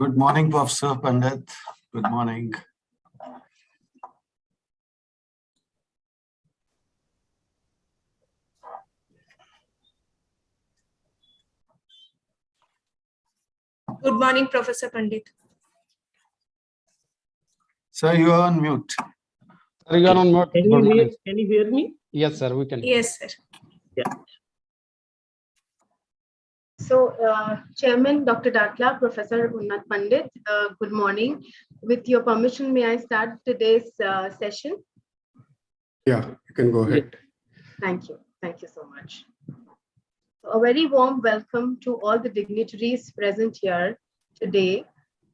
Good morning, Professor Pandit. Good morning. Good morning, Professor Pandit. Sir, you are on mute. Sir, you are on mute. Can you hear me? Yes, sir, we can. Yes, sir. Yeah. So, Chairman Dr. Datla, Professor Unnat Pandit, good morning. With your permission, may I start today's session? Yeah, you can go ahead. Thank you. Thank you so much. A very warm welcome to all the dignitaries present here today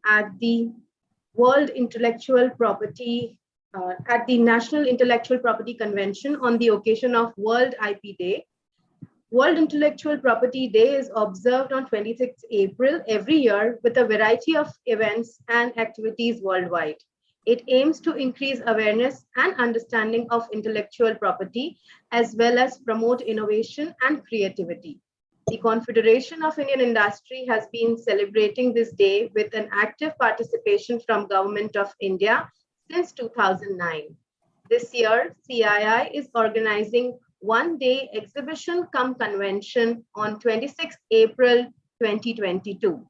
at the World Intellectual Property, at the National Intellectual Property Convention on the occasion of World IP Day. World Intellectual Property Day is observed on 26 April every year with a variety of events and activities worldwide. It aims to increase awareness and understanding of intellectual property, as well as promote innovation and creativity. The Confederation of Indian Industry has been celebrating this day with an active participation from Government of India since 2009. This year, CII is organizing one-day exhibition cum convention on 26 April 2022.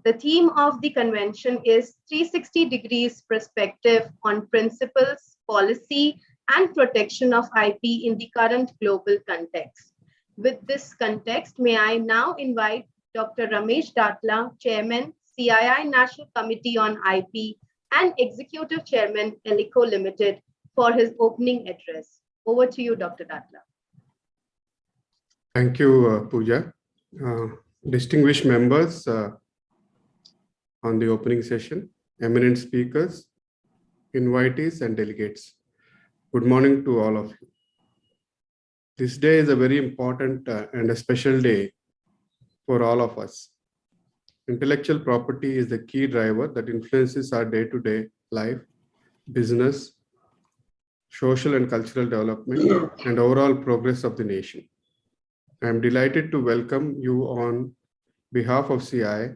The theme of the convention is 360 degrees perspective on principles, policy, and protection of IP in the current global context. With this context, may I now invite Dr. Ramesh Datla, Chairman, CII National Committee on IP and Executive Chairman, Elico Limited, for his opening address. Over to you, Dr. Datla. Thank you, Pooja. Distinguished members on the opening session, eminent speakers, invitees, and delegates. Good morning to all of you. This day is a very important and a special day for all of us. Intellectual property is the key driver that influences our day-to-day life, business, social and cultural development, and overall progress of the nation. I am delighted to welcome you on behalf of CII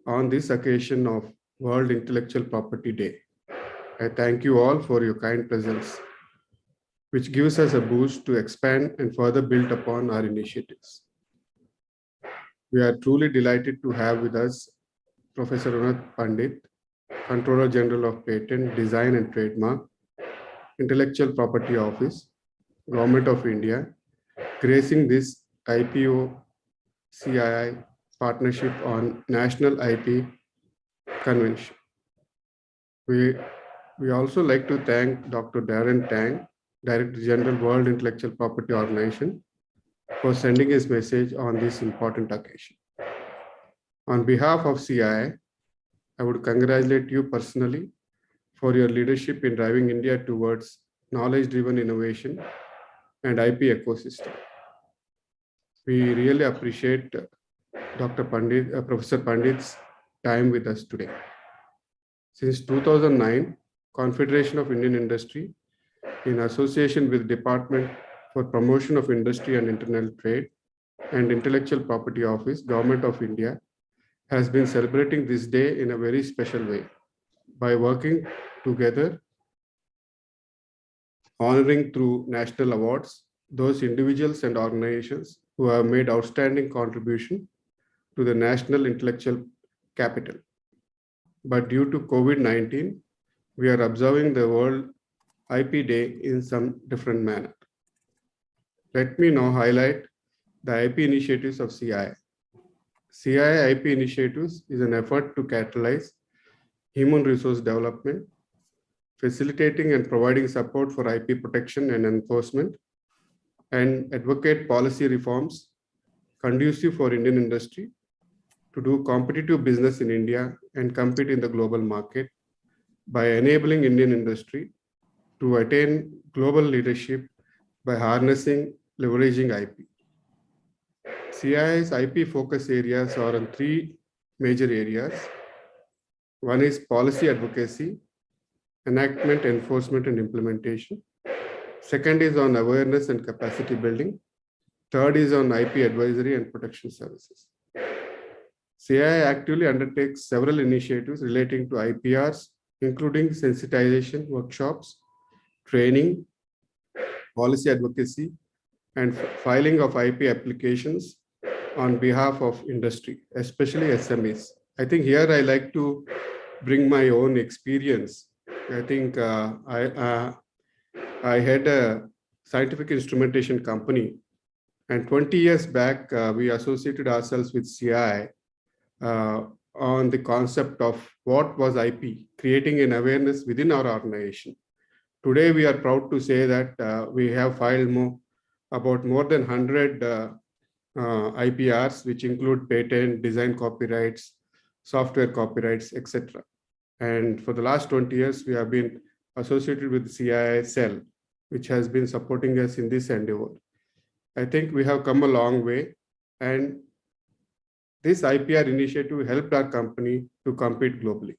on this occasion of World Intellectual Property Day. I thank you all for your kind presence, which gives us a boost to expand and further build upon our initiatives. We are truly delighted to have with us Professor Unnat Pandit, Controller General of Patent, Design and Trademark, Intellectual Property Office, Government of India, gracing this IPO CII partnership on National IP Convention. We also like to thank Dr. Darren Tang, Director General, World Intellectual Property Organization, for sending his message on this important occasion. On behalf of CII, I would congratulate you personally for your leadership in driving India towards knowledge-driven innovation and IP ecosystem. We really appreciate Dr. Pandit, Professor Pandit's time with us today. Since 2009, Confederation of Indian Industry, in association with Department for Promotion of Industry and International Trade and Intellectual Property Office, Government of India, has been celebrating this day in a very special way by working together, honoring through national awards those individuals and organizations who have made outstanding contribution to the national intellectual capital. But due to COVID-19, we are observing the World IP Day in some different manner. Let me now highlight the IP initiatives of CII. CII IP initiatives is an effort to catalyze human resource development, facilitating and providing support for IP protection and enforcement, and advocate policy reforms conducive for Indian industry to do competitive business in India and compete in the global market by enabling Indian industry to attain global leadership by harnessing, leveraging IP. CII's IP focus areas are on three major areas. One is policy advocacy, enactment, enforcement, and implementation. Second is on awareness and capacity building. Third is on IP advisory and protection services. CII actively undertakes several initiatives relating to IPRs, including sensitization workshops, training, policy advocacy, and filing of IP applications on behalf of industry, especially SMEs. I think here I like to bring my own experience. I think I had a scientific instrumentation company, and 20 years back, we associated ourselves with CII on the concept of what was IP, creating an awareness within our organization. Today, we are proud to say that we have filed about more than 100 IPRs, which include patent, design copyrights, software copyrights, etc. And for the last 20 years, we have been associated with the CII cell, which has been supporting us in this endeavor. I think we have come a long way, and this IPR initiative helped our company to compete globally.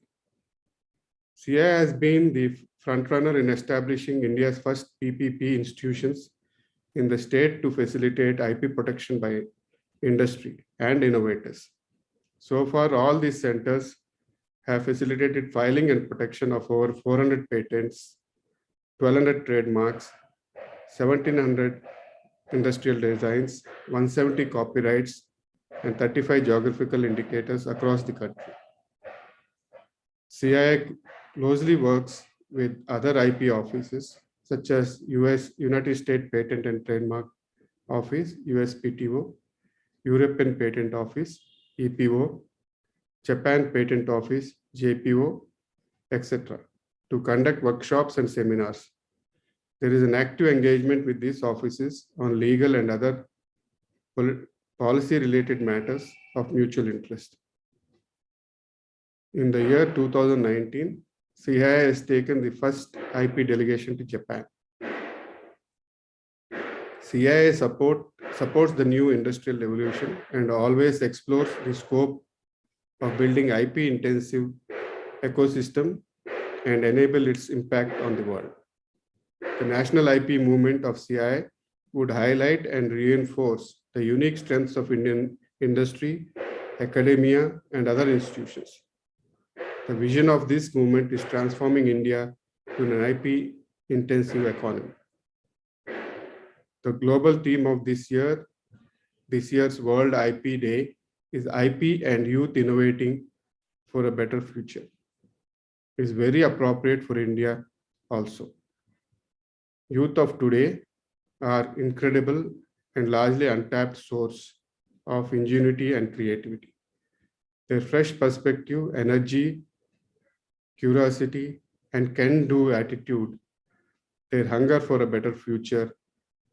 CII has been the frontrunner in establishing India's first PPP institutions in the state to facilitate IP protection by industry and innovators. So far, all these centers have facilitated filing and protection of over 400 patents, 1,200 trademarks, 1,700 industrial designs, 170 copyrights, and 35 geographical indicators across the country. CII closely works with other IP offices such as United States Patent and Trademark Office, USPTO, European Patent Office, EPO, Japan Patent Office, JPO, etc., to conduct workshops and seminars. There is an active engagement with these offices on legal and other policy-related matters of mutual interest. In the year 2019, CII has taken the first IP delegation to Japan. CII supports the new industrial revolution and always explores the scope of building IP-intensive ecosystem and enable its impact on the world. The national IP movement of CII would highlight and reinforce the unique strengths of Indian industry, academia, and other institutions. The vision of this movement is transforming India to an IP-intensive economy. The global theme of this year's World IP Day is IP and Youth Innovating for a Better Future. It is very appropriate for India also. Youth of today are incredible and largely untapped source of ingenuity and creativity. Their fresh perspective, energy, curiosity, and can-do attitude, their hunger for a better future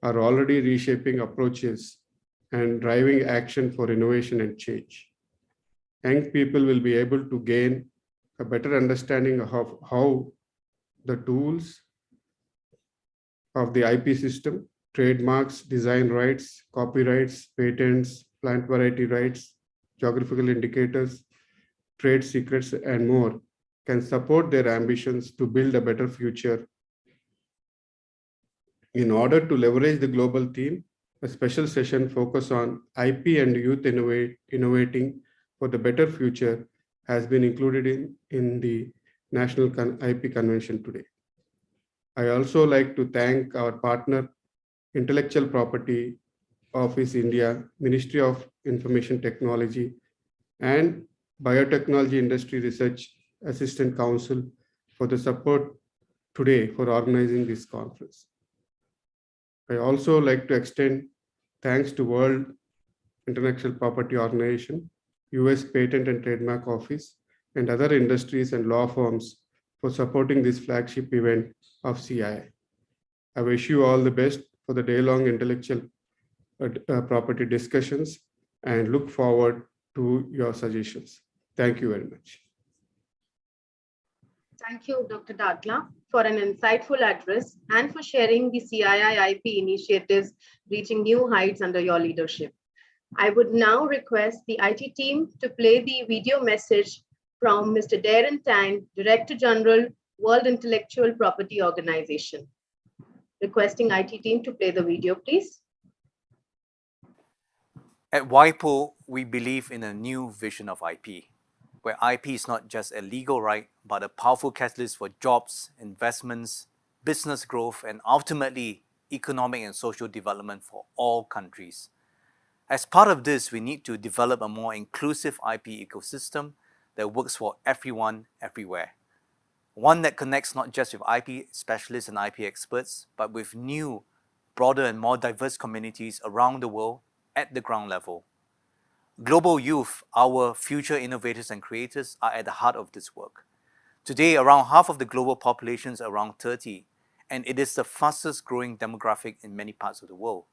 are already reshaping approaches and driving action for innovation and change. Young people will be able to gain a better understanding of how the tools of the IP system, trademarks, design rights, copyrights, patents, plant variety rights, geographical indicators, trade secrets, and more can support their ambitions to build a better future. In order to leverage the global theme, a special session focused on IP and youth innovating for the better future has been included in the National IP Convention today. I also like to thank our partner, Intellectual Property Office India, Ministry of Information Technology, and Biotechnology Industry Research Assistant Council for the support today for organizing this conference. I also like to extend thanks to World Intellectual Property Organization, US Patent and Trademark Office, and other industries and law firms for supporting this flagship event of CII. I wish you all the best for the day-long intellectual property discussions and look forward to your suggestions. Thank you very much. Thank you, Dr. Datla, for an insightful address and for sharing the CII IP initiatives reaching new heights under your leadership. I would now request the IT team to play the video message from Mr. Darren Tang, Director General, World Intellectual Property Organization. Requesting IT team to play the video, please. At WIPO, we believe in a new vision of IP, where IP is not just a legal right, but a powerful catalyst for jobs, investments, business growth, and ultimately economic and social development for all countries. As part of this, we need to develop a more inclusive IP ecosystem that works for everyone, everywhere. One that connects not just with IP specialists and IP experts, but with new, broader and more diverse communities around the world at the ground level. Global youth, our future innovators and creators, are at the heart of this work. Today, around half of the global population is around 30, and it is the fastest growing demographic in many parts of the world.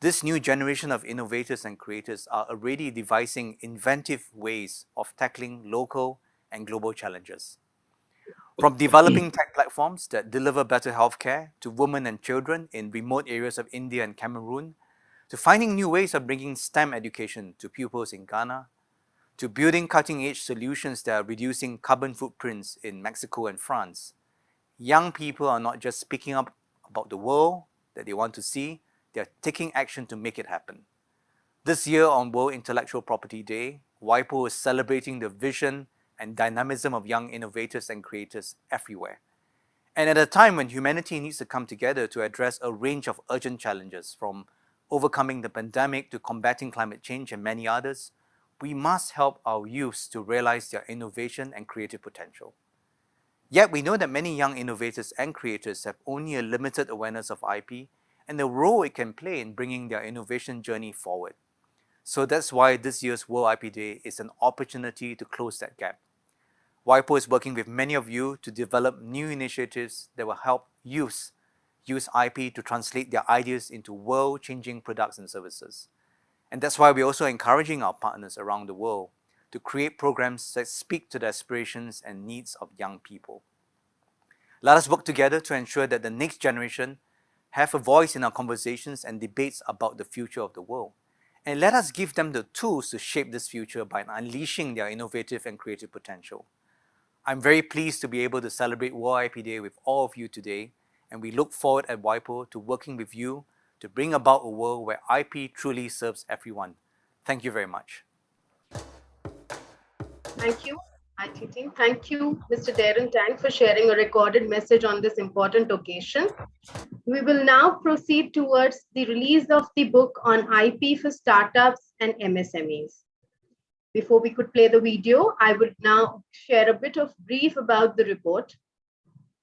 This new generation of innovators and creators are already devising inventive ways of tackling local and global challenges. From developing tech platforms that deliver better healthcare to women and children in remote areas of India and Cameroon, to finding new ways of bringing STEM education to pupils in Ghana, to building cutting-edge solutions that are reducing carbon footprints in Mexico and France. Young people are not just speaking up about the world that they want to see, they are taking action to make it happen. This year on World Intellectual Property Day, WIPO is celebrating the vision and dynamism of young innovators and creators everywhere. And at a time when humanity needs to come together to address a range of urgent challenges, from overcoming the pandemic to combating climate change and many others, we must help our youths to realize their innovation and creative potential. Yet we know that many young innovators and creators have only a limited awareness of IP and the role it can play in bringing their innovation journey forward. So that's why this year's World IP Day is an opportunity to close that gap. WIPO is working with many of you to develop new initiatives that will help youths use IP to translate their ideas into world-changing products and services. And that's why we're also encouraging our partners around the world to create programs that speak to the aspirations and needs of young people. Let us work together to ensure that the next generation have a voice in our conversations and debates about the future of the world. And let us give them the tools to shape this future by unleashing their innovative and creative potential. I'm very pleased to be able to celebrate World IP Day with all of you today, and we look forward at WIPO to working with you to bring about a world where IP truly serves everyone. Thank you very much. Thank you, IT team. Thank you, Mr. Darren Tang, for sharing a recorded message on this important occasion. We will now proceed towards the release of the book on IP for startups and MSMEs. Before we could play the video, I would now share a bit of brief about the report.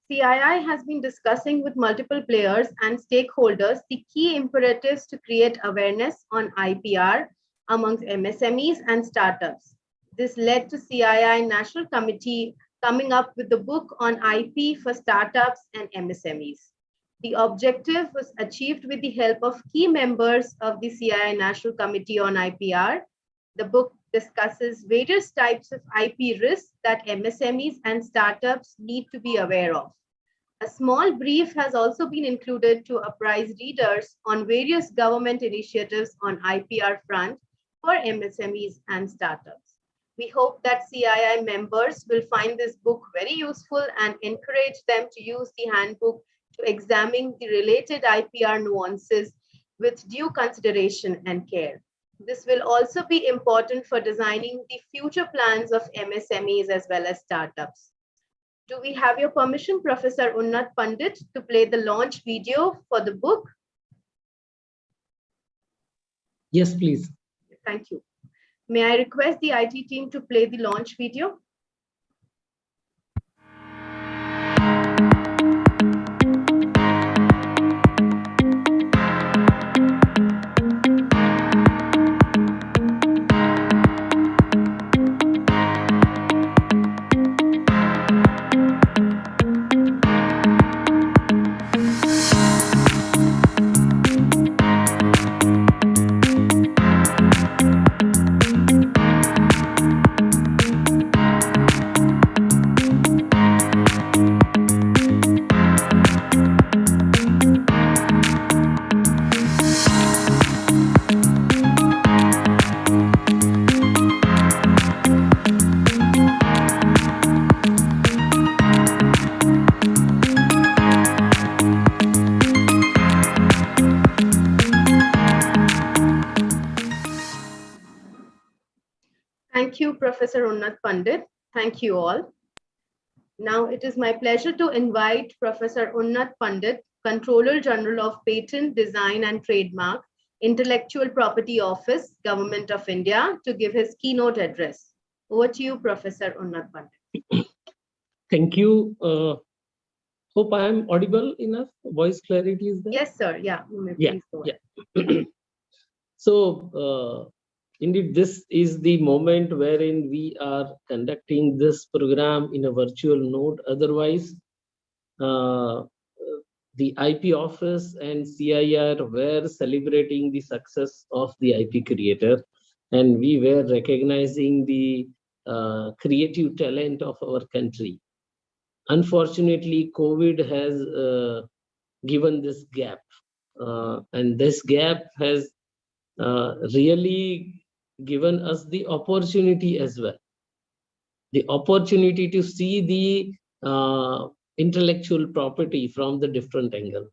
CII has been discussing with multiple players and stakeholders the key imperatives to create awareness on IPR amongst MSMEs and startups. This led to CII National Committee coming up with the book on IP for startups and MSMEs. The objective was achieved with the help of key members of the CII National Committee on IPR. The book discusses various types of IP risks that MSMEs and startups need to be aware of. A small brief has also been included to apprise readers on various government initiatives on IPR front for MSMEs and startups. We hope that CII members will find this book very useful and encourage them to use the handbook to examine the related IPR nuances with due consideration and care. This will also be important for designing the future plans of MSMEs as well as startups. Do we have your permission, Professor Unnat Pandit, to play the launch video for the book? Yes, please. Thank you. May I request the IT team to play the launch video? Thank you, Professor Unnat Pandit. Thank you all. Now it is my pleasure to invite Professor Unnat Pandit, Controller General of Patent, Design and Trademark, Intellectual Property Office, Government of India, to give his keynote address. Over to you, Professor Unnat Pandit. Thank you. Hope I am audible enough. Voice clarity is there? Yes, sir. Yeah, you may Yeah, please go yeah. So, indeed, this is the moment wherein we are conducting this program in a virtual mode. Otherwise, the IP office and CII were celebrating the success of the IP creator, and we were recognizing the creative talent of our country. Unfortunately, COVID has given this gap, and this gap has really given us the opportunity as well. The opportunity to see the intellectual property from the different angle.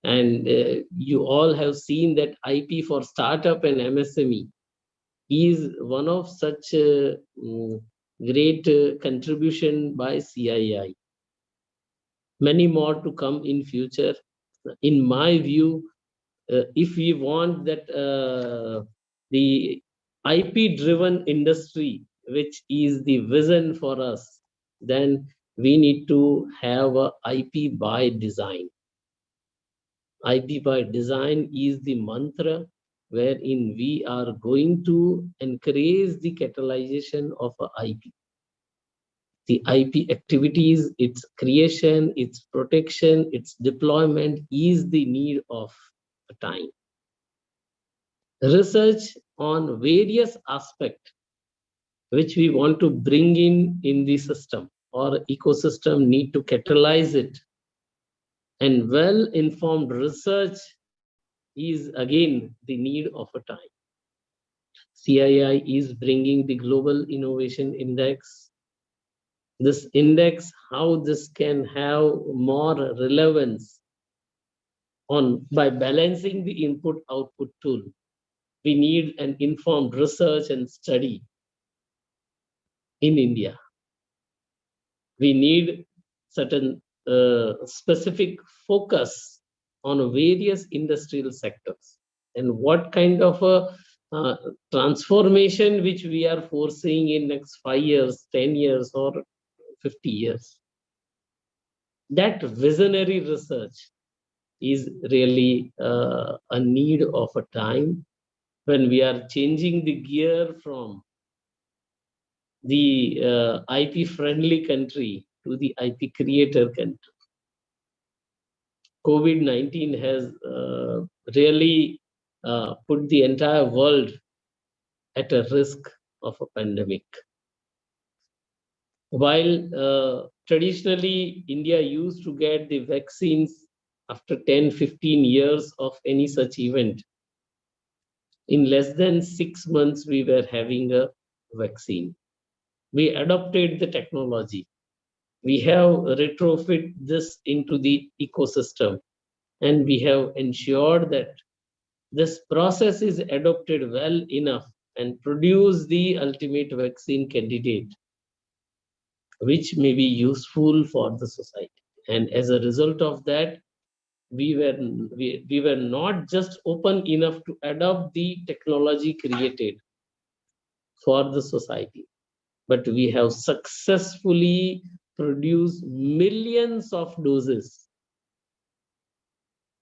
And you all have seen that IP for startup and MSME is one of such great contribution by CII. Many more to come in future. In my view, if we want that the IP driven industry, which is the vision for us, then we need to have a IP by design. IP by design is the mantra wherein we are going to encourage the catalyzation of a IP. The IP activities, its creation, its protection, its deployment is the need of a time. Research on various aspects which we want to bring in the system or ecosystem need to catalyze it. And well-informed research is again the need of a time. CII is bringing the Global Innovation Index. This index, how this can have more relevance on by balancing the input-output tool. We need an informed research and study in India. We need certain specific focus on various industrial sectors and what kind of a transformation which we are foreseeing in next 5 years, 10 years or 50 years. That visionary research is really a need of a time when we are changing the gear from the IP friendly country to the IP creator country. COVID-19 has really put the entire world at a risk of a pandemic. While traditionally India used to get the vaccines after 10-15 years of any such event, in less than 6 months we were having a vaccine. We adopted the technology. We have retrofit this into the ecosystem, and we have ensured that this process is adopted well enough and produce the ultimate vaccine candidate, which may be useful for the society. And as a result of that, we were not just open enough to adopt the technology created for the society, but we have successfully produced millions of doses.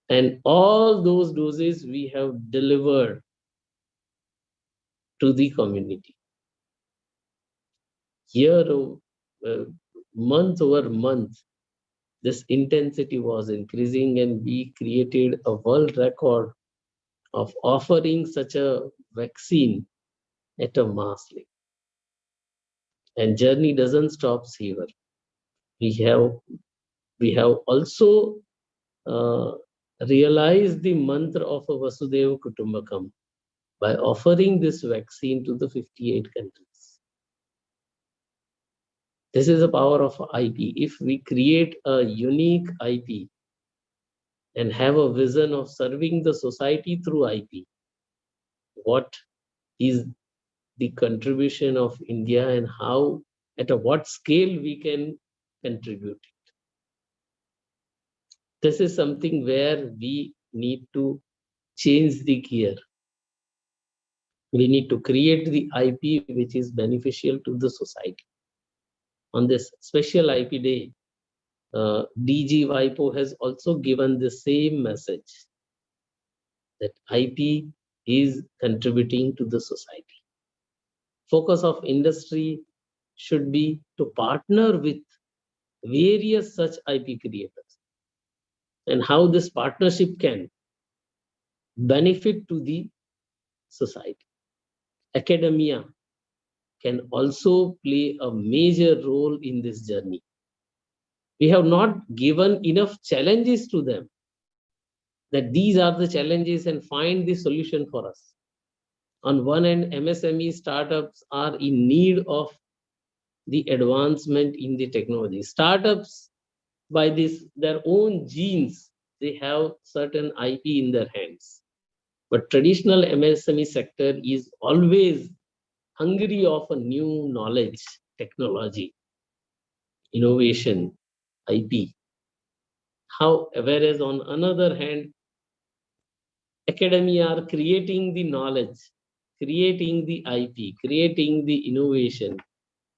And all those doses we have delivered to the community. Year, month over month, this intensity was increasing, and we created a world record of offering such a vaccine at a mass level. And journey doesn't stop here. We have also realized the mantra of a Vasudhaiva Kutumbakam by offering this vaccine to the 58 countries. This is the power of IP. If we create a unique IP and have a vision of serving the society through IP, what is the contribution of India and how, at what scale we can contribute it. This is something where we need to change the gear. We need to create the IP which is beneficial to the society. On this special IP day, DG WIPO has also given the same message that IP is contributing to the society. Focus of industry should be to partner with various such IP creators and how this partnership can benefit to the society. Academia can also play a major role in this journey. We have not given enough challenges to them, that these are the challenges and find the solution for us. On one end, MSME startups are in need of the advancement in the technology. Startups, by their own genes, they have certain IP in their hands. But traditional MSME sector is always hungry of a new knowledge, technology, innovation, IP. Whereas on another hand, academia are creating the knowledge, creating the IP, creating the innovation,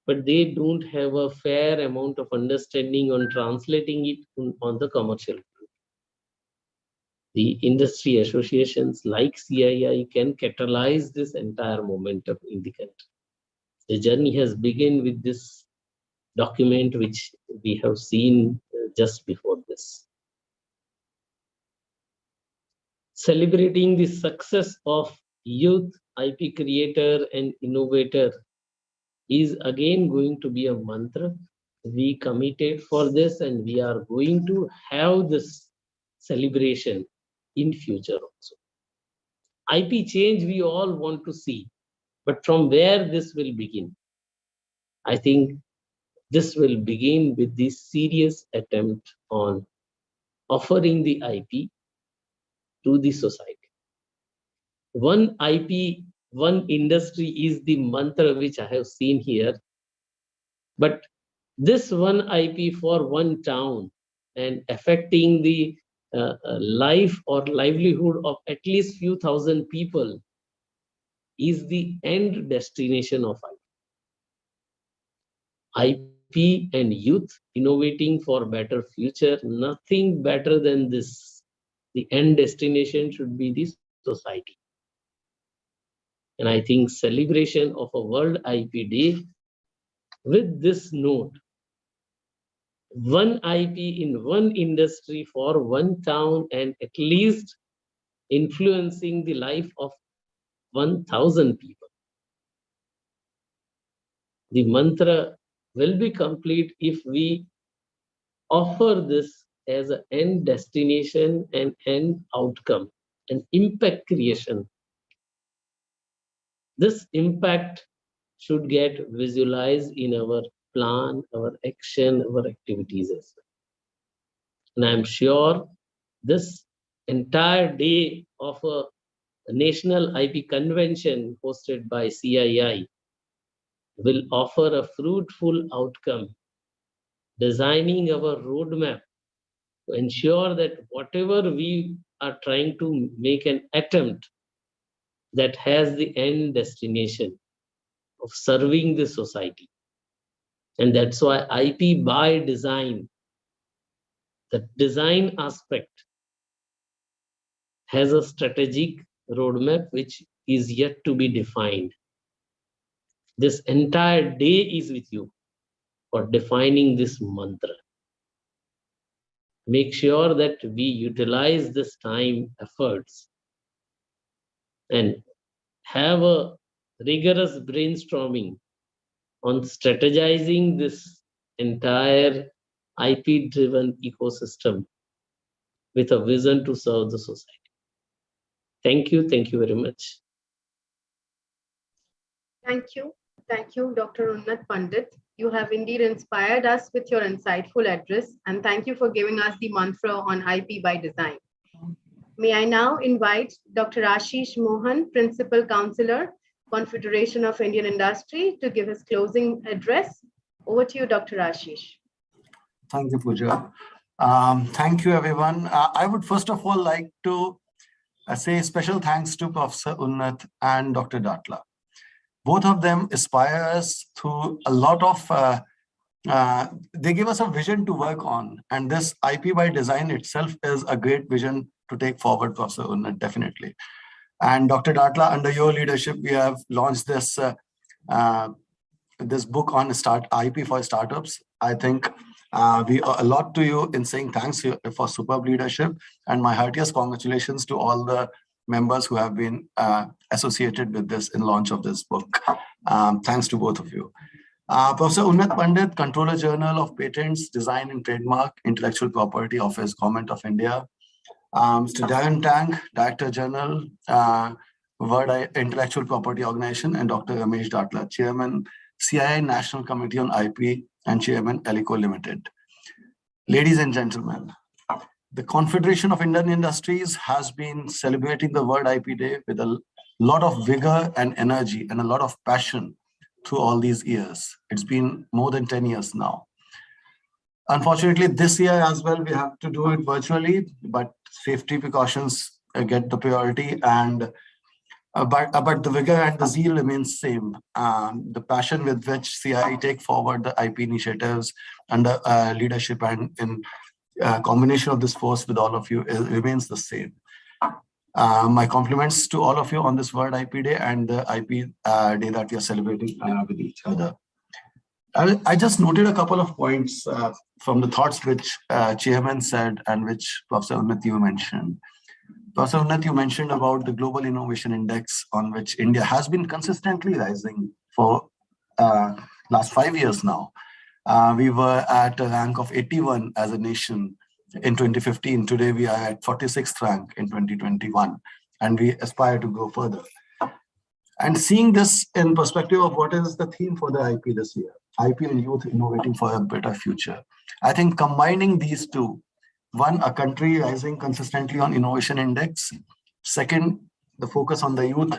but they don't have a fair amount of understanding on translating it on the commercial front. The industry associations like CII can catalyze this entire momentum in the country. The journey has begun with this document which we have seen just before this. Celebrating the success of youth IP creator and innovator is again going to be a mantra. We committed for this and we are going to have this celebration in future also. IP change we all want to see, but from where this will begin? I think this will begin with this serious attempt on offering the IP to the society. One IP, one industry is the mantra which I have seen here. But this one IP for one town and affecting the life or livelihood of at least few thousand people is the end destination of IP. IP and youth innovating for better future, nothing better than this. The end destination should be this society. And I think celebration of a World IP Day with this note, one IP in one industry for one town and at least influencing the life of 1,000 people. The mantra will be complete if we offer this as an end destination and end outcome, an impact creation. This impact should get visualized in our plan, our action, our activities as well. And I'm sure this entire day of a national IP convention hosted by CII will offer a fruitful outcome, designing our roadmap to ensure that whatever we are trying to make an attempt that has the end destination of serving the society. And that's why IP by design, the design aspect has a strategic roadmap which is yet to be defined. This entire day is with you for defining this mantra. Make sure that we utilize this time, efforts, and have a rigorous brainstorming on strategizing this entire IP-driven ecosystem with a vision to serve the society. Thank you very much. Thank you, Dr. Unnat Pandit. You have indeed inspired us with your insightful address, and thank you for giving us the mantra on IP by design. May I now invite Dr. Ashish Mohan, Principal Counselor, Confederation of Indian Industry, to give his closing address. Over to you, Dr. Ashish. Thank you, Pooja. Thank you, everyone. I would first of all like to say special thanks to Professor Unnat and Dr. Datla. Both of them inspire us through a lot of, they give us a vision to work on. And this IP by design itself is a great vision to take forward, Professor Unnat, definitely. And Dr. Datla, under your leadership, we have launched this this book on IP for startups. I think we owe a lot to you in saying thanks for superb leadership, and my heartiest congratulations to all the members who have been associated with this in launch of this book. Thanks to both of you. Professor Unnat Pandit, Controller General of Patents, Design and Trademark, Intellectual Property Office, Government of India. Mr. Darren Tang, Director General, World Intellectual Property Organization, and Dr. Ramesh Datla, Chairman, CII National Committee on IP and Chairman, Alico Limited. Ladies and gentlemen, the Confederation of Indian Industries has been celebrating the World IP Day with a lot of vigor and energy and a lot of passion through all these years. It's been more than 10 years now. Unfortunately, this year as well, we have to do it virtually, but safety precautions get the priority, and but the vigor and the zeal remains same. The passion with which CII take forward the IP initiatives under leadership and in combination of this force with all of you remains the same. My compliments to all of you on this World IP Day and the IP Day that we are celebrating with each other. I just noted a couple of points from the thoughts which Chairman said and which Professor Unnat you mentioned. Professor Unnat, you mentioned about the Global Innovation Index on which India has been consistently rising for last 5 years now. We were at a rank of 81 as a nation in 2015. Today, we are at 46th rank in 2021, and we aspire to go further. And seeing this in perspective of what is the theme for the IP this year, IP and youth innovating for a better future. I think combining these two, one, a country rising consistently on innovation index. Second, the focus on the youth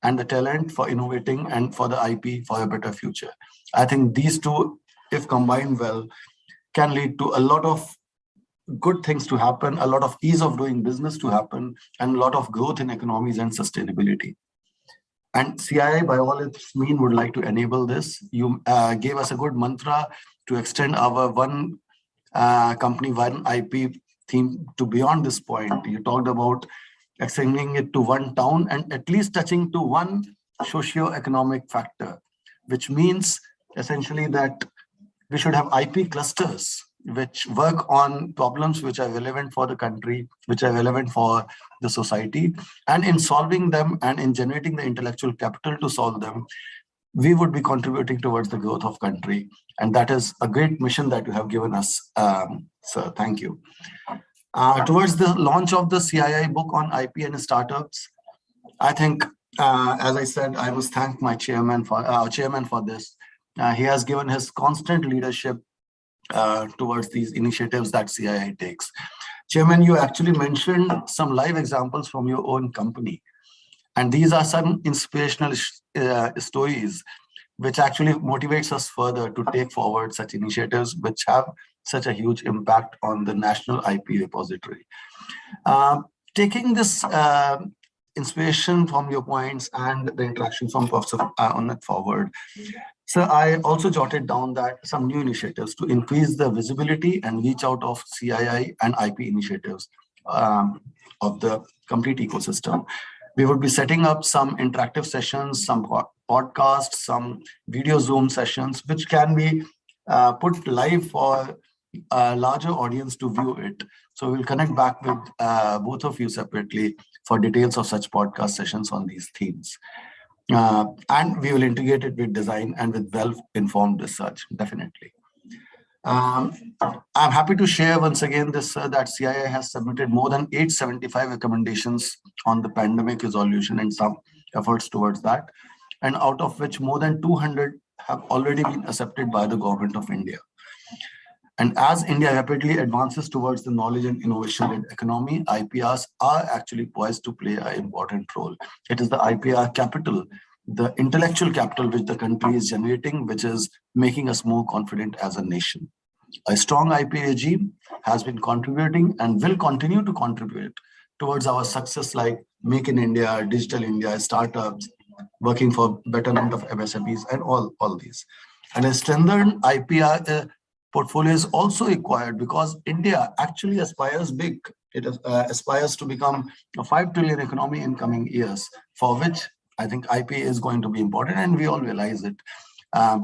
and the talent for innovating and for the IP for a better future. I think these two, if combined well, can lead to a lot of good things to happen, a lot of ease of doing business to happen, and a lot of growth in economies and sustainability. And CII, by all its means, would like to enable this. You gave us a good mantra to extend our one company, one IP theme to beyond this point. You talked about extending it to one town and at least touching to one socio-economic factor, which means essentially that we should have IP clusters which work on problems which are relevant for the country, which are relevant for the society, and in solving them and in generating the intellectual capital to solve them, we would be contributing towards the growth of country. And that is a great mission that you have given us, sir. Thank you. Towards the launch of the CII book on IP and startups, I think, as I said, I must thank my chairman for this. He has given his constant leadership towards these initiatives that CII takes. Chairman, you actually mentioned some live examples from your own company. And these are some inspirational stories which actually motivates us further to take forward such initiatives which have such a huge impact on the national IP repository. Taking this inspiration from your points and the interaction from Professor Unnat forward, so I also jotted down that some new initiatives to increase the visibility and reach out of CII and IP initiatives of the complete ecosystem. We would be setting up some interactive sessions, some podcasts, some video Zoom sessions, which can be put live for a larger audience to view it. So we'll connect back with both of you separately for details of such podcast sessions on these themes. And we will integrate it with design and with well-informed research, definitely. I'm happy to share once again this that CII has submitted more than 875 recommendations on the pandemic resolution and some efforts towards that, and out of which more than 200 have already been accepted by the Government of India. And as India rapidly advances towards the knowledge and innovation-led economy, IPRs are actually poised to play an important role. It is the IPR capital the intellectual capital which the country is generating, which is making us more confident as a nation. A strong IP regime has been contributing and will continue to contribute towards our success, like Make in India, Digital India, startups, working for betterment of MSMEs, and all these. And a strengthened IPR portfolio is also required because India actually aspires big. It aspires to become a 5 trillion economy in coming years, for which I think IP is going to be important, and we all realize it.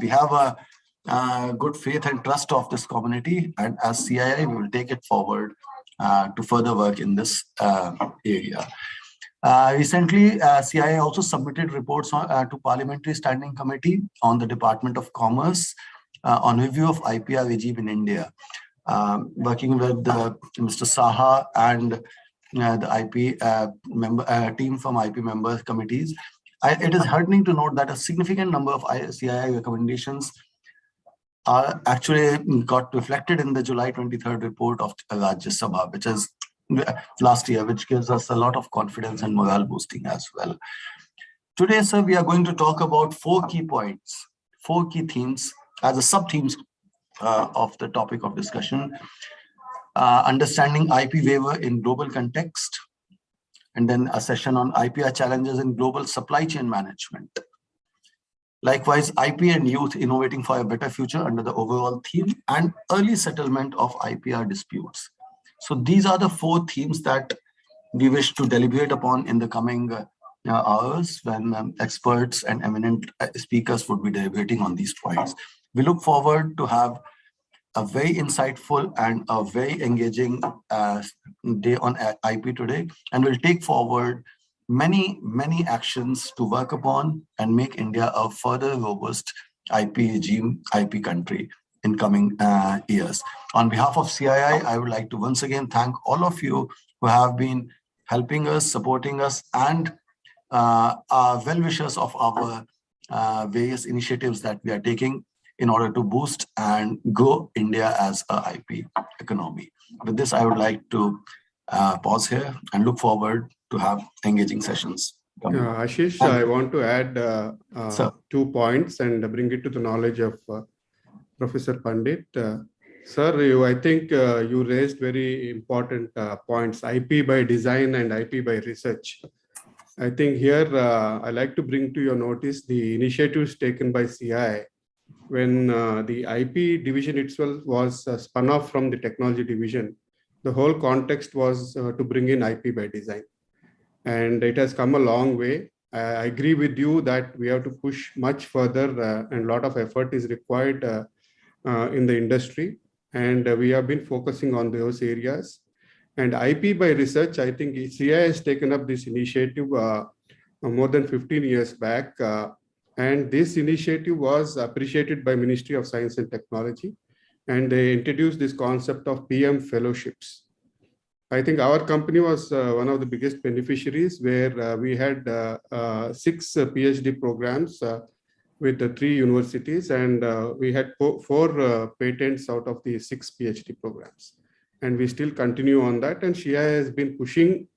We have a good faith and trust of this community, and as CII, we will take it forward to further work in this area. Recently, CII also submitted reports to Parliamentary Standing Committee on the Department of Commerce on review of IPR regime in India, working with Mr. Saha and the IP team from IP member committees. It is heartening to note that a significant number of CII recommendations are actually got reflected in the July 23rd report of Rajya Sabha, which is last year, which gives us a lot of confidence and morale boosting as well. Today, sir, we are going to talk about 4 key points, 4 key themes as a sub-themes of the topic of discussion. Understanding IP waiver in global context, and then a session on IPR challenges in global supply chain management. Likewise, IP and youth innovating for a better future under the overall theme, and early settlement of IPR disputes. So these are the 4 themes that we wish to deliberate upon in the coming hours, when experts and eminent speakers would be deliberating on these points. We look forward to have a very insightful and a very engaging day on IP today, and we'll take forward many actions to work upon and make India a further robust IP regime, IP country in coming years. On behalf of CII, I would like to once again thank all of you who have been helping us, supporting us, and are well-wishers of our various initiatives that we are taking in order to boost and grow India as a IP economy. With this, I would like to pause here and look forward to have engaging sessions. Ashish, I want to add 2 points and bring it to the knowledge of Professor Pandit. Sir, I think you raised very important points, IP by design and IP by research. I think here I like to bring to your notice the initiatives taken by CII when the IP division itself was spun off from the technology division. The whole context was to bring in IP by design. And it has come a long way. I agree with you that we have to push much further and a lot of effort is required in the industry. And we have been focusing on those areas. And IP by research, I think CII has taken up this initiative more than 15 years back. And this initiative was appreciated by Ministry of Science and Technology. And they introduced this concept of PM fellowships. I think our company was one of the biggest beneficiaries, where we had 6 PhD programs with the 3 universities, and we had 4 patents out of the 6 PhD programs. And we still continue on that. And CII has been pushing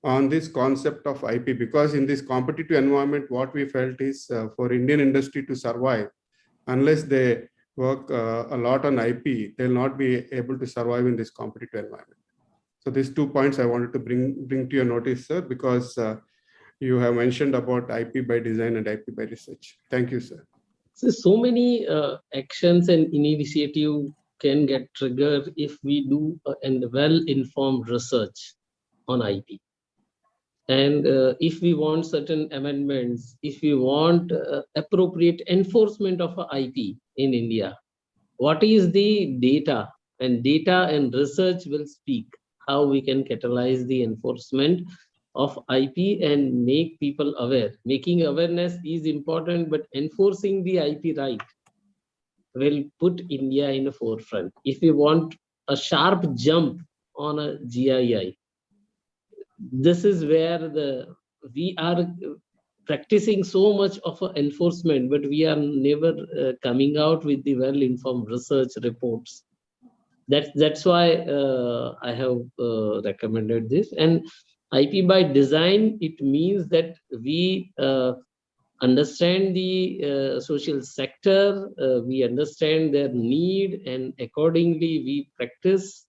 on this concept of IP, because in this competitive environment, what we felt is for Indian industry to survive, unless they work a lot on IP, they'll not be able to survive in this competitive environment. So these 2 points I wanted to bring to your notice, sir, because you have mentioned about IP by design and IP by research. Thank you, sir. So many actions and initiative can get triggered if we do a well-informed research on IP. And if we want certain amendments, if we want appropriate enforcement of IP in India, what is the data? And data and research will speak how we can catalyze the enforcement of IP and make people aware. Making awareness is important, but enforcing the IP right will put India in the forefront. If we want a sharp jump on a GII, this is where we are practicing so much of enforcement, but we are never coming out with the well-informed research reports. That's why I have recommended this. And IP by design, it means that we understand the social sector, we understand their need, and accordingly we practice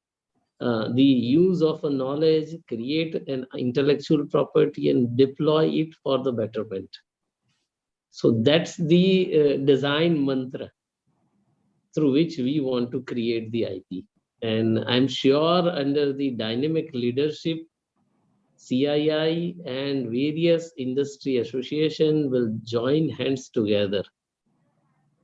the use of a knowledge, create an intellectual property, and deploy it for the betterment. So that's the design mantra through which we want to create the IP. And I'm sure under the dynamic leadership, CII and various industry associations will join hands together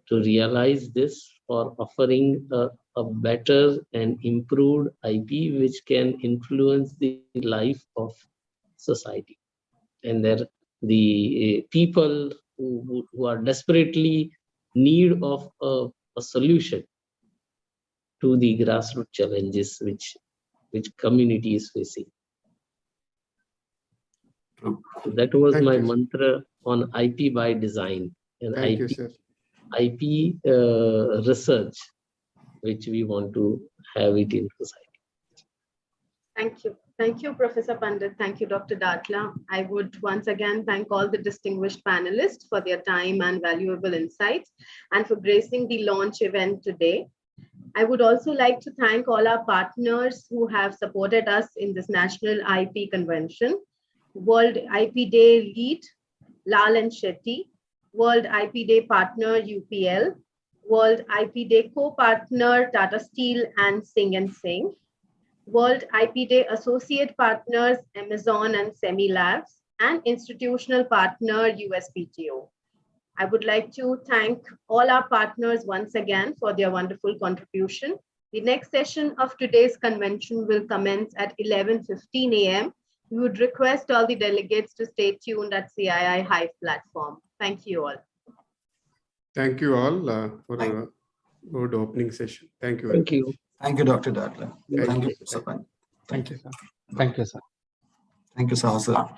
to realize this for offering a better and improved IP which can influence the life of society. And the people who are desperately need of a solution to the grassroots challenges which community is facing. True. So that was Thank my you. mantra on IP by design and Thank you, sir. IP research, which we want to have it in society. Thank you. Thank you, Professor Pandit. Thank you, Dr. Datla. I would once again thank all the distinguished panelists for their time and valuable insights and for gracing the launch event today. I would also like to thank all our partners who have supported us in this National IP Convention. World IP Day lead, Lal and Shetty. World IP Day partner, UPL. World IP Day co-partner, Tata Steel and Singh and Singh. World IP Day associate partners, Amazon and Semilabs, and institutional partner, USPTO. I would like to thank all our partners once again for their wonderful contribution. The next session of today's convention will commence at 11:15 a.m. We would request all the delegates to stay tuned at CII Hive platform. Thank you all. Thank you all for a good opening session. Thank you very Thank you. much. Thank you, Dr. Datla. Thank you, Namaste. Professor Pandit. Thank you, sir. Thank you, sir. Thank you, Sahasra.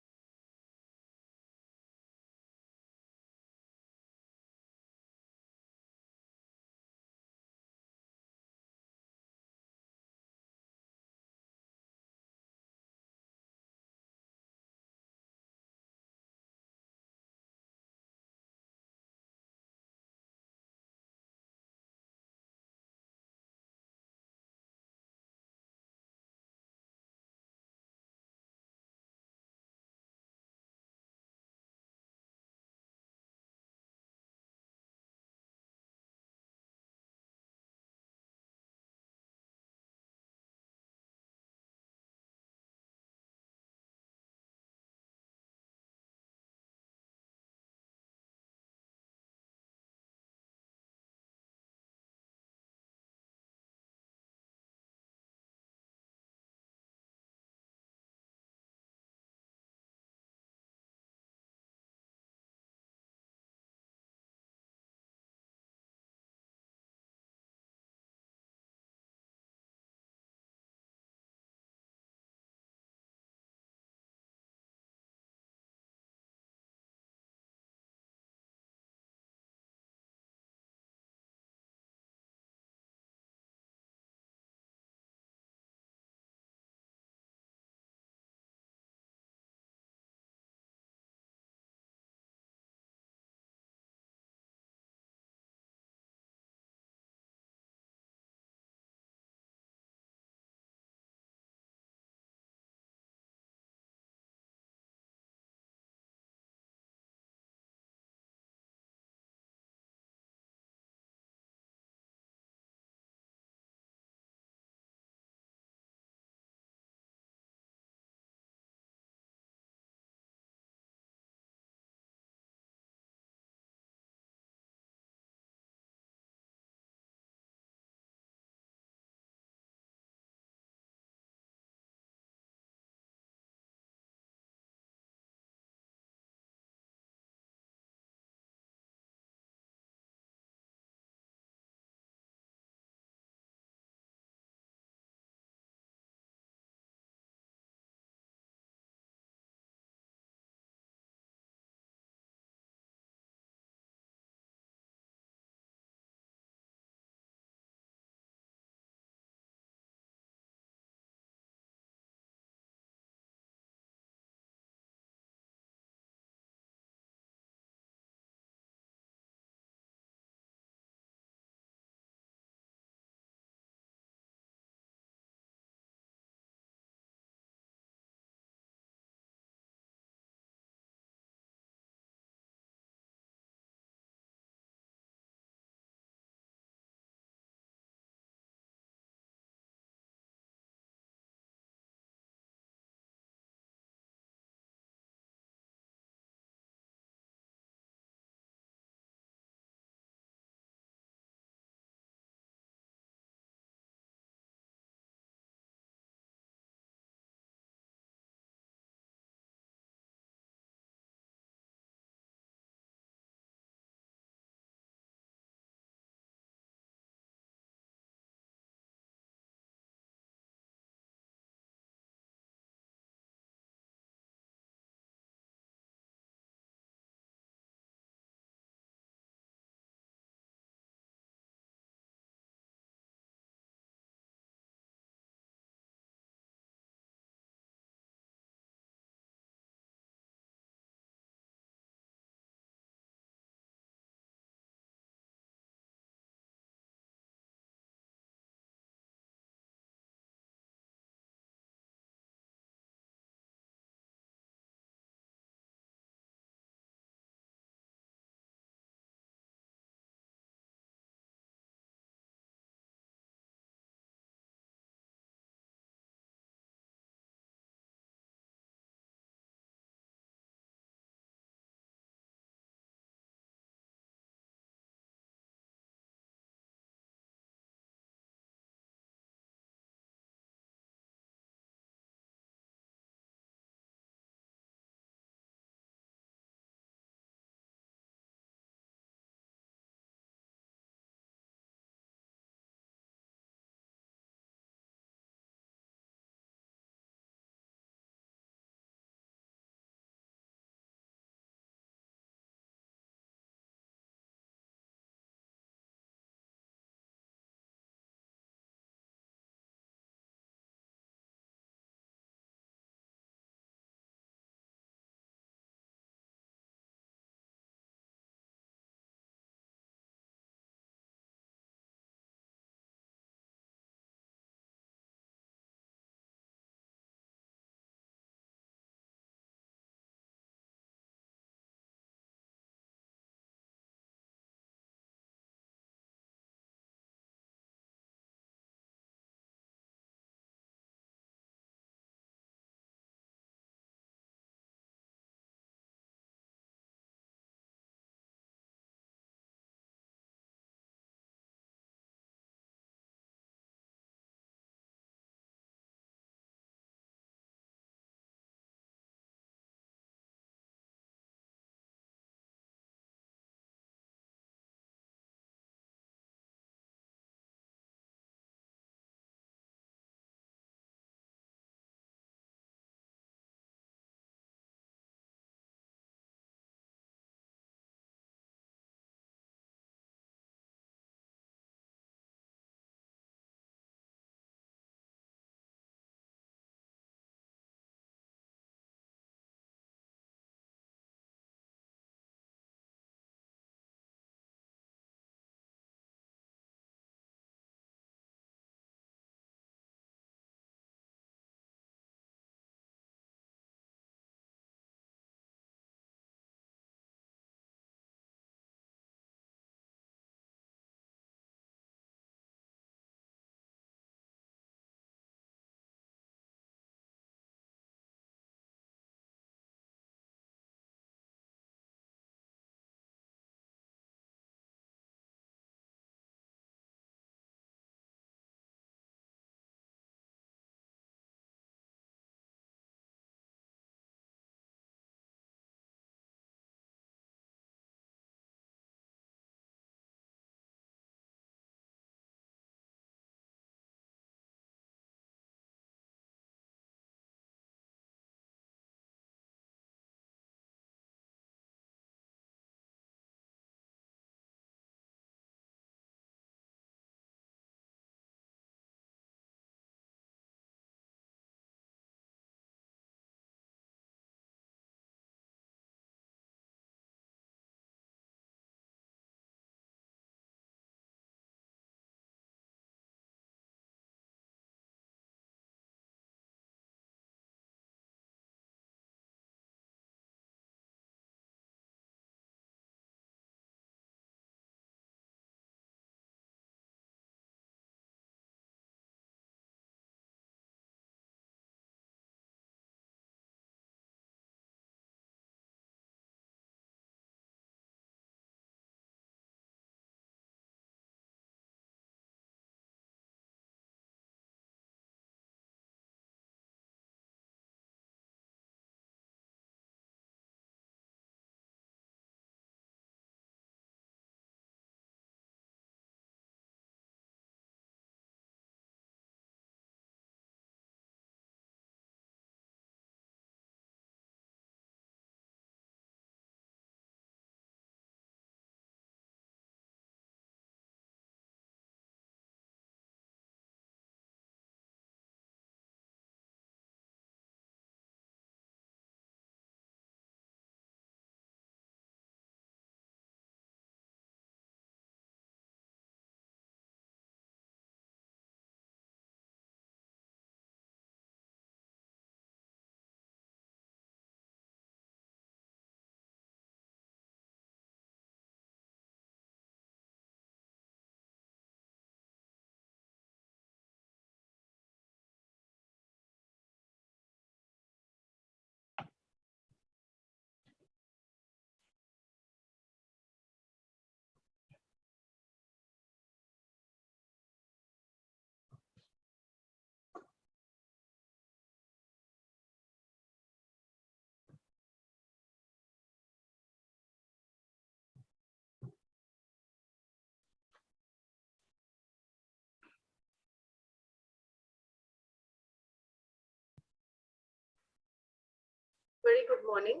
very good morning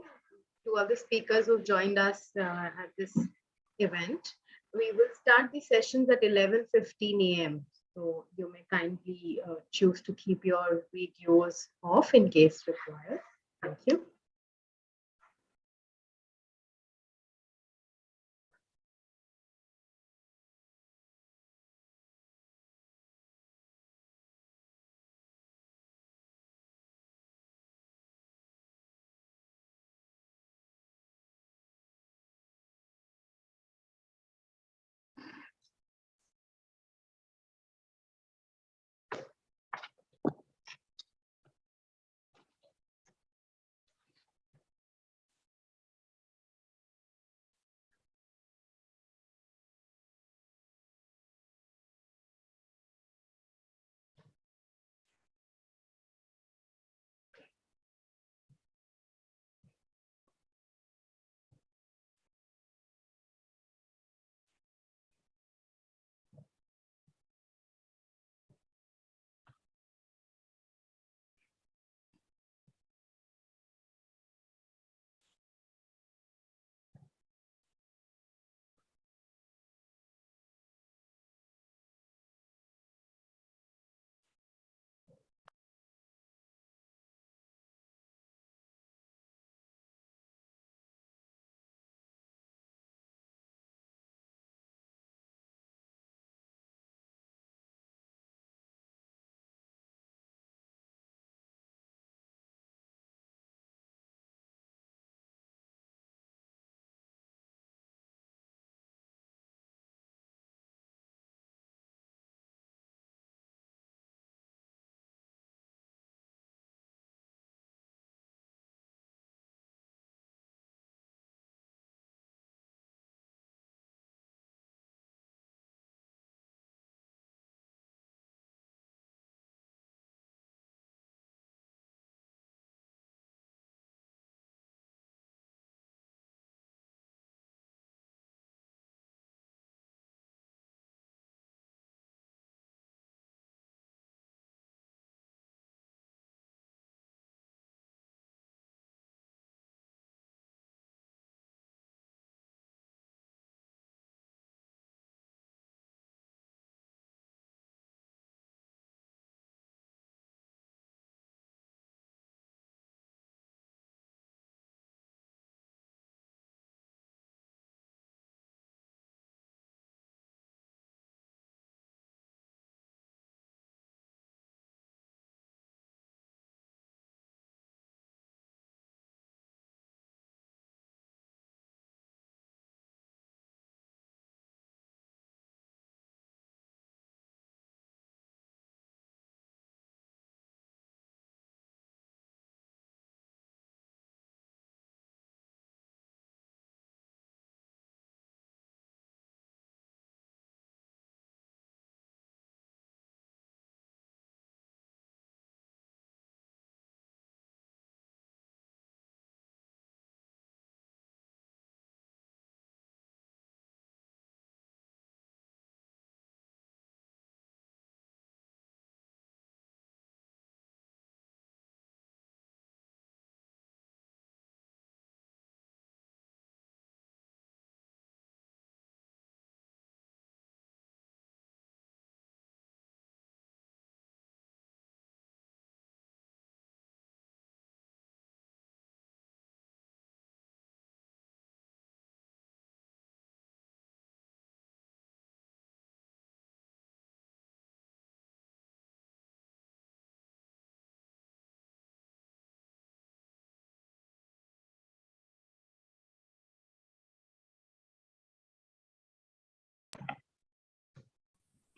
to all the speakers who've joined us at this event. We will start the sessions at 11:15 a.m. So you may kindly choose to keep your videos off in case required. Thank you.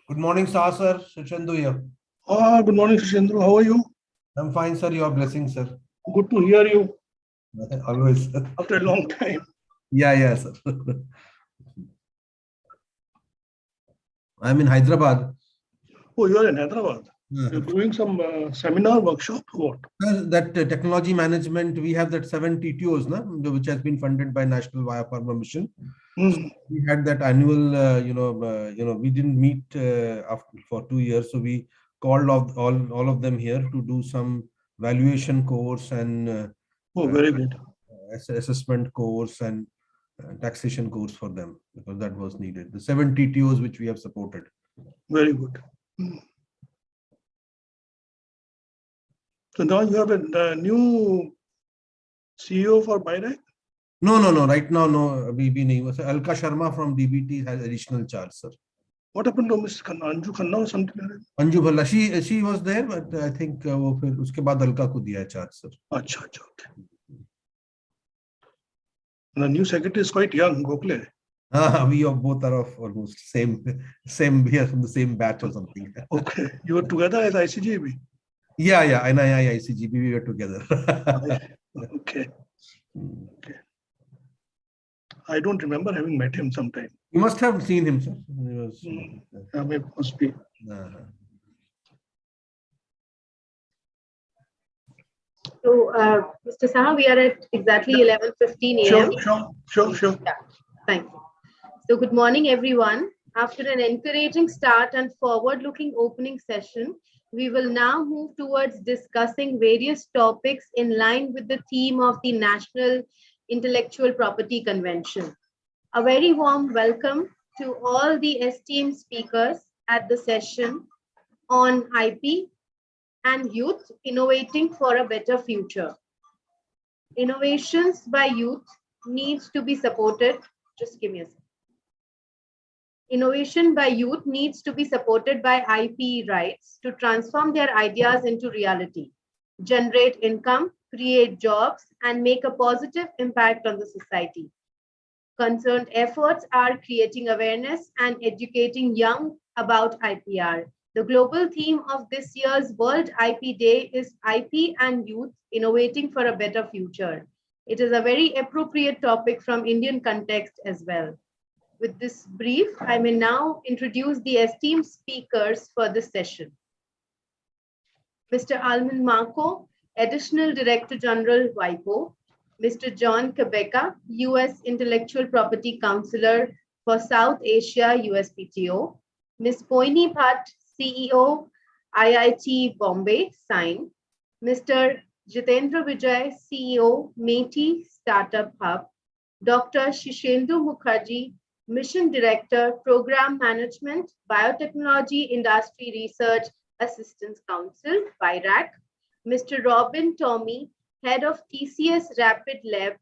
Good morning, sir. Shichendu here. Good morning, Shishendra. How are you? I'm fine, sir. Your blessing, sir. Good to hear you Always. after a long time. Yeah, sir. I'm in Hyderabad. Oh, you are in Hyderabad. Yeah. You're doing some seminar workshop. What? Sir, that technology management, we have that 7 TTOs, which has been funded by National Via Pharma Mission. So we had that annual, we didn't meet for 2 years, so we called all of them here to do some valuation course and Oh, very good. assessment course and taxation course for them, because that was needed. The 70 TOs which we have supported. Very good. So now you have a new CEO for BIRAC? No. Right now, no. So Alka Sharma from DBT has additional charge, sir. What happened to Ms. Anju Khanna or something like that? Anju Bhalla, she was there, but I think वो फिर उसके बाद Alka को दिया है charge, sir. Acha, okay. The new secretary is quite young, Gokhale. We both are of almost same. We are from the same batch or something. Okay, you were together as ICGB? Yeah. NII ICGB, we were together. Okay. I don't remember having met him sometime. You must have seen him, sir. He was, Must be. So, Mr. Saha, we are at exactly 11:15 a.m. Sure. Yeah, thank you. So, good morning, everyone. After an encouraging start and forward-looking opening session, we will now move towards discussing various topics in line with the theme of the National Intellectual Property Convention. A very warm welcome to all the esteemed speakers at the session on IP and youth innovating for a better future. Innovations by youth needs to be supported. Just give me a second. Innovation by youth needs to be supported by IP rights to transform their ideas into reality, generate income, create jobs, and make a positive impact on the society. Concerned efforts are creating awareness and educating young about IPR. The global theme of this year's World IP Day is IP and Youth Innovating for a Better Future. It is a very appropriate topic from Indian context as well. With this brief, I may now introduce the esteemed speakers for this session. Mr. Alman Marco, Additional Director General, WIPO. Mr. John Quebeca, U.S. Intellectual Property Counselor for South Asia, USPTO. Ms. Poini Bhatt, CEO, IIT Bombay, SIGN. Mr. Jitendra Vijay, CEO, METI Startup Hub. Dr. Shishendu Mukherjee, Mission Director, Program Management, Biotechnology Industry Research Assistance Council, BIRAC. Mr. Robin Tommy, Head of TCS Rapid Lab,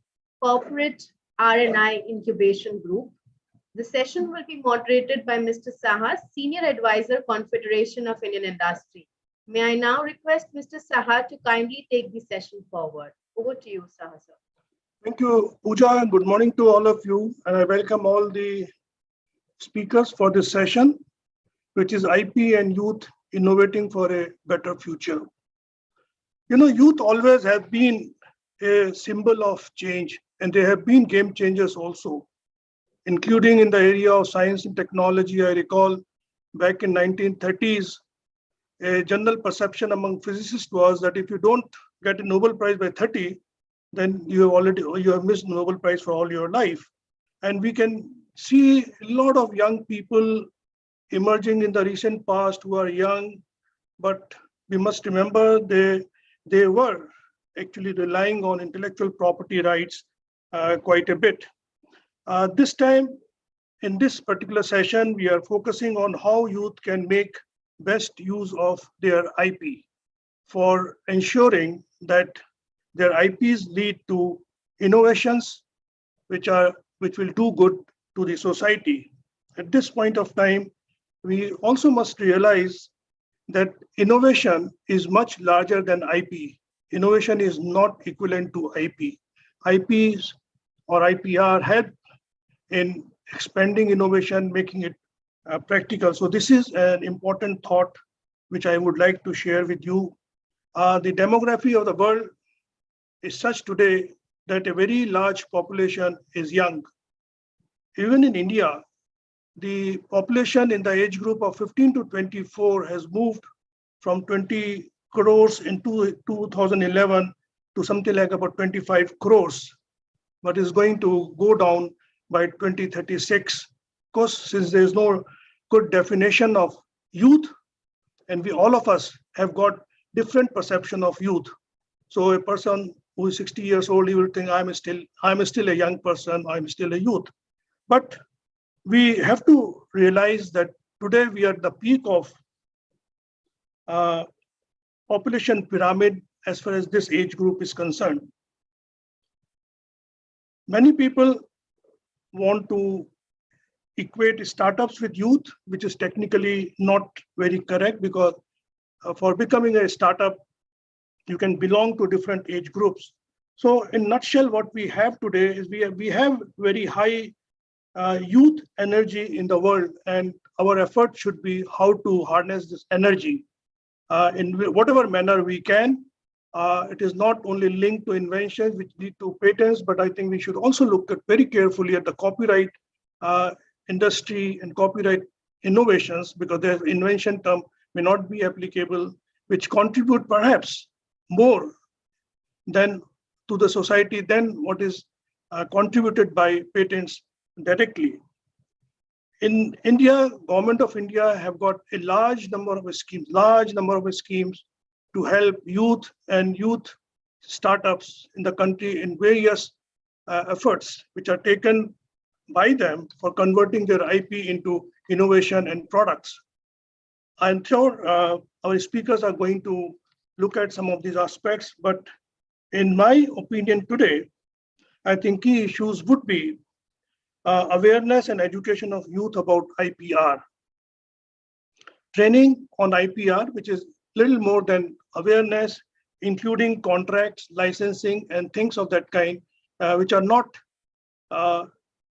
Corporate R&I Incubation Group. The session will be moderated by Mr. Saha, Senior Advisor, Confederation of Indian Industry. May I now request Mr. Saha to kindly take the session forward. Over to you, Saha, sir. Thank you, Pooja. Good morning to all of you. And I welcome all the speakers for this session, which is IP and Youth Innovating for a Better Future. You know, youth always have been a symbol of change, and they have been game changers also, including in the area of science and technology. I recall back in 1930s, a general perception among physicists was that if you don't get a Nobel Prize by 30, then you have missed the Nobel Prize for all your life. And we can see a lot of young people emerging in the recent past who are young, but we must remember they were actually relying on intellectual property rights quite a bit. This time, in this particular session, we are focusing on how youth can make best use of their IP for ensuring that their IPs lead to innovations which will do good to the society. At this point of time, we also must realize that innovation is much larger than IP. Innovation is not equivalent to IP. IPs or IPR help in expanding innovation, making it practical. So this is an important thought which I would like to share with you. The demography of the world is such today that a very large population is young. Even in India, the population in the age group of 15 to 24 has moved from 20 crores in 2011 to something like about 25 crores, but is going to go down by 2036. Of course, since there is no good definition of youth, and all of us have got different perception of youth. So a person who is 60 years old, he will think I'm still a young person, I'm still a youth. But we have to realize that today we are at the peak of population pyramid as far as this age group is concerned. Many people want to equate startups with youth, which is technically not very correct, because for becoming a startup, you can belong to different age groups. So in nutshell, what we have today is we have very high youth energy in the world, and our effort should be how to harness this energy in whatever manner we can. It is not only linked to inventions which lead to patents, but I think we should also look at very carefully at the copyright industry and copyright innovations, because the invention term may not be applicable, which contribute perhaps more than to the society than what is contributed by patents directly. In India, Government of India have got a large number of schemes to help youth and youth startups in the country in various efforts which are taken by them for converting their IP into innovation and products. I'm sure our speakers are going to look at some of these aspects, but in my opinion today, I think key issues would be awareness and education of youth about IPR. Training on IPR, which is little more than awareness, including contracts, licensing, and things of that kind, which are not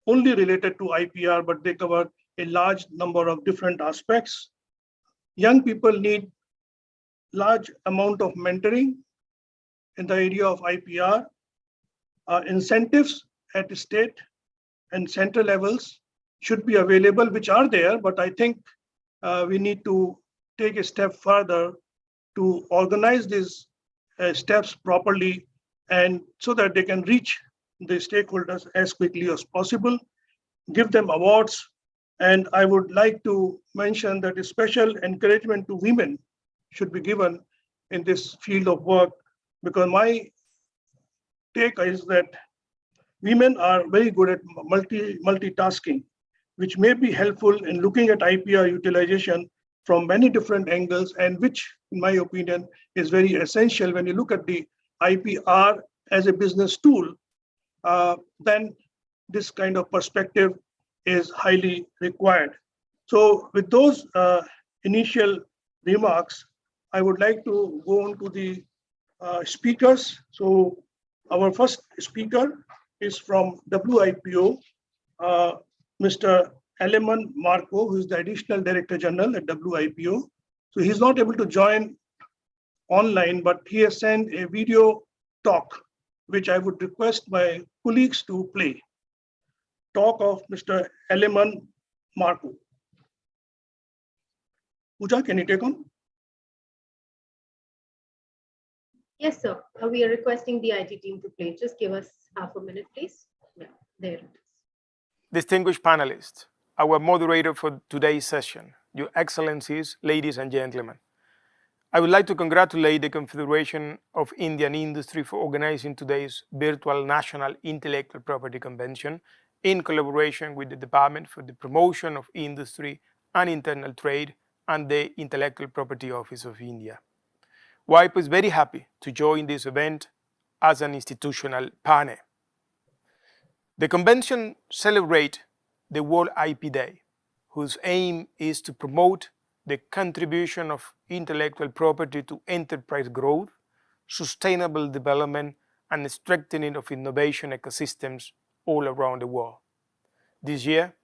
only related to IPR, but they cover a large number of different aspects. Young people need large amount of mentoring in the area of IPR. Incentives at state and central levels should be available, which are there, but I think we need to take a step further to organize these steps properly, and so that they can reach the stakeholders as quickly as possible, give them awards. And I would like to mention that a special encouragement to women should be given in this field of work, because my take is that women are very good at multitasking, which may be helpful in looking at IPR utilization from many different angles, and which, in my opinion, is very essential when you look at the IPR as a business tool. Then this kind of perspective is highly required. So with those initial remarks, I would like to go on to the speakers. So our first speaker is from WIPO, Mr. Aleman Marco, who is the Additional Director General at WIPO. So he's not able to join online, but he has sent a video talk, which I would request my colleagues to play. Talk of Mr. Aleman Marco. Pooja, can you take on? Yes, sir. We are requesting the IT team to play. Just give us half a minute, please. Yeah, there it is. Distinguished panelists, our moderator for today's session, Your Excellencies, ladies and gentlemen. I would like to congratulate the Confederation of Indian Industry for organizing today's virtual National Intellectual Property Convention in collaboration with the Department for the Promotion of Industry and Internal Trade and the Intellectual Property Office of India. WIPO is very happy to join this event as an institutional partner. The convention celebrates the World IP Day, whose aim is to promote the contribution of intellectual property to enterprise growth, sustainable development, and strengthening of innovation ecosystems all around the world. This year,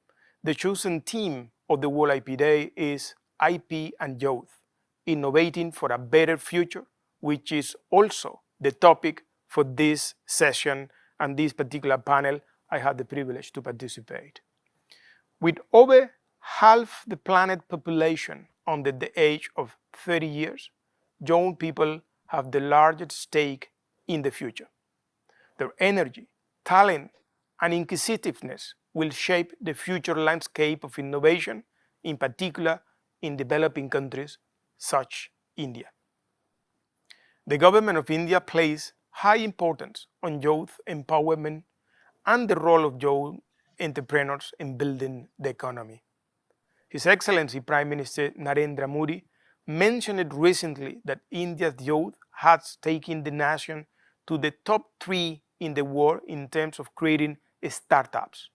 the chosen theme of the World IP Day is IP and Youth, Innovating for a Better Future, which is also the topic for this session and this particular panel I had the privilege to participate. With over half the planet population under the age of 30 years, young people have the largest stake in the future. Their energy, talent, and inquisitiveness will shape the future landscape of innovation, in particular in developing countries such as India. The government of India places high importance on youth empowerment and the role of young entrepreneurs in building the economy. His Excellency Prime Minister Narendra Modi mentioned recently that India's youth has taken the nation to the top 3 in the world in terms of creating startups,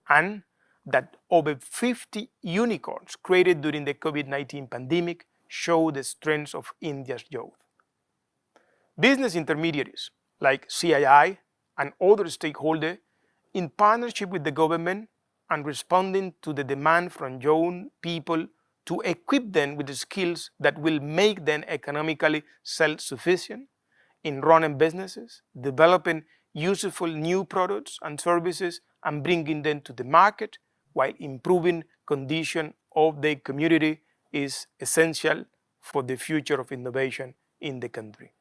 and that over 50 unicorns created during the COVID-19 pandemic show the strength of India's youth. Business intermediaries like CII and other stakeholders, in partnership with the government and responding to the demand from young people to equip them with the skills that will make them economically self-sufficient in running businesses, developing useful new products and services, and bringing them to the market while improving condition of the community is essential for the future of innovation in the country.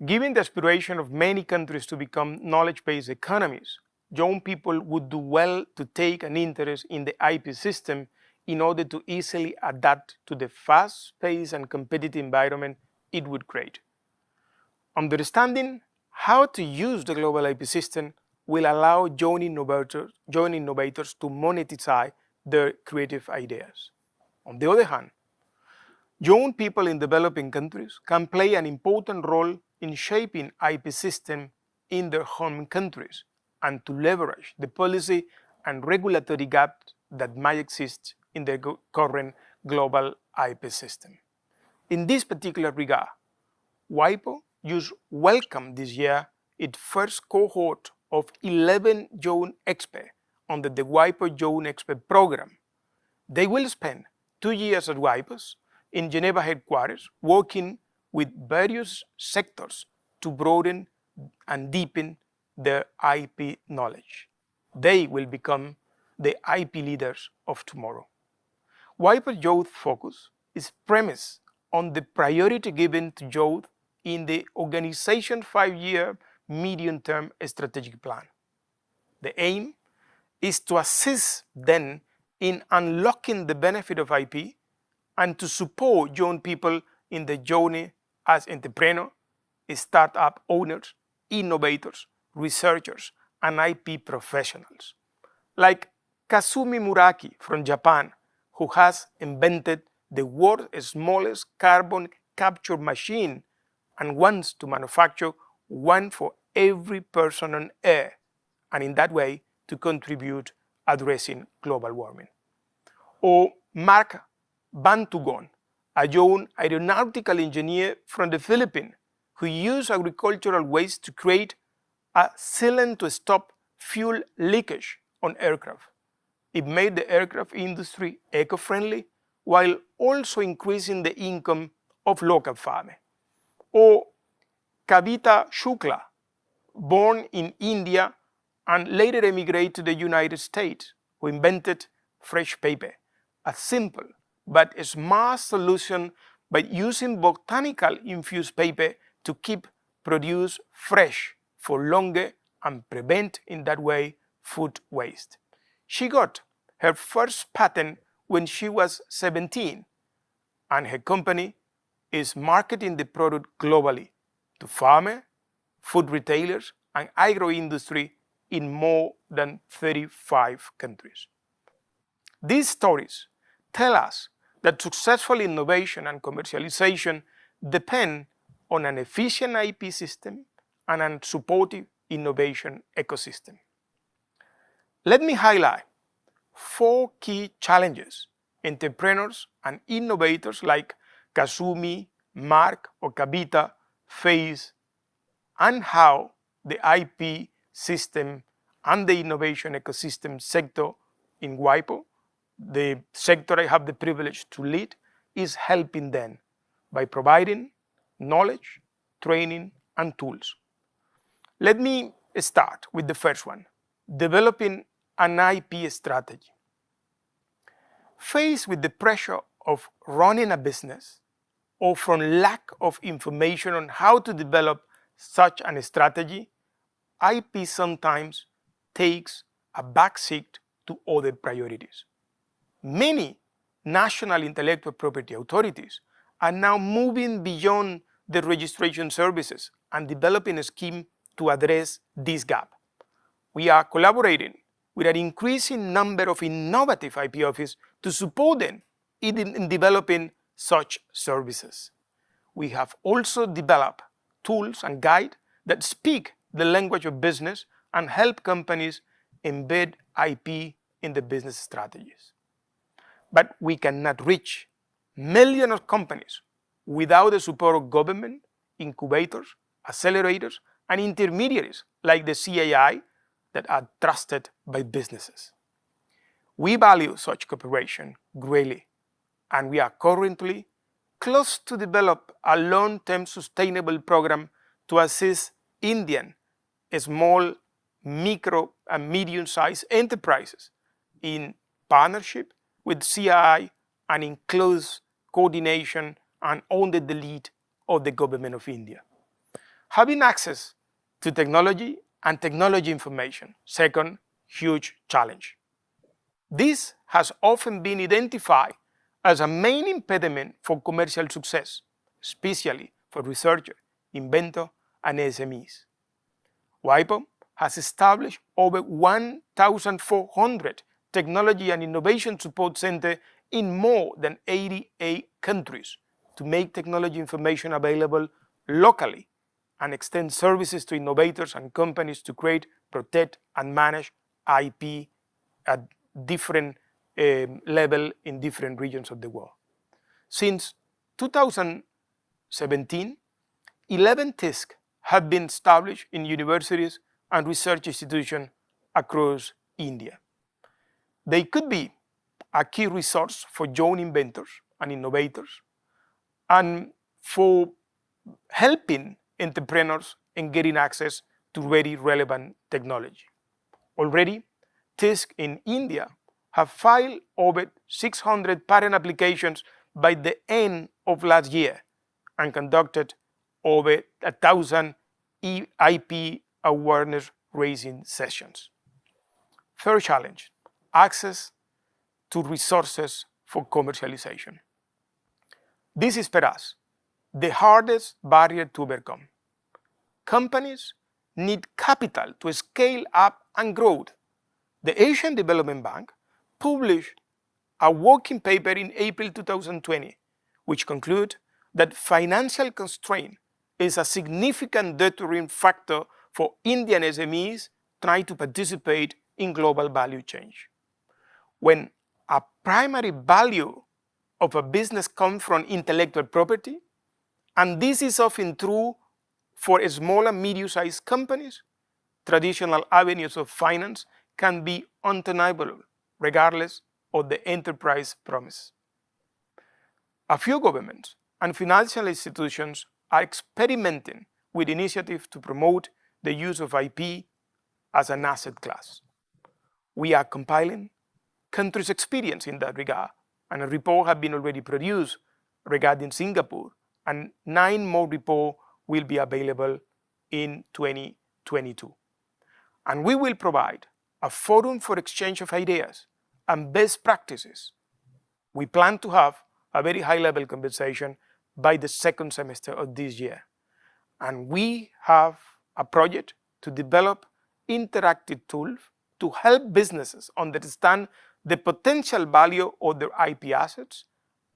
Given the aspiration of many countries to become knowledge-based economies, young people would do well to take an interest in the IP system in order to easily adapt to the fast-paced and competitive environment it would create. Understanding how to use the global IP system will allow young innovators to monetize their creative ideas. On the other hand, young people in developing countries can play an important role in shaping IP system in their home countries and to leverage the policy and regulatory gaps that might exist in the current global IP system. In this particular regard, WIPO just welcomed this year its first cohort of 11 young experts under the WIPO Young Expert Program. They will spend 2 years at WIPO's in Geneva headquarters, working with various sectors to broaden and deepen their IP knowledge. They will become the IP leaders of tomorrow. WIPO Youth Focus is premised on the priority given to youth in the organization's 5-year medium-term strategic plan. The aim is to assist them in unlocking the benefit of IP and to support young people in the journey as entrepreneurs, startup owners, innovators, researchers, and IP professionals. Like Kazumi Muraki from Japan, who has invented the world's smallest carbon capture machine and wants to manufacture one for every person on Earth, and in that way to contribute addressing global warming. Or Mark Bantugon, a young aeronautical engineer from the Philippines who used agricultural waste to create a sealant to stop fuel leakage on aircraft. It made the aircraft industry eco-friendly while also increasing the income of local farmers. Or Kavita Shukla, born in India and later emigrated to the United States, who invented fresh paper, a simple but a smart solution by using botanical infused paper to keep produce fresh for longer and prevent in that way food waste. She got her first patent when she was 17, and her company is marketing the product globally to farmers, food retailers, and agro-industry in more than 35 countries. These stories tell us that successful innovation and commercialization depend on an efficient IP system and a supportive innovation ecosystem. Let me highlight 4 key challenges entrepreneurs and innovators like Kazumi, Mark, or Kavita face, and how the IP system and the innovation ecosystem sector in WIPO, the sector I have the privilege to lead, is helping them by providing knowledge, training, and tools. Let me start with the first one, developing an IP strategy. Faced with the pressure of running a business or from lack of information on how to develop such a strategy, IP sometimes takes a backseat to other priorities. Many national intellectual property authorities are now moving beyond the registration services and developing a scheme to address this gap. We are collaborating with an increasing number of innovative IP offices to support them in developing such services. We have also developed tools and guides that speak the language of business and help companies embed IP in the business strategies. But we cannot reach millions of companies without the support of government, incubators, accelerators, and intermediaries like the CII that are trusted by businesses. We value such cooperation greatly, and we are currently close to develop a long-term sustainable program to assist Indian small, micro, and medium-sized enterprises in partnership with CII and in close coordination and under the lead of the government of India. Having access to technology and technology information, second huge challenge. This has often been identified as a main impediment for commercial success, especially for researchers, inventors, and SMEs. WIPO has established over 1,400 technology and innovation support centers in more than 88 countries to make technology information available locally and extend services to innovators and companies to create, protect, and manage IP at different level in different regions of the world. Since 2017, 11 TISC have been established in universities and research institutions across India. They could be a key resource for young inventors and innovators and for helping entrepreneurs in getting access to very relevant technology. Already, TISC in India have filed over 600 patent applications by the end of last year and conducted over 1,000 IP awareness raising sessions. Third challenge, access to resources for commercialization. This is for us the hardest barrier to overcome. Companies need capital to scale up and grow. The Asian Development Bank published a working paper in April 2020, which concluded that financial constraint is a significant deterrent factor for Indian SMEs trying to participate in global value chain. When a primary value of a business comes from intellectual property, and this is often true for small and medium-sized companies, traditional avenues of finance can be untenable regardless of the enterprise promise. A few governments and financial institutions are experimenting with initiatives to promote the use of IP as an asset class. We are compiling countries' experience in that regard, and a report has been already produced regarding Singapore, and 9 more reports will be available in 2022. And we will provide a forum for exchange of ideas and best practices. We plan to have a very high-level conversation by the second semester of this year. And we have a project to develop interactive tools to help businesses understand the potential value of their IP assets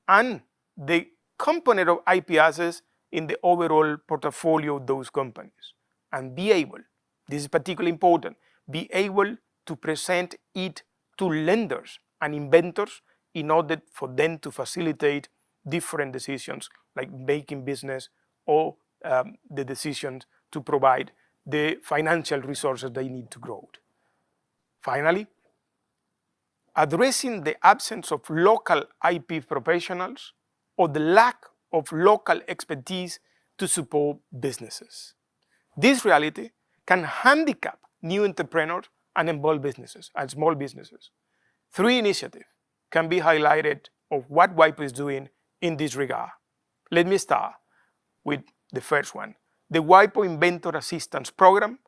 and the component of IP assets in the overall portfolio of those companies, and be able, this is particularly important, be able to present it to lenders and inventors in order for them to facilitate different decisions like making business or the decisions to provide the financial resources they need to grow. Finally, addressing the absence of local IP professionals or the lack of local expertise to support businesses. This reality can handicap new entrepreneurs and involved businesses and small businesses. 3 initiatives can be highlighted of what WIPO is doing in this regard. Let me start with the first one, the WIPO Inventor Assistance Program.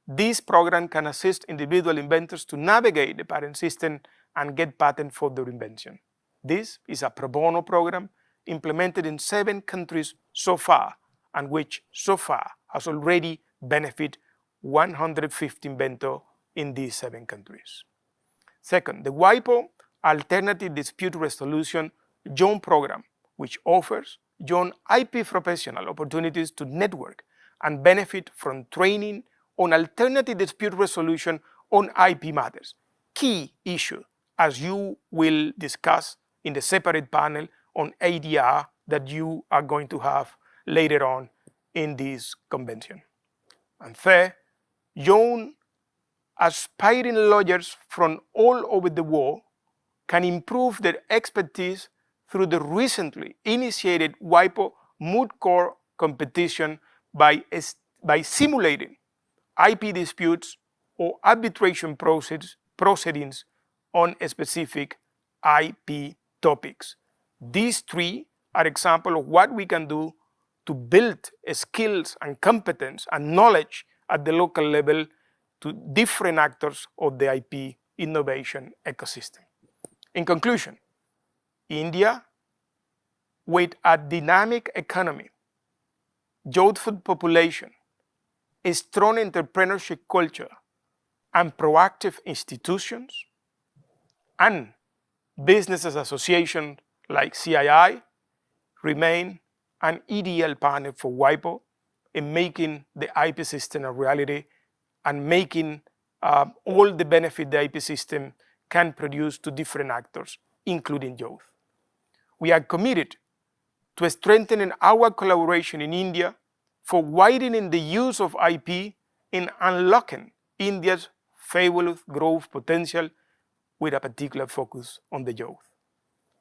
This program can assist individual inventors to navigate the patent system and get patent for their invention. This is a pro bono program implemented in 7 countries so far and which so far has already benefited 150 inventors in these 7 countries. Second, the WIPO Alternative Dispute Resolution Young Program, which offers young IP professional opportunities to network and benefit from training on alternative dispute resolution on IP matters. Key issue, as you will discuss in the separate panel on ADR that you are going to have later on in this convention. And third, young aspiring lawyers from all over the world can improve their expertise through the recently initiated WIPO moot court competition by simulating IP disputes or arbitration proceedings on specific IP topics. These 3 are examples of what we can do to build skills and competence and knowledge at the local level to different actors of the IP innovation ecosystem. In conclusion, India, with a dynamic economy, youthful population, a strong entrepreneurship culture, and proactive institutions, and businesses associations like CII, remain an ideal partner for WIPO in making the IP system a reality and making all the benefit the IP system can produce to different actors, including youth. We are committed to strengthening our collaboration in India for widening the use of IP in unlocking India's fabulous growth potential with a particular focus on the youth.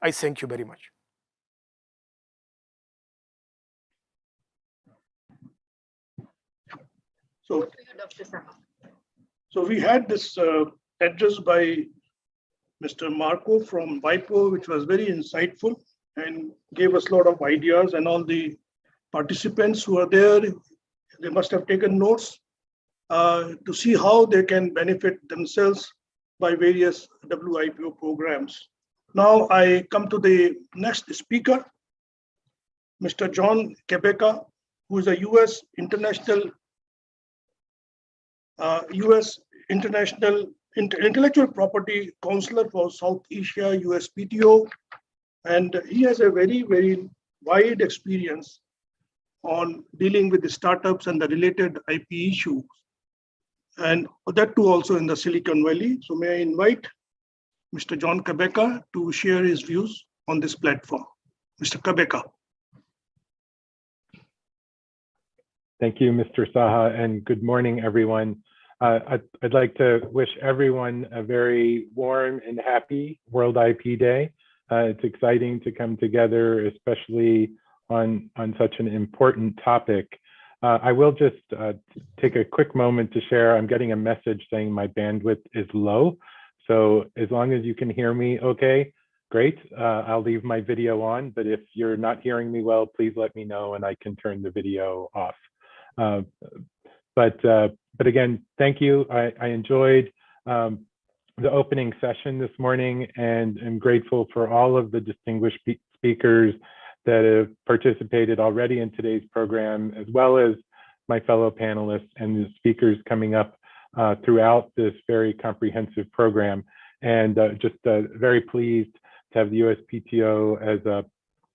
I thank you very much. So we had this address by Mr. Marco from WIPO, which was very insightful and gave us a lot of ideas, and all the participants who are there, they must have taken notes to see how they can benefit themselves by various WIPO programs. Now I come to the next speaker, Mr. John Quebeca, who is a U.S. Intellectual Property Counselor for South Asia USPTO, and he has a very, very wide experience on dealing with the startups and the related IP issues, and that too also in the Silicon Valley. So may I invite Mr. John Quebeca to share his views on this platform. Mr. Quebeca. Thank you, Mr. Saha, and good morning, everyone. I'd like to wish everyone a very warm and happy World IP Day. It's exciting to come together, especially on such an important topic. I will just take a quick moment to share. I'm getting a message saying my bandwidth is low. So as long as you can hear me okay, great. I'll leave my video on, but if you're not hearing me well, please let me know and I can turn the video off. But again, thank you. I enjoyed the opening session this morning, and I'm grateful for all of the distinguished speakers that have participated already in today's program, as well as my fellow panelists and the speakers coming up throughout this very comprehensive program. And just very pleased to have the USPTO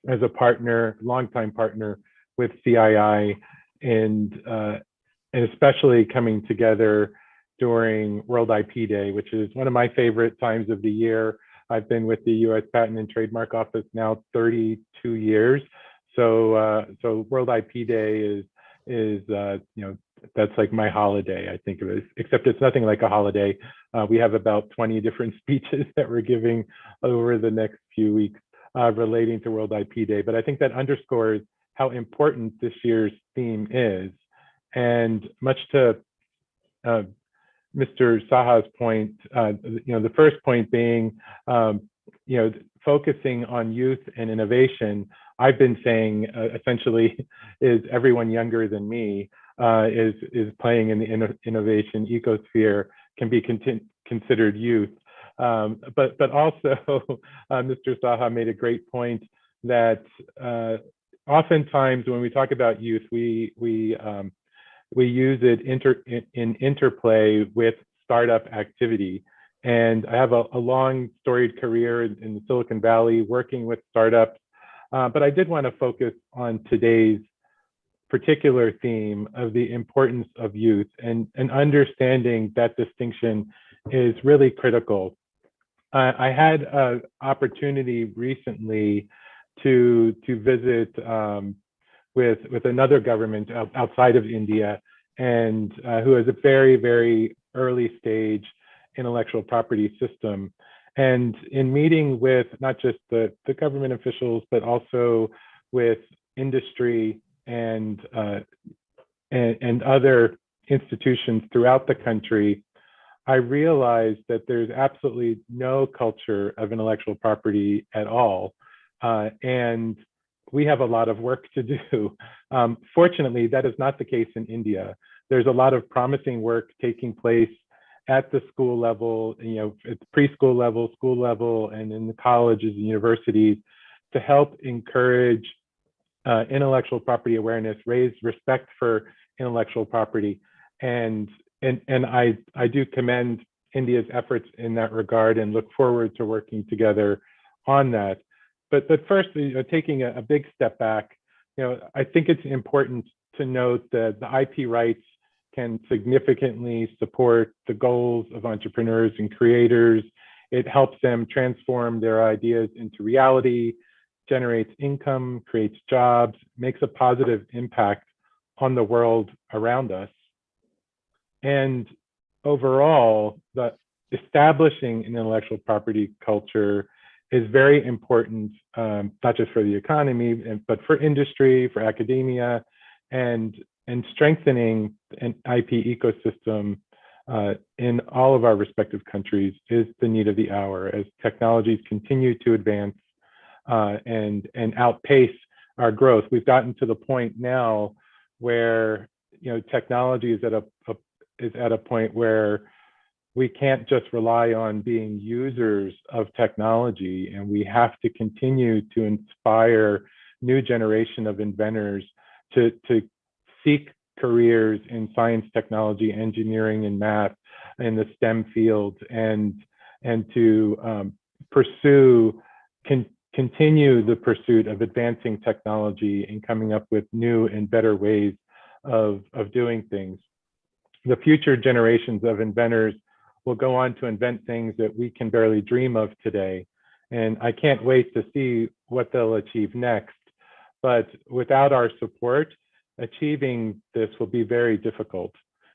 as a partner, longtime partner with CII, and especially coming together during World IP Day, which is one of my favorite times of the year. I've been with the U.S. Patent and Trademark Office now 32 years. So World IP Day is that's like my holiday, I think of it, except it's nothing like a holiday. We have about 20 different speeches that we're giving over the next few weeks relating to World IP Day. But I think that underscores how important this year's theme is. And much to Mr. Saha's point, the first point being, focusing on youth and innovation. I've been saying essentially is everyone younger than me is playing in the innovation ecosphere can be considered youth. But also Mr. Saha made a great point that oftentimes when we talk about youth, we use it in interplay with startup activity. And I have a long storied career in the Silicon Valley working with startups, but I did want to focus on today's particular theme of the importance of youth, and understanding that distinction is really critical. I had an opportunity recently to visit with another government outside of India, and who has a very, very early stage intellectual property system. And in meeting with not just the government officials, but also with industry and other institutions throughout the country, I realized that there's absolutely no culture of intellectual property at all. And we have a lot of work to do. Fortunately, that is not the case in India. There's a lot of promising work taking place at the school level, at the preschool level, school level, and in the colleges and universities to help encourage intellectual property awareness, raise respect for intellectual property. And I do commend India's efforts in that regard and look forward to working together on that. But first, taking a big step back, I think it's important to note that the IP rights can significantly support the goals of entrepreneurs and creators. It helps them transform their ideas into reality, generates income, creates jobs, makes a positive impact on the world around us. And overall, establishing an intellectual property culture is very important, not just for the economy, but for industry, for academia, and strengthening an IP ecosystem in all of our respective countries is the need of the hour as technologies continue to advance and outpace our growth. We've gotten to the point now where technology is at a point where we can't just rely on being users of technology, and we have to continue to inspire new generation of inventors to seek careers in science, technology, engineering, and math in the STEM fields, and to continue the pursuit of advancing technology and coming up with new and better ways of doing things. The future generations of inventors will go on to invent things that we can barely dream of today. And I can't wait to see what they'll achieve next. But without our support, achieving this will be very difficult.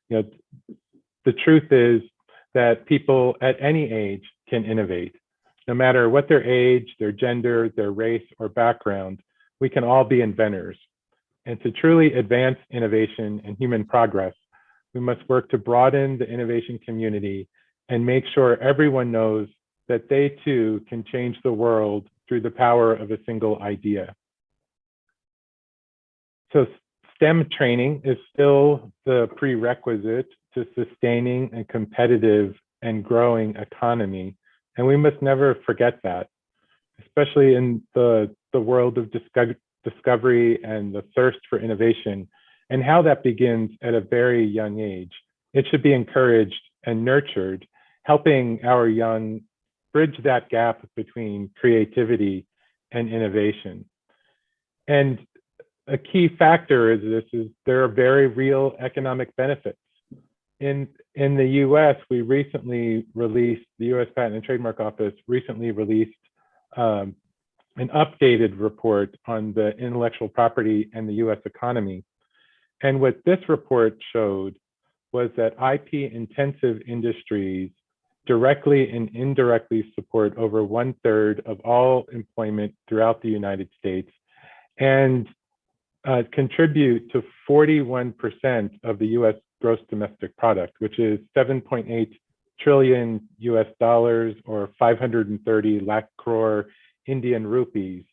The truth is that people at any age can innovate. No matter what their age, their gender, their race, or background, we can all be inventors. And to truly advance innovation and human progress, we must work to broaden the innovation community and make sure everyone knows that they too can change the world through the power of a single idea. So STEM training is still the prerequisite to sustaining a competitive and growing economy. And we must never forget that, especially in the world of discovery and the thirst for innovation, and how that begins at a very young age. It should be encouraged and nurtured, helping our young bridge that gap between creativity and innovation. And a key factor is there are very real economic benefits. In the US, we recently released, the US Patent and Trademark Office recently released an updated report on the intellectual property and the US economy. And what this report showed was that IP-intensive industries directly and indirectly support over 1/3 of all employment throughout the United States, and contribute to 41% of the US gross domestic product, which is 7.8 trillion US dollars, or 530 lakh crore Indian rupees.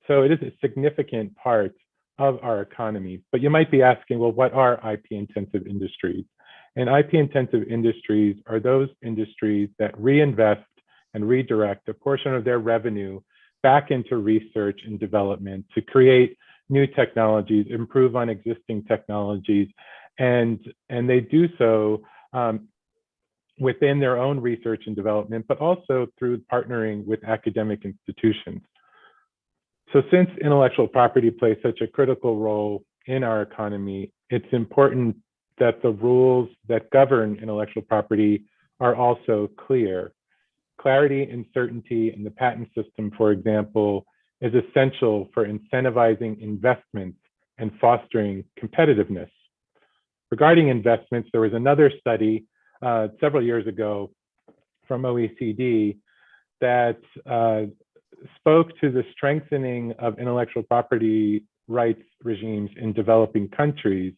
So it is a significant part of our economy. But you might be asking, well, what are IP-intensive industries? And IP-intensive industries are those industries that reinvest and redirect a portion of their revenue back into research and development to create new technologies, improve on existing technologies, and they do so within their own research and development, but also through partnering with academic institutions. So since intellectual property plays such a critical role in our economy, it's important that the rules that govern intellectual property are also clear. Clarity and certainty in the patent system, for example, is essential for incentivizing investments and fostering competitiveness. Regarding investments, there was another study several years ago from OECD that spoke to the strengthening of intellectual property rights regimes in developing countries.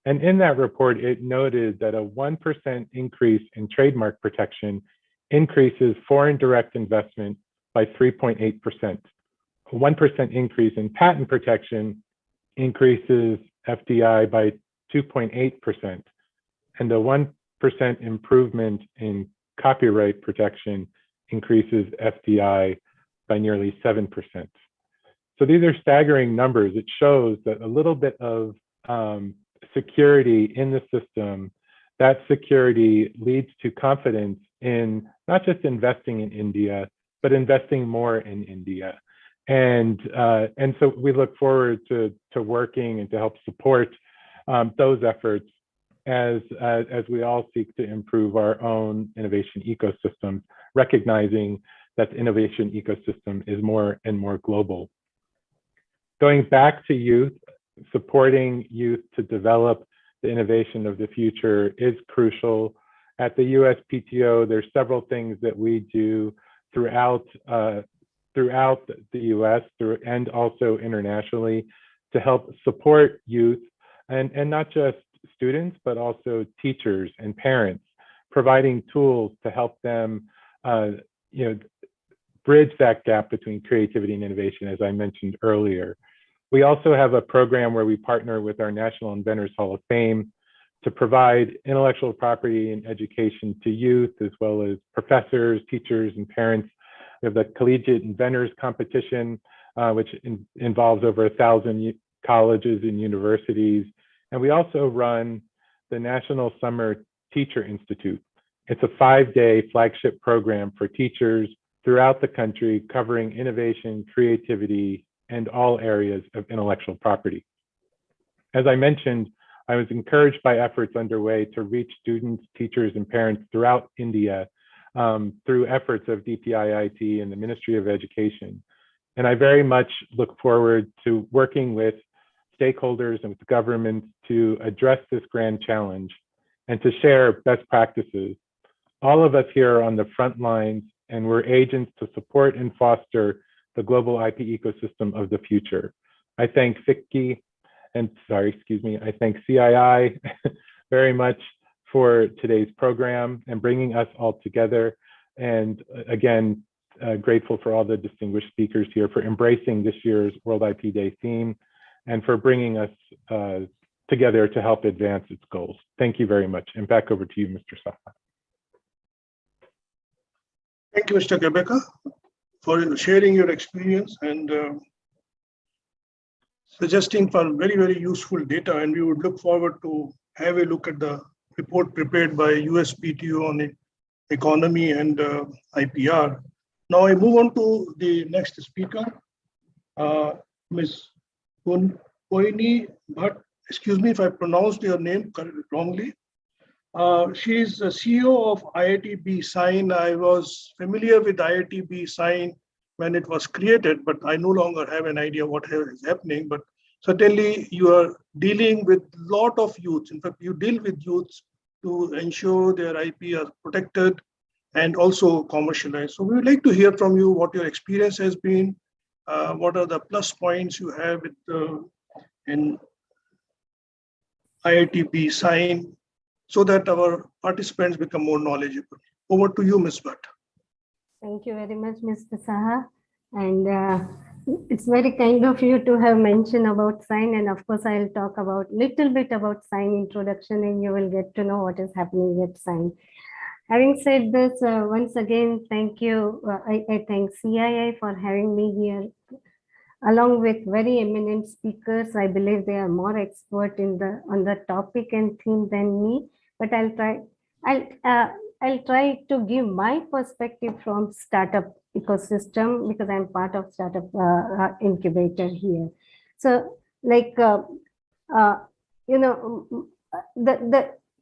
And in that report, it noted that a 1% increase in trademark protection increases foreign direct investment by 3.8%. A 1% increase in patent protection increases FDI by 2.8%. And a 1% improvement in copyright protection increases FDI by nearly 7%. So these are staggering numbers. It shows that a little bit of security in the system, that security leads to confidence in not just investing in India, but investing more in India. And so we look forward to working and to help support those efforts as we all seek to improve our own innovation ecosystems, recognizing that the innovation ecosystem is more and more global. Going back to youth, supporting youth to develop the innovation of the future is crucial. At the USPTO, there's several things that we do throughout the US and also internationally to help support youth, and not just students, but also teachers and parents, providing tools to help them bridge that gap between creativity and innovation, as I mentioned earlier. We also have a program where we partner with our National Inventors Hall of Fame to provide intellectual property and education to youth, as well as professors, teachers, and parents. We have the Collegiate Inventors Competition, which involves over 1,000 colleges and universities. And we also run the National Summer Teacher Institute. It's a 5-day flagship program for teachers throughout the country, covering innovation, creativity, and all areas of intellectual property. As I mentioned, I was encouraged by efforts underway to reach students, teachers, and parents throughout India through efforts of DPI IT and the Ministry of Education. And I very much look forward to working with stakeholders and with the government to address this grand challenge and to share best practices. All of us here are on the front lines, and we're agents to support and foster the global IP ecosystem of the future. I thank FICCI, I thank CII very much for today's program and bringing us all together. And again, grateful for all the distinguished speakers here for embracing this year's World IP Day theme and for bringing us together to help advance its goals. Thank you very much. And back over to you, Mr. Saha. Thank you, Mr. Gebeka, for sharing your experience and suggesting for very, very useful data. And we would look forward to have a look at the report prepared by USPTO on economy and IPR. Now I move on to the next speaker, Ms. Poini Bhatt. Excuse me if I pronounced your name wrongly. She is the CEO of IIT Sign. I was familiar with IIT Sign when it was created, but I no longer have an idea what is happening. But certainly you are dealing with a lot of youths. In fact, you deal with youths to ensure their IP are protected and also commercialized. So we would like to hear from you what your experience has been, what are the plus points you have with, in IIT Sign, so that our participants become more knowledgeable. Over to you, Ms. Bhatt. Thank you very much, Mr. Saha. And it's very kind of you to have mentioned about Sign. And of course, I'll talk about little bit about Sign introduction, and you will get to know what is happening with Sign. Having said this, once again, thank you. I thank CII for having me here along with very eminent speakers. I believe they are more expert in on the topic and theme than me, but I'll try to give my perspective from startup ecosystem because I'm part of startup incubator here. So like, the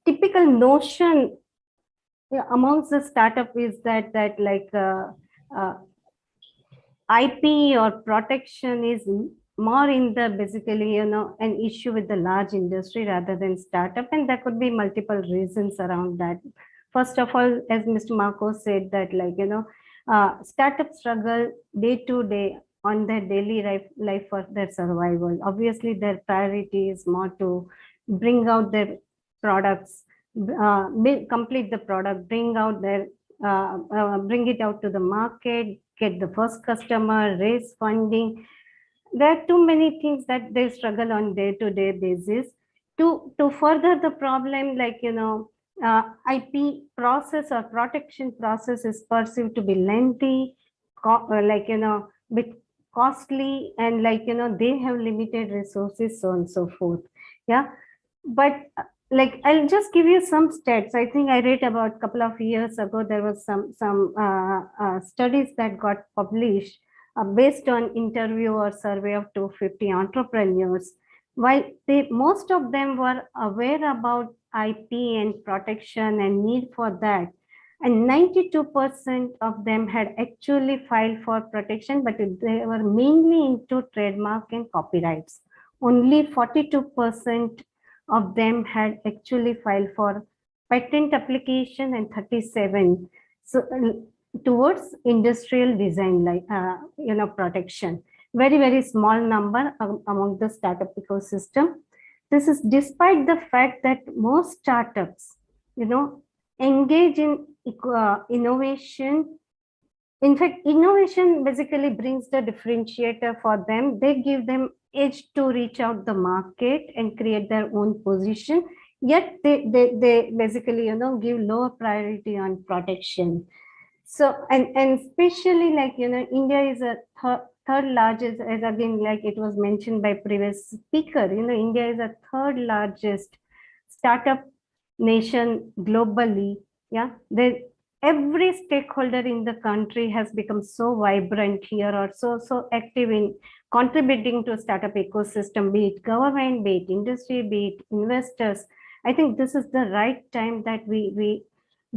typical notion amongst the startup is that like IP or protection is more in the basically an issue with the large industry rather than startup, and there could be multiple reasons around that. First of all, as Mr. Marco said, that like startups struggle day to day on their daily life for their survival. Obviously, their priority is more to bring out their products, complete the product, bring it out to the market, get the first customer, raise funding. There are too many things that they struggle on day-to-day basis. To further the problem, like IP process or protection process is perceived to be lengthy, bit costly, and like they have limited resources, so on and so forth. Yeah, but like I'll just give you some stats. I think I read about a couple of years ago there was some studies that got published based on interview or survey of 250 entrepreneurs. While most of them were aware about IP and protection and need for that, and 92% of them had actually filed for protection, but they were mainly into trademark and copyrights. Only 42% of them had actually filed for patent application and 37 towards industrial design, like protection. Very small number among the startup ecosystem. This is despite the fact that most startups engage in innovation. In fact, innovation basically brings the differentiator for them. They give them edge to reach out the market and create their own position. Yet they basically give lower priority on protection. So and especially like India is a third largest, as again like it was mentioned by previous speaker. India is a third largest startup nation globally. Yeah, every stakeholder in the country has become so vibrant here or so active in contributing to startup ecosystem, be it government, be it industry, be it investors. I think this is the right time that we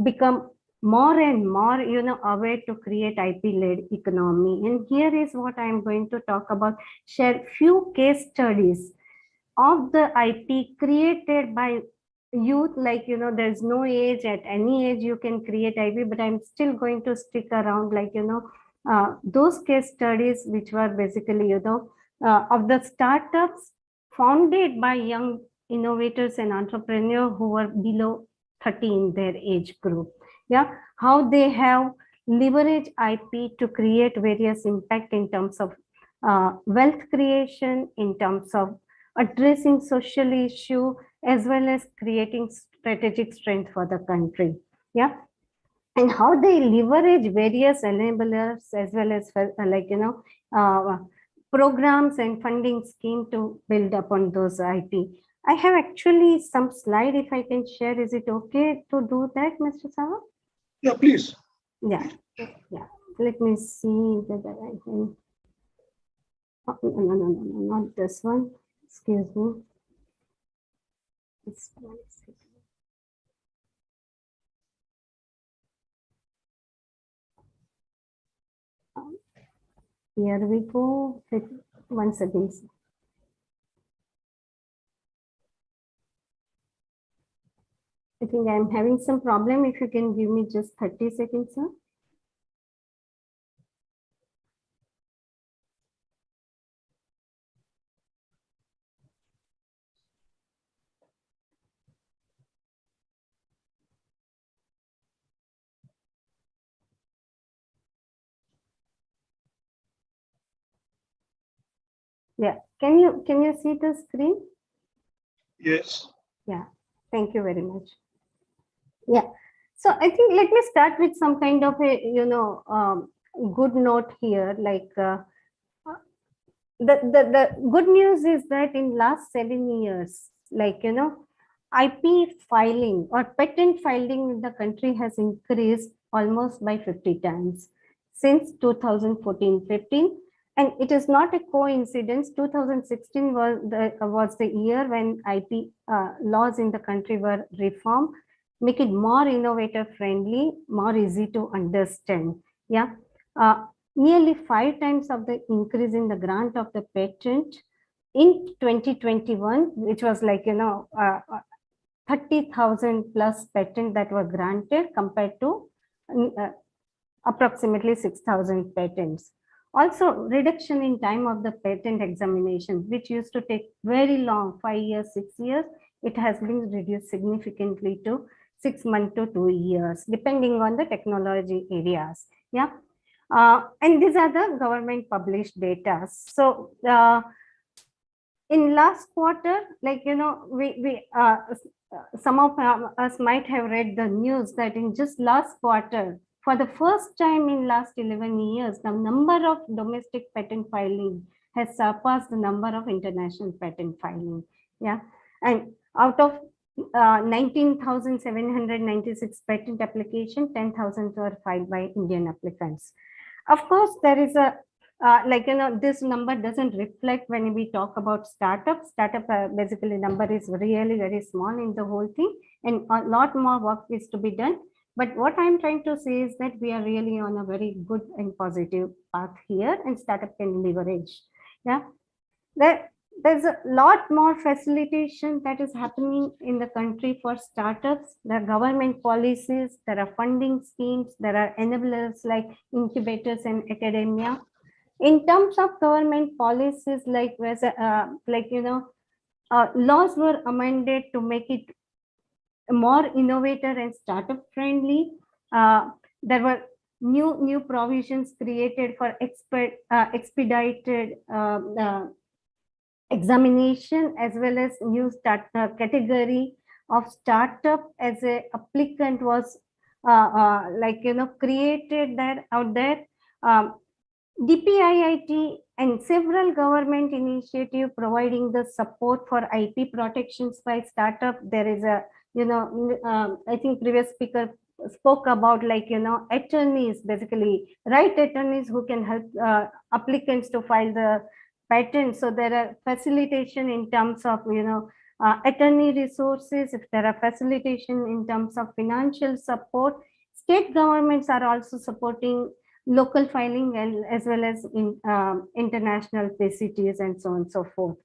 become more and more aware to create IP-led economy. And here is what I'm going to talk about, share few case studies of the IP created by youth. Like there's no age, at any age you can create IP, but I'm still going to stick around like those case studies which were basically of the startups founded by young innovators and entrepreneurs who were below 30 in their age group. Yeah, how they have leveraged IP to create various impact in terms of wealth creation, in terms of addressing social issue, as well as creating strategic strength for the country. Yeah, and how they leverage various enablers as well as programs and funding scheme to build upon those IP. I have actually some slide if I can share. Is it okay to do that, Mr. Saha? Yeah, please. Yeah. Let me see whether I can. Oh, no, not this one. Excuse me. This one. Here we go. Once again. I think I'm having some problem. If you can give me just 30 seconds, sir. Yeah, can you see the screen? Yes. Yeah, thank you very much. Yeah, so I think let me start with some kind of a good note here. Like the good news is that in last 7 years, like, IP filing or patent filing in the country has increased almost by 50 times since 2014-15. And it is not a coincidence. 2016 was the year when IP laws in the country were reformed, make it more innovator friendly, more easy to understand. Yeah. Nearly 5 times of the increase in the grant of the patent in 2021, which was like, 30,000 plus patents that were granted compared to approximately 6,000 patents. Also, reduction in time of the patent examination, which used to take very long, 5 years, 6 years, it has been reduced significantly to 6 months to 2 years, depending on the technology areas. Yeah. And these are the government published data. So in last quarter, like, some of us might have read the news that in just last quarter, for the first time in last 11 years, the number of domestic patent filing has surpassed the number of international patent filing. Yeah. And out of 19,796 patent applications, 10,000 were filed by Indian applicants. Of course, there is a this number doesn't reflect when we talk about startups. Startup basically number is really very small in the whole thing, and a lot more work is to be done. But what I'm trying to say is that we are really on a very good and positive path here, and startup can leverage. Yeah, there's a lot more facilitation that is happening in the country for startups. There are government policies, there are funding schemes, there are enablers like incubators and academia. In terms of government policies, like laws were amended to make it more innovator and startup friendly. There were new provisions created for expedited examination, as well as new category of startup as a applicant was created that out there. DPIIT and several government initiatives providing the support for IP protections by startup. There is a, I think previous speaker spoke about attorneys, basically right attorneys who can help applicants to file the patent. So there are facilitation in terms of, attorney resources. If there are facilitation in terms of financial support, state governments are also supporting local filing and as well as in international PCTs and so on and so forth.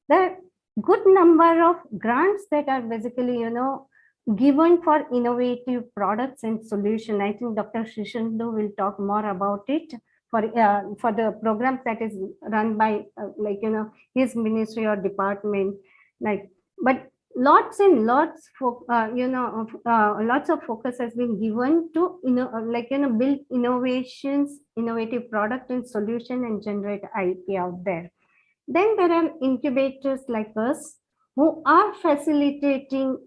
There are good number of grants that are basically, given for innovative products and solution. I think Dr. Shishandu will talk more about it for the programs that is run by his ministry or department. But lots and lots for lots of focus has been given to build innovations, innovative product and solution, and generate IP out there. Then there are incubators like us who are facilitating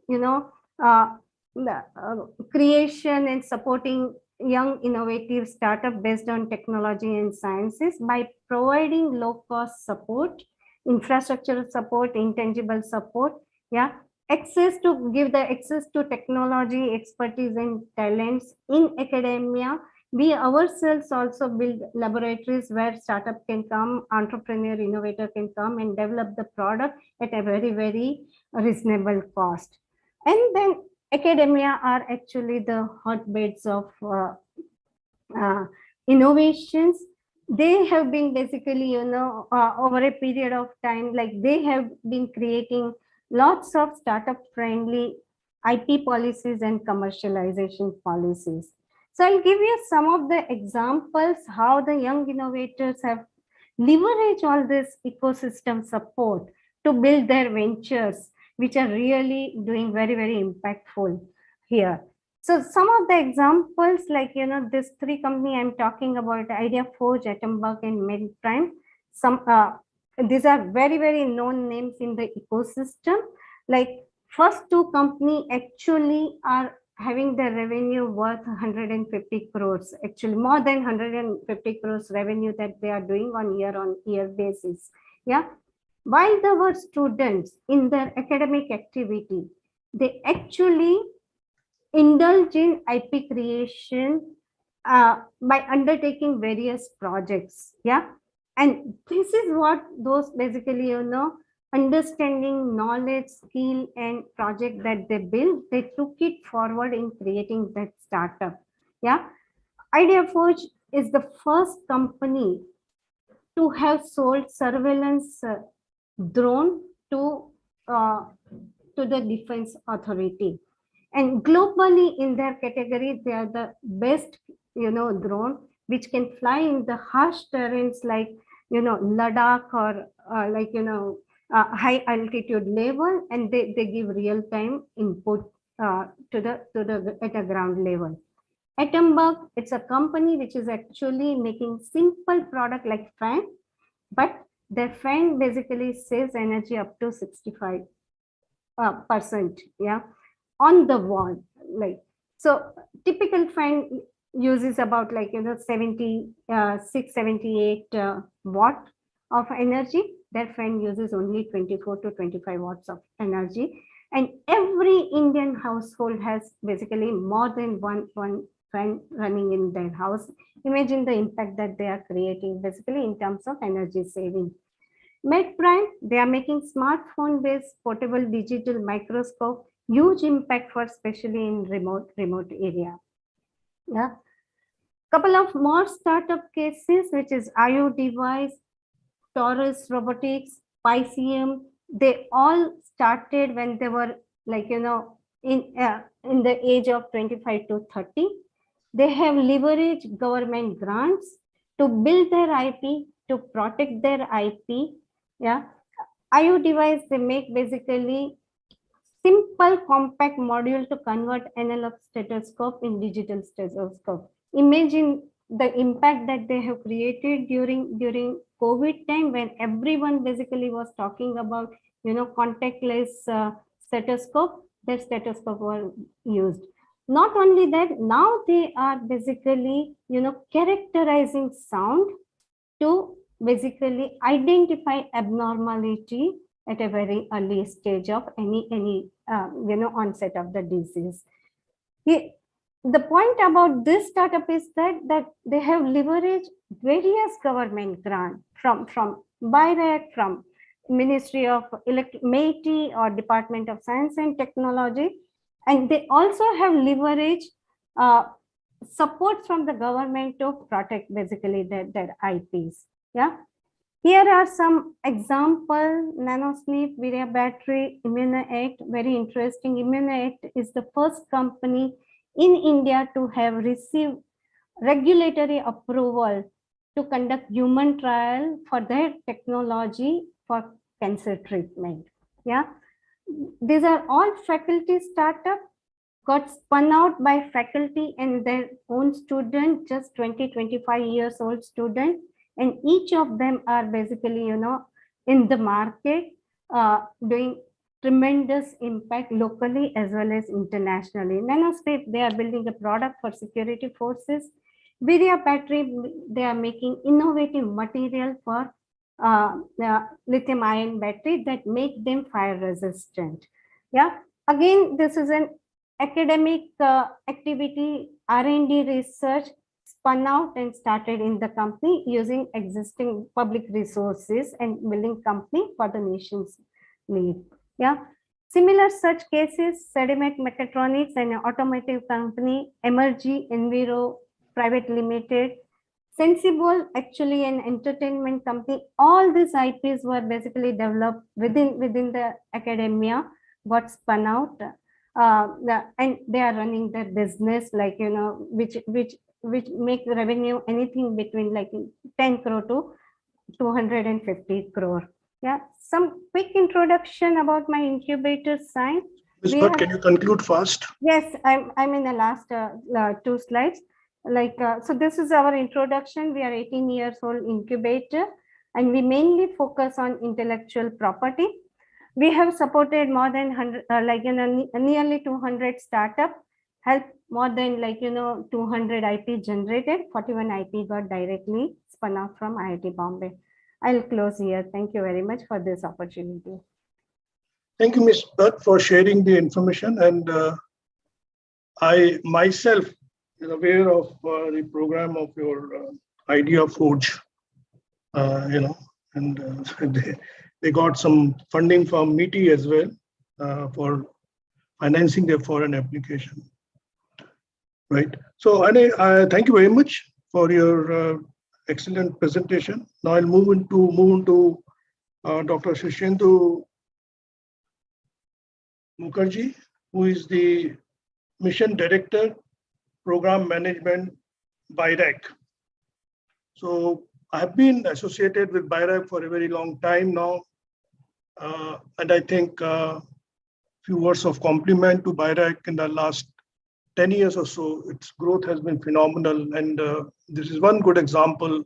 creation and supporting young innovative startup based on technology and sciences by providing low cost support, infrastructure support, intangible support. Yeah, give the access to technology, expertise and talents in academia. We ourselves also build laboratories where startup can come, entrepreneur, innovator can come and develop the product at a very, very reasonable cost. And then academia are actually the hotbeds of innovations. They have been basically, over a period of time, they have been creating lots of startup friendly IP policies and commercialization policies. So I'll give you some of the examples how the young innovators have leveraged all this ecosystem support to build their ventures, which are really doing very, very impactful here. So some of the examples, this 3 company I'm talking about, Idea Forge, Atombug and MedPrime. These are very, very known names in the ecosystem. First 2 companies actually are having the revenue worth 150 crores, actually more than 150 crores revenue that they are doing on year basis. Yeah. While there were students in their academic activity, they actually indulge in IP creation by undertaking various projects. Yeah. And this is what those basically, understanding, knowledge, skill, and project that they built, they took it forward in creating that startup. Yeah. IdeaForge is the first company to have sold surveillance drone to the defense authority, and globally in their category they are the best drone which can fly in the harsh terrains like Ladakh or high altitude level, and they give real time input to the at a ground level. Atomberg, it's a company which is actually making simple product like fan, but their fan basically saves energy up to 65%, yeah, on the wall. Like, so typical fan uses about 78 watt of energy. Their fan uses only 24 to 25 watts of energy, and every Indian household has basically more than one fan running in their house. Imagine the impact that they are creating basically in terms of energy saving. MedPrime, they are making smartphone based portable digital microscope, huge impact for especially in remote area. Yeah. Couple of more startup cases, which is IO Device, Taurus Robotics, Pisceum. They all started when they were in the age of 25 to 30. They have leveraged government grants to build their IP, to protect their IP. Yeah. IO Device, they make basically simple compact module to convert analog stethoscope in digital stethoscope. Imagine the impact that they have created during COVID time, when everyone basically was talking about contactless stethoscope. Their stethoscope were used. Not only that, now they are basically characterizing sound to basically identify abnormality at a very early stage of any onset of the disease. The point about this startup is that they have leveraged various government grants from BIRAC, from Ministry of MeitY or Department of Science and Technology, and they also have leveraged support from the government to protect basically their IPs. Yeah. Here are some example: nanosleep, Virya battery, ImmunoAct. Very interesting. ImmunoAct is the first company in India to have received regulatory approval to conduct human trial for their technology for cancer treatment. Yeah, these are all faculty startup, got spun out by faculty and their own student, just 20-25 years old student, and each of them are basically in the market doing tremendous impact locally as well as internationally. Nanospace, they are building a product for security forces. Virya battery, they are making innovative material for lithium ion battery that make them fire resistant. Yeah, again, this is an academic activity, R&D research, spun out and started in the company using existing public resources and building company for the nation's need. Yeah, similar such cases, Sedimet Mechatronics, an automotive company, Emergy Enviro Private Limited, Sensible, actually an entertainment company. All these IPs were basically developed within the academia, got spun out, and they are running their business which make revenue anything between 10 crore to 250 crore. Yeah, some quick introduction about my incubator science. Ms. Bhatt, can you conclude fast? Yes, I'm in the last two slides. So this is our introduction. We are 18 years old incubator, and we mainly focus on intellectual property. We have supported more than 100, nearly 200 startups help more than 200 IP generated. 41 IP got directly spun off from IIT Bombay. I'll close here. Thank you very much for this opportunity. Thank you, Ms. Bhatt, for sharing the information. And I myself is aware of the program of your Idea Forge, and they got some funding from MITI as well for financing their foreign application. Right. So, I thank you very much for your excellent presentation. Now I'll move into Dr. Shishendu Mukherjee, who is the Mission Director, Program Management, BIRAC. So I have been associated with BIRAC for a very long time now. And I think a few words of compliment to BIRAC in the last 10 years or so. Its growth has been phenomenal. And this is one good example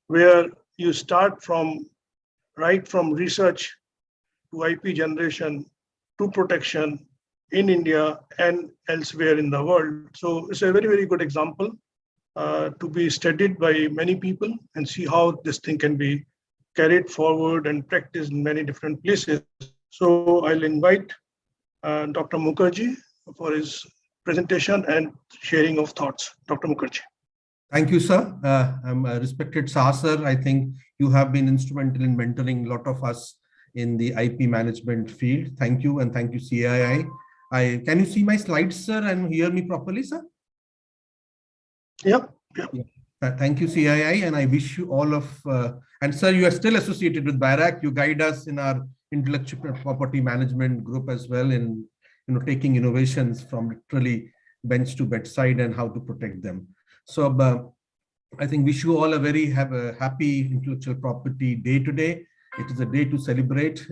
where you start right from research to IP generation to protection in India and elsewhere in the world. So it's a very, very good example to be studied by many people and see how this thing can be carried forward and practiced in many different places. So I'll invite Dr. Mukherjee for his presentation and sharing of thoughts. Dr. Mukherjee. Thank you, sir. I'm a respected Saha, sir. I think you have been instrumental in mentoring a lot of us in the IP management field. Thank you, and thank you, CII. Can you see my slides, sir, and hear me properly, sir? Yeah. Thank you, CII, and I wish you all of, and sir, you are still associated with BIRAC. You guide us in our intellectual property management group as well in taking innovations from literally bench to bedside and how to protect them. So I think wish you all a very happy intellectual property day today. It is a day to celebrate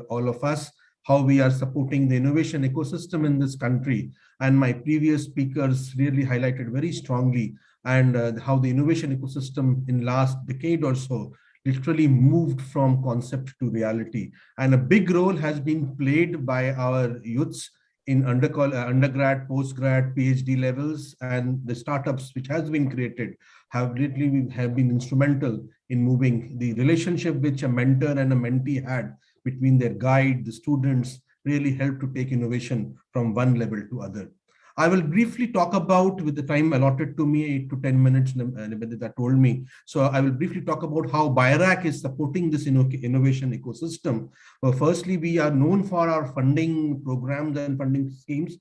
all of us, how we are supporting the innovation ecosystem in this country. And my previous speakers really highlighted very strongly and how the innovation ecosystem in last decade or so literally moved from concept to reality. And a big role has been played by our youths in undergrad, postgrad, PhD levels, and the startups which has been created have been instrumental in moving the relationship which a mentor and a mentee had between their guide, the students, really helped to take innovation from one level to other. I will briefly talk about, with the time allotted to me, 8 to 10 minutes, Nivedita told me. So I will briefly talk about how BIRAC is supporting this innovation ecosystem. Well, firstly, we are known for our funding programs and funding schemes,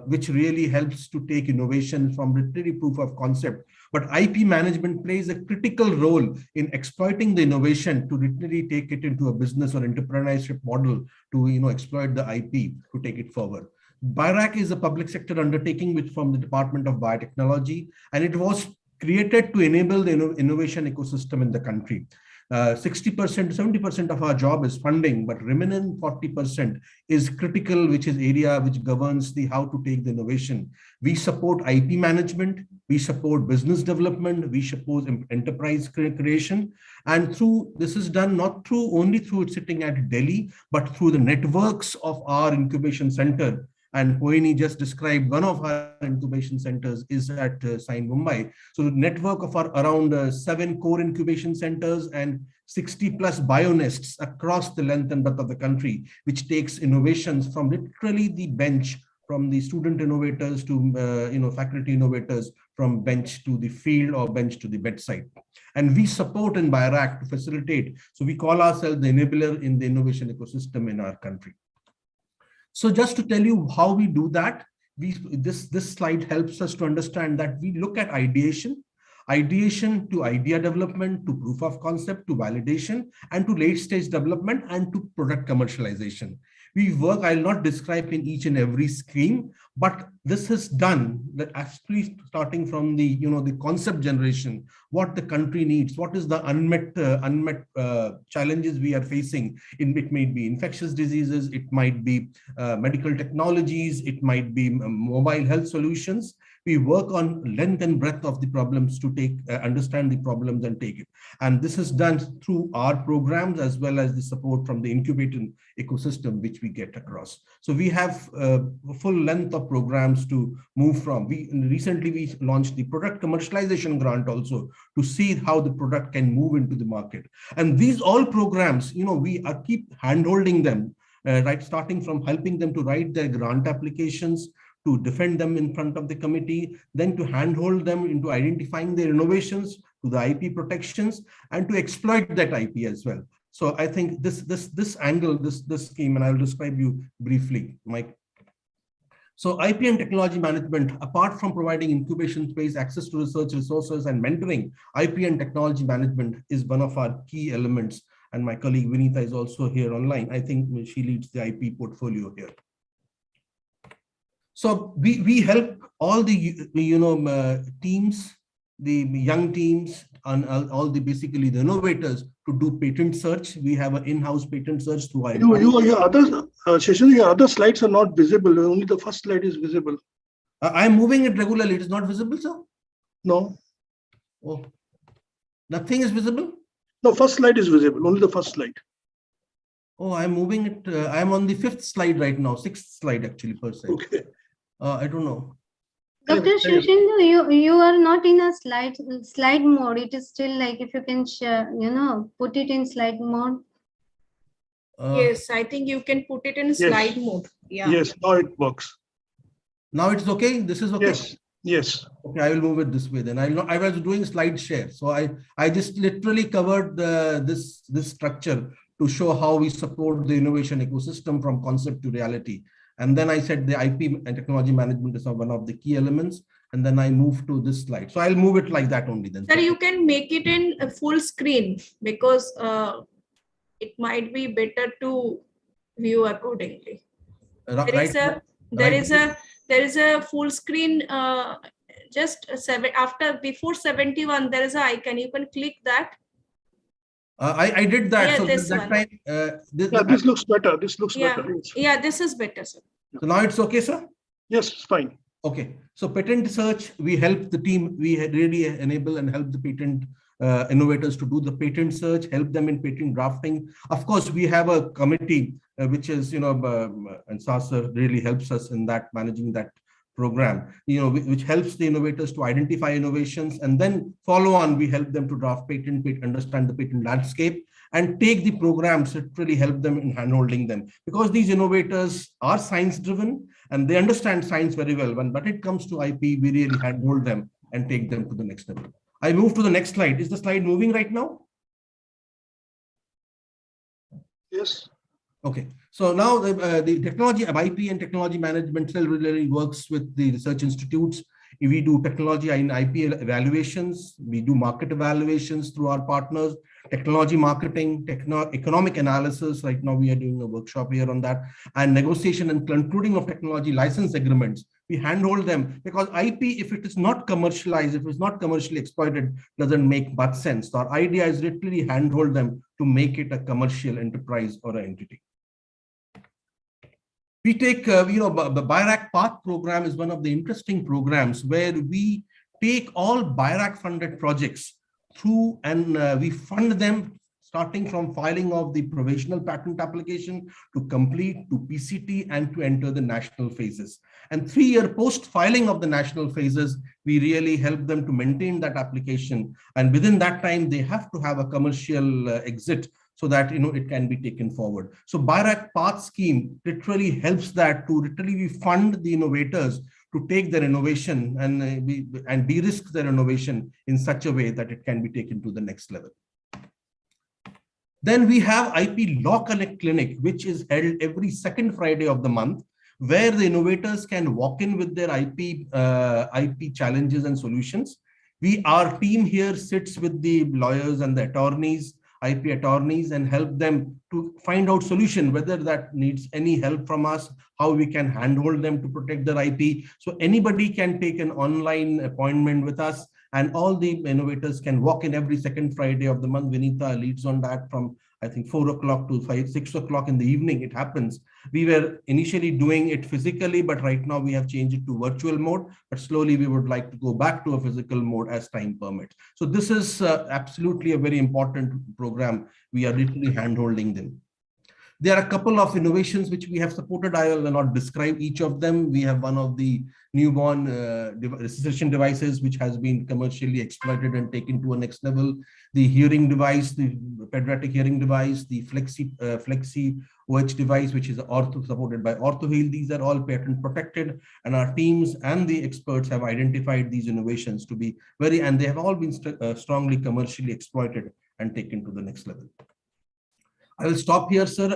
which really helps to take innovation from literary proof of concept. But IP management plays a critical role in exploiting the innovation to literally take it into a business or entrepreneurship model to exploit the IP to take it forward. BIRAC is a public sector undertaking which from the Department of Biotechnology, and it was created to enable the innovation ecosystem in the country. 60%, 70% of our job is funding, but remaining 40% is critical, which is area which governs the how to take the innovation. We support IP management, we support business development, we support enterprise creation, and through this is done not only through it sitting at Delhi, but through the networks of our incubation center. And Hoini just described one of our incubation centers is at CII Mumbai. So the network of our around 7 core incubation centers and 60 plus bionests across the length and breadth of the country, which takes innovations from literally the bench, from the student innovators to faculty innovators, from bench to the field or bench to the bedside. And we support in BIRAC to facilitate. So we call ourselves the enabler in the innovation ecosystem in our country. So just to tell you how we do that, this slide helps us to understand that we look at ideation to idea development, to proof of concept, to validation, and to late stage development and to product commercialization. We work, I'll not describe in each and every scheme, but this is done that actually starting from the the concept generation, what the country needs, what is the unmet challenges we are facing. It may be infectious diseases, it might be medical technologies, it might be mobile health solutions. We work on length and breadth of the problems to understand the problems and take it. And this is done through our programs as well as the support from the incubating ecosystem, which we get across. So we have a full length of programs to move from. Recently we launched the product commercialization grant also to see how the product can move into the market. And these all programs, we keep handholding them, right, starting from helping them to write their grant applications, to defend them in front of the committee, then to handhold them into identifying their innovations, to the IP protections, and to exploit that IP as well. So I think this angle, this scheme, and I will describe you briefly, Mike. So IP and technology management, apart from providing incubation space, access to research resources, and mentoring, IP and technology management is one of our key elements. And my colleague Vinita is also here online. I think she leads the IP portfolio here. So we help all the teams, the young teams, and all the basically the innovators to do patent search. We have an in-house patent search through our your other slides are not visible. Only the first slide is visible. I'm moving it regularly. It is not visible, sir? No. Oh, nothing is visible? No, first slide is visible. Only the first slide. Oh, I'm moving it. I'm on the 5th slide right now. 6th slide actually per se. Okay. I don't know. Dr. Shushendu, you are not in a slide mode. It is still like, if you can share, put it in slide mode. Yes, I think you can put it in slide mode. Yeah. Yes, now it works. Now it's okay. This is okay. Yes. Yes. Okay, I will move it this way then. I was doing slide share, so I just literally covered this structure to show how we support the innovation ecosystem from concept to reality. And then I said the IP and technology management is one of the key elements. And then I moved to this slide. So I'll move it like that only then. Sir, you can make it in a full screen because it might be better to view accordingly. There is a full screen just before 71. There is an icon. You can click that. I did that. Yeah, so this that one. time, this looks better. This looks better. Yeah, this is better, sir. So now it's okay, sir? Yes, it's fine. Okay. So patent search, we help the team. We really enable and help the patent innovators to do the patent search, help them in patent drafting. Of course, we have a committee, which is, and Sasar really helps us in that, managing that program, which helps the innovators to identify innovations, and then follow on, we help them to draft patent, understand the patent landscape, and take the programs that really help them in handholding them. Because these innovators are science driven and they understand science very well. But it comes to IP, we really handhold them and take them to the next level. I move to the next slide. Is the slide moving right now? Yes. Okay. So now the technology of IP and technology management still really works with the research institutes. We do technology and IP evaluations. We do market evaluations through our partners, technology marketing, economic analysis. Right now we are doing a workshop here on that, and negotiation and concluding of technology license agreements. We handhold them because IP, if it is not commercialized, if it's not commercially exploited, doesn't make much sense. So our idea is literally handhold them to make it a commercial enterprise or an entity. We take, the BIRAC Path program is one of the interesting programs where we take all BIRAC funded projects through and we fund them starting from filing of the provisional patent application to complete to PCT and to enter the national phases. And 3-year post filing of the national phases, we really help them to maintain that application. And within that time, they have to have a commercial exit so that it can be taken forward. So BIRAC Path scheme literally helps that to literally fund the innovators to take their innovation and de-risk their innovation in such a way that it can be taken to the next level. Then we have IP Law Connect Clinic, which is held every second Friday of the month, where the innovators can walk in with their IP challenges and solutions. Our team here sits with the lawyers and the attorneys, IP attorneys, and help them to find out solution, whether that needs any help from us, how we can handhold them to protect their IP. So anybody can take an online appointment with us, and all the innovators can walk in every second Friday of the month. Vinita leads on that from I think 4 o'clock to 6 o'clock in the evening, it happens. We were initially doing it physically, but right now we have changed it to virtual mode, but slowly we would like to go back to a physical mode as time permits. So this is absolutely a very important program. We are literally hand-holding them. There are a couple of innovations which we have supported. I will not describe each of them. We have one of the newborn resuscitation devices, which has been commercially exploited and taken to a next level. The hearing device, the pediatric hearing device, the Flexi OH device, which is supported by OrthoHeal. These are all patent protected, and our teams and the experts have identified these innovations to be and they have all been strongly commercially exploited and taken to the next level. I will stop here, sir,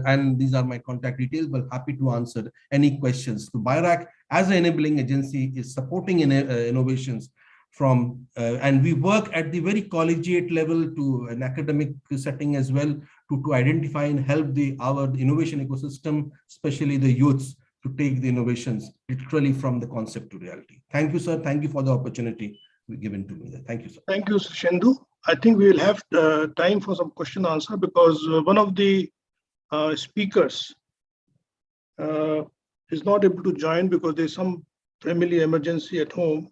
and these are my contact details, but happy to answer any questions. So BIRAC, as an enabling agency, is supporting innovations from, and we work at the very collegiate level to an academic setting as well, to identify and help our innovation ecosystem, especially the youths, to take the innovations literally from the concept to reality. Thank you, sir. Thank you for the opportunity given to me. Thank you, sir. Thank you, Shendu. I think we will have time for some question answer, because one of the speakers is not able to join because there's some family emergency at home,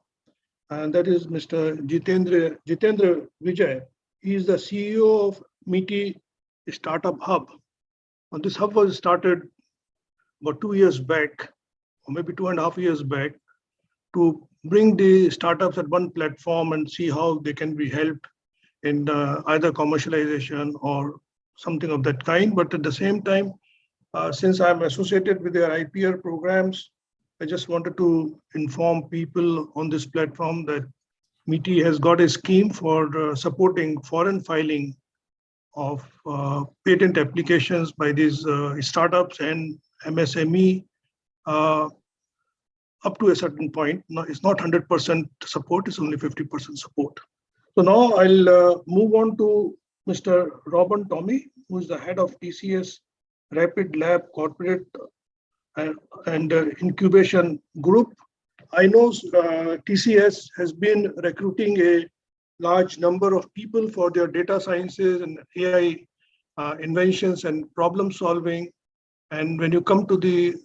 and that is Mr. Jitendra Vijay. He is the CEO of MITI Startup Hub. And this hub was started about 2 years back, or maybe 2.5 years back, to bring the startups at one platform and see how they can be helped in either commercialization or something of that kind. But at the same time, since I'm associated with their IPR programs, I just wanted to inform people on this platform that MITI has got a scheme for supporting foreign filing of patent applications by these startups and MSME up to a certain point. No, it's not 100% support, it's only 50% support. So now I'll move on to Mr. Robin Tommy, who is the head of TCS Rapid Lab Corporate and Incubation Group. I know TCS has been recruiting a large number of people for their data sciences and AI inventions and problem solving. And when you come to the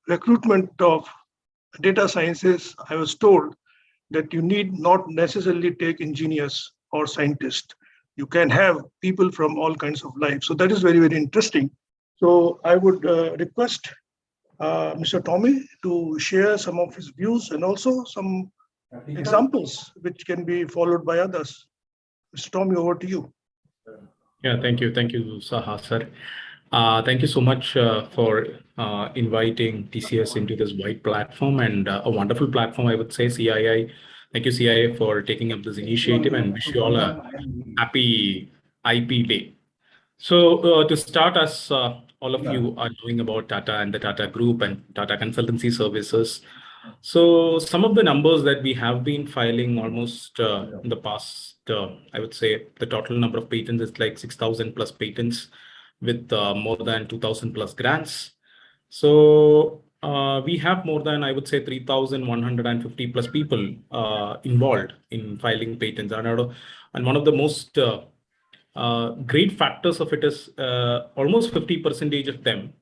recruitment of data sciences, I was told that you need not necessarily take engineers or scientists. You can have people from all kinds of lives. So that is very, very interesting. So I would request Mr. Tommy to share some of his views and also some examples which can be followed by others. Mr. Tommy, over to you. Yeah, thank you. Thank you, Saha, sir. Thank you so much for inviting TCS into this wide platform, and a wonderful platform, I would say, CII. Thank you, CII, for taking up this initiative, and wish you all a happy IP day. So to start, as all of you are knowing about Tata and the Tata Group and Tata Consultancy Services. So some of the numbers that we have been filing almost in the past, I would say the total number of patents is like 6,000 plus patents with more than 2,000 plus grants. So we have more than, I would say, 3,150 plus people involved in filing patents. And one of the most great factors of it is almost 50% of them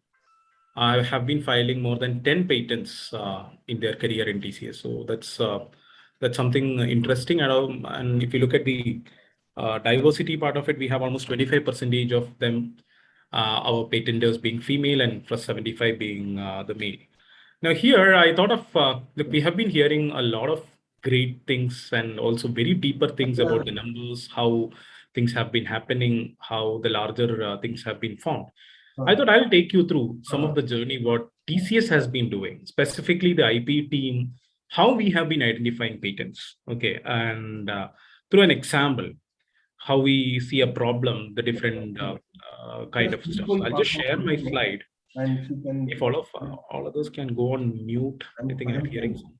have been filing more than 10 patents in their career in TCS. So that's something interesting. And if you look at the diversity part of it, we have almost 25% of them, our patenters being female, and plus 75 being the male. Now here, I thought of, look, we have been hearing a lot of great things and also very deeper things about the numbers, how things have been happening, how the larger things have been formed. I thought I'll take you through some of the journey, what TCS has been doing, specifically the IP team, how we have been identifying patents, okay, and through an example, how we see a problem, the different kind of stuff. So I'll just share my slide. If all of others can go on mute, I think I'm hearing some.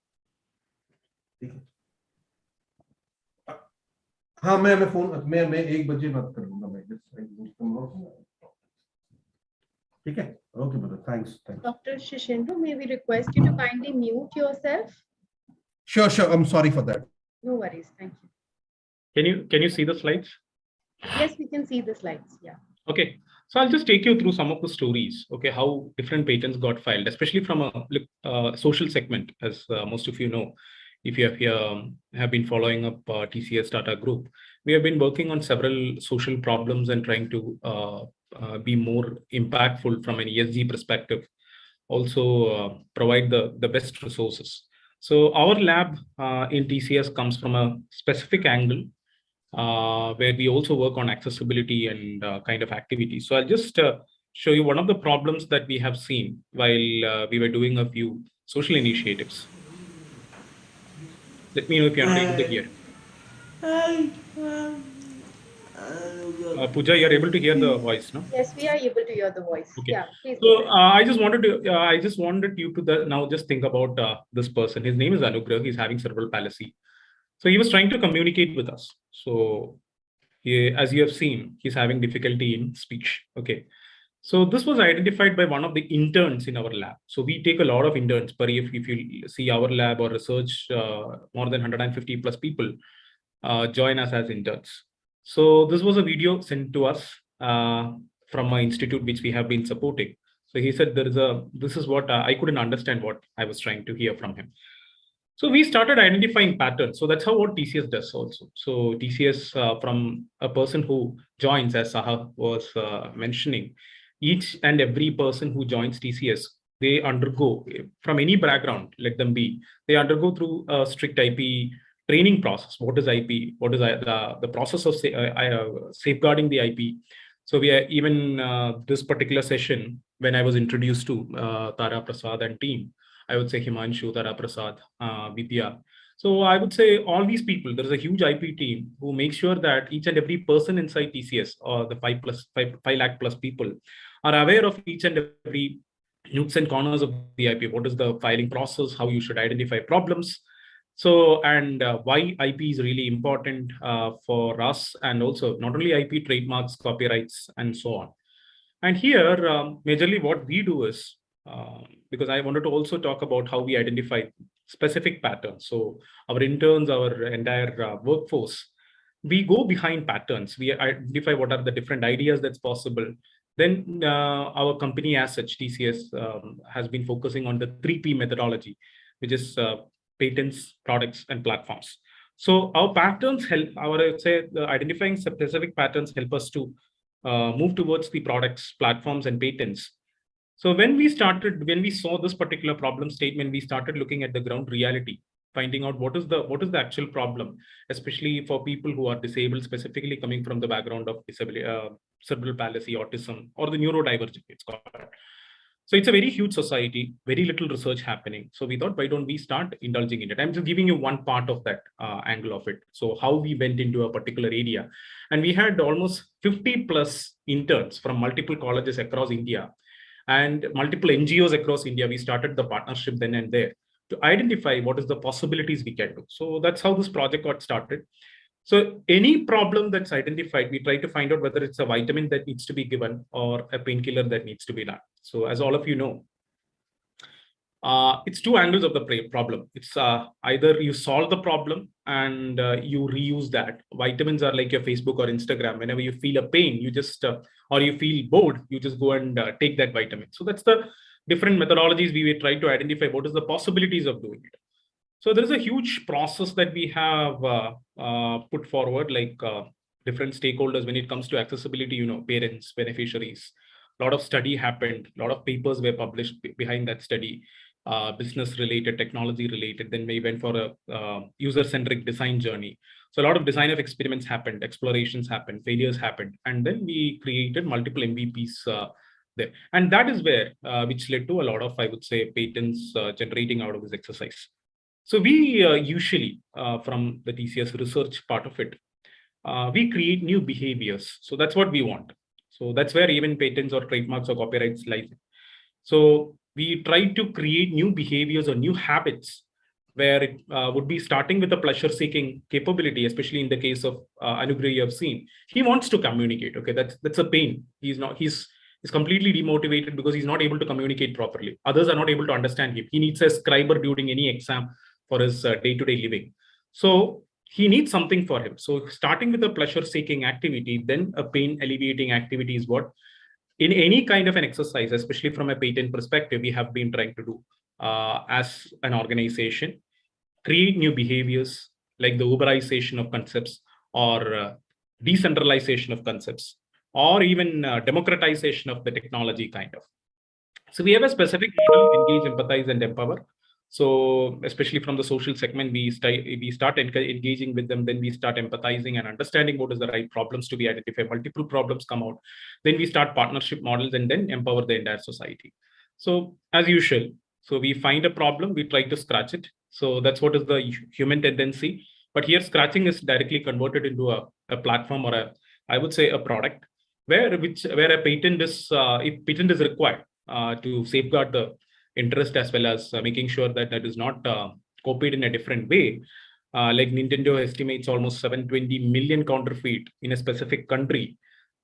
हाँ मैं phone मैं 1 बजे बात करूंगा मैं ठीक है okay brother thanks Dr. Shishendu, may we request you to kindly mute yourself? Sure I'm sorry for that. No worries, thank you. Can you see the slides? Yes, we can see the slides. Yeah. Okay, so I'll just take you through some of the stories, okay, how different patents got filed, especially from a social segment, as most of you know, if you have been following up TCS Tata Group. We have been working on several social problems and trying to be more impactful from an ESG perspective, also provide the best resources. So our lab in TCS comes from a specific angle, where we also work on accessibility and kind of activities. So I'll just show you one of the problems that we have seen while we were doing a few social initiatives. Let me know if you're not able to hear. Pooja, you're able to hear the voice, no? Yes, we are able to hear the voice. Okay. Yeah, please. So I just wanted you to now just think about this person. His name is Anugrah. He's having cerebral palsy. So he was trying to communicate with us. So as you have seen, he's having difficulty in speech. Okay. So this was identified by one of the interns in our lab. So we take a lot of interns, but if you see our lab or research, more than 150 plus people join us as interns. So this was a video sent to us from my institute, which we have been supporting. So he said this is what I couldn't understand what I was trying to hear from him. So we started identifying patterns. So that's how what TCS does also. So TCS, from a person who joins, as Saha was mentioning, each and every person who joins TCS, they undergo, from any background, let them be, they undergo through a strict IP training process. What is IP? What is the process of safeguarding the IP? So we are even this particular session, when I was introduced to Tara Prasad and team, I would say Himanshu, Tara Prasad, Vidya. So I would say all these people, there is a huge IP team who make sure that each and every person inside TCS, or the 5 lakh plus people, are aware of each and every nooks and corners of the IP. What is the filing process? How you should identify problems. So, and why IP is really important for us, and also not only IP, trademarks, copyrights, and so on. And here, majorly what we do is, because I wanted to also talk about how we identify specific patterns. So our interns, our entire workforce, we go behind patterns. We identify what are the different ideas that's possible. Then our company as such, TCS, has been focusing on the 3P methodology, which is patents, products, and platforms. So our patterns help, identifying specific patterns help us to move towards the products, platforms, and patents. So when we saw this particular problem statement, we started looking at the ground reality, finding out what is the actual problem, especially for people who are disabled, specifically coming from the background of disability, cerebral palsy, autism, or the neurodivergent, it's called. So it's a very huge society, very little research happening. So we thought, why don't we start indulging in it? I'm just giving you one part of that angle of it. So how we went into a particular area. And we had almost 50 plus interns from multiple colleges across India and multiple NGOs across India. We started the partnership then and there to identify what is the possibilities we can do. So that's how this project got started. So any problem that's identified, we try to find out whether it's a vitamin that needs to be given or a painkiller that needs to be done. So as all of you know, it's two angles of the problem. It's either you solve the problem and you reuse that. Vitamins are like your Facebook or Instagram. Whenever you feel a pain, you just, or you feel bored, you just go and take that vitamin. So that's the different methodologies we try to identify what is the possibilities of doing it. So there is a huge process that we have put forward, like different stakeholders when it comes to accessibility, you know, parents, beneficiaries. A lot of study happened, a lot of papers were published behind that study, business related, technology related. Then we went for a user-centric design journey. So a lot of design of experiments happened, explorations happened, failures happened, and then we created multiple MVPs there. And that is where, which led to a lot of, I would say, patents generating out of this exercise. So we usually, from the TCS research part of it, we create new behaviors. So that's what we want. So that's where even patents or trademarks or copyrights lies. So we try to create new behaviors or new habits where it would be starting with a pleasure-seeking capability, especially in the case of Anugrah you have seen. He wants to communicate. Okay, that's a pain. He's completely demotivated because he's not able to communicate properly. Others are not able to understand him. He needs a scriber during any exam for his day-to-day living. So he needs something for him. So starting with a pleasure-seeking activity, then a pain-alleviating activity is what, in any kind of an exercise, especially from a patent perspective, we have been trying to do as an organization, create new behaviors like the Uberization of concepts, or decentralization of concepts, or even democratization of the technology kind of. So we have a specific model: engage, empathize, and empower. So especially from the social segment, we start engaging with them, then we start empathizing and understanding what is the right problems to be identified. Multiple problems come out. Then we start partnership models and then empower the entire society. So as usual, so we find a problem, we try to scratch it. So that's what is the human tendency. But here scratching is directly converted into a platform, or I would say a product where a patent is, if patent is required to safeguard the interest, as well as making sure that that is not copied in a different way. Like Nintendo estimates almost 720 million counterfeit in a specific country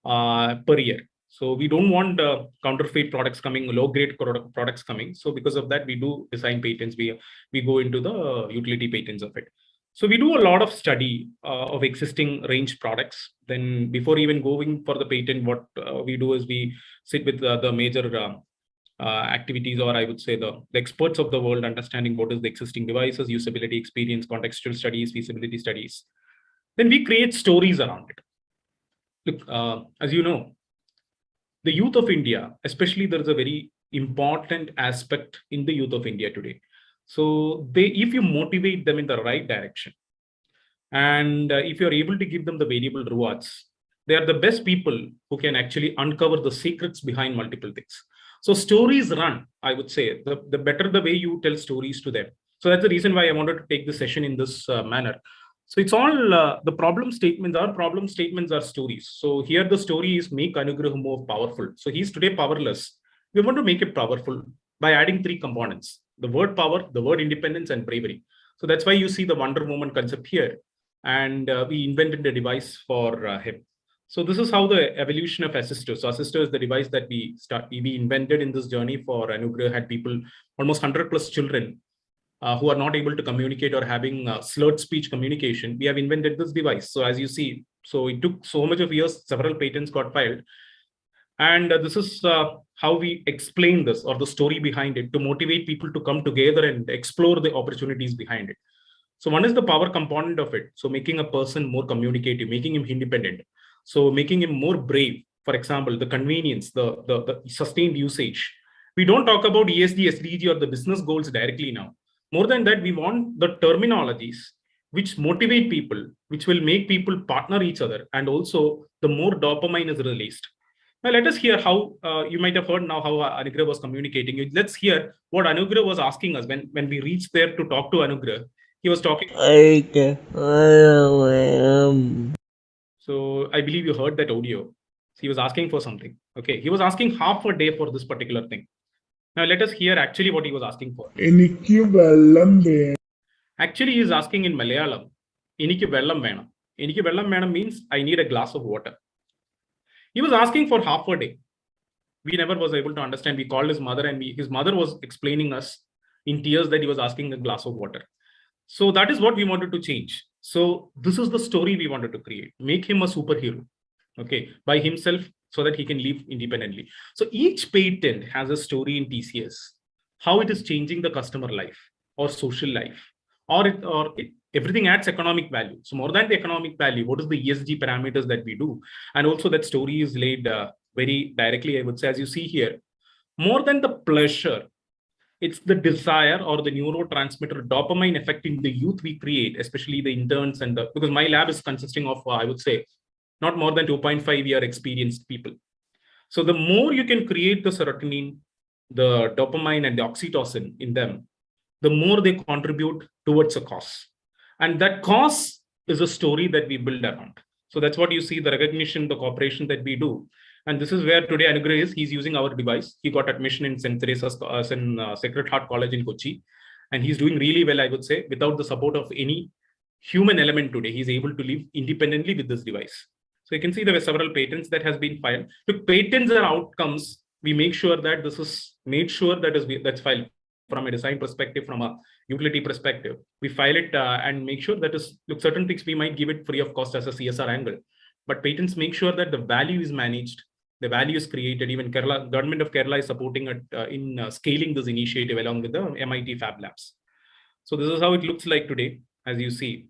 per year. So we don't want counterfeit products coming, low-grade products coming. So because of that, we do design patents. We go into the utility patents of it. So we do a lot of study of existing range products. Then before even going for the patent, what we do is we sit with the major activities, or I would say the experts of the world, understanding what is the existing devices, usability experience, contextual studies, feasibility studies. Then we create stories around it. Look, as you know, the youth of India, especially, there is a very important aspect in the youth of India today. So if you motivate them in the right direction, and if you're able to give them the variable rewards, they are the best people who can actually uncover the secrets behind multiple things. So stories run, I would say, the better the way you tell stories to them. So that's the reason why I wanted to take the session in this manner. So it's all the problem statements. Our problem statements are stories. So here the story is make Anugrah more powerful. So he's today powerless. We want to make it powerful by adding 3 components: the word power, the word independence, and bravery. So that's why you see the Wonder Woman concept here. And we invented a device for him. So this is how the evolution of Assister. So Assister is the device that we invented in this journey for Anugrah. Had people, almost 100+ children who are not able to communicate or having slurred speech communication. We have invented this device. So as you see, so it took so much of years, several patents got filed. And this is how we explain this, or the story behind it, to motivate people to come together and explore the opportunities behind it. So one is the power component of it. So making a person more communicative, making him independent. So making him more brave. For example, the convenience, the sustained usage. We don't talk about ESG, SDG, or the business goals directly now. More than that, we want the terminologies which motivate people, which will make people partner each other. And also the more dopamine is released. Now let us hear how, you might have heard now how Anugrah was communicating. Let's hear what Anugrah was asking us when we reached there to talk to Anugrah. He was talking. So I believe you heard that audio. He was asking for something. Okay, he was asking half a day for this particular thing. Now let us hear actually what he was asking for. Actually, he is asking in Malayalam. Enikku vellam venam. Enikku vellam venam means I need a glass of water. He was asking for half a day. We never was able to understand. We called his mother, and his mother was explaining us in tears that he was asking a glass of water. So that is what we wanted to change. So this is the story we wanted to create. Make him a superhero, okay, by himself, so that he can live independently. So each patent has a story in TCS, how it is changing the customer life or social life, or everything adds economic value. So more than the economic value, what is the ESG parameters that we do? And also that story is laid very directly, I would say, as you see here. More than the pleasure, it's the desire or the neurotransmitter dopamine effect in the youth we create, especially the interns and because my lab is consisting of, I would say, not more than 2.5-year experienced people. So the more you can create the serotonin, the dopamine, and the oxytocin in them, the more they contribute towards a cause. And that cause is a story that we build around. So that's what you see, the recognition, the cooperation that we do. And this is where today Anugrah is. He's using our device. He got admission in St. Teresa's Sacred Heart College in Kochi. And he's doing really well, I would say. Without the support of any human element today, he's able to live independently with this device. So you can see there were several patents that has been filed. Look, patents are outcomes. We make sure that this is made sure that that's filed. from a design perspective, from a utility perspective. We file it and make sure that look, certain things we might give it free of cost as a CSR angle, but patents make sure that the value is managed, the value is created. Even Kerala, government of Kerala is supporting it in scaling this initiative along with the MIT Fab Labs. So this is how it looks like today, as you see.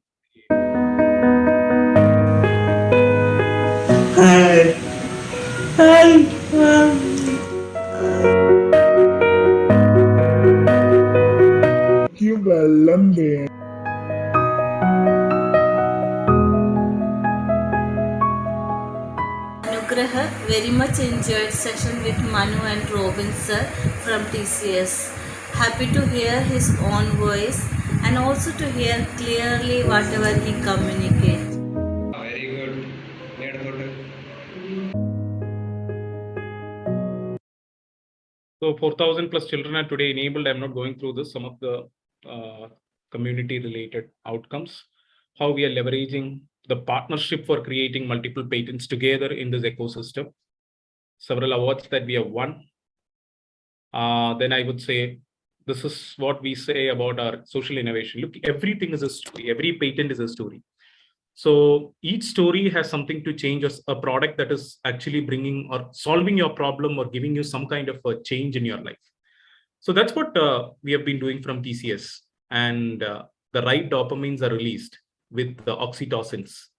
Nugraha, very much enjoyed session with Manu and Robin sir from TCS. Happy to hear his own voice and also to hear clearly whatever he communicates. Very good. So 4,000 plus children are today enabled. I'm not going through this, some of the community related outcomes, how we are leveraging the partnership for creating multiple patents together in this ecosystem, several awards that we have won. Then I would say, this is what we say about our social innovation. Look, everything is a story. Every patent is a story. So each story has something to change, a product that is actually bringing or solving your problem or giving you some kind of a change in your life. So that's what we have been doing from TCS. And the right dopamines are released with the oxytocins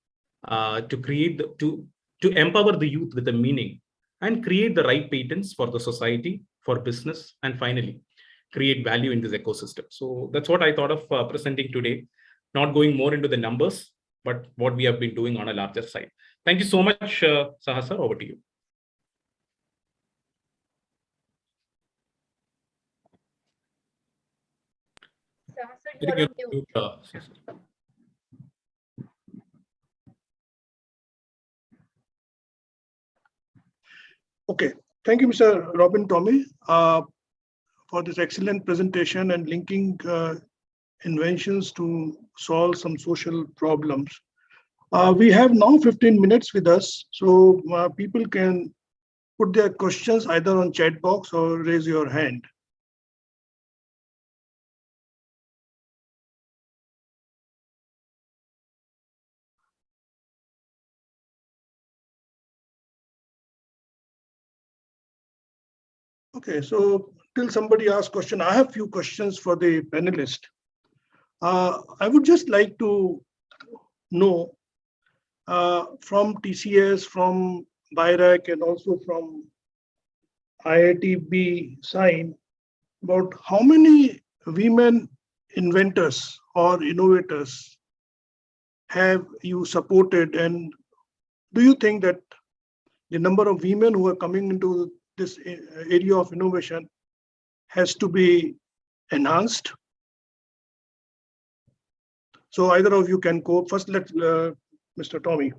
to create, to empower the youth with a meaning and create the right patents for the society, for business, and finally, create value in this ecosystem. So that's what I thought of presenting today, not going more into the numbers, but what we have been doing on a larger side. Thank you so much, Saha sir, over to you. Okay, thank you, Mr. Robin Tommy, for this excellent presentation and linking inventions to solve some social problems. We have now 15 minutes with us, so people can put their questions either on chat box or raise your hand. Okay, so till somebody asks question, I have few questions for the panelist. I would just like to know from TCS, from BIRAC, and also from IIT sign about how many women inventors or innovators have you supported, and do you think that the number of women who are coming into this area of innovation has to be enhanced? So either of you can go first. Let Mr. Tommy.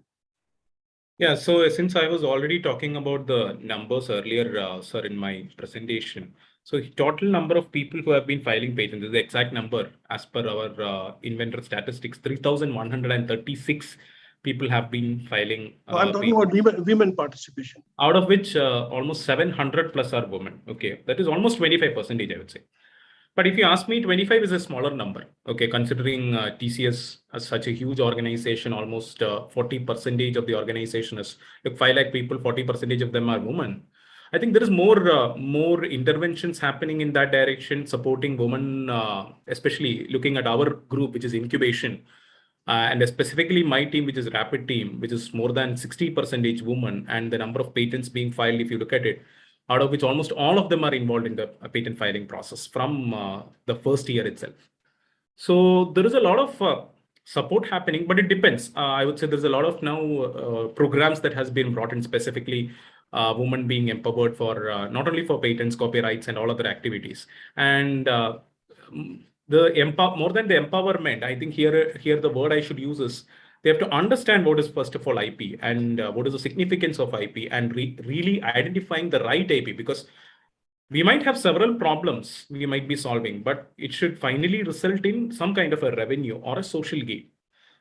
Yeah, so since I was already talking about the numbers earlier, sir, in my presentation, so total number of people who have been filing patents is the exact number as per our inventor statistics. 3,136 people have been filing. I'm talking about women participation. Out of which almost 700 plus are women. Okay, that is almost 25%, I would say. But if you ask me, 25 is a smaller number. Okay, considering TCS as such a huge organization, almost 40% of the organization is, look, 5 lakh people, 40% of them are women. I think there is more interventions happening in that direction, supporting women, especially looking at our group, which is incubation. And specifically my team, which is Rapid team, which is more than 60% women, and the number of patents being filed, if you look at it, out of which almost all of them are involved in the patent filing process from the first year itself. So there is a lot of support happening, but it depends. I would say there's a lot of now programs that has been brought in, specifically women being empowered for not only for patents, copyrights, and all other activities. And more than the empowerment, I think here the word I should use is they have to understand what is, first of all, IP and what is the significance of IP, and really identifying the right IP, because we might have several problems we might be solving, but it should finally result in some kind of a revenue or a social gain.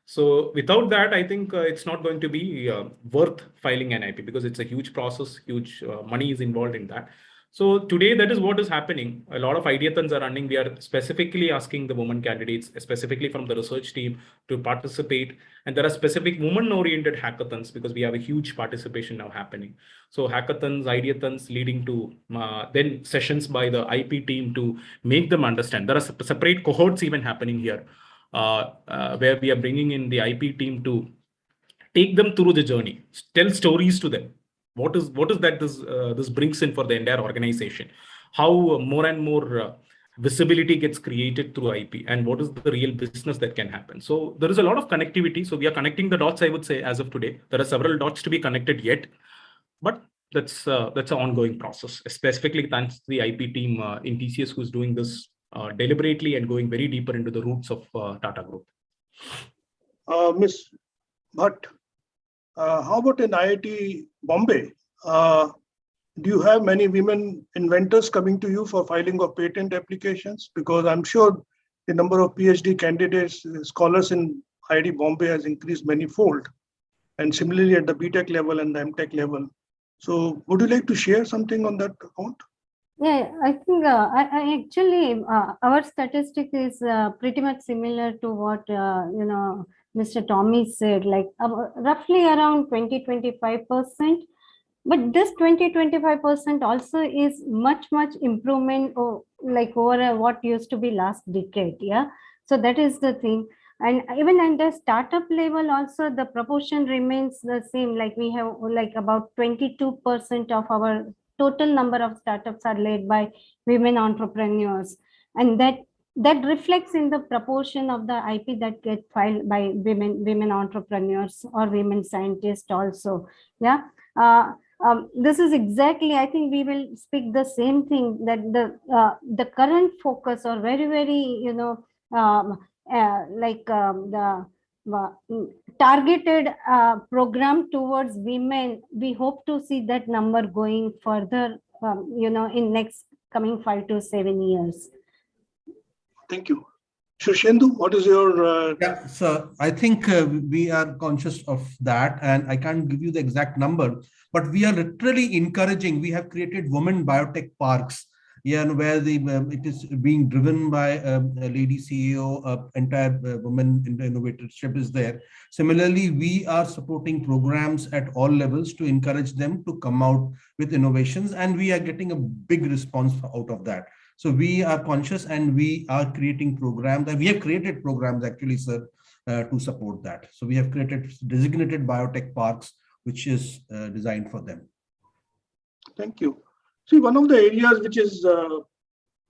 So without that, I think it's not going to be worth filing an IP, because it's a huge process, huge money is involved in that. So today, that is what is happening. A lot of ideathons are running. We are specifically asking the women candidates, specifically from the research team, to participate. And there are specific women-oriented hackathons because we have a huge participation now happening. So hackathons, ideathons leading to then sessions by the IP team to make them understand. There are separate cohorts even happening here where we are bringing in the IP team to take them through the journey, tell stories to them. What is that this brings in for the entire organization? How more and more visibility gets created through IP, and what is the real business that can happen? So there is a lot of connectivity. So we are connecting the dots, I would say, as of today. There are several dots to be connected yet, but that's an ongoing process, specifically thanks to the IP team in TCS who's doing this deliberately and going very deeper into the roots of Tata Group. Ms. Bhatt, how about in IIT Bombay? Do you have many women inventors coming to you for filing of patent applications? Because I'm sure the number of PhD candidates, scholars in IIT Bombay has increased many-fold, and similarly at the BTech level and the MTech level. So would you like to share something on that account? Yeah, I think I actually our statistic is pretty much similar to what Mr. Tommy said, like roughly around 20-25%. But this 20-25% also is much improvement over what used to be last decade. Yeah, so that is the thing. And even at the startup level also the proportion remains the same. Like we have like about 22% of our total number of startups are led by women entrepreneurs, and that reflects in the proportion of the IP that get filed by women entrepreneurs or women scientists also. Yeah. This is exactly, I think we will speak the same thing, that the current focus or very the targeted program towards women, we hope to see that number going further in next coming 5 to 7 years. Thank you. Shushendu, what is your... Yeah, so I think we are conscious of that, and I can't give you the exact number, but we are literally encouraging. We have created women biotech parks, where it is being driven by a lady CEO, entire women innovatorship is there. Similarly, we are supporting programs at all levels to encourage them to come out with innovations, and we are getting a big response out of that. So we are conscious, and we are creating programs, and we have created programs actually, sir, to support that. So we have created designated biotech parks, which is designed for them. Thank you. See, one of the areas which is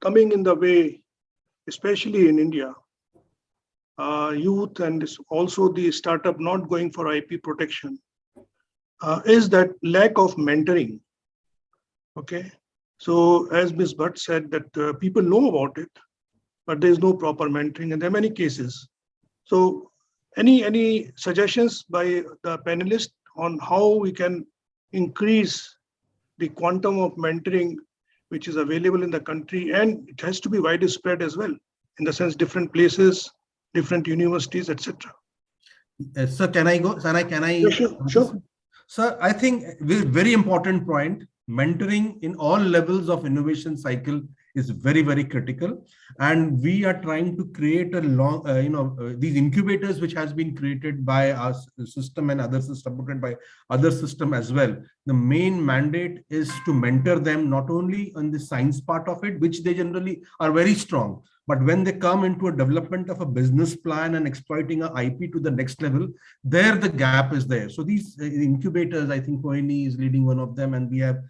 coming in the way, especially in India, youth and also the startup not going for IP protection, is that lack of mentoring. Okay. So as Ms. Bhatt said, that people know about it, but there is no proper mentoring, and there are many cases. So any suggestions by the panelists on how we can increase the quantum of mentoring which is available in the country, and it has to be widespread as well, in the sense different places, different universities, etc. Sir, can I go? Can I? Yeah, sure. Sir, I think very important point. Mentoring in all levels of innovation cycle is very critical, and we are trying to create a long, these incubators which has been created by our system and other system, supported by other system as well. The main mandate is to mentor them not only on the science part of it, which they generally are very strong, but when they come into a development of a business plan and exploiting a IP to the next level, there the gap is there. So these incubators, I think Koini is leading one of them, and we have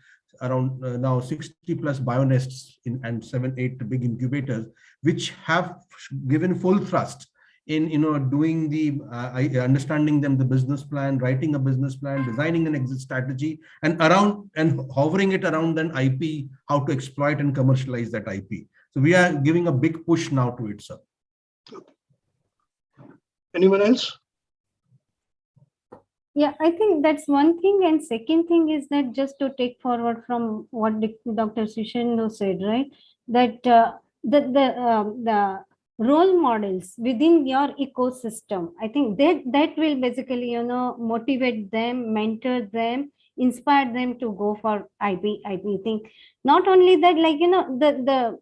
around now 60 plus bionests and 7-8 big incubators, which have given full thrust in doing the understanding them the business plan, writing a business plan, designing an exit strategy, and hovering it around an IP, how to exploit and commercialize that IP. So we are giving a big push now to it, sir. Anyone else? Yeah, I think that's one thing. And second thing is that, just to take forward from what Dr. Shushendu said, right, that the role models within your ecosystem. I think that will basically, motivate them, mentor them, inspire them to go for IP thing. Not only that, like, the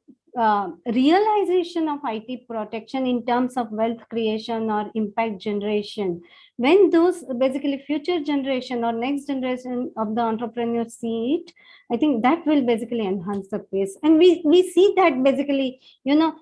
realization of IT protection in terms of wealth creation or impact generation, when those basically future generation or next generation of the entrepreneurs see it, I think that will basically enhance the pace. And we see that basically, the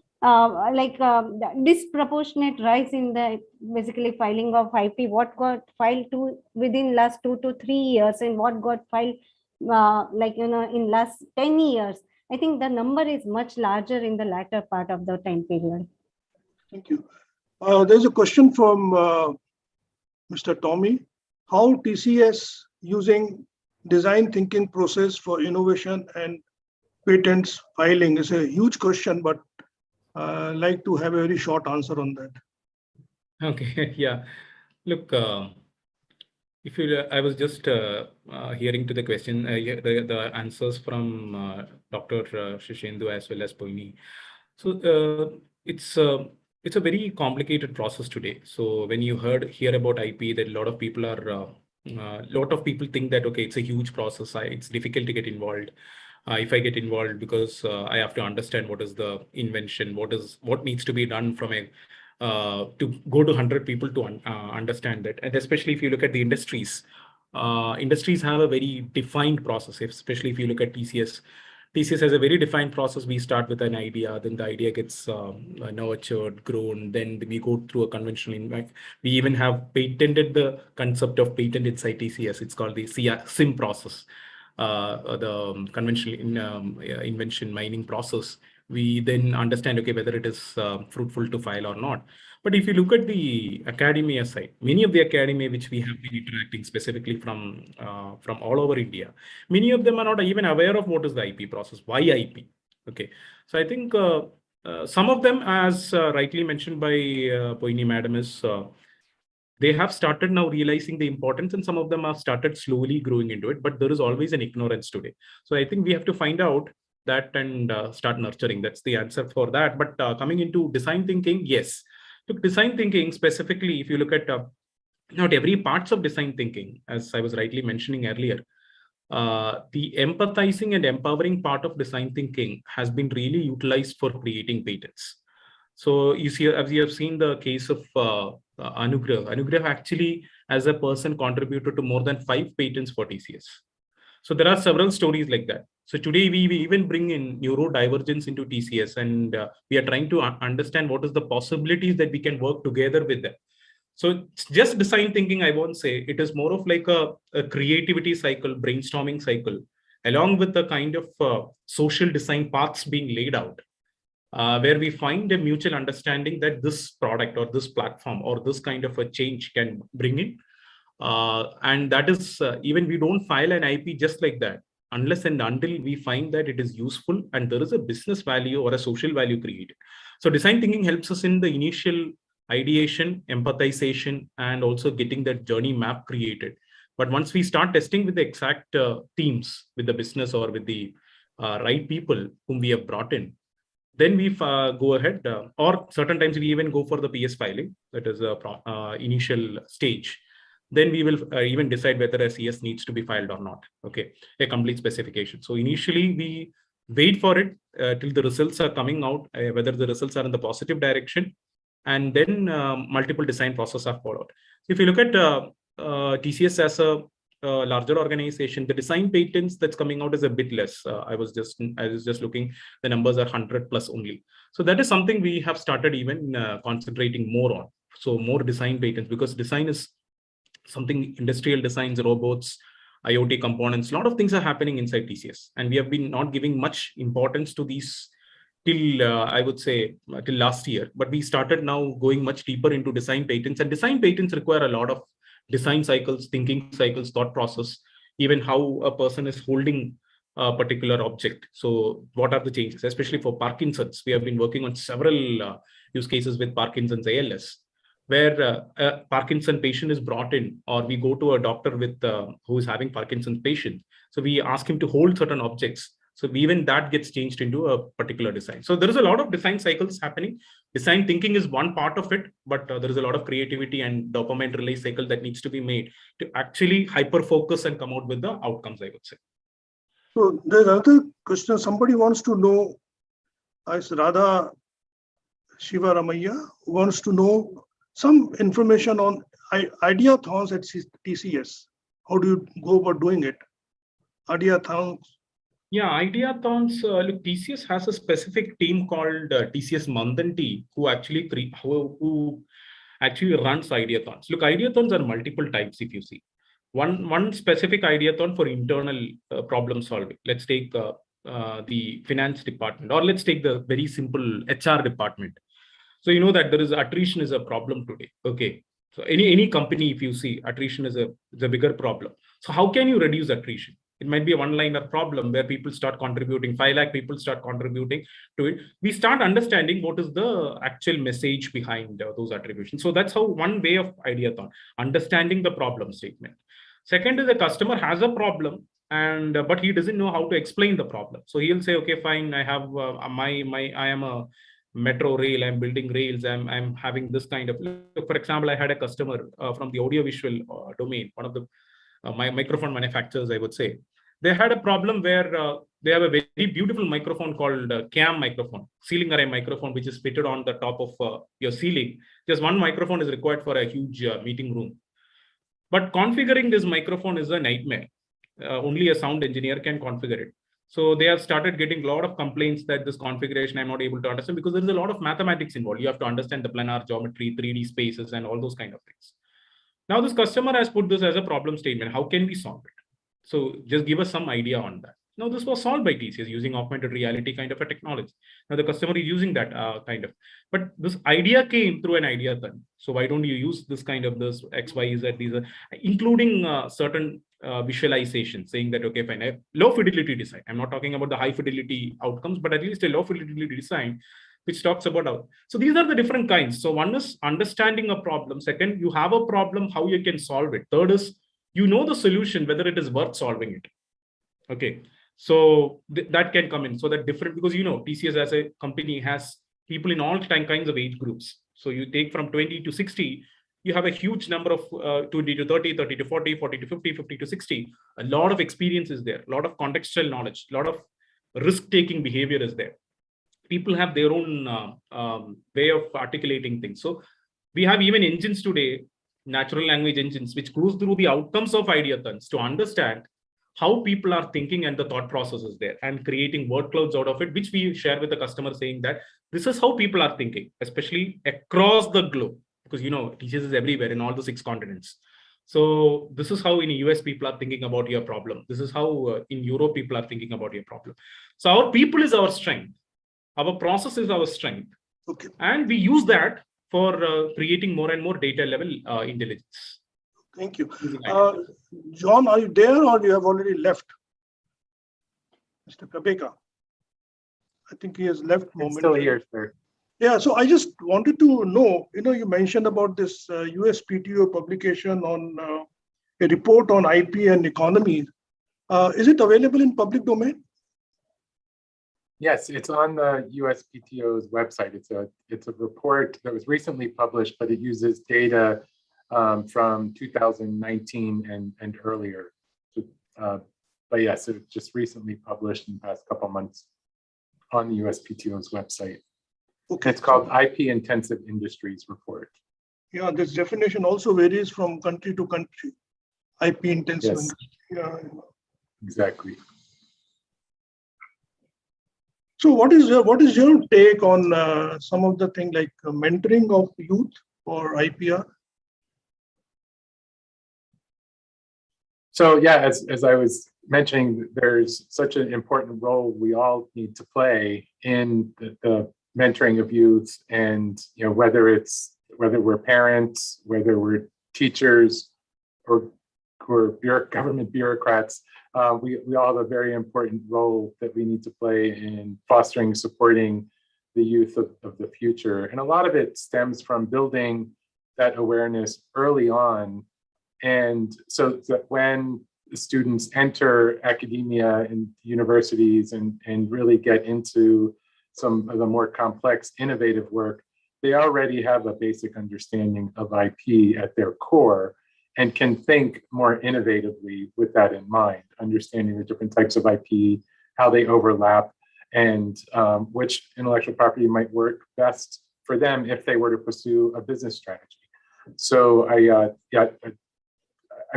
disproportionate rise in the basically filing of IP, what got filed to within last 2 to 3 years and what got filed in last 10 years. I think the number is much larger in the latter part of the time period. Thank you. There's a question from Mr. Tommy. How TCS using design thinking process for innovation and patents filing is a huge question, but I'd like to have a very short answer on that. Okay, yeah. Look, if you, I was just hearing to the question, the answers from Dr. Shishendu as well as Poini. So it's a very complicated process today. So when you hear about IP, that a lot of people are, think that, okay, it's a huge process. It's difficult to get involved. If I get involved, because I have to understand what is the invention, what needs to be done from a to go to 100 people to understand that. And especially if you look at the industries, industries have a very defined process, especially if you look at TCS. TCS has a very defined process. We start with an idea, then the idea gets nurtured, grown, then we go through a conventional impact. We even have patented the concept of patent inside TCS. It's called the SIM process, the conventional invention mining process. We then understand, okay, whether it is fruitful to file or not. But if you look at the academia side, many of the academia which we have been interacting specifically from all over India, many of them are not even aware of what is the IP process, why IP. Okay, so I think some of them, as rightly mentioned by Poini Madam, is they have started now realizing the importance, and some of them have started slowly growing into it, but there is always an ignorance today. So I think we have to find out that and start nurturing. That's the answer for that. But coming into design thinking, yes. Look, design thinking specifically, if you look at not every parts of design thinking, as I was rightly mentioning earlier, the empathizing and empowering part of design thinking has been really utilized for creating patents. So you see, as you have seen the case of Anugrah. Anugrah actually, as a person, contributed to more than 5 patents for TCS. So there are several stories like that. So today we even bring in neurodivergence into TCS, and we are trying to understand what is the possibilities that we can work together with them. So just design thinking, I won't say. It is more of like a creativity cycle, brainstorming cycle, along with the kind of social design paths being laid out, where we find a mutual understanding that this product or this platform or this kind of a change can bring in. And that is, even we don't file an IP just like that, unless and until we find that it is useful and there is a business value or a social value created. So design thinking helps us in the initial ideation, empathization, and also getting that journey map created. But once we start testing with the exact teams, with the business or with the right people whom we have brought in, then we go ahead, or certain times we even go for the PS filing, that is a initial stage. Then we will even decide whether a CS needs to be filed or not. Okay, a complete specification. So initially we wait for it till the results are coming out, whether the results are in the positive direction, and then multiple design processes are followed. If you look at TCS as a larger organization, the design patents that's coming out is a bit less. I was just looking, the numbers are 100 plus only. So that is something we have started even concentrating more on. So more design patents, because design is something, industrial designs, robots, IoT components, a lot of things are happening inside TCS. And we have been not giving much importance to these till, I would say, till last year. But we started now going much deeper into design patents. And design patents require a lot of design cycles, thinking cycles, thought process, even how a person is holding a particular object. So what are the changes, especially for Parkinson's? We have been working on several use cases with Parkinson's ALS, where a Parkinson patient is brought in, or we go to a doctor with who is having Parkinson's patient. So we ask him to hold certain objects. So even that gets changed into a particular design. So there is a lot of design cycles happening. Design thinking is one part of it, but there is a lot of creativity and dopamine release cycle that needs to be made to actually hyper focus and come out with the outcomes, I would say. So there's another question. Somebody wants to know, as Radha Shiva Ramaya wants to know some information on ideathons at TCS. How do you go about doing it? Ideathons. Yeah, ideathons. Look, TCS has a specific team called TCS Mandanti, who actually who actually runs ideathons. Look, ideathons are multiple types. If you see, one specific ideathon for internal problem solving. Let's take the finance department, or let's take the very simple HR department. So you know that there is attrition is a problem today. Okay, so any company, if you see, attrition is a bigger problem. So how can you reduce attrition? It might be a one-liner problem where people start contributing, 5 lakh people start contributing to it. We start understanding what is the actual message behind those attributions. So that's how one way of ideathon, understanding the problem statement. Second is the customer has a problem, and but he doesn't know how to explain the problem. So he'll say, okay, fine, I have I am a metro rail, I'm building rails, I'm having this kind of, for example, I had a customer from the audiovisual domain, one of the my microphone manufacturers, I would say. They had a problem where they have a very beautiful microphone called CAM microphone, ceiling array microphone, which is fitted on the top of your ceiling. Just one microphone is required for a huge meeting room. But configuring this microphone is a nightmare. Only a sound engineer can configure it. So they have started getting a lot of complaints that this configuration I'm not able to understand, because there is a lot of mathematics involved. You have to understand the planar geometry, 3D spaces, and all those kind of things. Now this customer has put this as a problem statement. How can we solve it? So just give us some idea on that. Now this was solved by TCS using augmented reality kind of a technology. Now the customer is using that kind of, but this idea came through an ideathon. So why don't you use this kind of this X, Y, Z, these are including certain visualization, saying that, okay, fine, low fidelity design. I'm not talking about the high fidelity outcomes, but at least a low fidelity design, which talks about how. So these are the different kinds. So one is understanding a problem. Second, you have a problem, how you can solve it. Third is, you know the solution, whether it is worth solving it. Okay, so that can come in. So that different, because you know, TCS as a company has people in all kinds of age groups. So you take from 20 to 60, you have a huge number of 20 to 30, 30 to 40, 40 to 50, 50 to 60. A lot of experience is there, a lot of contextual knowledge, a lot of risk-taking behavior is there. People have their own way of articulating things. So we have even engines today, natural language engines, which goes through the outcomes of ideathons to understand how people are thinking and the thought process is there, and creating word clouds out of it, which we share with the customer, saying that this is how people are thinking, especially across the globe, because you know TCS is everywhere in all the 6 continents. So this is how in the US people are thinking about your problem. This is how in Europe people are thinking about your problem. So our people is our strength. Our process is our strength. Okay. And we use that for creating more and more data level intelligence. Thank you. John, are you there or you have already left? Mr. Kabeka. I think he has left. I'm still here, sir. Yeah, so I just wanted to know, you mentioned about this USPTO publication on a report on IP and economy. Is it available in public domain? Yes, it's on the USPTO's website. It's a report that was recently published, but it uses data from 2019 and earlier. But yes, it just recently published in the past couple of months on the USPTO's website. Okay. It's called IP Intensive Industries Report. Yeah, this definition also varies from country to country. IP intensive. Yes. Yeah. Exactly. So what is your take on some of the things like mentoring of youth or IPR? So yeah, as I was mentioning, there's such an important role we all need to play in the mentoring of youth, and whether we're parents, whether we're teachers, or government bureaucrats, we all have a very important role that we need to play in fostering, supporting the youth of the future. And a lot of it stems from building that awareness early on. And so that when students enter academia and universities and really get into some of the more complex, innovative work, they already have a basic understanding of IP at their core and can think more innovatively with that in mind, understanding the different types of IP, how they overlap, and which intellectual property might work best for them if they were to pursue a business strategy. So I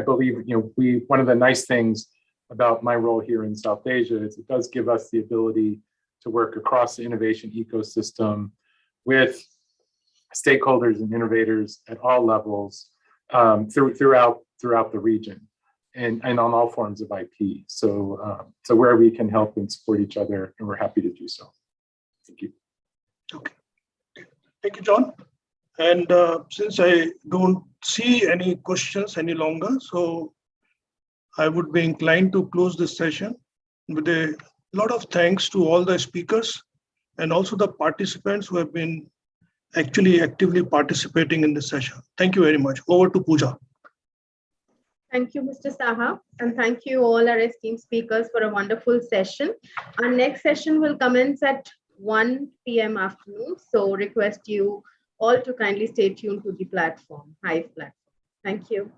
believe, one of the nice things about my role here in South Asia is it does give us the ability to work across the innovation ecosystem with stakeholders and innovators at all levels throughout the region and on all forms of IP. So where we can help and support each other, and we're happy to do so. Thank you. Okay. Thank you, John. And since I don't see any questions any longer, so I would be inclined to close this session with a lot of thanks to all the speakers and also the participants who have been actually actively participating in this session. Thank you very much. Over to Pooja. Thank you, Mr. Saha, and thank you all our esteemed speakers for a wonderful session. Our next session will commence at 1 p.m. afternoon, so request you all to kindly stay tuned to the platform, Hive platform. Thank you.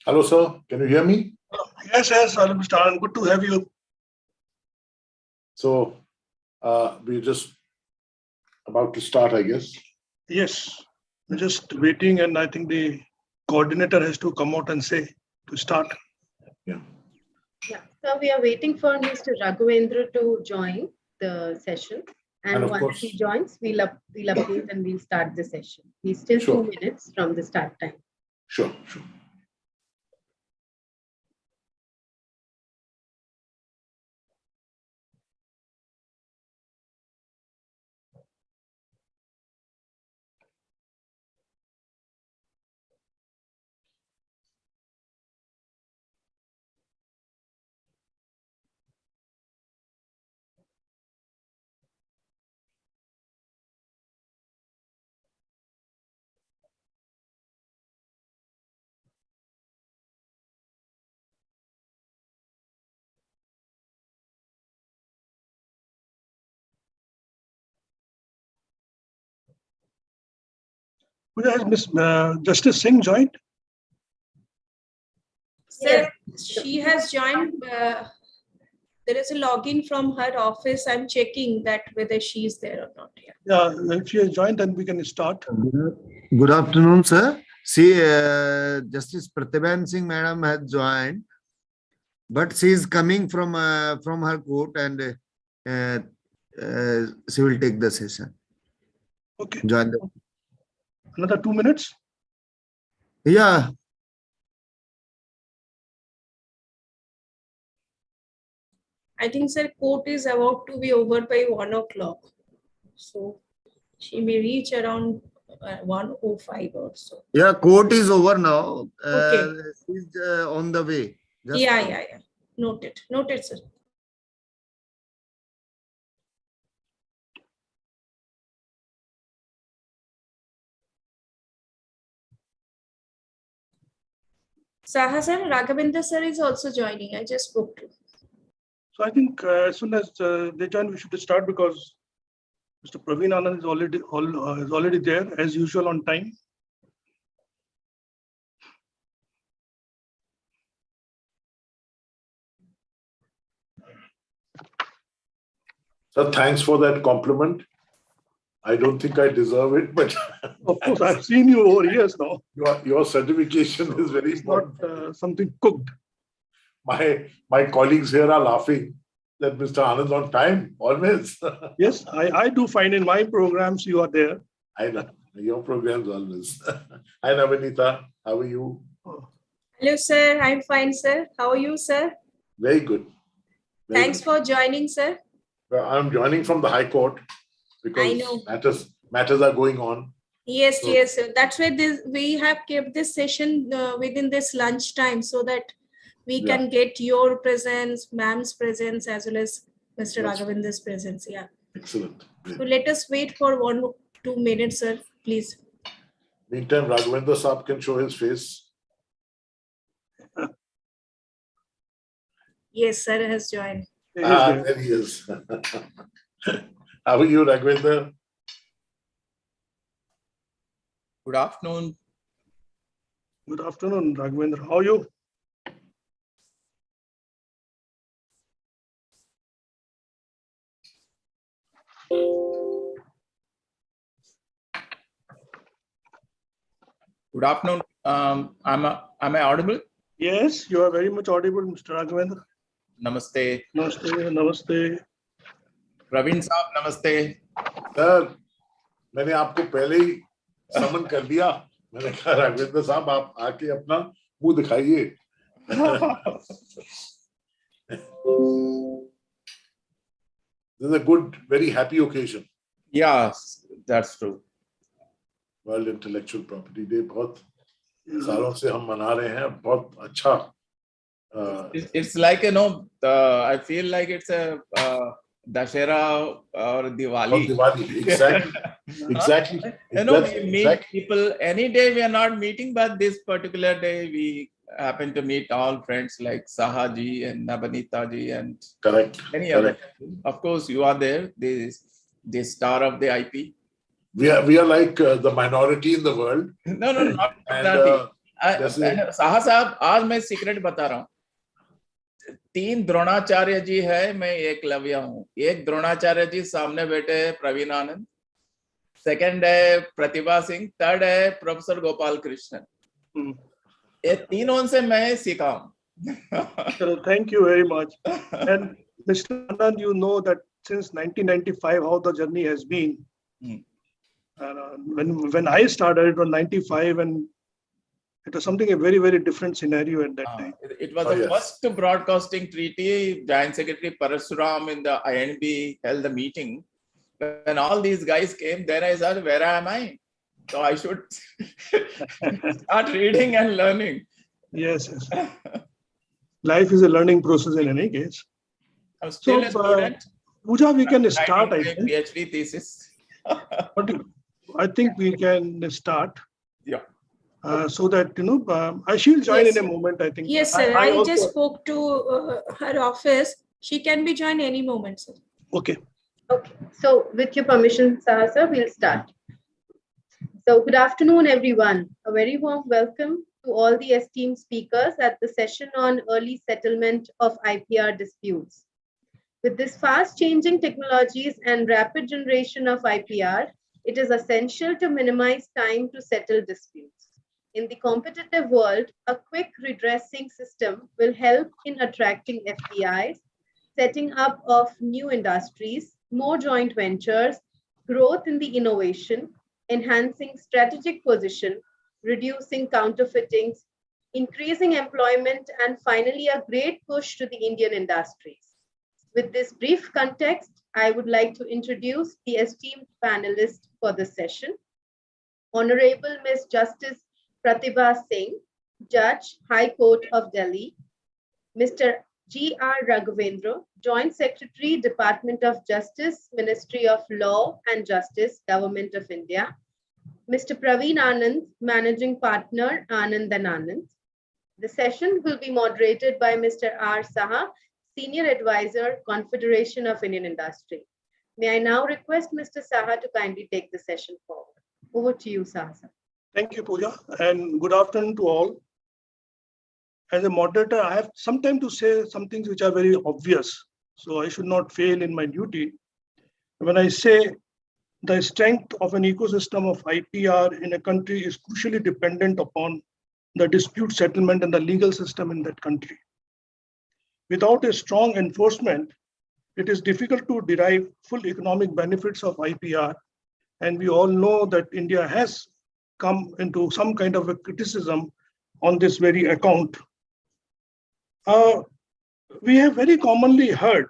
Hello, sir. Can you hear me? Yes, hello, Mr. Anand. Good to have you. So we're just about to start, I guess. Yes, we're just waiting, and I think the coordinator has to come out and say to start. Yeah, so we are waiting for Mr. Raghavendra to join the session. And once course, he joins, we'll update and we'll start the session. We're still Sure. 2 minutes from the start time. Sure. Has Miss Justice Singh joined? Sir, she has joined. There is a login from her office. I'm checking that whether she is there or not. Yeah, if she has joined, then we can start. Good afternoon, sir. See, Justice Pratibha Singh Madam has joined, but she is coming from her court, and she will take the session. Okay. Join the. Another 2 minutes? Yeah. I think, sir, court is about to be over by 1 o'clock. So she may reach around 1:05 or so. Yeah, court is over now. Okay. She's on the way. Just Yeah. Noted, sir. Saha sir, Raghavendra sir is also joining. I just spoke to. So I think as soon as they join, we should start because Mr. Praveen Anand is already there as usual on time. Sir, thanks for that compliment. I don't think I deserve it, but of course, I've seen you over years now. Your certification is very important. Not something cooked. My colleagues here are laughing that Mr. Anand on time, always. Yes, I do find in my programs you are there. I know. Your programs always. Hi, Navanita. How are you? Hello, sir. I'm fine, sir. How are you, sir? Very good. Thanks for joining, sir. Well, I'm joining from the High Court because I know. matters are going on. Yes, sir. That's why we have kept this session within this lunch time so that we can get your presence, ma'am's presence, as well as Mr. Raghavendra's presence. Yeah. Excellent. So let us wait for 1 or 2 minutes, sir, please. Meantime, Raghavendra Saab can show his face. Yes, sir has joined. There he is. How are you, Raghavendra? Good afternoon. Good afternoon, Raghavendra. How are you? Good afternoon. Am I audible? Yes, you are very much audible, Mr. Raghavendra. Namaste. Namaste. Praveen Saab, namaste. Sir, मैंने आपको पहले ही समन कर दिया. मैंने कहा राघवेंद्र साहब आप आके अपना मुंह दिखाइए. This is a good, very happy occasion. Yes, that's true. World Intellectual Property Day. बहुत सालों से हम मना रहे हैं. बहुत अच्छा. It's like, I feel like it's a Dashera or Diwali. Diwali, exactly. We meet people any day. We are not meeting, but this particular day we happen to meet all friends like Saha ji and Nabanita ji and any other. Of course, you are there. The star of the IP. We are like the minority in the world. No, not that. Saha साहब, आज मैं secret बता रहा हूँ। 3 द्रोणाचार्य जी है, मैं एकलव्य हूँ। एक द्रोणाचार्य जी सामने बैठे हैं प्रवीण आनंद, सेकंड है प्रतिभा सिंह, थर्ड है प्रोफेसर गोपाल कृष्णन। ये तीनों से मैं सीखा हूँ। Thank you very much. And Mr. Anand, you know that since 1995, how the journey has been. When I started, it was 95, and it was something a very, very different scenario at that time. It was the first broadcasting treaty. Joint Secretary Parasuram in the INB held the meeting. When all these guys came, then I said, where am I? So I should start reading and learning. Yes, yes. Life is a learning process in any case. I'm still a student. Pooja, we can start, I think. PhD thesis. But I think we can start. Yeah. So that, she'll join in a moment, I think. Yes, sir. I just spoke to her office. She can be joined any moment, sir. Okay. Okay. So with your permission, Saha sir, we'll start. So good afternoon, everyone. A very warm welcome to all the esteemed speakers at the session on early settlement of IPR disputes. With this fast-changing technologies and rapid generation of IPR, it is essential to minimize time to settle disputes. In the competitive world, a quick redressing system will help in attracting FDIs, setting up of new industries, more joint ventures, growth in the innovation, enhancing strategic position, reducing counterfeitings, increasing employment, and finally a great push to the Indian industries. With this brief context, I would like to introduce the esteemed panelists for this session. Honorable Ms. Justice Pratibha Singh, Judge, High Court of Delhi. Mr. G.R. Raghavendra, Joint Secretary, Department of Justice, Ministry of Law and Justice, Government of India. Mr. Praveen Anand, Managing Partner, Anand & Anand. The session will be moderated by Mr. R. Saha, Senior Advisor, Confederation of Indian Industry. May I now request Mr. Saha to kindly take the session forward. Over to you, Saha. Thank you, Pooja, and good afternoon to all. As a moderator, I have some time to say some things which are very obvious, so I should not fail in my duty. When I say the strength of an ecosystem of IPR in a country is crucially dependent upon the dispute settlement and the legal system in that country. Without a strong enforcement, it is difficult to derive full economic benefits of IPR. And we all know that India has come into some kind of a criticism on this very account. We have very commonly heard,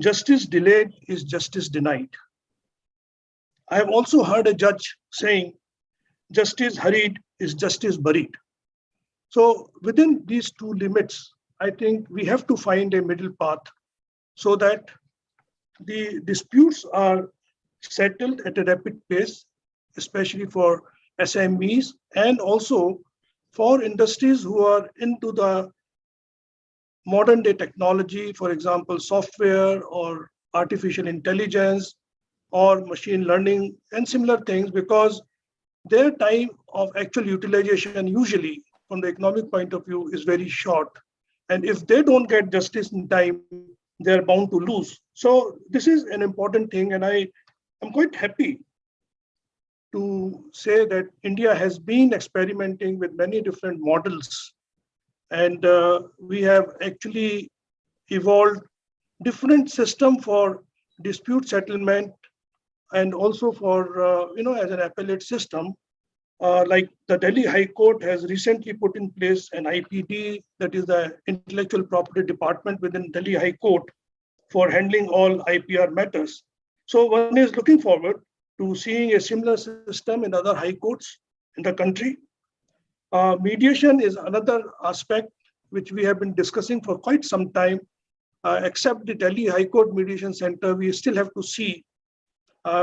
justice delayed is justice denied. I have also heard a judge saying, justice hurried is justice buried. So within these two limits, I think we have to find a middle path so that the disputes are settled at a rapid pace, especially for SMEs and also for industries who are into the modern day technology, for example, software or artificial intelligence or machine learning and similar things, because their time of actual utilization usually from the economic point of view is very short. And if they don't get justice in time, they're bound to lose. So this is an important thing. And I am quite happy to say that India has been experimenting with many different models. And we have actually evolved different system for dispute settlement and also for, as an appellate system. Like the Delhi High Court has recently put in place an IPD, that is the Intellectual Property Department within Delhi High Court for handling all IPR matters. So one is looking forward to seeing a similar system in other high courts in the country. Mediation is another aspect which we have been discussing for quite some time. Except the Delhi High Court Mediation Center, we still have to see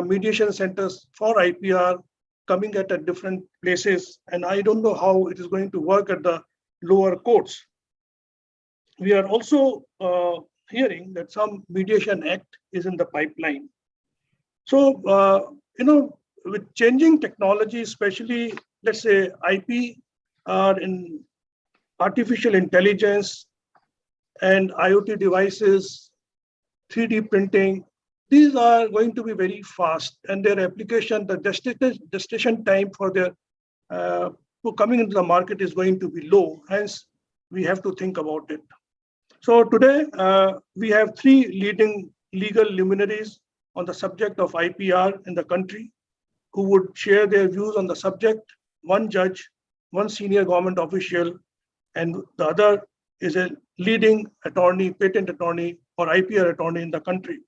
mediation centers for IPR coming at different places. And I don't know how it is going to work at the lower courts. We are also hearing that some mediation act is in the pipeline. So, with changing technology, especially, let's say IP are in artificial intelligence and IoT devices, 3D printing. These are going to be very fast, and their application, the gestation time for their coming into the market is going to be low. Hence, we have to think about it. So today, we have three leading legal luminaries on the subject of IPR in the country who would share their views on the subject. One judge, one senior government official, and the other is a leading attorney, patent attorney or IPR attorney in the country.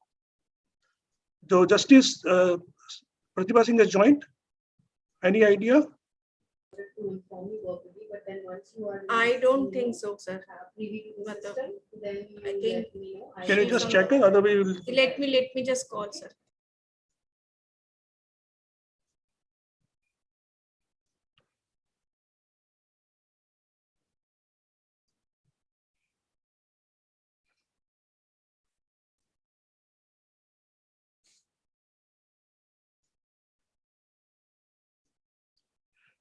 So Justice Pratibha Singh has joined. Any idea? I don't think so, sir. But, I think. Can you just check it? Otherwise, Let me just call, sir.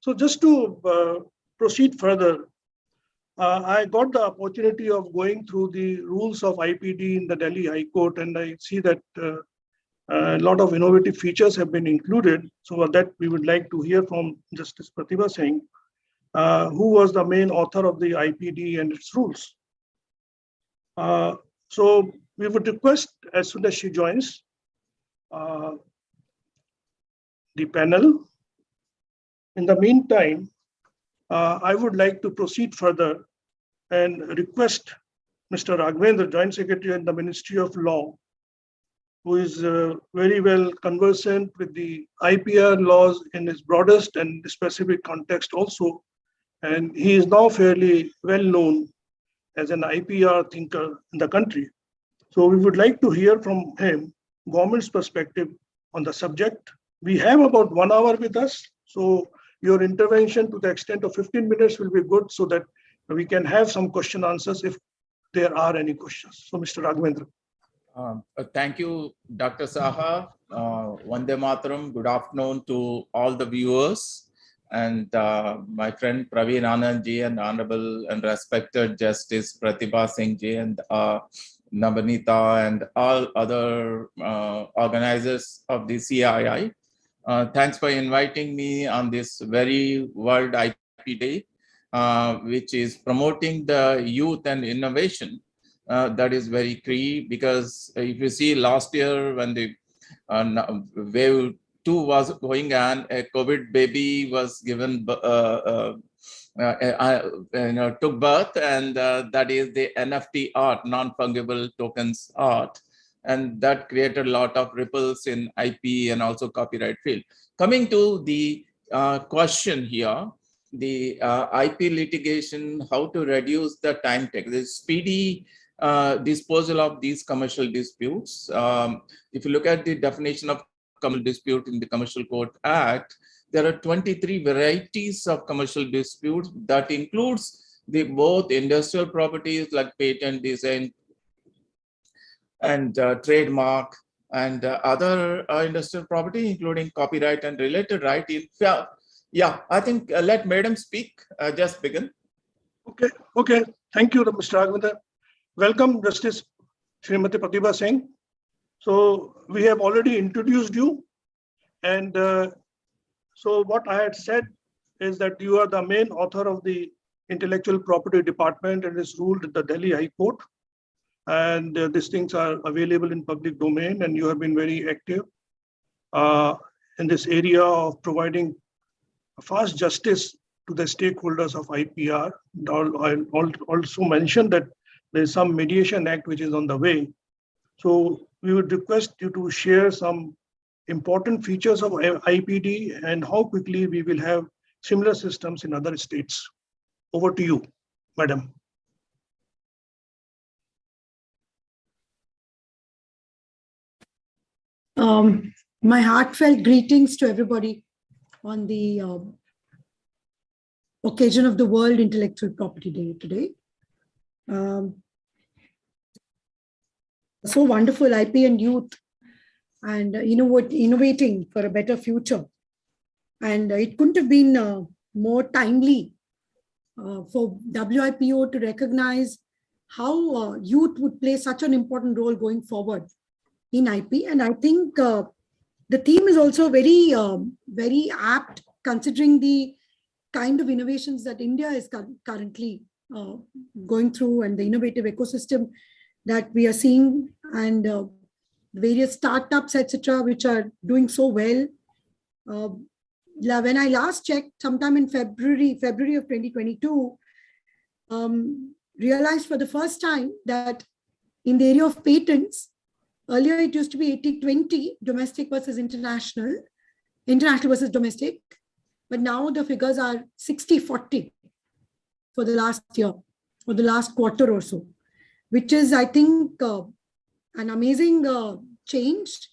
So just to proceed further, I got the opportunity of going through the rules of IPD in the Delhi High Court, and I see that a lot of innovative features have been included. So that we would like to hear from Justice Pratibha Singh, who was the main author of the IPD and its rules. So we would request, as soon as she joins, the panel. In the meantime, I would like to proceed further and request Mr. Raghavendra, Joint Secretary in the Ministry of Law, who is very well conversant with the IPR laws in its broadest and specific context also. And he is now fairly well known as an IPR thinker in the country. So we would like to hear from him, government's perspective on the subject. We have about 1 hour with us. So your intervention to the extent of 15 minutes will be good so that we can have some question answers if there are any questions. So Mr. Raghavendra. Thank you, Dr. Saha. Vande Mataram. Good afternoon to all the viewers and my friend Praveen Anand ji and Honorable and respected Justice Pratibha Singh ji and Nabanita and all other organizers of the CII. Thanks for inviting me on this very World IP Day, which is promoting the youth and innovation. That is very key because if you see last year when the wave 2 was going on, a COVID baby was given, took birth, and that is the NFT art, non-fungible tokens art. And that created a lot of ripples in IP and also copyright field. Coming to the question here, the IP litigation, how to reduce the time take, the speedy disposal of these commercial disputes. If you look at the definition of commercial dispute in the Commercial Court Act, there are 23 varieties of commercial disputes that includes the both industrial properties like patent, design, and trademark, and other industrial property, including copyright and related right. Yeah, I think let Madam speak. Just begin. Okay. Thank you, Mr. Raghavendra. Welcome, Justice Srimati Pratibha Singh. So we have already introduced you, and so what I had said is that you are the main author of the Intellectual Property Department and is ruled at the Delhi High Court. And these things are available in public domain, and you have been very active in this area of providing fast justice to the stakeholders of IPR. I'll also mention that there is some mediation act which is on the way. So we would request you to share some important features of IPD and how quickly we will have similar systems in other states. Over to you, Madam. My heartfelt greetings to everybody on the occasion of the World Intellectual Property Day today. So wonderful, IP and youth, and innovating for a better future. And it couldn't have been more timely for WIPO to recognize how youth would play such an important role going forward in IP. And I think the theme is also very, very apt considering the kind of innovations that India is currently going through and the innovative ecosystem that we are seeing, and various startups, etc., which are doing so well. When I last checked, sometime in February of 2022, realized for the first time that in the area of patents, earlier it used to be 80-20, domestic versus international versus domestic, but now the figures are 60-40 for the last year or the last quarter or so, which is, I think, an amazing change.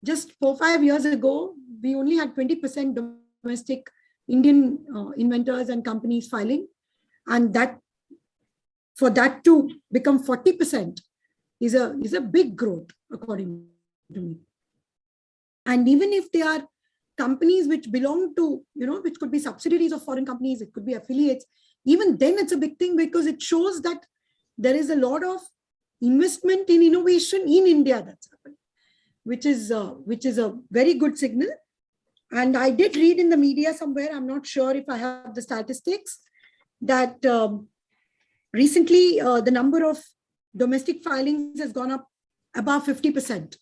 Just 4-5 years ago, we only had 20% domestic Indian inventors and companies filing, and that for that to become 40% is a big growth, according to me. And even if they are companies which belong to, which could be subsidiaries of foreign companies, it could be affiliates, even then it's a big thing because it shows that there is a lot of investment in innovation in India that's happening, which is a very good signal. And I did read in the media somewhere, I'm not sure if I have the statistics, that recently the number of domestic filings has gone up above 50%.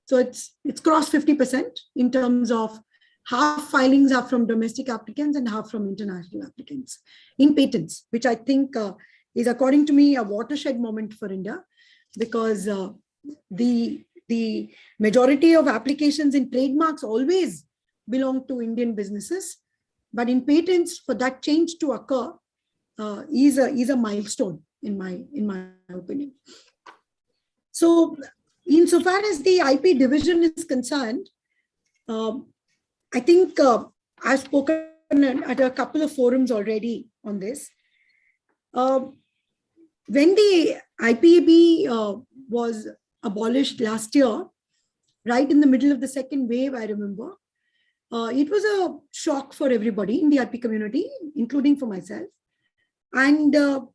So it's crossed 50% in terms of half filings are from domestic applicants and half from international applicants in patents, which I think is, according to me, a watershed moment for India, because the majority of applications in trademarks always belong to Indian businesses, but in patents, for that change to occur is a milestone in my opinion. So, insofar as the IP division is concerned, I think I've spoken at a couple of forums already on this. When the IPAB was abolished last year, right in the middle of the second wave, I remember, it was a shock for everybody in the IP community, including for myself. And the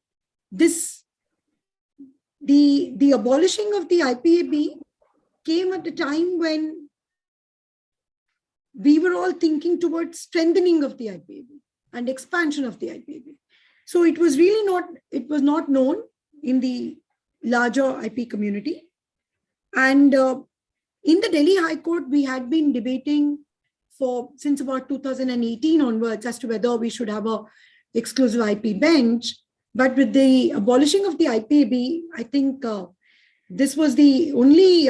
abolishing of the IPAB came at a time when we were all thinking towards strengthening of the IPAB and expansion of the IPAB. So it was not known in the larger IP community. And in the Delhi High Court, we had been debating since about 2018 onwards as to whether we should have a exclusive IP bench. But with the abolishing of the IPAB, I think this was the only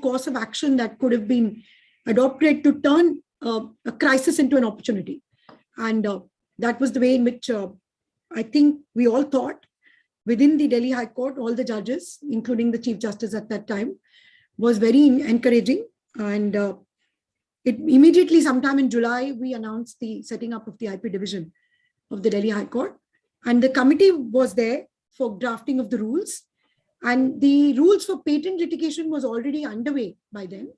course of action that could have been adopted to turn a crisis into an opportunity. And that was the way in which I think we all thought within the Delhi High Court, all the judges, including the Chief Justice at that time, was very encouraging. And it immediately, sometime in July, we announced the setting up of the IP division of the Delhi High Court. And the committee was there for drafting of the rules. And the rules for patent litigation was already underway by then.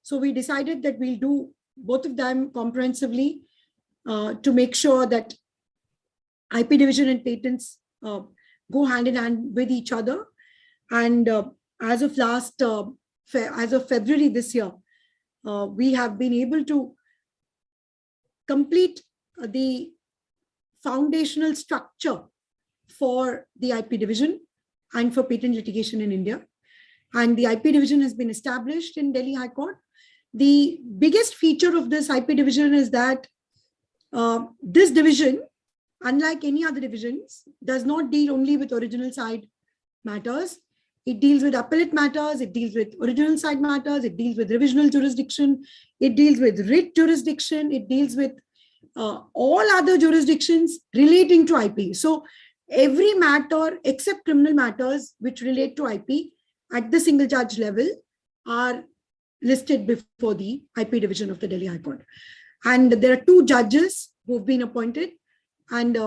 So we decided that we'll do both of them comprehensively to make sure that IP division and patents go hand in hand with each other. And as of February this year, we have been able to complete the foundational structure for the IP division and for patent litigation in India. And the IP division has been established in Delhi High Court. The biggest feature of this IP division is that this division, unlike any other divisions, does not deal only with original side matters. It deals with appellate matters, it deals with original side matters, it deals with revisional jurisdiction, it deals with writ jurisdiction, it deals with all other jurisdictions relating to IP. So every matter except criminal matters which relate to IP at the single judge level are listed before the IP division of the Delhi High Court. And there are 2 judges who have been appointed. And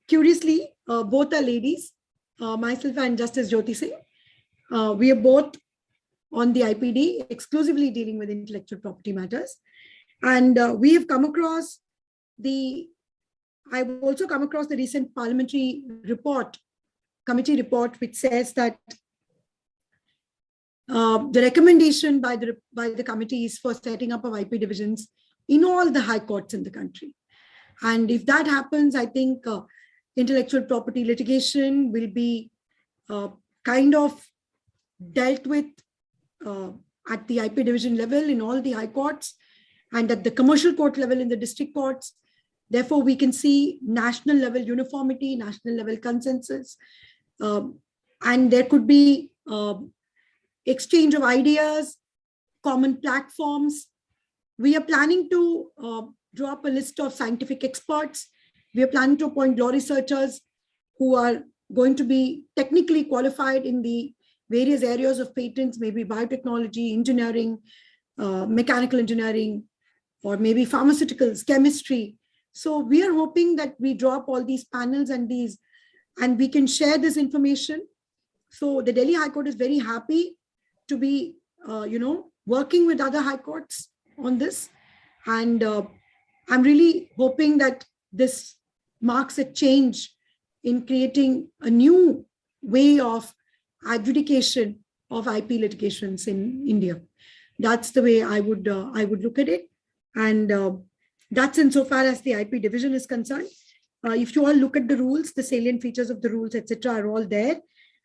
curiously, both are ladies, myself and Justice Jyoti Singh. We are both on the IPD, exclusively dealing with intellectual property matters. And we have come across the I've also come across the recent parliamentary report, committee report, which says that the recommendation by the committee is for setting up of IP divisions in all the high courts in the country. And if that happens, I think intellectual property litigation will be kind of dealt with at the IP division level in all the high courts and at the commercial court level in the district courts. Therefore, we can see national level uniformity, national level consensus, and there could be exchange of ideas, common platforms. We are planning to draw up a list of scientific experts. We are planning to appoint law researchers who are going to be technically qualified in the various areas of patents, maybe biotechnology, engineering, mechanical engineering, or maybe pharmaceuticals, chemistry. So we are hoping that we draw up all these panels and we can share this information. So the Delhi High Court is very happy to be, working with other high courts on this. And I'm really hoping that this marks a change in creating a new way of adjudication of IP litigations in India. That's the way I would look at it. And that's insofar as the IP division is concerned. If you all look at the rules, the salient features of the rules, etc., are all there.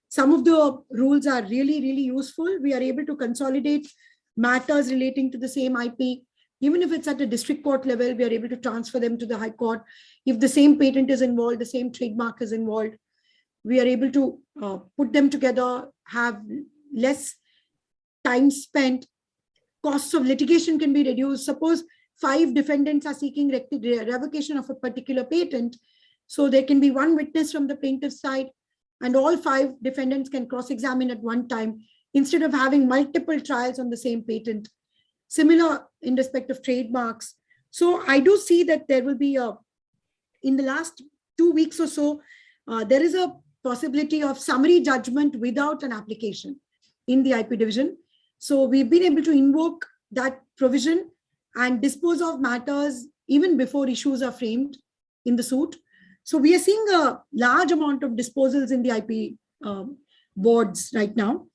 Some of the rules are really, really useful. We are able to consolidate matters relating to the same IP. Even if it's at a district court level, we are able to transfer them to the high court. If the same patent is involved, the same trademark is involved, we are able to put them together, have less time spent, costs of litigation can be reduced. Suppose 5 defendants are seeking revocation of a particular patent, so there can be one witness from the plaintiff's side, and all 5 defendants can cross-examine at one time instead of having multiple trials on the same patent. Similar in respect of trademarks. So I do see that there will be in the last 2 weeks or so, there is a possibility of summary judgment without an application in the IP division. So we've been able to invoke that provision and dispose of matters even before issues are framed in the suit. So we are seeing a large amount of disposals in the IP boards right now.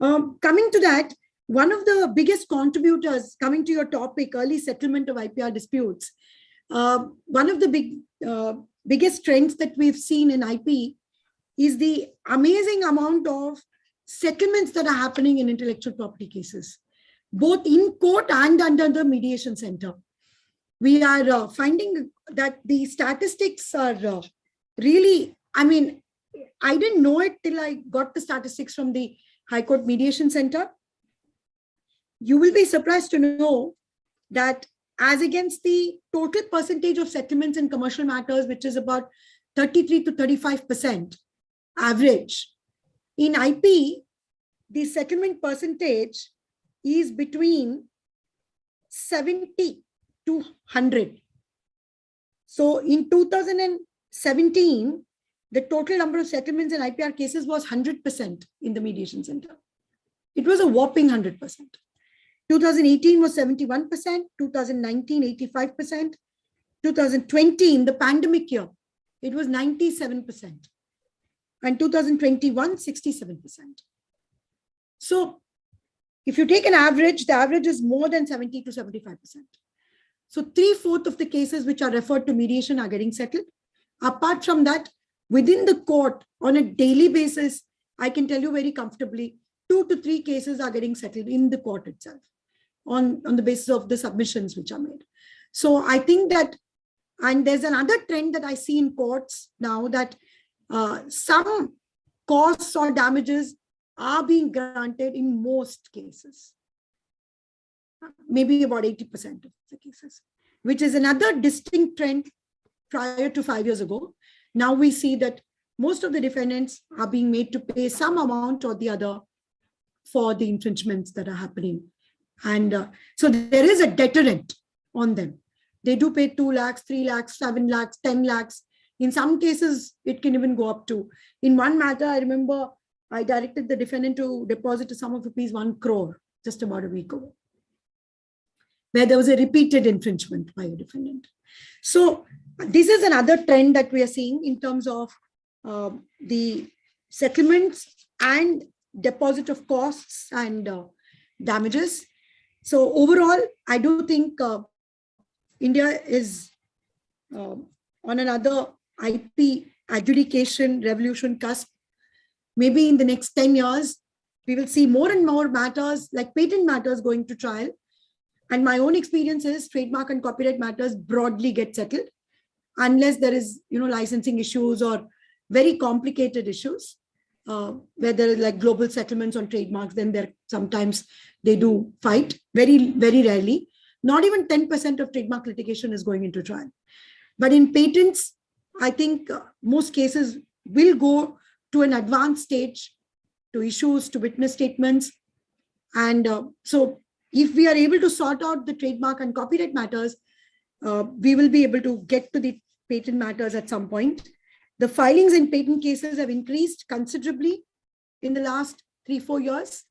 Coming to that, one of the biggest contributors, coming to your topic, early settlement of IPR disputes, one of the biggest trends that we've seen in IP is the amazing amount of settlements that are happening in intellectual property cases, both in court and under the mediation center. We are finding that the statistics are really, I mean, I didn't know it till I got the statistics from the High Court Mediation Center. You will be surprised to know that as against the total percentage of settlements in commercial matters, which is about 33 to 35% average, in IP, the settlement percentage is between 70 to 100. So in 2017, the total number of settlements in IPR cases was 100% in the mediation center. It was a whopping 100%. 2018 was 71%, 2019, 85%, 2020, in the pandemic year, it was 97%, and 2021, 67%. So if you take an average, the average is more than 70 to 75%. So 3/4 of the cases which are referred to mediation are getting settled. Apart from that, within the court on a daily basis, I can tell you very comfortably, 2 to 3 cases are getting settled in the court itself on the basis of the submissions which are made. So I think that, and there's another trend that I see in courts now, that some costs or damages are being granted in most cases, maybe about 80% of the cases, which is another distinct trend prior to 5 years ago. Now we see that most of the defendants are being made to pay some amount or the other for the infringements that are happening. And so there is a deterrent on them. They do pay 2 lakhs, 3 lakhs, 7 lakhs, 10 lakhs. In some cases, it can even go up to, in one matter, I remember I directed the defendant to deposit a sum of rupees 1 crore just about a week ago. where there was a repeated infringement by a defendant. So this is another trend that we are seeing in terms of the settlements and deposit of costs and damages. So overall, I do think India is on another IP adjudication revolution cusp. Maybe in the next 10 years, we will see more and more matters like patent matters going to trial. And my own experience is trademark and copyright matters broadly get settled unless there is, licensing issues or very complicated issues where there is like global settlements on trademarks. Then there sometimes they do fight, very, very rarely. Not even 10% of trademark litigation is going into trial. But in patents, I think most cases will go to an advanced stage, to issues, to witness statements. And so if we are able to sort out the trademark and copyright matters, we will be able to get to the patent matters at some point. The filings in patent cases have increased considerably in the last 3-4 years.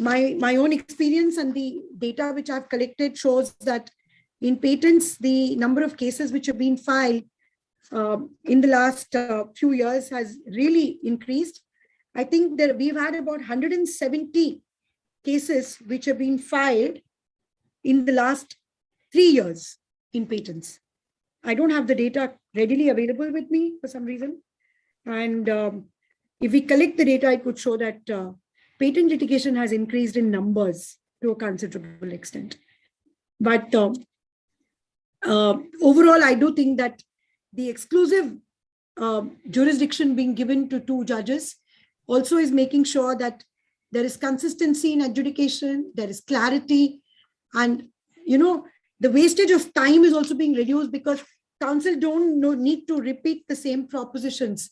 My own experience and the data which I've collected shows that in patents, the number of cases which have been filed in the last few years has really increased. I think that we've had about 170 cases which have been filed in the last 3 years in patents. I don't have the data readily available with me for some reason. And if we collect the data, it would show that patent litigation has increased in numbers to a considerable extent. But overall, I do think that the exclusive jurisdiction being given to 2 judges also is making sure that there is consistency in adjudication, there is clarity, and the wastage of time is also being reduced because counsel don't need to repeat the same propositions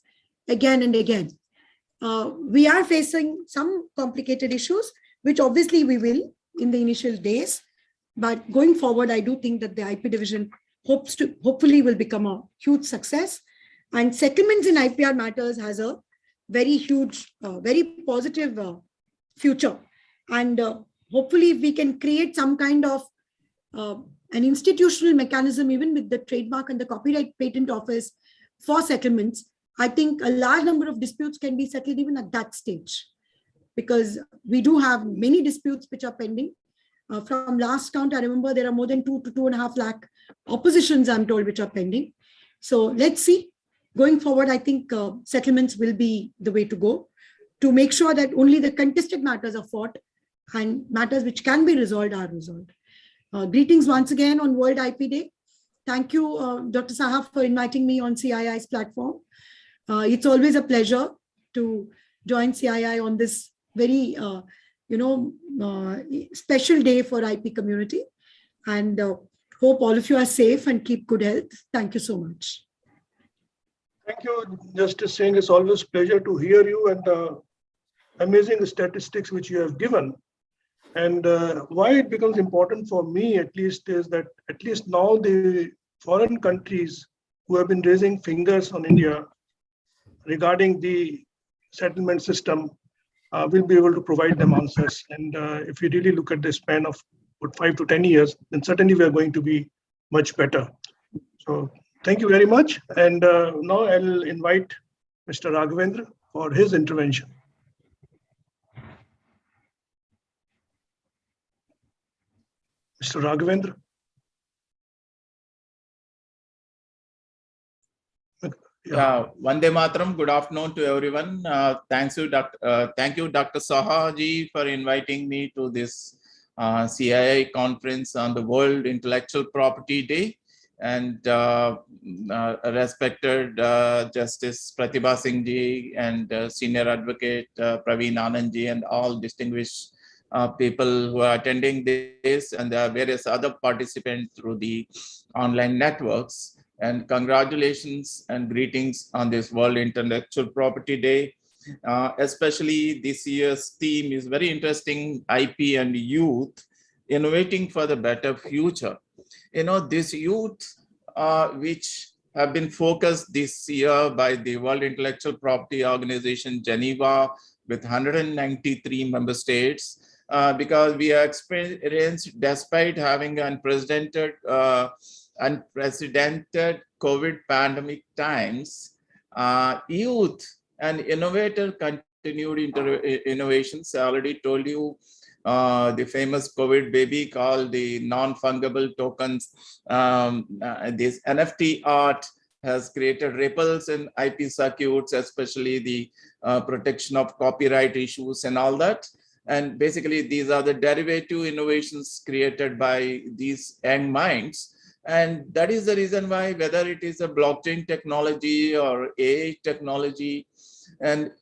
again and again. We are facing some complicated issues, which obviously we will in the initial days, but going forward, I do think that the IP division hopefully will become a huge success, and settlements in IPR matters has a very huge, very positive future. And hopefully we can create some kind of an institutional mechanism, even with the trademark and the copyright patent office for settlements. I think a large number of disputes can be settled even at that stage, because we do have many disputes which are pending. From last count, I remember there are more than 2 to 2.5 lakh oppositions, I'm told, which are pending. So let's see. Going forward, I think settlements will be the way to go to make sure that only the contested matters are fought and matters which can be resolved are resolved. Greetings once again on World IP Day. Thank you, Dr. Saha, for inviting me on CII's platform. It's always a pleasure to join CII on this very, special day for IP community. And hope all of you are safe and keep good health. Thank you so much. Thank you, Justice Singh. It's always a pleasure to hear you and the amazing statistics which you have given. And why it becomes important for me, at least, is that at least now the foreign countries who have been raising fingers on India regarding the settlement system will be able to provide them answers. And if you really look at the span of 5 to 10 years, then certainly we are going to be much better. So thank you very much. And now I'll invite Mr. Raghavendra for his intervention. Mr. Raghavendra. Vande Mataram. Good afternoon to everyone. Thank you, Dr. Saha ji, for inviting me to this CII conference on the World Intellectual Property Day. And respected Justice Pratibha Singh ji and Senior Advocate Praveen Anand ji and all distinguished people who are attending this, and there are various other participants through the online networks. And congratulations and greetings on this World Intellectual Property Day. Especially this year's theme is very interesting: IP and youth, innovating for the better future. This youth, which have been focused this year by the World Intellectual Property Organization, Geneva, with 193 member states, because we are experienced, despite having unprecedented COVID pandemic times, youth and innovator continued innovations. I already told you the famous COVID baby called the non-fungible tokens. This NFT art has created ripples in IP circuits, especially the protection of copyright issues and all that. And basically, these are the derivative innovations created by these young minds. And that is the reason why, whether it is a blockchain technology or AI technology, and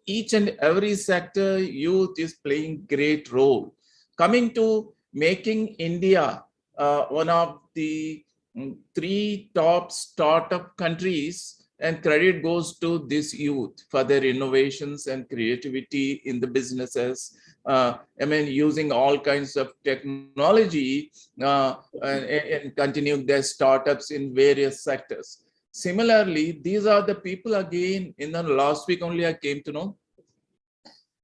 each and every sector, youth is playing great role. Coming to making India one of the 3 top startup countries, and credit goes to this youth for their innovations and creativity in the businesses. I mean, using all kinds of technology and continuing their startups in various sectors. Similarly, these are the people, again, in the last week only I came to know,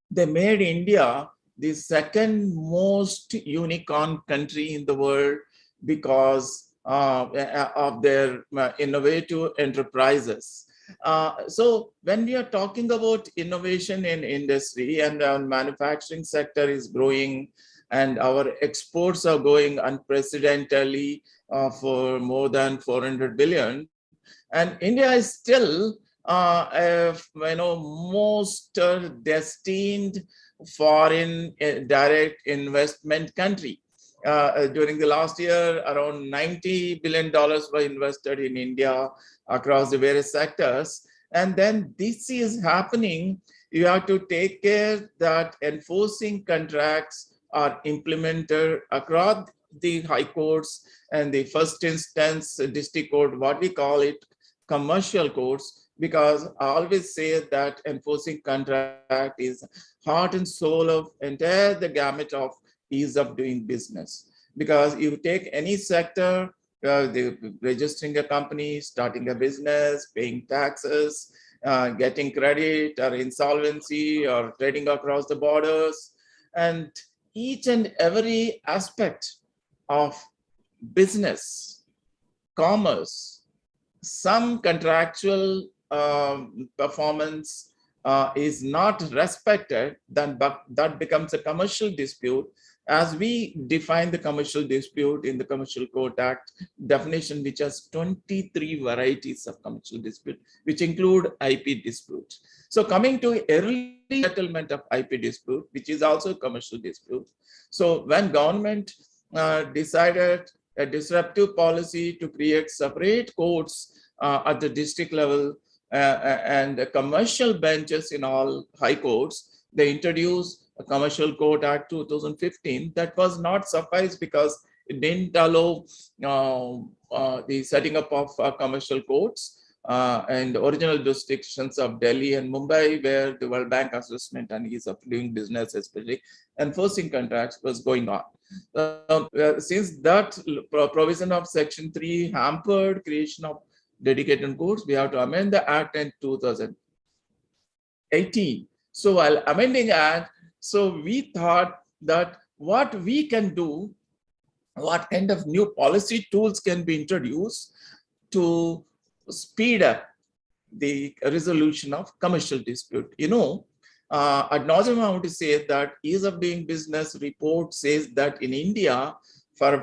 they made India the 2nd most unicorn country in the world because of their innovative enterprises. So when we are talking about innovation in industry, and our manufacturing sector is growing, and our exports are going unprecedentedly for more than 400 billion, and India is still most destined foreign direct investment country. During the last year, around $90 billion were invested in India across the various sectors. And then this is happening. You have to take care that enforcing contracts are implemented across the high courts and the first instance district court, what we call it, commercial courts, because I always say that enforcing contract is heart and soul of entire the gamut of ease of doing business. Because you take any sector, registering a company, starting a business, paying taxes, getting credit or insolvency or trading across the borders, and each and every aspect of business, commerce, some contractual performance is not respected, then that becomes a commercial dispute. As we define the commercial dispute in the Commercial Court Act definition, which has 23 varieties of commercial dispute, which include IP dispute. So coming to early settlement of IP dispute, which is also a commercial dispute. So when government decided a disruptive policy to create separate courts at the district level and commercial benches in all high courts, they introduced a Commercial Court Act 2015 that was not suffice because it didn't allow the setting up of commercial courts and original jurisdictions of Delhi and Mumbai, where the World Bank assessment and ease of doing business, especially enforcing contracts, was going on. Since that provision of Section 3 hampered creation of dedicated courts, we have to amend the Act in 2018. So while amending Act, so we thought that what we can do, what kind of new policy tools can be introduced to speed up the resolution of commercial dispute. You know, ad nauseam I want to say that ease of doing business report says that in India, for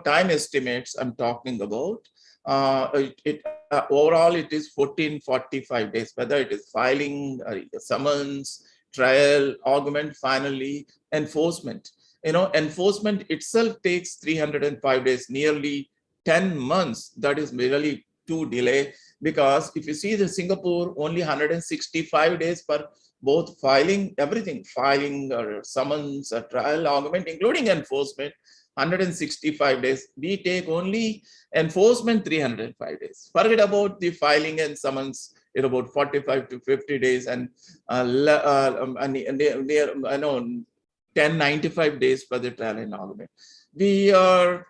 time estimates I'm talking about, overall it is 1445 days, whether it is filing, summons, trial, argument, finally enforcement. Enforcement itself takes 305 days, nearly 10 months. That is really too delay, because if you see the Singapore, only 165 days for both filing, everything, filing or summons or trial, argument, including enforcement, 165 days. We take only enforcement 305 days. Forget about the filing and summons, about 45 to 50 days, and 1095 days for the trial and argument. We are,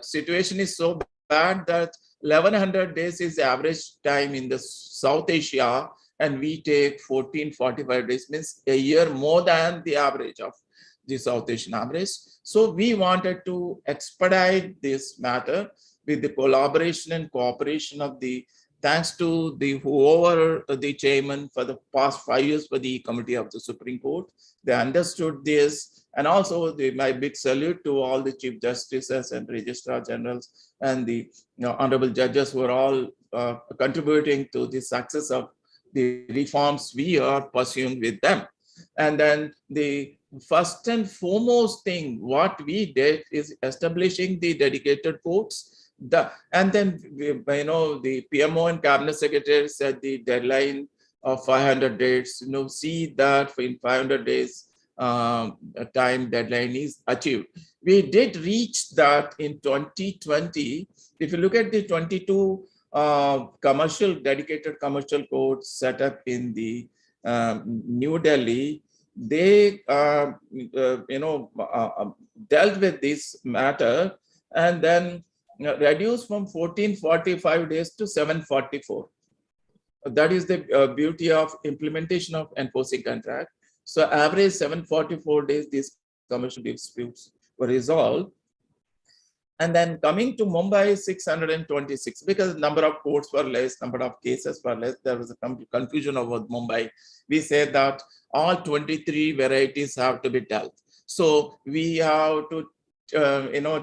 situation is so bad that 1100 days is average time in the South Asia, and we take 14, 45 days, means a year more than the average of the South Asian average. So we wanted to expedite this matter with the collaboration and cooperation of the, thanks to the whoever the chairman for the past 5 years for the committee of the Supreme Court. They understood this, and also my big salute to all the chief justices and registrar generals and the honorable judges who are all contributing to the success of the reforms we are pursuing with them. And then the first and foremost thing what we did is establishing the dedicated courts. And then the PMO and cabinet secretary said the deadline of 500 days. See that in 500 days time deadline is achieved. We did reach that in 2020. If you look at the 22 dedicated commercial courts set up in the New Delhi, they dealt with this matter and then reduced from 1445 days to 744. That is the beauty of implementation of enforcing contract. So average 744 days, these commercial disputes were resolved. And then coming to Mumbai, 626, because number of courts were less, number of cases were less, there was a confusion about Mumbai. We said that all 23 varieties have to be dealt. So we have to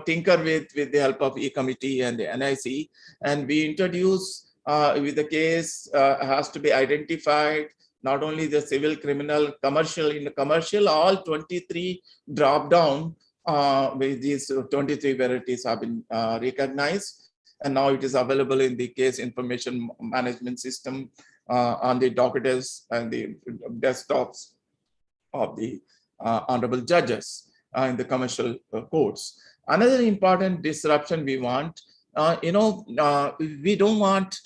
tinker with the help of E-Committee and the NIC, and we introduce with the case has to be identified, not only the civil, criminal, commercial. In the commercial, all 23 drop down with these 23 varieties have been recognized, and now it is available in the case information management system on the dockets and the desktops of the honorable judges in the commercial courts. Another important disruption we want, we don't want,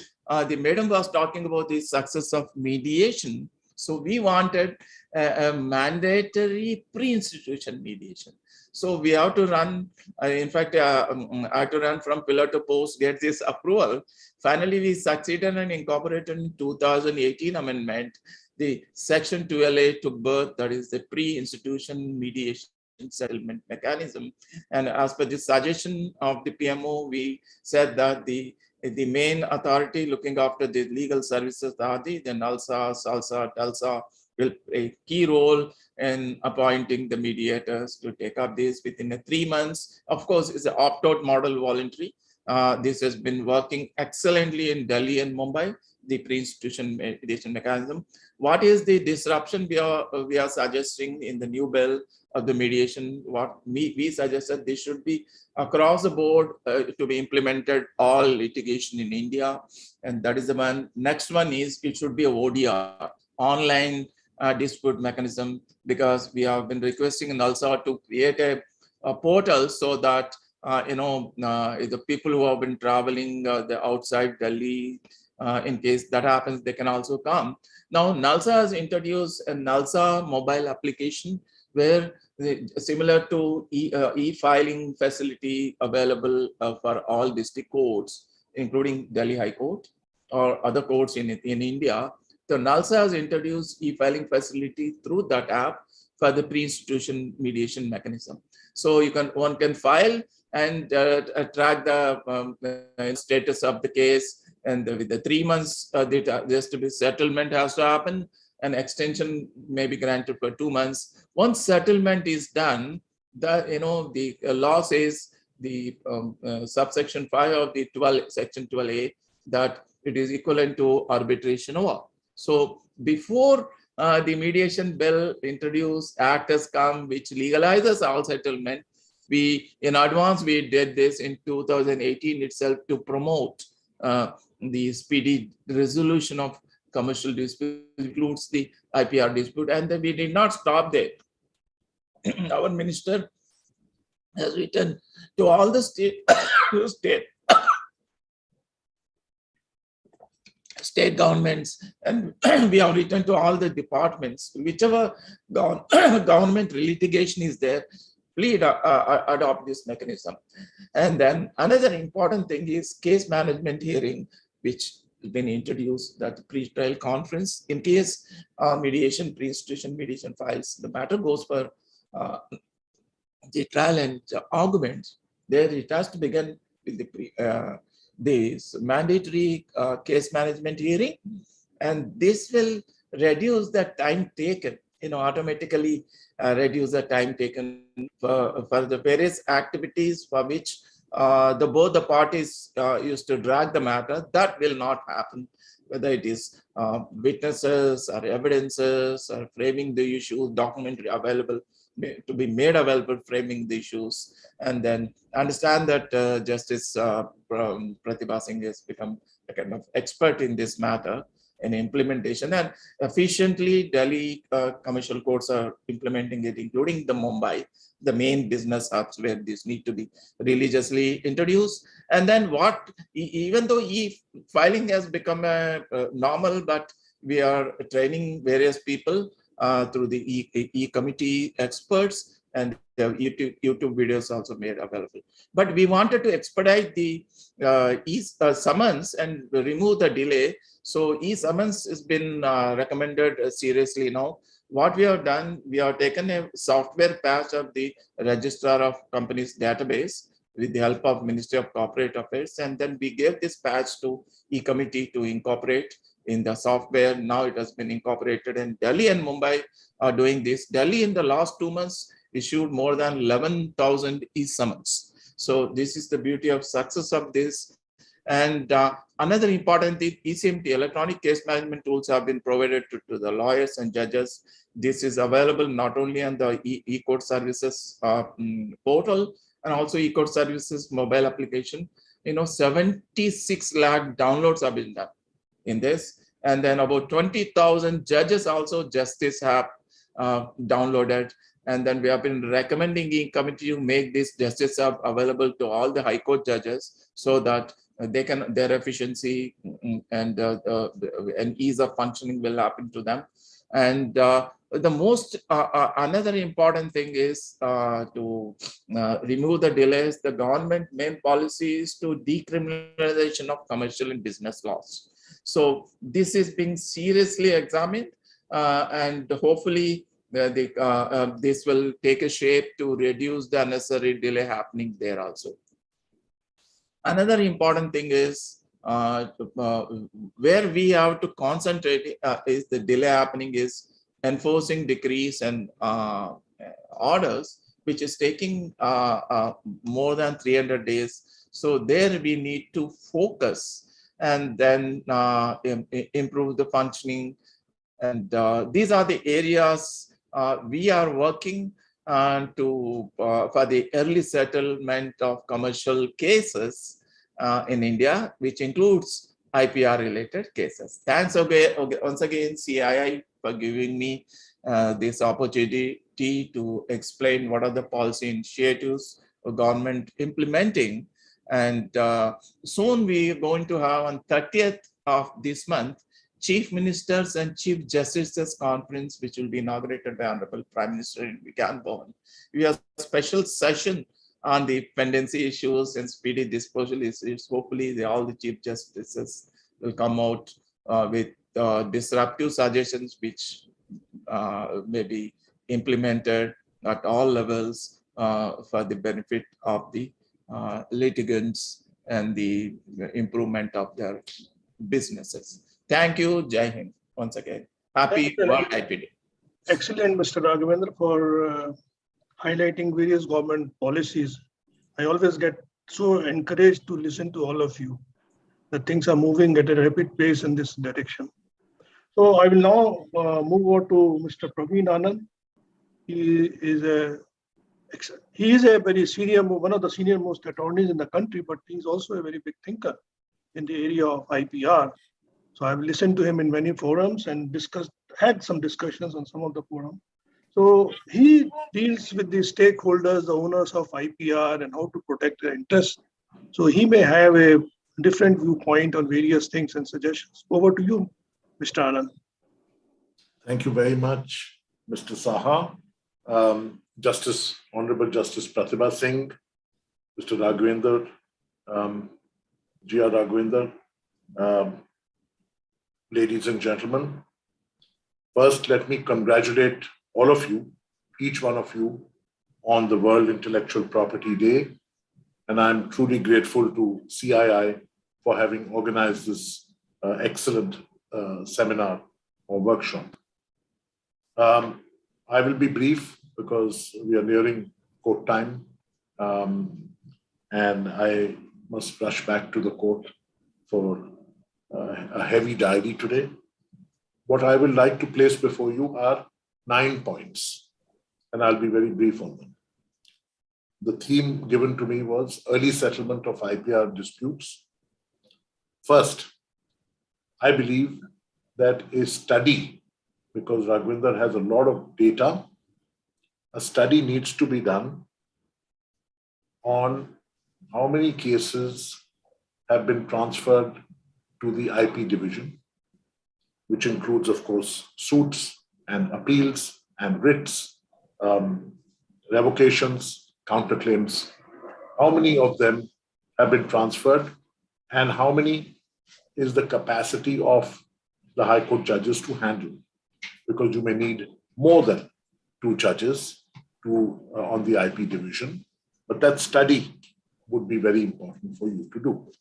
the madam was talking about the success of mediation. So we wanted a mandatory pre-institution mediation. So we have to run, in fact, I have to run from pillar to post, get this approval. Finally, we succeeded and incorporated in 2018 amendment. The section 12A took birth, that is the pre-institution mediation settlement mechanism. And as per the suggestion of the PMO, we said that the main authority looking after the legal services, the NALSA, SALSA, TELSA, will play a key role in appointing the mediators to take up this within 3 months. Of course, it's an opt-out model, voluntary. This has been working excellently in Delhi and Mumbai, the pre-institution mediation mechanism. What is the disruption we are suggesting in the new bill of the mediation? What we suggested, this should be across the board to be implemented all litigation in India, and that is the one. Next one is it should be a ODR, online dispute mechanism, because we have been requesting and also to create a portal so that the people who have been traveling the outside Delhi, in case that happens, they can also come. Now, NALSA has introduced a NALSA mobile application where similar to e-filing facility available for all district courts, including Delhi High Court or other courts in India. So NALSA has introduced e-filing facility through that app for the pre-institution mediation mechanism. So one can file and track the status of the case, and with the 3 months, there has to be settlement has to happen, and extension may be granted for 2 months. Once settlement is done, the law says the subsection 5 of the section 12A that it is equivalent to arbitration award. So before the mediation bill introduced, act has come which legalizes all settlement. In advance, we did this in 2018 itself to promote the speedy resolution of commercial dispute, includes the IPR dispute, and then we did not stop there. Our minister has written to all the state governments, and we have written to all the departments, whichever government litigation is there, please adopt this mechanism. And then another important thing is case management hearing, which been introduced, that pre-trial conference. In case mediation, pre-institution mediation files, the matter goes for the trial and argument, there it has to begin with the mandatory case management hearing, and this will reduce the time taken, automatically reduce the time taken for the various activities for which both the parties used to drag the matter. That will not happen, whether it is witnesses or evidences or framing the issues, documentary available to be made available, framing the issues, and then understand that Justice Pratibha Singh has become a kind of expert in this matter in implementation, and efficiently Delhi commercial courts are implementing it, including the Mumbai, the main business hubs where this need to be religiously introduced. And then even though e-filing has become a normal, but we are training various people through the e-committee experts, and YouTube videos also made available. But we wanted to expedite the summons and remove the delay. So e-summons has been recommended seriously now. What we have done, we have taken a software patch of the Registrar of Companies database with the help of Ministry of Corporate Affairs, and then we gave this patch to e-committee to incorporate in the software. Now it has been incorporated, and Delhi and Mumbai are doing this. Delhi in the last 2 months issued more than 11,000 e-summons. So this is the beauty of success of this. And another important thing, ECMT, electronic case management tools, have been provided to the lawyers and judges. This is available not only on the e-court services portal, and also e-court services mobile application. 76 lakh downloads have been done in this. And then about 20,000 judges also Justice have downloaded. And then we have been recommending e-committee to make this Justice Hub available to all the High Court judges, so that they can, their efficiency and ease of functioning will happen to them. And the most another important thing is to remove the delays. The government main policy is to decriminalization of commercial and business laws. So this is being seriously examined, and hopefully this will take a shape to reduce the unnecessary delay happening there also. Another important thing is where we have to concentrate is the delay happening is enforcing decrees and orders, which is taking more than 300 days. So there we need to focus and then improve the functioning. And these are the areas we are working for the early settlement of commercial cases in India, which includes IPR related cases. Thanks once again, CII, for giving me this opportunity to explain what are the policy initiatives of government implementing. And soon we are going to have on 30th of this month, Chief Ministers and Chief Justices Conference, which will be inaugurated by Honorable Prime Minister in Vigan Bhavan. We have a special session on the pendency issues and speedy disposal issues. Hopefully all the Chief Justices will come out with disruptive suggestions which may be implemented at all levels for the benefit of the litigants and the improvement of their businesses. Thank you, Jai Hind, once again. Happy World IP Day. Excellent, Mr. Raghavendra, for highlighting various government policies. I always get so encouraged to listen to all of you, that things are moving at a rapid pace in this direction. So I will now move on to Mr. Praveen Anand. He is a very senior, one of the senior most attorneys in the country, but he's also a very big thinker in the area of IPR. So I've listened to him in many forums and had some discussions on some of the forums. So he deals with the stakeholders, the owners of IPR, and how to protect their interests. So he may have a different viewpoint on various things and suggestions. Over to you, Mr. Anand. Thank you very much, Mr. Saha. Honorable Justice Pratibha Singh, Mr. Raghavendra, G.R. Raghavendra, ladies and gentlemen. First, let me congratulate all of you, each one of you, on the World Intellectual Property Day. And I'm truly grateful to CII for having organized this excellent seminar or workshop. I will be brief because we are nearing court time. And I must rush back to the court for a heavy diary today. What I would like to place before you are 9 points, and I'll be very brief on them. The theme given to me was early settlement of IPR disputes. First, I believe that a study, because Raghvinder has a lot of data, a study needs to be done on how many cases have been transferred to the IP division, which includes, of course, suits and appeals and writs, revocations, counterclaims. How many of them have been transferred, and how many is the capacity of the High Court judges to handle? Because you may need more than 2 judges on the IP division, but that study would be very important for you to do.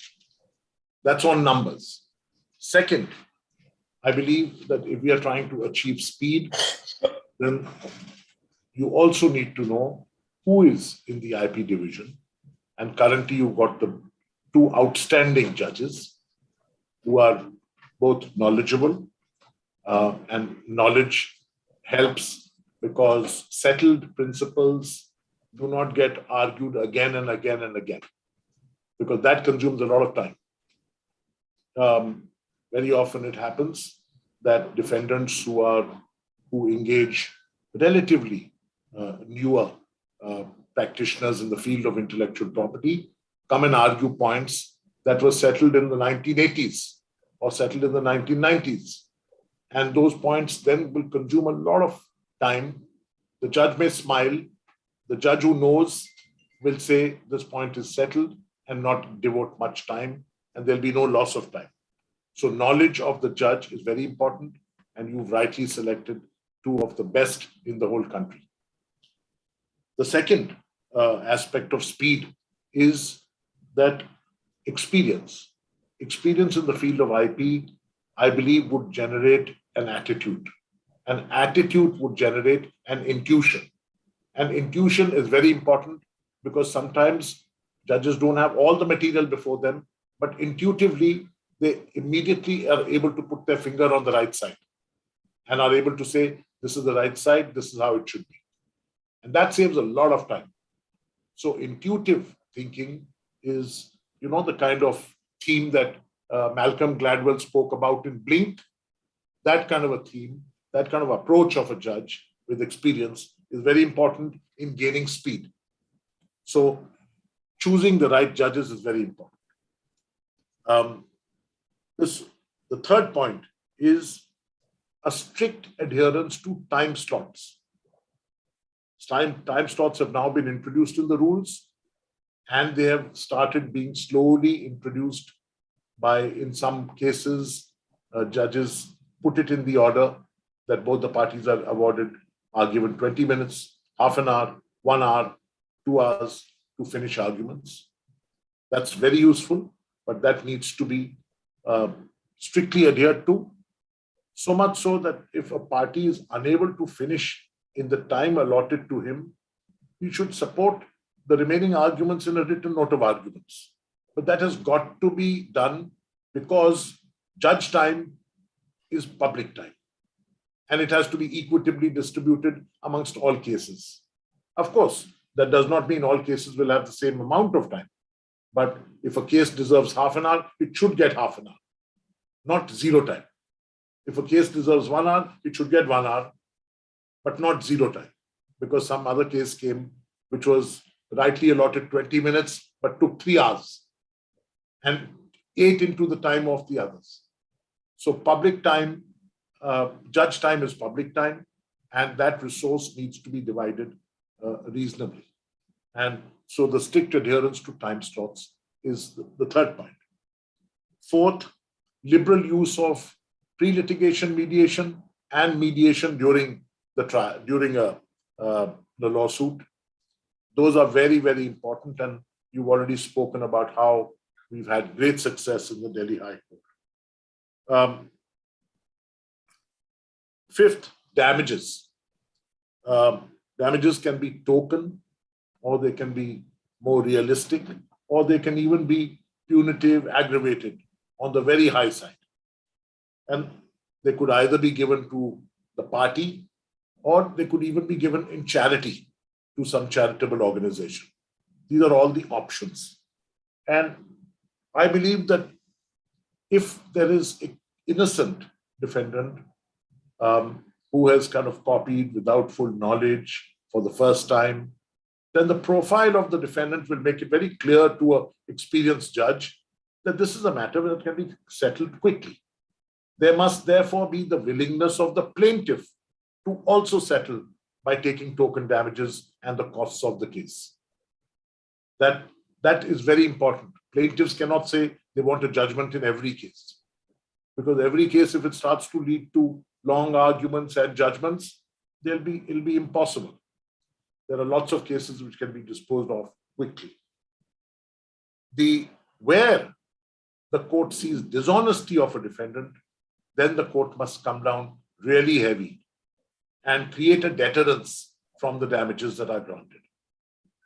That's on numbers. Second, I believe that if we are trying to achieve speed, then you also need to know who is in the IP division. And currently you've got the 2 outstanding judges who are both knowledgeable, and knowledge helps because settled principles do not get argued again and again and again, because that consumes a lot of time. Very often it happens that defendants who engage relatively newer practitioners in the field of intellectual property come and argue points that were settled in the 1980s or settled in the 1990s. And those points then will consume a lot of time. The judge may smile. The judge who knows will say this point is settled and not devote much time, and there'll be no loss of time. So knowledge of the judge is very important, and you've rightly selected 2 of the best in the whole country. The second aspect of speed is that experience in the field of IP, I believe, would generate an attitude. An attitude would generate an intuition. And intuition is very important because sometimes judges don't have all the material before them, but intuitively, they immediately are able to put their finger on the right side and are able to say, this is the right side, this is how it should be. And that saves a lot of time. So intuitive thinking is, the kind of theme that Malcolm Gladwell spoke about in Blink. That kind of a theme, that kind of approach of a judge with experience is very important in gaining speed. So choosing the right judges is very important. The third point is a strict adherence to time slots. Time slots have now been introduced in the rules, and they have started being slowly introduced by, in some cases, judges put it in the order that both the parties are given 20 minutes, half an hour, 1 hour, 2 hours to finish arguments. That's very useful, but that needs to be strictly adhered to, so much so that if a party is unable to finish in the time allotted to him, he should support the remaining arguments in a written note of arguments. But that has got to be done because judge time is public time, and it has to be equitably distributed amongst all cases. Of course, that does not mean all cases will have the same amount of time. But if a case deserves half an hour, it should get half an hour, not 0 time. If a case deserves 1 hour, it should get 1 hour, but not 0 time, because some other case came which was rightly allotted 20 minutes, but took 3 hours and ate into the time of the others. So public time, judge time is public time, and that resource needs to be divided reasonably. And so the strict adherence to time slots is the third point. Fourth, liberal use of pre-litigation mediation, and mediation during the trial, during the lawsuit. Those are very, very important, and you've already spoken about how we've had great success in the Delhi High Court. Fifth, damages. Damages can be token, or they can be more realistic, or they can even be punitive, aggravated on the very high side. And they could either be given to the party, or they could even be given in charity to some charitable organization. These are all the options. And I believe that if there is an innocent defendant who has kind of copied without full knowledge for the first time, then the profile of the defendant will make it very clear to an experienced judge that this is a matter that can be settled quickly. There must therefore be the willingness of the plaintiff to also settle by taking token damages and the costs of the case. That is very important. Plaintiffs cannot say they want a judgment in every case, because every case, if it starts to lead to long arguments and judgments, it'll be impossible. There are lots of cases which can be disposed of quickly. Where the court sees dishonesty of a defendant, then the court must come down really heavy and create a deterrence from the damages that are granted.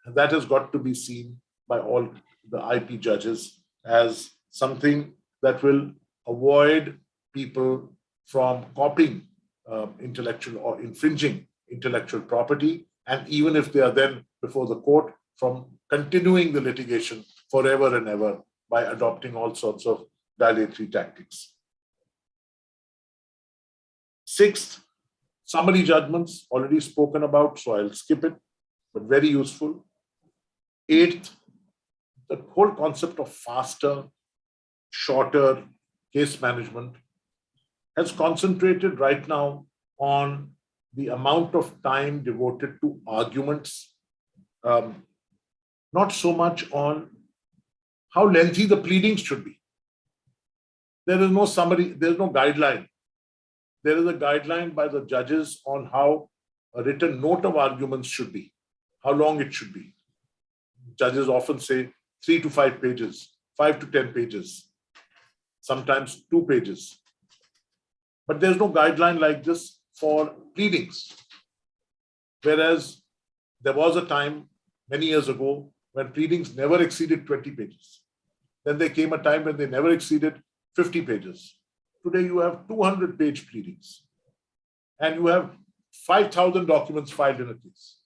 And that has got to be seen by all the IP judges as something that will avoid people from copying intellectual or infringing intellectual property, and even if they are then before the court, from continuing the litigation forever and ever by adopting all sorts of dilatory tactics. Sixth, summary judgments, already spoken about, so I'll skip it, but very useful. Eighth, the whole concept of faster, shorter case management has concentrated right now on the amount of time devoted to arguments, not so much on how lengthy the pleadings should be. There is no summary, there is no guideline. There is a guideline by the judges on how a written note of arguments should be, how long it should be. Judges often say 3 to 5 pages, 5 to 10 pages, sometimes 2 pages. But there's no guideline like this for pleadings. Whereas there was a time many years ago when pleadings never exceeded 20 pages. Then there came a time when they never exceeded 50 pages. Today you have 200-page pleadings and you have 5,000 documents filed in a case.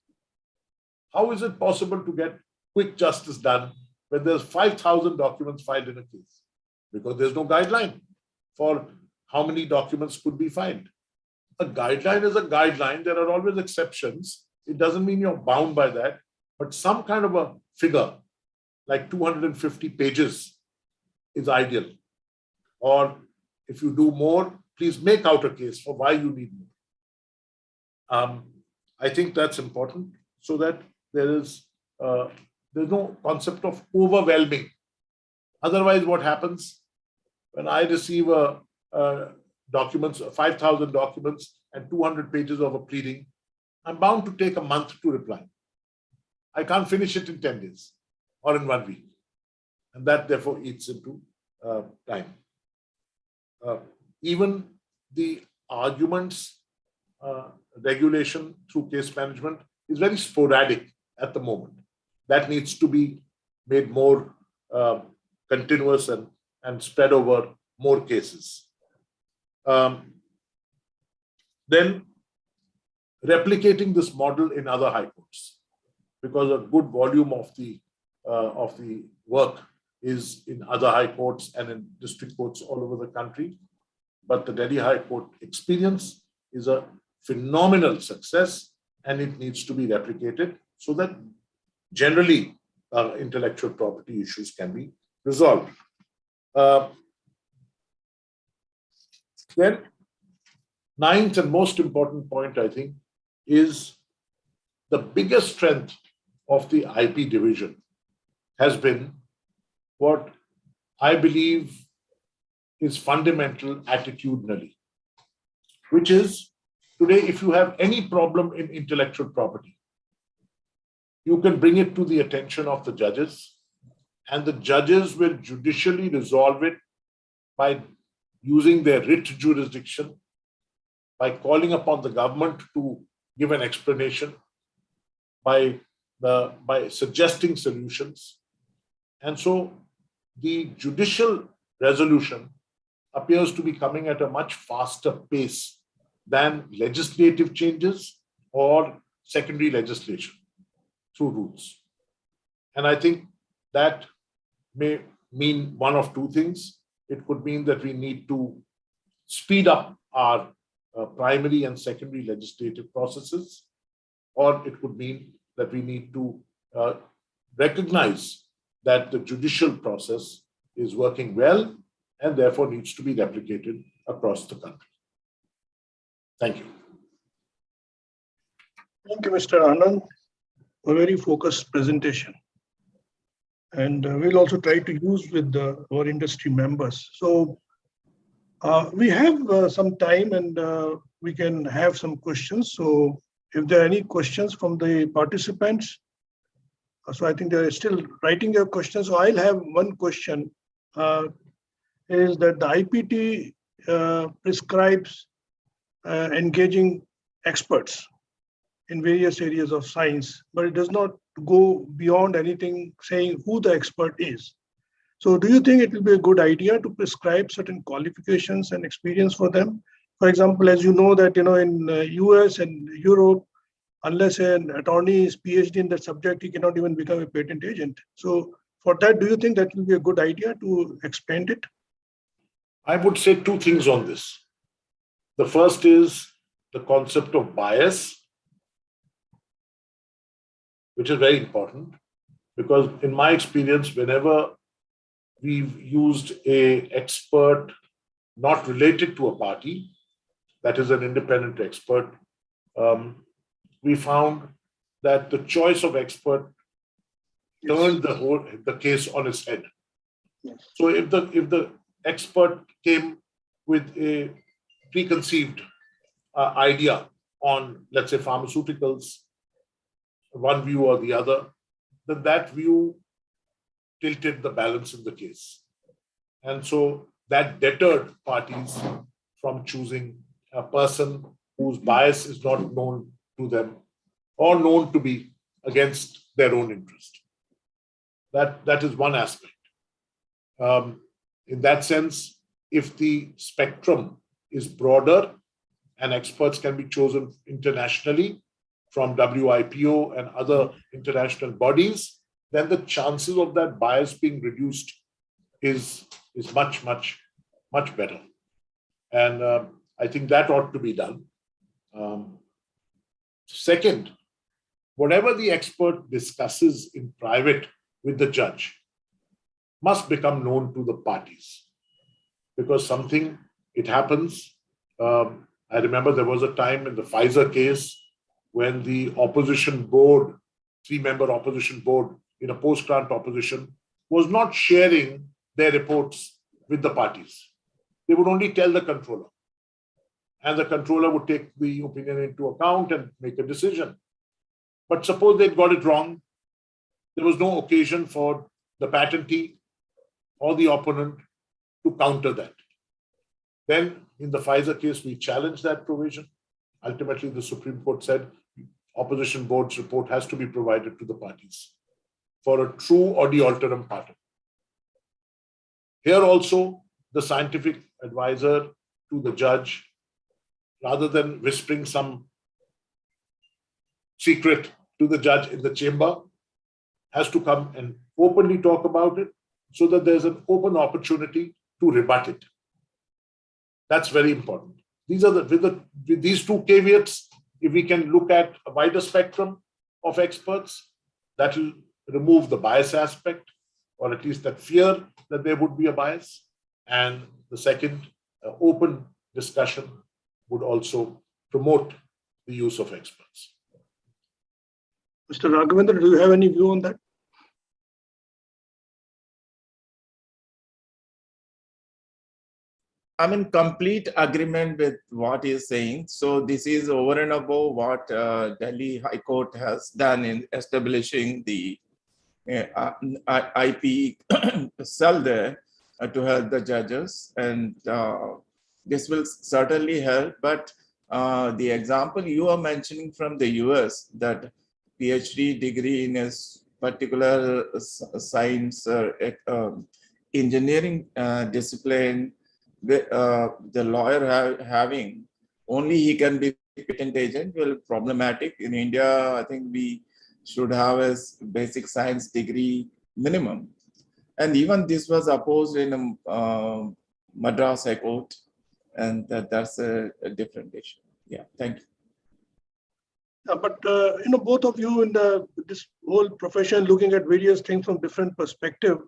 How is it possible to get quick justice done when there's 5,000 documents filed in a case? Because there's no guideline for how many documents could be filed. A guideline is a guideline. There are always exceptions. It doesn't mean you're bound by that, but some kind of a figure like 250 pages is ideal. Or if you do more, please make out a case for why you need more. I think that's important so that there's no concept of overwhelming. Otherwise, what happens when I receive documents, 5,000 documents and 200 pages of a pleading, I'm bound to take a month to reply. I can't finish it in 10 days or in 1 week. And that therefore eats into time. Even the arguments regulation through case management is very sporadic at the moment. That needs to be made more continuous and spread over more cases. Then replicating this model in other high courts, because a good volume of the work is in other high courts and in district courts all over the country. But the Delhi High Court experience is a phenomenal success, and it needs to be replicated so that generally intellectual property issues can be resolved. Then, ninth and most important point, I think, is the biggest strength of the IP division has been what I believe is fundamental attitudinally, which is today, if you have any problem in intellectual property, you can bring it to the attention of the judges, and the judges will judicially resolve it by using their writ jurisdiction, by calling upon the government to give an explanation, by suggesting solutions. And so the judicial resolution appears to be coming at a much faster pace than legislative changes or secondary legislation through rules. And I think that may mean one of two things. It could mean that we need to speed up our primary and secondary legislative processes, or it could mean that we need to recognize that the judicial process is working well and therefore needs to be replicated across the country. Thank you. Thank you, Mr. Anand, for a very focused presentation. And we'll also try to use with our industry members. So we have some time and we can have some questions. So if there are any questions from the participants, so I think they're still writing their questions. So I'll have one question, is that the IPT prescribes engaging experts in various areas of science, but it does not go beyond anything saying who the expert is. So do you think it will be a good idea to prescribe certain qualifications and experience for them? For example, as you know that, in US and Europe, unless an attorney is PhD in that subject, he cannot even become a patent agent. So for that, do you think that will be a good idea to expand it? I would say two things on this. The first is the concept of bias, which is very important, because in my experience, whenever we've used an expert not related to a party, that is an independent expert, we found that the choice of expert turned the case on its head. So if the expert came with a preconceived idea on, let's say, pharmaceuticals, one view or the other, then that view tilted the balance in the case. And so that deterred parties from choosing a person whose bias is not known to them or known to be against their own interest. That is one aspect. In that sense, if the spectrum is broader and experts can be chosen internationally from WIPO and other international bodies, then the chances of that bias being reduced is much, much, much better. And I think that ought to be done. Second, whatever the expert discusses in private with the judge must become known to the parties, because it happens. I remember there was a time in the Pfizer case when the opposition board, 3-member opposition board in a post-grant opposition, was not sharing their reports with the parties. They would only tell the controller. And the controller would take the opinion into account and make a decision. But suppose they got it wrong, there was no occasion for the patentee or the opponent to counter that. Then in the Pfizer case, we challenged that provision. Ultimately, the Supreme Court said opposition board's report has to be provided to the parties for a true audi alteram partem. Here also, the scientific advisor to the judge, rather than whispering some secret to the judge in the chamber, has to come and openly talk about it so that there's an open opportunity to rebut it. That's very important. With these two caveats, if we can look at a wider spectrum of experts, that will remove the bias aspect, or at least that fear that there would be a bias. And the second, open discussion would also promote the use of experts. Mr. Raghavendra, do you have any view on that? I'm in complete agreement with what he's saying. So this is over and above what Delhi High Court has done in establishing the IP cell there to help the judges, and this will certainly help. But the example you are mentioning from the US, that PhD degree in a particular science or engineering discipline, the lawyer having, only he can be patent agent, will be problematic. In India, I think we should have a basic science degree minimum. And even this was opposed in Madras High Court, and that's a different issue. Yeah, thank you. But both of you in this whole profession, looking at various things from different perspective,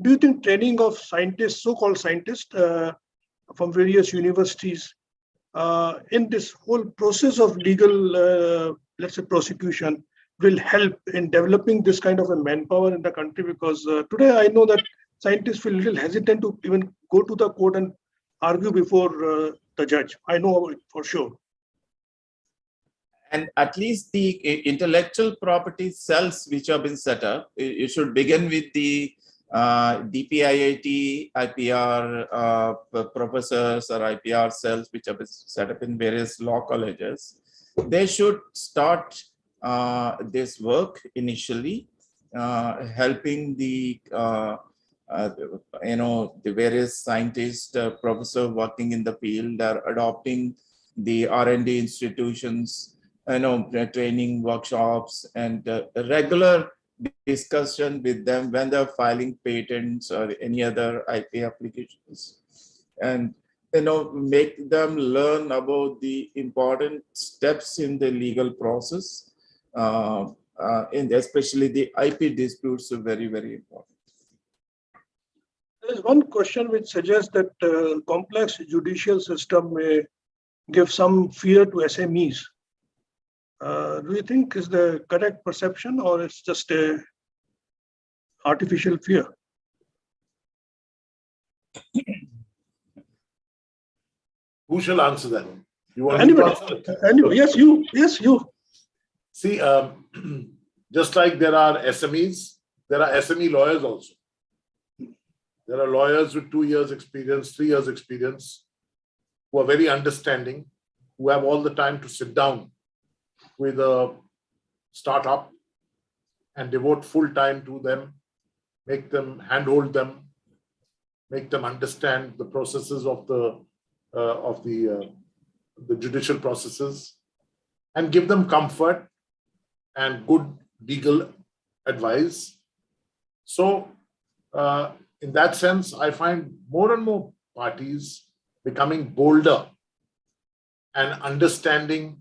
do you think training of scientists, so-called scientists from various universities, in this whole process of legal, let's say, prosecution, will help in developing this kind of a manpower in the country? Because today I know that scientists feel a little hesitant to even go to the court and argue before the judge. I know it for sure. And at least the intellectual property cells which have been set up, you should begin with the DPIIT, IPR professors or IPR cells which have been set up in various law colleges. They should start this work initially, helping the the various scientists, professors working in the field are adopting the R&D institutions, training workshops, and regular discussion with them when they're filing patents or any other IP applications, and make them learn about the important steps in the legal process, and especially the IP disputes are very, very important. There is one question which suggests that complex judicial system may give some fear to SMEs. Do you think is the correct perception, or it's just a artificial fear? Who shall answer that? You want Anybody? Anyway, yes, you. Yes, you. See, just like there are SMEs, there are SME lawyers also. There are lawyers with 2 years experience, 3 years experience, who are very understanding, who have all the time to sit down with a startup and devote full time to them, make them, handhold them, make them understand the processes of the judicial processes, and give them comfort and good legal advice. So in that sense, I find more and more parties becoming bolder and understanding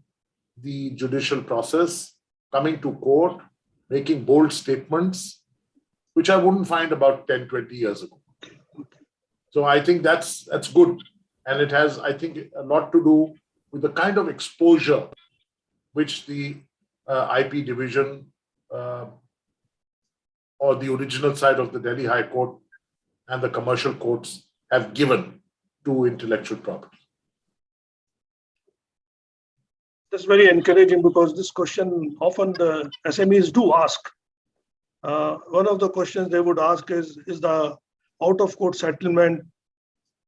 the judicial process, coming to court, making bold statements, which I wouldn't find about 10, 20 years ago. So I think that's good. And it has, I think, a lot to do with the kind of exposure which the IP division or the original side of the Delhi High Court and the commercial courts have given to intellectual property. That's very encouraging, because this question often the SMEs do ask. One of the questions they would ask is the out-of-court settlement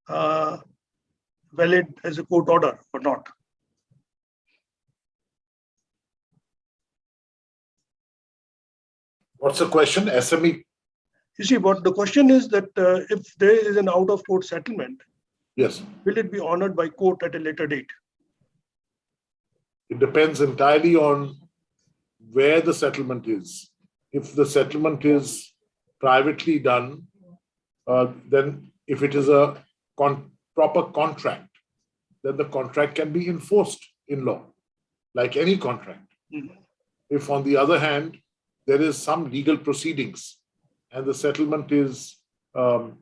valid as a court order or not? What's the question? SME? You see, what the question is that if there is an out-of-court settlement, yes, will it be honored by court at a later date? It depends entirely on where the settlement is. If the settlement is privately done, then if it is a proper contract, then the contract can be enforced in law, like any contract. Mm-hmm. If, on the other hand, there is some legal proceedings and the settlement is done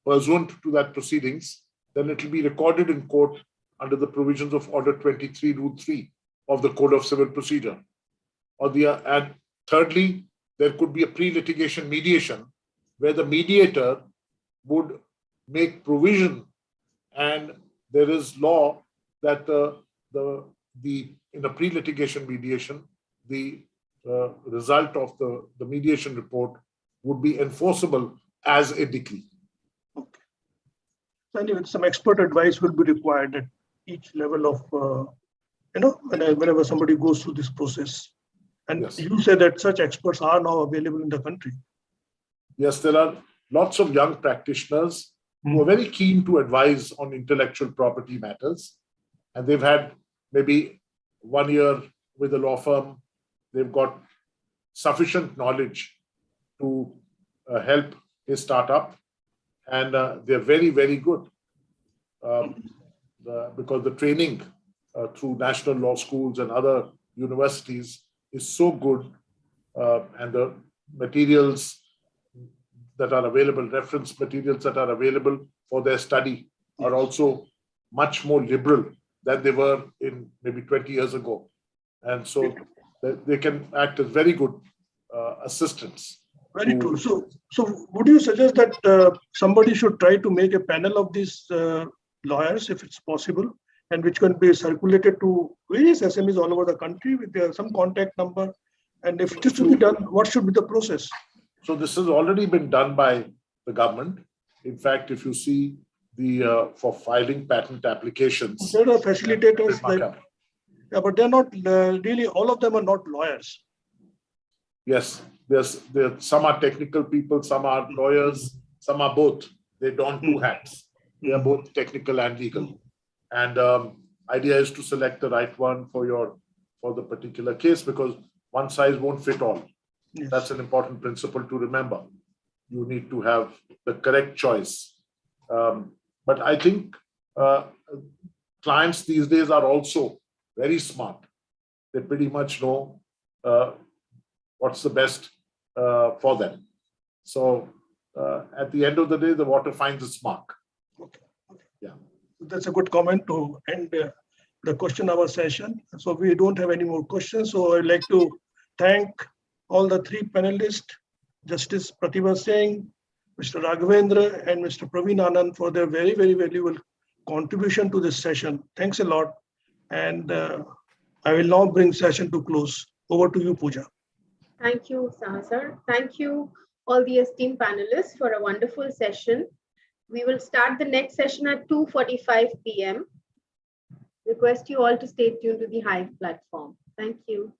pursuant to that proceedings, then it will be recorded in court under the provisions of Order 23, Rule 3 of the Code of Civil Procedure. And thirdly, there could be a pre-litigation mediation where the mediator would make provision, and there is law that in a pre-litigation mediation, the result of the mediation report would be enforceable as a decree. Okay. So anyway, some expert advice will be required at each level of, whenever somebody goes through this process. And yes. You say that such experts are now available in the country. Yes, there are lots of young practitioners who are very keen to advise on intellectual property matters. And they've had maybe 1 year with a law firm. They've got sufficient knowledge to help a startup. And they're very, very good because the training through national law schools and other universities is so good, and the materials that are available, reference materials that are available for their study are also much more liberal than they were in maybe 20 years ago. And so they can act as very good assistants. Very true. So would you suggest that somebody should try to make a panel of these lawyers, if it's possible, and which can be circulated to various SMEs all over the country with some contact number? And if this should be done, what should be the process? So this has already been done by the government. In fact, if you see the for filing patent applications, there are facilitators, but they're not really. All of them are not lawyers. Yes, there's some are technical people, some are lawyers, some are both. They don two hats. They are both technical and legal. And idea is to select the right one for the particular case, because one size won't fit all. Yes. That's an important principle to remember. You need to have the correct choice. But I think clients these days are also very smart. They pretty much know what's the best for them. So at the end of the day, the water finds its mark. Okay. Yeah. That's a good comment to end the question hour session. So we don't have any more questions. So I'd like to thank all the three panelists, Justice Pratibha Singh, Mr. Raghavendra, and Mr. Praveen Anand, for their very, very valuable contribution to this session. Thanks a lot. And I will now bring session to close. Over to you, Pooja. Thank you, Saha sir. Thank you, all the esteemed panelists, for a wonderful session. We will start the next session at 2:45 p.m. Request you all to stay tuned to the Hive platform. Thank you.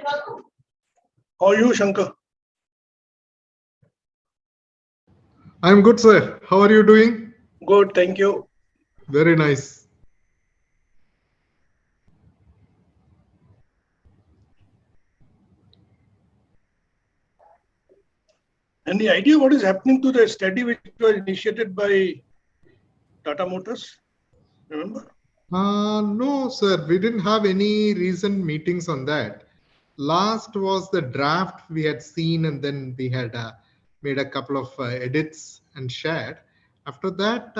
How are you, Shankar? I'm good, sir. How are you doing? Good, thank you. Very nice. Any idea what is happening to the study which was initiated by Tata Motors? Remember? No, sir. We didn't have any recent meetings on that. Last was the draft we had seen, and then we had made a couple of edits and shared. After that,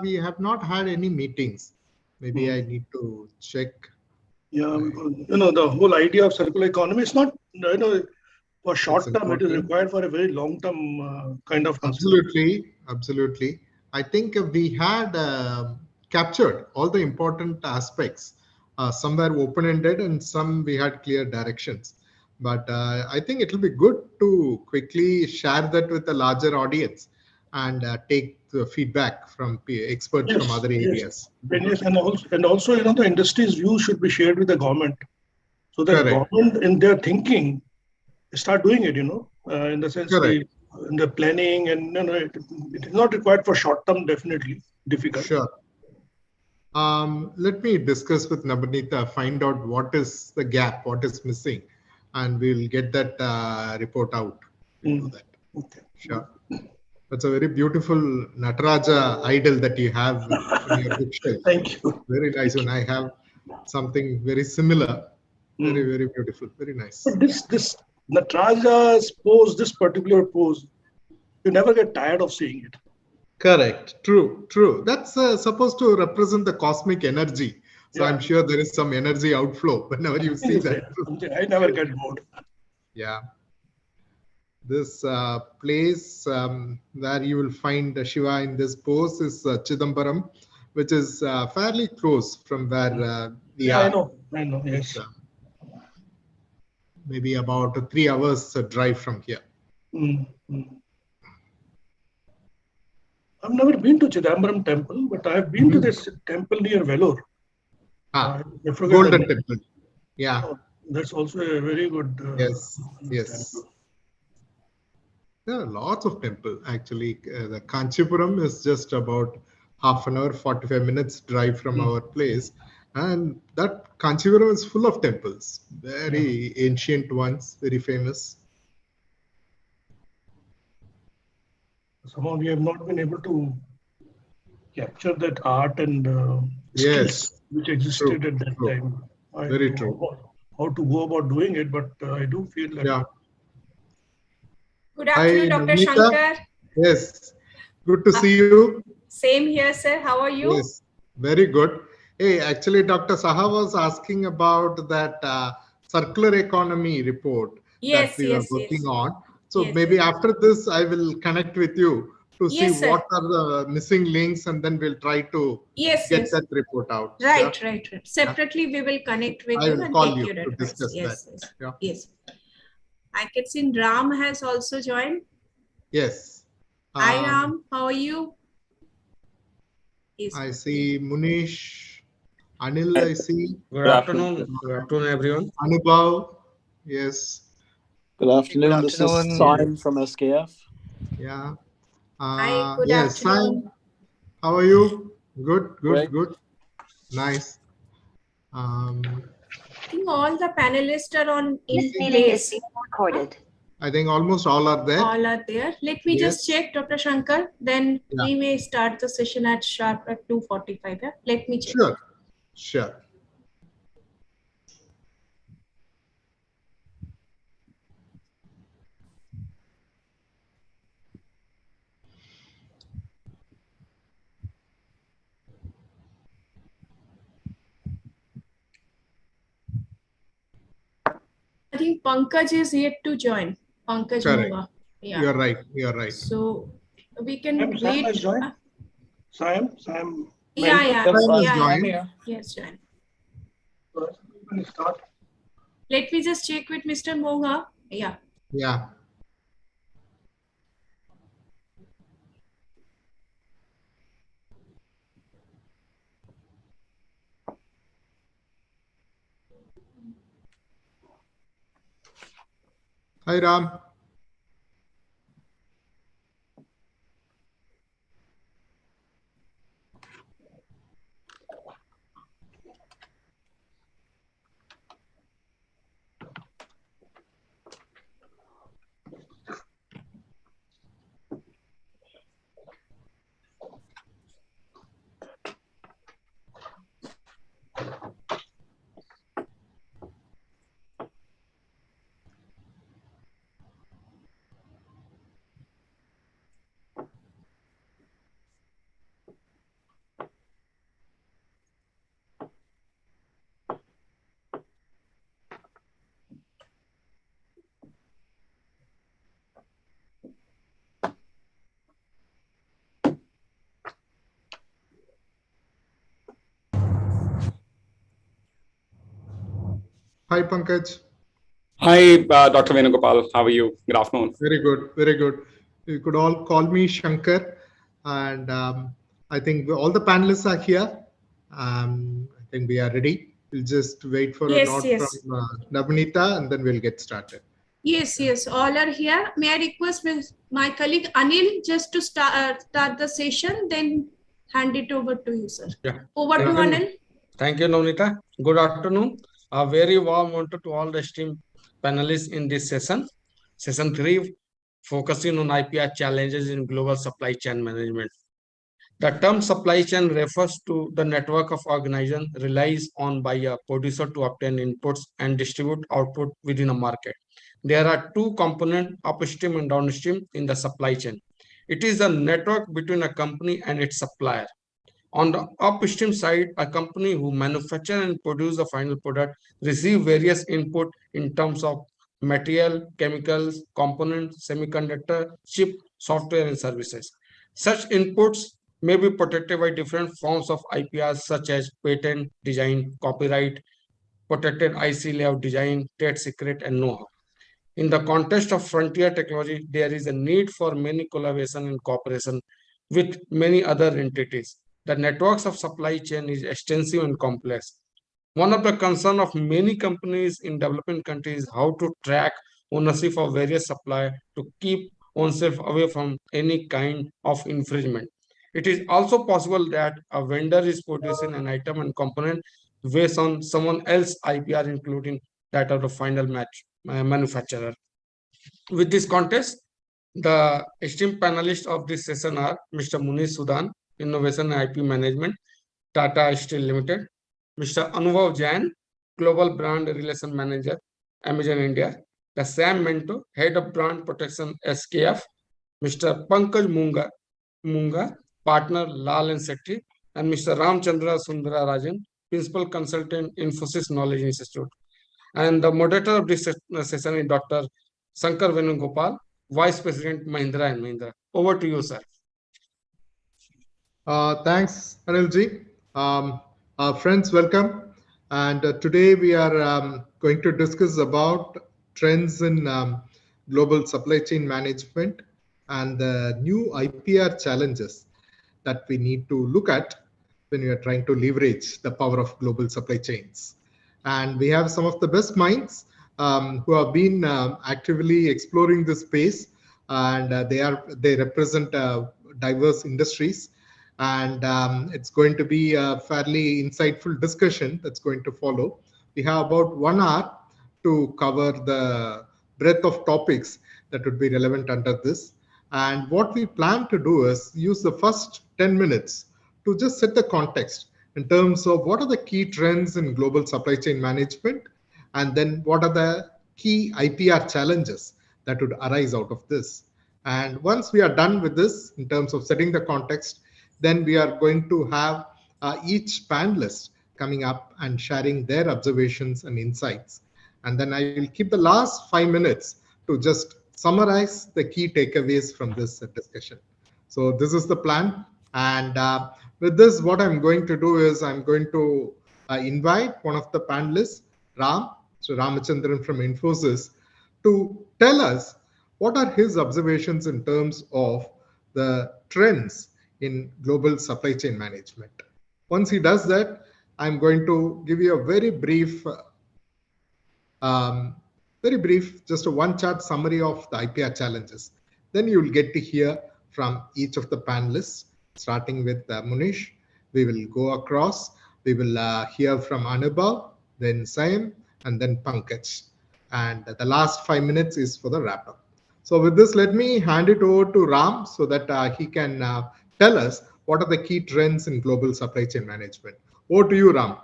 we have not had any meetings. Maybe I need to check. Yeah, the whole idea of circular economy is not, for short term, it is required for a very long term kind of Absolutely, absolutely. I think we had captured all the important aspects. Some were open-ended and some we had clear directions. But I think it will be good to quickly share that with a larger audience and take the feedback from experts from other areas. Yes, and also, the industry's view should be shared with the government. So that government in their thinking start doing it, in the sense in the planning, and it is not required for short term, definitely difficult. Sure. Let me discuss with Nabanita, find out what is the gap, what is missing, and we'll get that report out. That. Okay. Sure. That's a very beautiful Nataraja idol that you have in your bookshelf. Thank you. Very nice one. I have something very similar. Very, very beautiful. Very nice. But this Nataraja's pose, this particular pose, you never get tired of seeing it. Correct. True. True. That's supposed to represent the cosmic energy. So I'm sure there is some energy outflow whenever you see that. I never get bored. Yeah. This place where you will find Shiva in this pose is Chidambaram, which is fairly close from where we are. I know, yes. Maybe about 3 hours drive from here. I've never been to Chidambaram temple, but I've been to this temple near Vellore. Golden temple. Yeah. That's also a very good yes. temple. There are lots of temples actually. The Kanchipuram is just about half an hour, 45 minutes drive from our place. And that Kanchipuram is full of temples, very ancient ones, very famous. Somehow we have not been able to capture that art and skills which existed at that time. Very true. How to go about doing it, but I do feel that. Good afternoon, Dr. Namita. Shankar. Yes, good to see you. Same here, sir. How are you? Yes, very good. Hey, actually, Dr. Saha was asking about that circular economy report that we were working on. So maybe after this, I will connect with you to see what are the missing links, and then we'll try to get that report out. Right. Separately, we will connect with you and take your advice. Yes. I can see Ram has also joined. Yes. Hi, Ram. How are you? I see Munish, Anil, I see. Good afternoon. Good afternoon, everyone. Anubhav, yes. Good afternoon. This is Simon from SKF. Yeah. Hi, good yes, afternoon. Simon. How are you? Good. Nice. I think all the panelists are on in place. Recorded. I think almost all are there. All are there. Let me just check, Dr. Shankar. Then we may start the session at sharp at 2:45. Yeah? Let me check. Sure. I think Pankaj is yet to join. Pankaj Munga. Yeah. You're right. So we can Sam wait. has joined. Sam. Yeah. Join. Yes, join. Start. Let me just check with Mr. Monga. Yeah. Hi, Ram. Hi, Pankaj. Hi, Dr. Venugopal. How are you? Good afternoon. Very good. Very good. You could all call me Shankar. And I think all the panelists are here. I think we are ready. We'll just wait for a nod from Navneeta and then we'll get started. Yes, all are here. May I request my colleague Anil just to start the session, then hand it over to you, sir. Yeah. Over to Anil. Thank you, Navneeta. Good afternoon. A very warm welcome to all the esteemed panelists in this session. Session 3, focusing on IPR challenges in global supply chain management. The term supply chain refers to the network of organizations relies on by a producer to obtain inputs and distribute output within a market. There are two components, upstream and downstream, in the supply chain. It is a network between a company and its supplier. On the upstream side, a company who manufacture and produce the final product receive various input in terms of material, chemicals, components, semiconductor, chip, software, and services. Such inputs may be protected by different forms of IPRs such as patent, design, copyright, protected IC layout design, trade secret, and know-how. In the context of frontier technology, there is a need for many collaboration and cooperation with many other entities. The networks of supply chain is extensive and complex. One of the concerns of many companies in developing countries is how to track ownership of various suppliers to keep oneself away from any kind of infringement. It is also possible that a vendor is producing an item and component based on someone else's IPR, including that of the final manufacturer. With this context, the esteemed panelists of this session are Mr. Munish Sudan, Innovation and IP Management, Tata Steel Limited, Mr. Anubhav Jain, Global Brand Relation Manager, Amazon India, the Sam Mento, Head of Brand Protection, SKF, Mr. Pankaj Munga, Partner Lal and Sethi, and Mr. Ramchandra Sundara Rajan, Principal Consultant, Infosys Knowledge Institute. And the moderator of this session is Dr. Shankar Venugopal, Vice President, Mahindra and Mahindra. Over to you, sir. Thanks, Anilji. Friends, welcome. And today we are going to discuss about trends in global supply chain management and the new IPR challenges that we need to look at when we are trying to leverage the power of global supply chains. And we have some of the best minds who have been actively exploring this space, and they represent diverse industries. And it's going to be a fairly insightful discussion that's going to follow. We have about 1 hour to cover the breadth of topics that would be relevant under this. And what we plan to do is use the first 10 minutes to just set the context in terms of what are the key trends in global supply chain management, and then what are the key IPR challenges that would arise out of this. And once we are done with this in terms of setting the context, then we are going to have each panelist coming up and sharing their observations and insights. And then I will keep the last 5 minutes to just summarize the key takeaways from this discussion. So this is the plan. And with this, what I'm going to do is I'm going to invite one of the panelists, so Ramachandran from Infosys, to tell us what are his observations in terms of the trends in global supply chain management. Once he does that, I'm going to give you a very brief very brief, just a one chart summary of the IPR challenges. Then you will get to hear from each of the panelists, starting with Munish. We will go across. We will hear from Anubhav, then Saim, and then Pankaj. And the last 5 minutes is for the wrap up. So with this, let me hand it over to Ram so that he can tell us what are the key trends in global supply chain management. Over to you, Ram.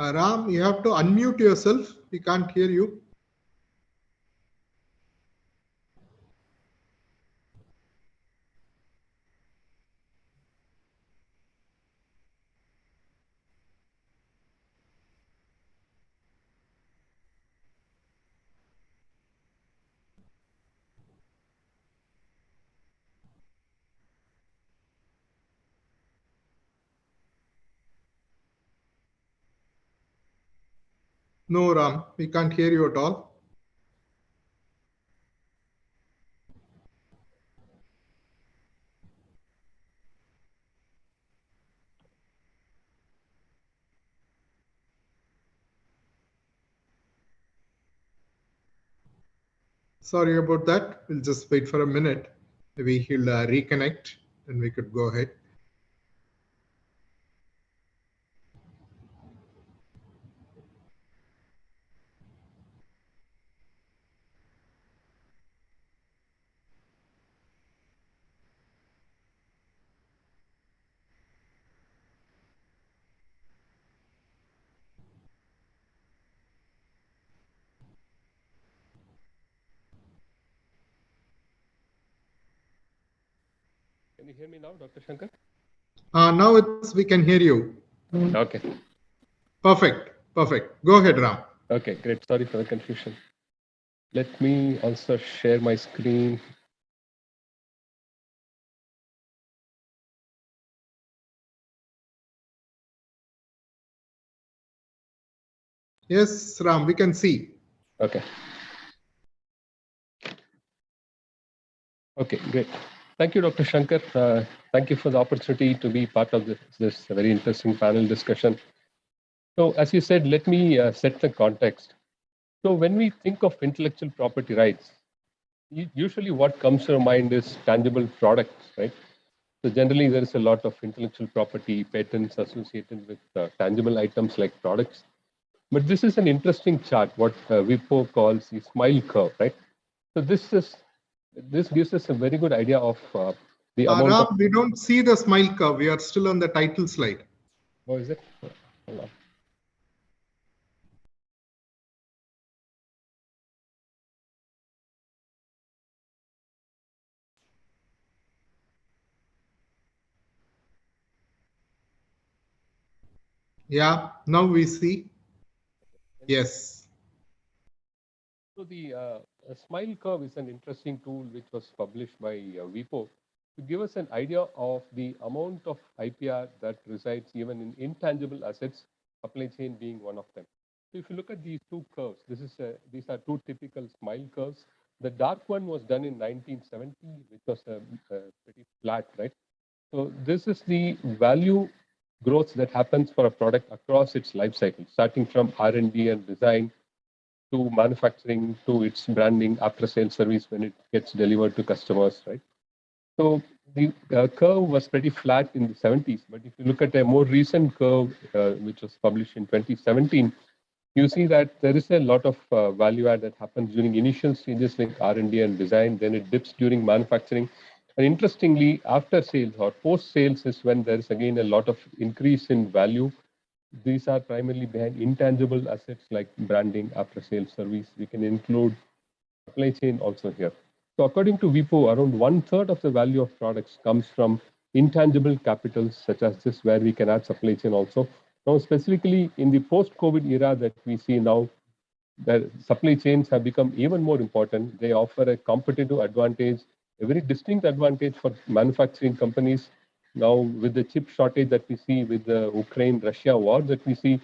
Ram, you have to unmute yourself. We can't hear you. No, Ram, we can't hear you at all. Sorry about that. We'll just wait for a minute. Maybe he'll reconnect and we could go ahead. Can you hear me now, Dr. Shankar? Now we can hear you. Okay. Perfect. Perfect. Go ahead, Ram. Okay, great. Sorry for the confusion. Let me also share my screen. Yes, Ram, we can see. Okay. Okay, great. Thank you, Dr. Shankar. Thank you for the opportunity to be part of this very interesting panel discussion. So as you said, let me set the context. So when we think of intellectual property rights, usually what comes to our mind is tangible products, right? So generally there is a lot of intellectual property patents associated with tangible items like products. But this is an interesting chart, what WIPO calls the smile curve, right? So this gives us a very good idea of the amount Ram, of... we don't see the smile curve. We are still on the title slide. Oh, is it? Hold on. Yeah, now we see. Yes. So the smile curve is an interesting tool which was published by WIPO to give us an idea of the amount of IPR that resides even in intangible assets, supply chain being one of them. So if you look at these two curves, these are two typical smile curves. The dark one was done in 1970, which was pretty flat, right? So this is the value growth that happens for a product across its life cycle, starting from R&D and design to manufacturing to its branding after sales service when it gets delivered to customers, right? So the curve was pretty flat in the 70s, but if you look at a more recent curve, which was published in 2017, you see that there is a lot of value add that happens during initial stages like R&D and design, then it dips during manufacturing. And interestingly, after sales or post sales is when there is again a lot of increase in value. These are primarily behind intangible assets like branding, after sales service. We can include supply chain also here. So according to WIPO, around 1/3 of the value of products comes from intangible capitals such as this, where we can add supply chain also. Now, specifically in the post-COVID era that we see now, the supply chains have become even more important. They offer a competitive advantage, a very distinct advantage for manufacturing companies. Now, with the chip shortage that we see, with the Ukraine-Russia war that we see,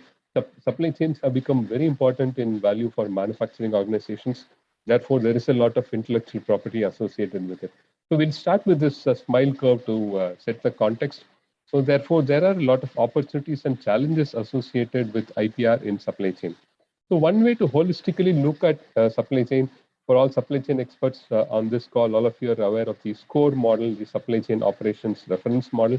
supply chains have become very important in value for manufacturing organizations. Therefore, there is a lot of intellectual property associated with it. So we'll start with this smile curve to set the context. So therefore, there are a lot of opportunities and challenges associated with IPR in supply chain. So one way to holistically look at supply chain, for all supply chain experts on this call, all of you are aware of the SCORE model, the supply chain operations reference model.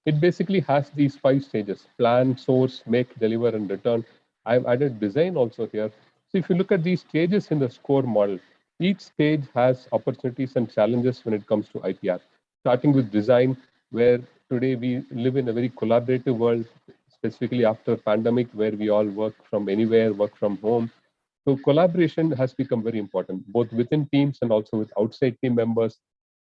It basically has these 5 stages: plan, source, make, deliver, and return. I've added design also here. So if you look at these stages in the SCORE model, each stage has opportunities and challenges when it comes to IPR. Starting with design, where today we live in a very collaborative world, specifically after pandemic, where we all work from anywhere, work from home. So collaboration has become very important, both within teams and also with outside team members.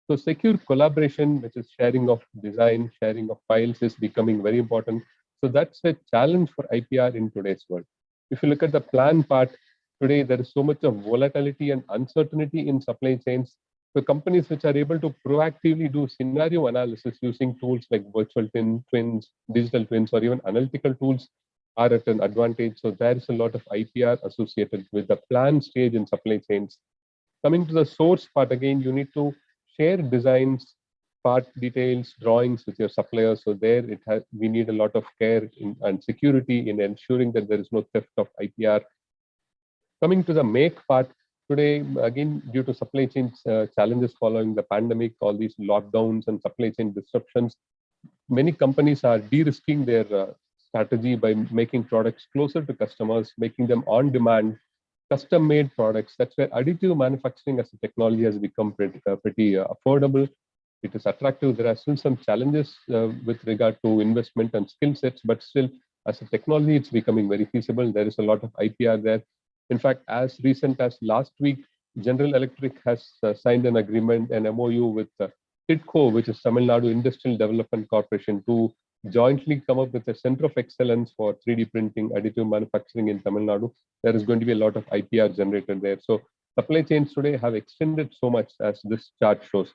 So secure collaboration, which is sharing of design, sharing of files, is becoming very important. So that's a challenge for IPR in today's world. If you look at the plan part, today there is so much of volatility and uncertainty in supply chains. So companies which are able to proactively do scenario analysis using tools like virtual twins, digital twins, or even analytical tools are at an advantage. So there is a lot of IPR associated with the plan stage in supply chains. Coming to the source part, again, you need to share designs, part details, drawings with your suppliers. So there we need a lot of care and security in ensuring that there is no theft of IPR. Coming to the make part, today, again, due to supply chain challenges following the pandemic, all these lockdowns and supply chain disruptions, many companies are de-risking their strategy by making products closer to customers, making them on demand, custom-made products. That's where additive manufacturing as a technology has become pretty affordable. It is attractive. There are still some challenges with regard to investment and skill sets, but still, as a technology, it's becoming very feasible. There is a lot of IPR there. In fact, as recent as last week, General Electric has signed an agreement, an MOU with TIDCO, which is Tamil Nadu Industrial Development Corporation, to jointly come up with a center of excellence for 3D printing, additive manufacturing in Tamil Nadu. There is going to be a lot of IPR generated there. So supply chains today have extended so much, as this chart shows.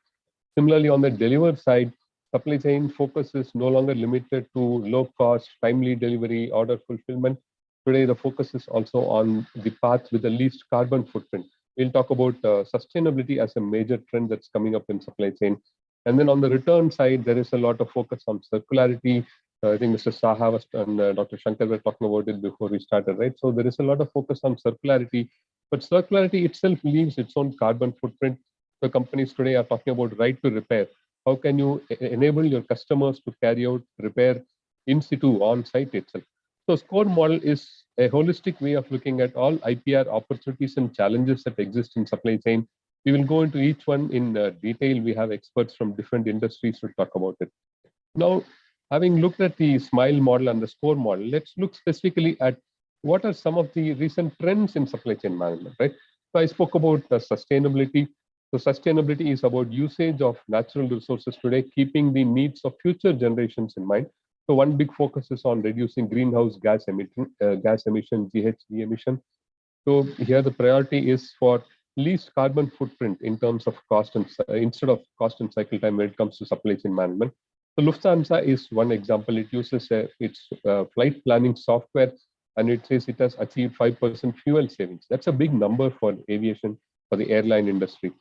Similarly, on the deliver side, supply chain focus is no longer limited to low cost, timely delivery, order fulfillment. Today, the focus is also on the path with the least carbon footprint. We'll talk about sustainability as a major trend that's coming up in supply chain. And then on the return side, there is a lot of focus on circularity. I think Mr. Saha and Dr. Shankar were talking about it before we started, right? So there is a lot of focus on circularity, but circularity itself leaves its own carbon footprint. So companies today are talking about right to repair. How can you enable your customers to carry out repair in situ, on site itself? So SCORE model is a holistic way of looking at all IPR opportunities and challenges that exist in supply chain. We will go into each one in detail. We have experts from different industries to talk about it. Now, having looked at the SMILE model and the SCORE model, let's look specifically at what are some of the recent trends in supply chain management, right? So I spoke about sustainability. So sustainability is about usage of natural resources today, keeping the needs of future generations in mind. So one big focus is on reducing greenhouse gas emission, GHG emission. So here the priority is for least carbon footprint in terms of cost and instead of cost and cycle time when it comes to supply chain management. So Lufthansa is one example. It uses its flight planning software, and it says it has achieved 5% fuel savings. That's a big number for aviation, for the airline industry.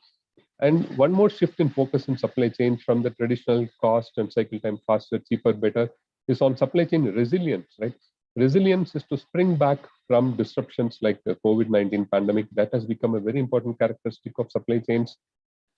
And one more shift in focus in supply chain from the traditional cost and cycle time, faster, cheaper, better, is on supply chain resilience, right? Resilience is to spring back from disruptions like the COVID-19 pandemic. That has become a very important characteristic of supply chains.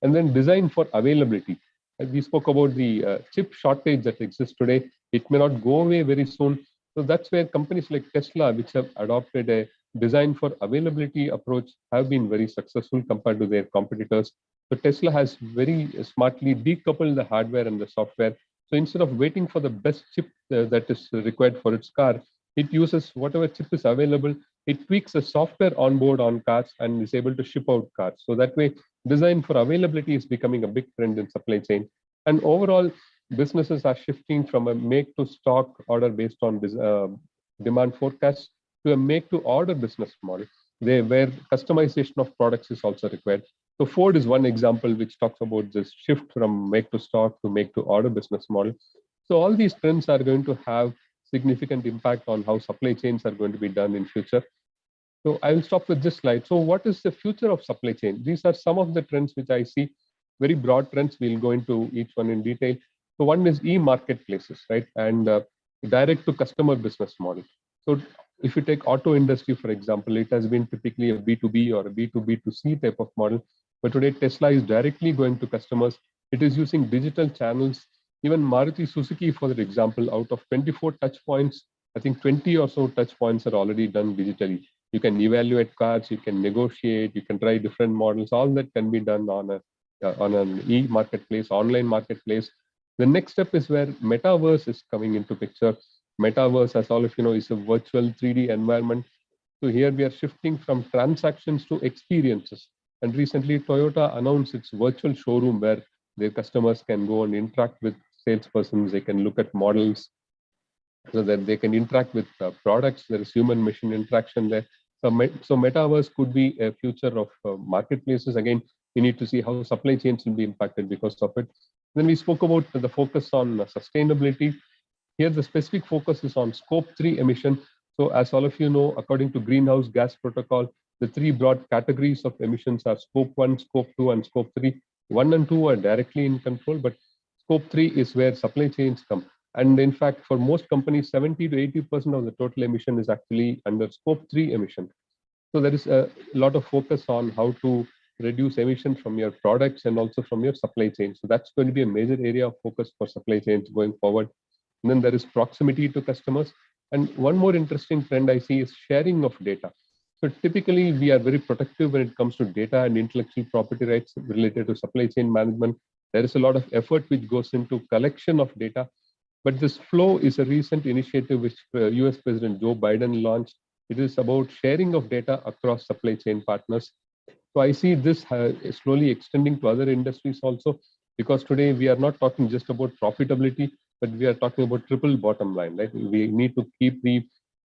And then design for availability. As we spoke about the chip shortage that exists today, it may not go away very soon. So that's where companies like Tesla, which have adopted a design for availability approach, have been very successful compared to their competitors. So Tesla has very smartly decoupled the hardware and the software. So instead of waiting for the best chip that is required for its car, it uses whatever chip is available. It tweaks the software on board on cars and is able to ship out cars. So that way, design for availability is becoming a big trend in supply chain. And overall, businesses are shifting from a make-to-stock order based on demand forecasts to a make-to-order business model, where customization of products is also required. So Ford is one example which talks about this shift from make-to-stock to make-to-order business model. So all these trends are going to have significant impact on how supply chains are going to be done in future. So I will stop with this slide. So what is the future of supply chain? These are some of the trends which I see, very broad trends. We'll go into each one in detail. So one is e-marketplaces, right? And direct to customer business model. So if you take auto industry, for example, it has been typically a B2B or a B2B2C type of model. But today Tesla is directly going to customers. It is using digital channels. Even Maruti Suzuki, for example, out of 24 touch points, I think 20 or so touch points are already done digitally. You can evaluate cars, you can negotiate, you can try different models. All that can be done on an e-marketplace, online marketplace. The next step is where metaverse is coming into picture. Metaverse, as all of you know, is a virtual 3D environment. So here we are shifting from transactions to experiences. And recently Toyota announced its virtual showroom where their customers can go and interact with salespersons. They can look at models so that they can interact with products. There is human machine interaction there. So metaverse could be a future of marketplaces. Again, we need to see how supply chains will be impacted because of it. Then we spoke about the focus on sustainability. Here, the specific focus is on scope 3 emission. So as all of you know, according to greenhouse gas protocol, the 3 broad categories of emissions are scope 1, scope 2, and scope 3. 1 and 2 are directly in control, but scope 3 is where supply chains come. And in fact, for most companies, 70 to 80% of the total emission is actually under scope 3 emission. So there is a lot of focus on how to reduce emission from your products and also from your supply chain. So that's going to be a major area of focus for supply chains going forward. And then there is proximity to customers. And one more interesting trend I see is sharing of data. So typically we are very protective when it comes to data and intellectual property rights related to supply chain management. There is a lot of effort which goes into collection of data. But this flow is a recent initiative which US President Joe Biden launched. It is about sharing of data across supply chain partners. So I see this slowly extending to other industries also, because today we are not talking just about profitability, but we are talking about triple bottom line, right? We need to keep the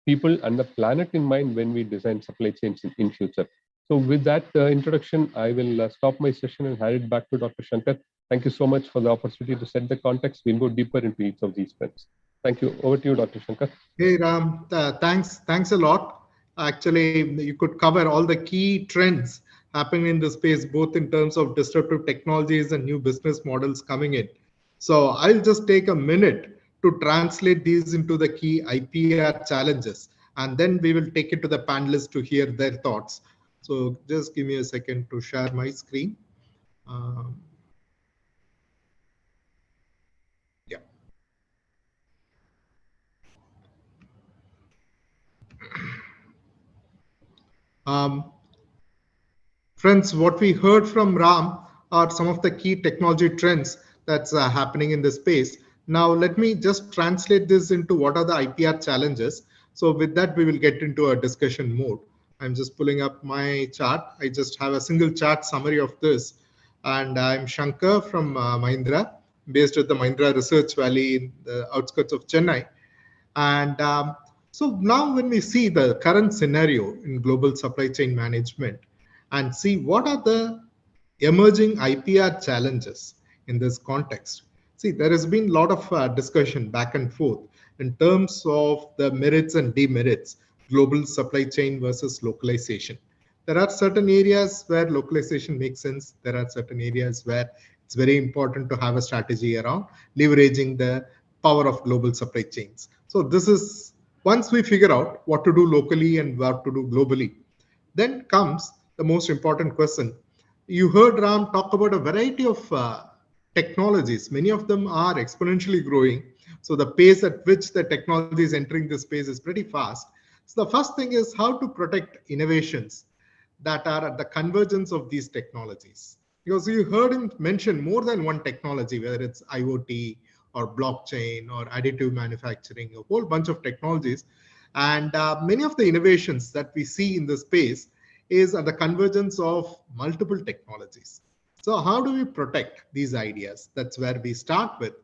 people and the planet in mind when we design supply chains in future. So with that introduction, I will stop my session and hand it back to Dr. Shankar. Thank you so much for the opportunity to set the context. We'll go deeper into each of these trends. Thank you. Over to you, Dr. Shankar. Hey, Ram, thanks a lot. Actually, you could cover all the key trends happening in the space, both in terms of disruptive technologies and new business models coming in. So I'll just take a minute to translate these into the key IPR challenges, and then we will take it to the panelists to hear their thoughts. So just give me a second to share my screen. Friends, what we heard from Ram are some of the key technology trends that's happening in the space. Now, let me just translate this into what are the IPR challenges. So with that, we will get into a discussion mode. I'm just pulling up my chart. I just have a single chart summary of this. And I'm Shankar from Mahindra, based at the Mahindra Research Valley in the outskirts of Chennai. And so now when we see the current scenario in global supply chain management and see what are the emerging IPR challenges in this context. See, there has been a lot of discussion back and forth in terms of the merits and demerits, global supply chain versus localization. There are certain areas where localization makes sense. There are certain areas where it's very important to have a strategy around leveraging the power of global supply chains. So this is, once we figure out what to do locally and what to do globally, then comes the most important question. You heard Ram talk about a variety of technologies. Many of them are exponentially growing. So the pace at which the technology is entering this space is pretty fast. So the first thing is how to protect innovations that are at the convergence of these technologies. Because you heard him mention more than one technology, whether it's IoT or blockchain or additive manufacturing, a whole bunch of technologies. And many of the innovations that we see in the space is at the convergence of multiple technologies. So how do we protect these ideas? That's where we start with.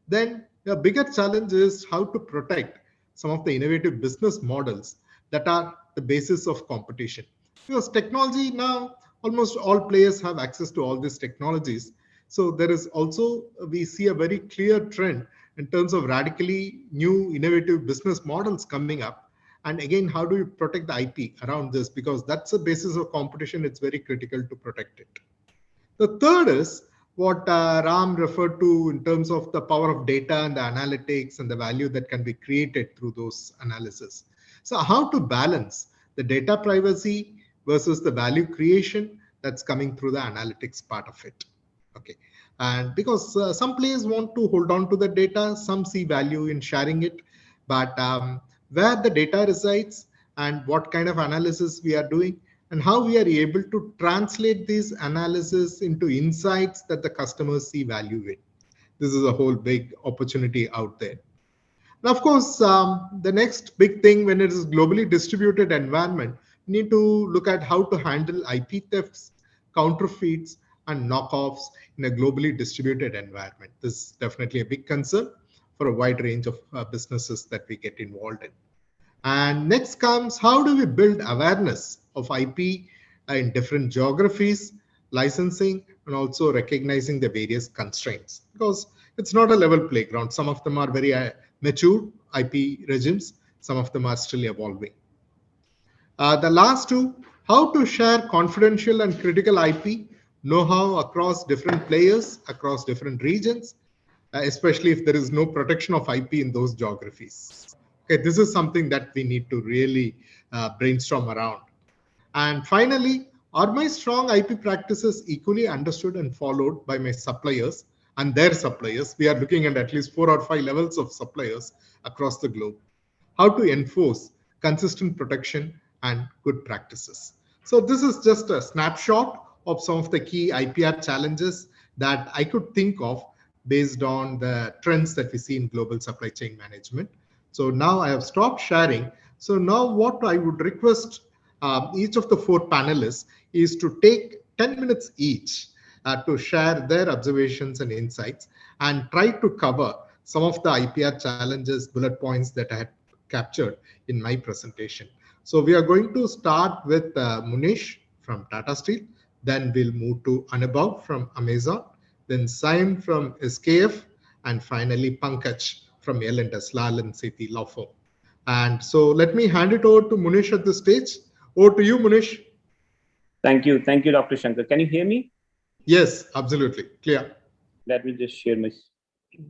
Then the bigger challenge is how to protect some of the innovative business models that are the basis of competition. Because technology now, almost all players have access to all these technologies. So there is also, we see a very clear trend in terms of radically new innovative business models coming up. And again, how do you protect the IP around this? Because that's the basis of competition. It's very critical to protect it. The third is what Ram referred to in terms of the power of data and the analytics and the value that can be created through those analysis. So how to balance the data privacy versus the value creation that's coming through the analytics part of it. Okay, and because some players want to hold on to the data, some see value in sharing it, but where the data resides and what kind of analysis we are doing and how we are able to translate these analysis into insights that the customers see value in. This is a whole big opportunity out there. And of course, the next big thing when it is globally distributed environment, we need to look at how to handle IP thefts, counterfeits, and knockoffs in a globally distributed environment. This is definitely a big concern for a wide range of businesses that we get involved in. And next comes, how do we build awareness of IP in different geographies, licensing, and also recognizing the various constraints? Because it's not a level playground. Some of them are very mature IP regimes. Some of them are still evolving. The last two, how to share confidential and critical IP know-how across different players, across different regions, especially if there is no protection of IP in those geographies. Okay, this is something that we need to really brainstorm around. And finally, are my strong IP practices equally understood and followed by my suppliers and their suppliers? We are looking at least 4 or 5 levels of suppliers across the globe. How to enforce consistent protection and good practices. So this is just a snapshot of some of the key IPR challenges that I could think of based on the trends that we see in global supply chain management. So now I have stopped sharing. So now what I would request each of the 4 panelists is to take 10 minutes each to share their observations and insights and try to cover some of the IPR challenges, bullet points that I had captured in my presentation. So we are going to start with Munish from Tata Steel, then we'll move to Anubhav from Amazon, then Saim from SKF, and finally Pankaj from L&S, Lal & Sethi Law Firm. And so let me hand it over to Munish at this stage. Over to you, Munish. Thank you. Thank you, Dr. Shankar. Can you hear me? Yes, absolutely. Clear. Let me just share my presentation.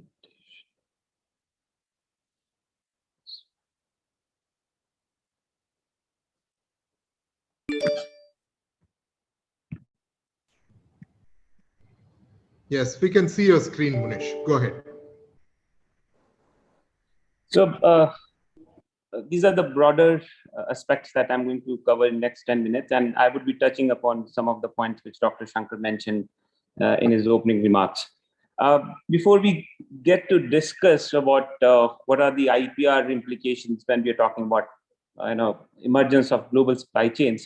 Yes, we can see your screen, Munish. Go ahead. So these are the broader aspects that I'm going to cover in the next 10 minutes, and I would be touching upon some of the points which Dr. Shankar mentioned in his opening remarks. Before we get to discuss about what are the IPR implications when we are talking about emergence of global supply chains,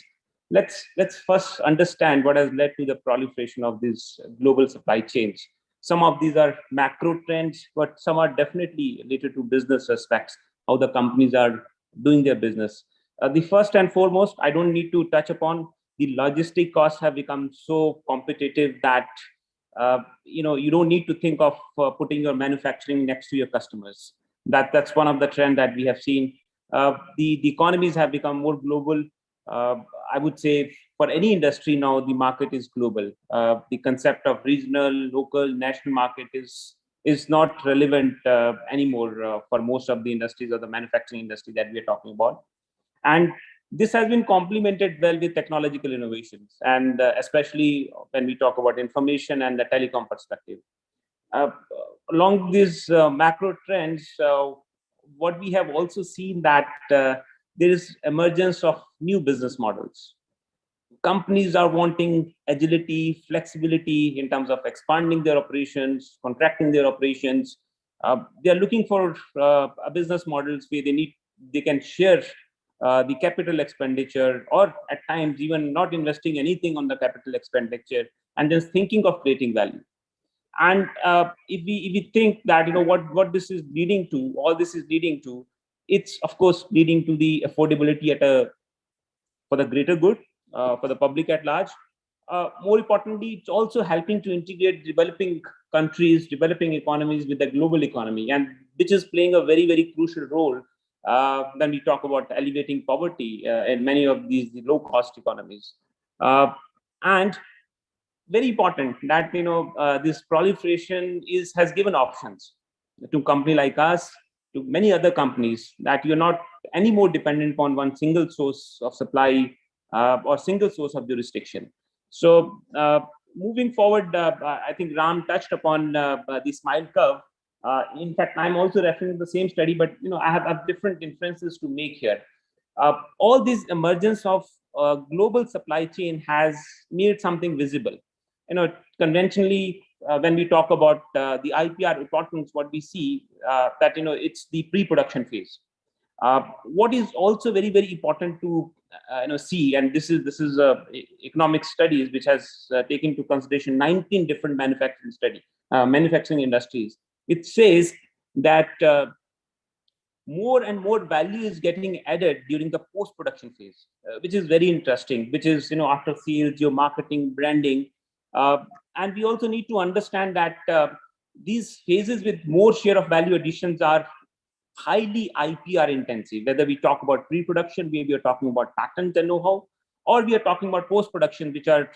let's first understand what has led to the proliferation of these global supply chains. Some of these are macro trends, but some are definitely related to business aspects, how the companies are doing their business. The first and foremost, I don't need to touch upon, the logistic costs have become so competitive that you don't need to think of putting your manufacturing next to your customers. That's one of the trends that we have seen. The economies have become more global. I would say for any industry now, the market is global. The concept of regional, local, national market is not relevant anymore for most of the industries or the manufacturing industry that we are talking about. And this has been complemented well with technological innovations, and especially when we talk about information and the telecom perspective. Along these macro trends, what we have also seen that there is emergence of new business models. Companies are wanting agility, flexibility in terms of expanding their operations, contracting their operations. They are looking for business models where they can share the capital expenditure, or at times even not investing anything on the capital expenditure and just thinking of creating value. And if we think that what this is leading to, all this is leading to, it's of course leading to the affordability for the greater good, for the public at large. more importantly, it's also helping to integrate developing countries, developing economies with the global economy, and which is playing a very, very crucial role when we talk about alleviating poverty in many of these low-cost economies. And very important that this proliferation has given options to a company like us, to many other companies, that you're not any more dependent upon one single source of supply or single source of jurisdiction. So moving forward, I think Ram touched upon the smile curve. In fact, I'm also referring to the same study, but I have different inferences to make here. All this emergence of global supply chain has made something visible. Conventionally, when we talk about the IPR importance, what we see that it's the pre-production phase. What is also very, very important to see, and this is economic studies which has taken into consideration 19 different manufacturing industries. It says that more and more value is getting added during the post-production phase, which is very interesting, which is after sales, your marketing, branding. And we also need to understand that these phases with more share of value additions are highly IPR intensive, whether we talk about pre-production, we are talking about patent and know-how, or we are talking about post-production, which are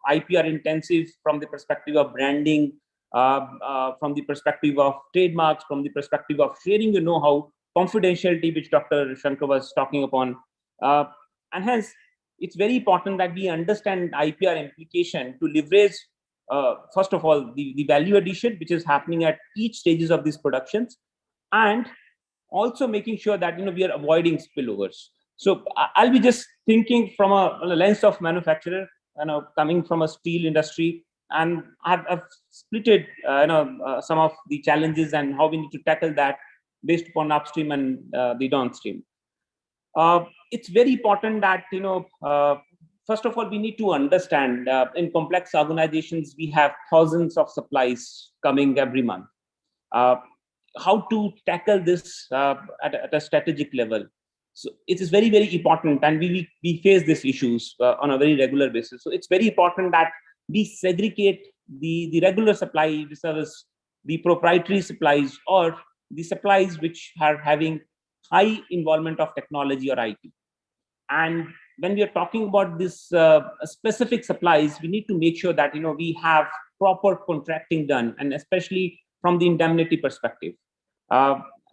IPR intensive from the perspective of branding, from the perspective of trademarks, from the perspective of sharing your know-how, confidentiality, which Dr. Shankar was talking upon. And hence, it's very important that we understand IPR implication to leverage, first of all, the value addition, which is happening at each stages of these productions, and also making sure that we are avoiding spillovers. So I'll be just thinking from a lens of manufacturer, coming from a steel industry, and I've splitted some of the challenges and how we need to tackle that based upon upstream and the downstream. It's very important that first of all, we need to understand in complex organizations we have thousands of supplies coming every month. How to tackle this at a strategic level. So it is very, very important, and we face these issues on a very regular basis. So it's very important that we segregate the regular supply service, the proprietary supplies, or the supplies which are having high involvement of technology or IP. And when we are talking about this specific supplies, we need to make sure that we have proper contracting done, and especially from the indemnity perspective.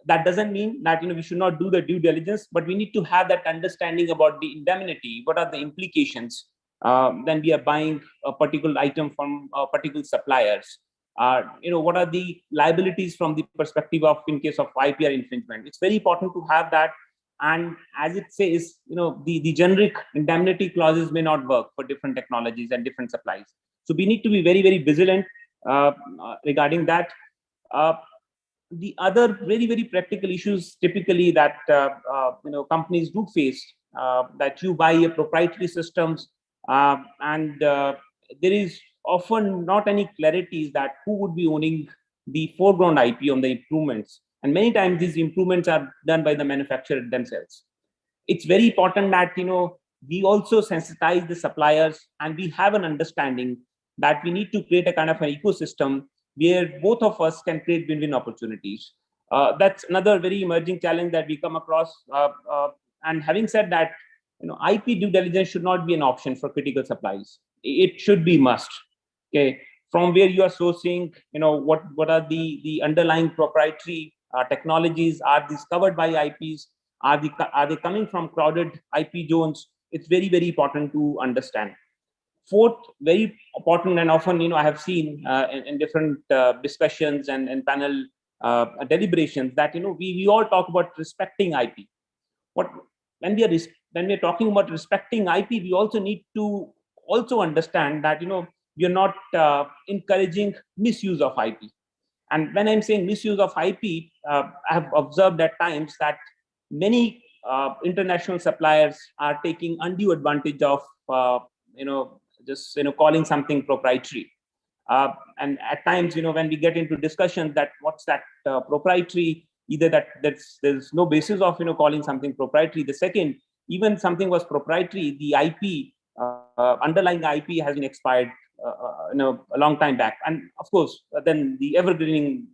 That doesn't mean that we should not do the due diligence, but we need to have that understanding about the indemnity. What are the implications when we are buying a particular item from particular suppliers? What are the liabilities from the perspective of in case of IPR infringement? It's very important to have that. And as it says, the generic indemnity clauses may not work for different technologies and different supplies. So we need to be very, very vigilant regarding that. The other very, very practical issues typically that companies do face, that you buy a proprietary systems, and there is often not any clarities that who would be owning the foreground IP on the improvements. And many times these improvements are done by the manufacturer themselves. It's very important that we also sensitize the suppliers, and we have an understanding that we need to create a kind of an ecosystem where both of us can create win-win opportunities. That's another very emerging challenge that we come across. And having said that, IP due diligence should not be an option for critical supplies. It should be must. Okay, from where you are sourcing, what are the underlying proprietary technologies? Are these covered by IPs? Are they coming from crowded IP zones? It's very, very important to understand. Fourth, very important, and often I have seen in different discussions and panel deliberations that we all talk about respecting IP. When we are talking about respecting IP, we also need to also understand that we are not encouraging misuse of IP. And when I'm saying misuse of IP, I have observed at times that many international suppliers are taking undue advantage of just calling something proprietary. And at times, when we get into discussions that what's that proprietary, either there's no basis of calling something proprietary. The second, even something was proprietary, the IP underlying IP has been expired a long time back. And of course, then the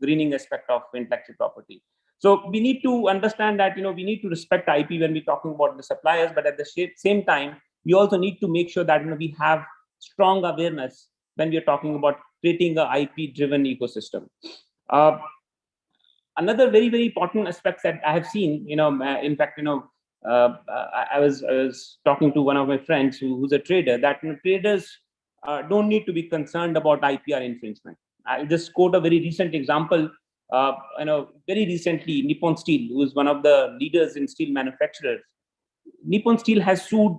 greening aspect of intellectual property. So we need to understand that, we need to respect IP when we're talking about the suppliers, but at the same time, we also need to make sure that we have strong awareness when we're talking about creating an IP-driven ecosystem. Another very, very important aspect that I have seen, in fact, I was talking to one of my friends who's a trader, that traders don't need to be concerned about IPR infringement. I'll just quote a very recent example. Very recently, Nippon Steel, who is one of the leaders in steel manufacturers, Nippon Steel has sued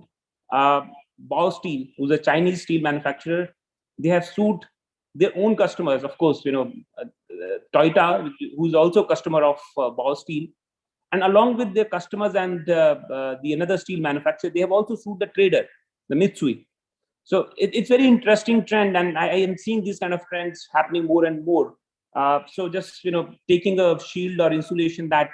Bao Steel, who's a Chinese steel manufacturer. They have sued their own customers, of course, Toyota, who's also a customer of Bao Steel, and along with their customers and the another steel manufacturer, they have also sued the trader, the Mitsui. So it's very interesting trend, and I am seeing these kind of trends happening more and more. So just taking a shield or insulation that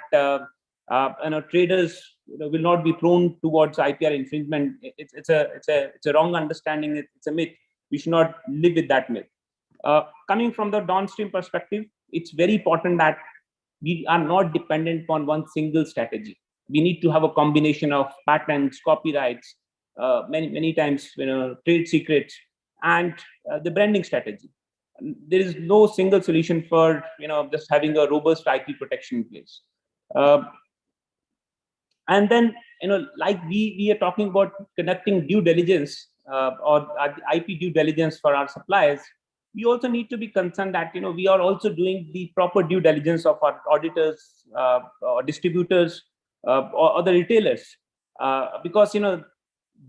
traders will not be prone towards IPR infringement. It's a wrong understanding. It's a myth. We should not live with that myth. Coming from the downstream perspective, it's very important that we are not dependent upon one single strategy. We need to have a combination of patents, copyrights, many times trade secrets, and the branding strategy. There is no single solution for just having a robust IP protection in place. And then like we are talking about conducting due diligence or IP due diligence for our suppliers, we also need to be concerned that we are also doing the proper due diligence of our auditors, or distributors, or the retailers, because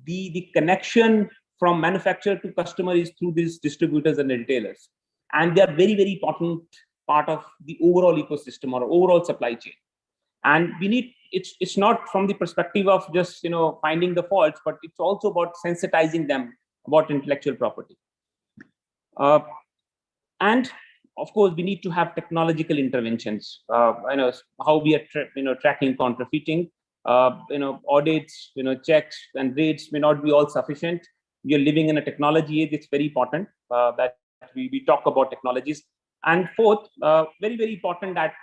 the connection from manufacturer to customer is through these distributors and the retailers, and they are very, very important part of the overall ecosystem or overall supply chain. And we need it's not from the perspective of just finding the faults, but it's also about sensitizing them about intellectual property. And of course, we need to have technological interventions. How we are tracking counterfeiting. Audits, checks and raids may not be all sufficient. We are living in a technology age. It's very important that we talk about technologies. And fourth, very, very important that,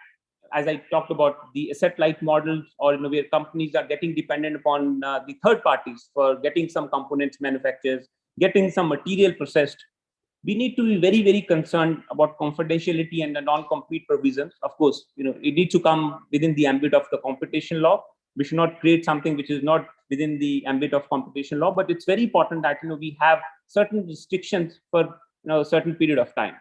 as I talked about, the asset-light models, or where companies are getting dependent upon the third parties for getting some components manufactured, getting some material processed. We need to be very, very concerned about confidentiality and the non-compete provisions. Of course, it needs to come within the ambit of the competition law. We should not create something which is not within the ambit of competition law, but it's very important that we have certain restrictions for a certain period of time.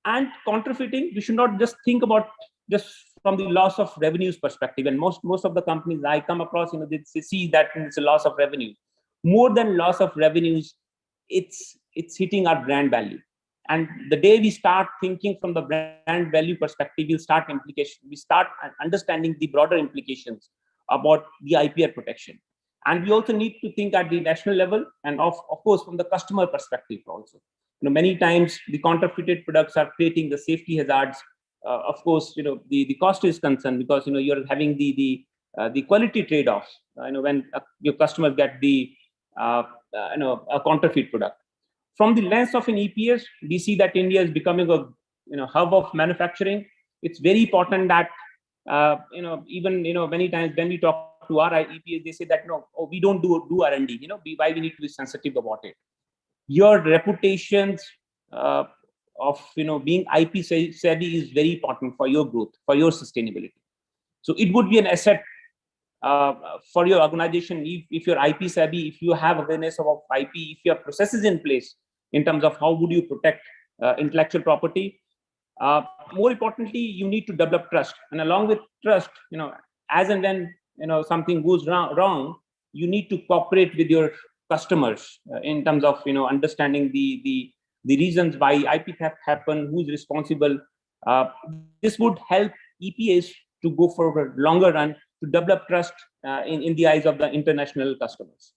And counterfeiting, we should not just think about just from the loss of revenues perspective. And most of the companies I come across, they see that it's a loss of revenue. More than loss of revenues, it's hitting our brand value. And the day we start thinking from the brand value perspective, we start understanding the broader implications about the IPR protection. And we also need to think at the national level, and of course from the customer perspective also. Many times the counterfeited products are creating the safety hazards. Of course, the cost is concerned because you're having the quality trade-offs. When your customers get a counterfeit product. From the lens of an EPS, we see that India is becoming a hub of manufacturing. It's very important that even many times when we talk to our EPS, they say that we don't do R&D. Why we need to be sensitive about it. Your reputations of being IP savvy is very important for your growth, for your sustainability. So it would be an asset for your organization if you're IP savvy, if you have awareness of IP, if you have processes in place in terms of how would you protect intellectual property. More importantly, you need to develop trust, and along with trust, as and when something goes wrong, you need to cooperate with your customers in terms of understanding the reasons why IP theft happened, who's responsible. This would help EPAs to go for a longer run to develop trust in the eyes of the international customers.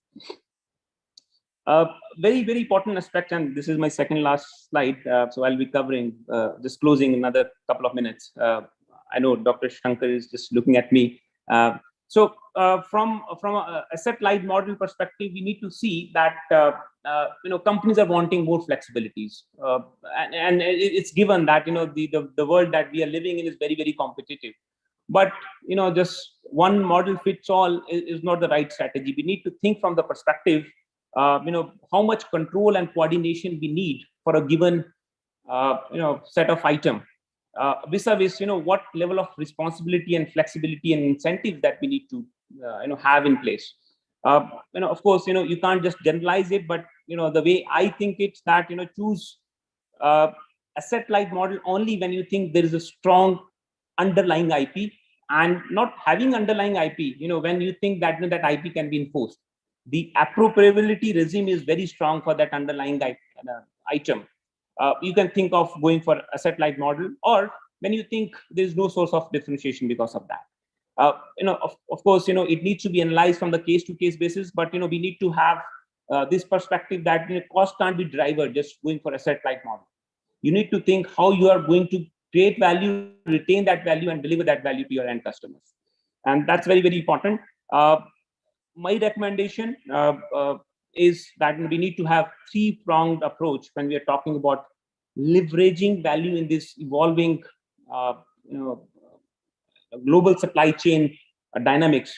Very, very important aspect, and this is my second last slide, so I'll be covering, just closing another couple of minutes. I know Dr. Shankar is just looking at me. So from a asset light model perspective, we need to see that companies are wanting more flexibilities, and it's given that the world that we are living in is very, very competitive. But just one model fits all is not the right strategy. We need to think from the perspective, how much control and coordination we need for a given set of item. Vis-a-vis, what level of responsibility and flexibility and incentives that we need to, have in place. Of course, you can't just generalize it, but the way I think it's that choose asset-light model only when you think there is a strong underlying IP, and not having underlying IP. When you think that that IP can be enforced, the appropriability regime is very strong for that underlying item. You can think of going for asset-light model, or when you think there is no source of differentiation because of that. Of course, it needs to be analyzed from the case-to-case basis, but we need to have this perspective that cost can't be driver just going for asset-light model. You need to think how you are going to create value, retain that value, and deliver that value to your end customers, and that's very, very important. My recommendation is that we need to have three-pronged approach when we are talking about leveraging value in this evolving global supply chain dynamics.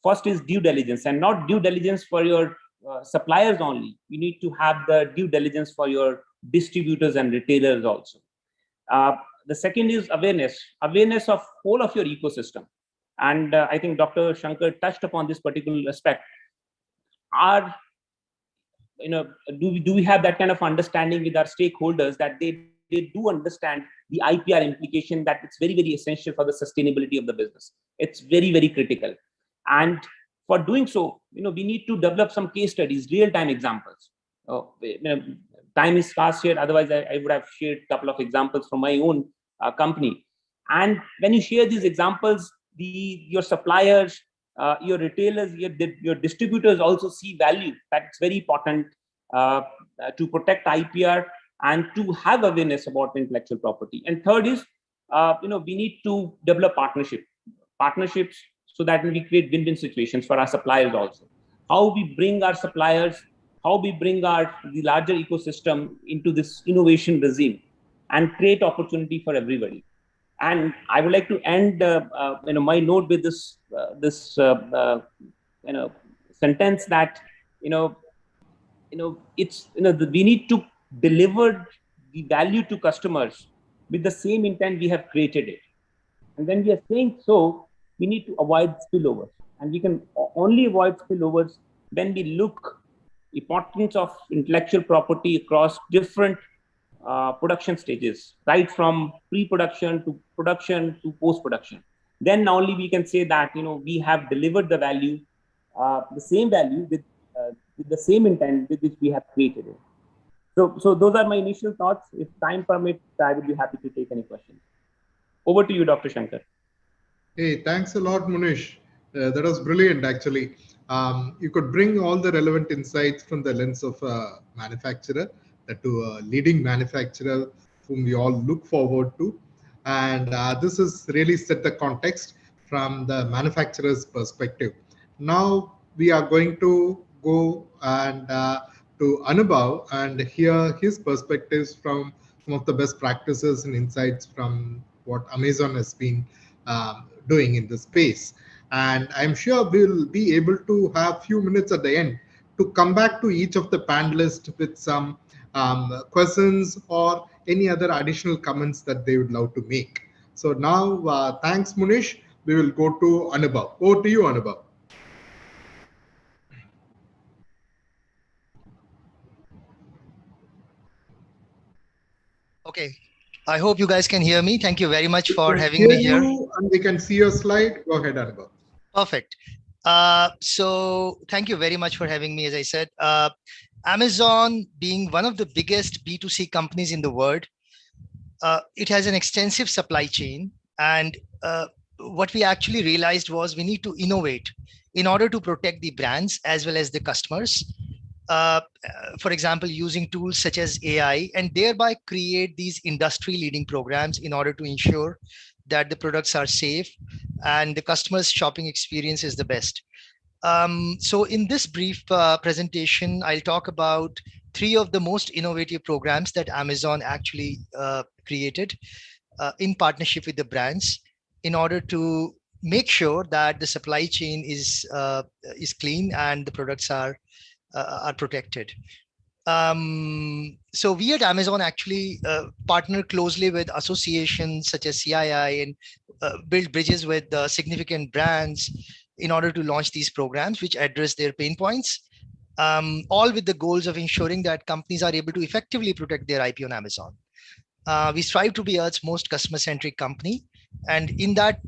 First is due diligence, and not due diligence for your suppliers only. You need to have the due diligence for your distributors and retailers also. The second is awareness of whole of your ecosystem. And I think Dr. Shankar touched upon this particular aspect. Do we have that kind of understanding with our stakeholders that they do understand the IPR implication, that it's very, very essential for the sustainability of the business. It's very, very critical. And for doing so, we need to develop some case studies, real-time examples. Time is scarce here. Otherwise, I would have shared a couple of examples from my own company. And when you share these examples, your suppliers, your retailers, your distributors also see value. That's very important to protect IPR and to have awareness about intellectual property. And third is, we need to develop partnerships so that we create win-win situations for our suppliers also. How we bring our suppliers, how we bring the larger ecosystem into this innovation regime and create opportunity for everybody. And I would like to end my note with this sentence that we need to deliver the value to customers with the same intent we have created it. And when we are saying so, we need to avoid spillovers, and we can only avoid spillovers when we look importance of intellectual property across different production stages, right from pre-production to production to post-production. Then only we can say that we have delivered the value, the same value with the same intent with which we have created it. So those are my initial thoughts. If time permits, I would be happy to take any questions. Over to you, Dr. Shankar. Hey, thanks a lot, Munish. That was brilliant, actually. You could bring all the relevant insights from the lens of a manufacturer, to a leading manufacturer whom we all look forward to. And this has really set the context from the manufacturer's perspective. Now we are going to go and to Anubhav and hear his perspectives from some of the best practices and insights from what Amazon has been doing in this space. And I'm sure we'll be able to have few minutes at the end to come back to each of the panelists with some questions or any other additional comments that they would love to make. So now, thanks, Munish. We will go to Anubhav. Over to you, Anubhav. Okay. I hope you guys can hear me. Thank you very much for having me here. And we can see your slide. Go ahead, Anubhav. Perfect. So thank you very much for having me. As I said, Amazon being one of the biggest B2C companies in the world, it has an extensive supply chain. And what we actually realized was we need to innovate in order to protect the brands as well as the customers. For example, using tools such as AI, and thereby create these industry leading programs in order to ensure that the products are safe and the customer's shopping experience is the best. So in this brief presentation, I'll talk about 3 of the most innovative programs that Amazon actually created in partnership with the brands in order to make sure that the supply chain is clean and the products are protected. So we at Amazon actually partner closely with associations such as CII and build bridges with significant brands in order to launch these programs which address their pain points, all with the goals of ensuring that companies are able to effectively protect their IP on Amazon. We strive to be Earth's most customer-centric company, and in that,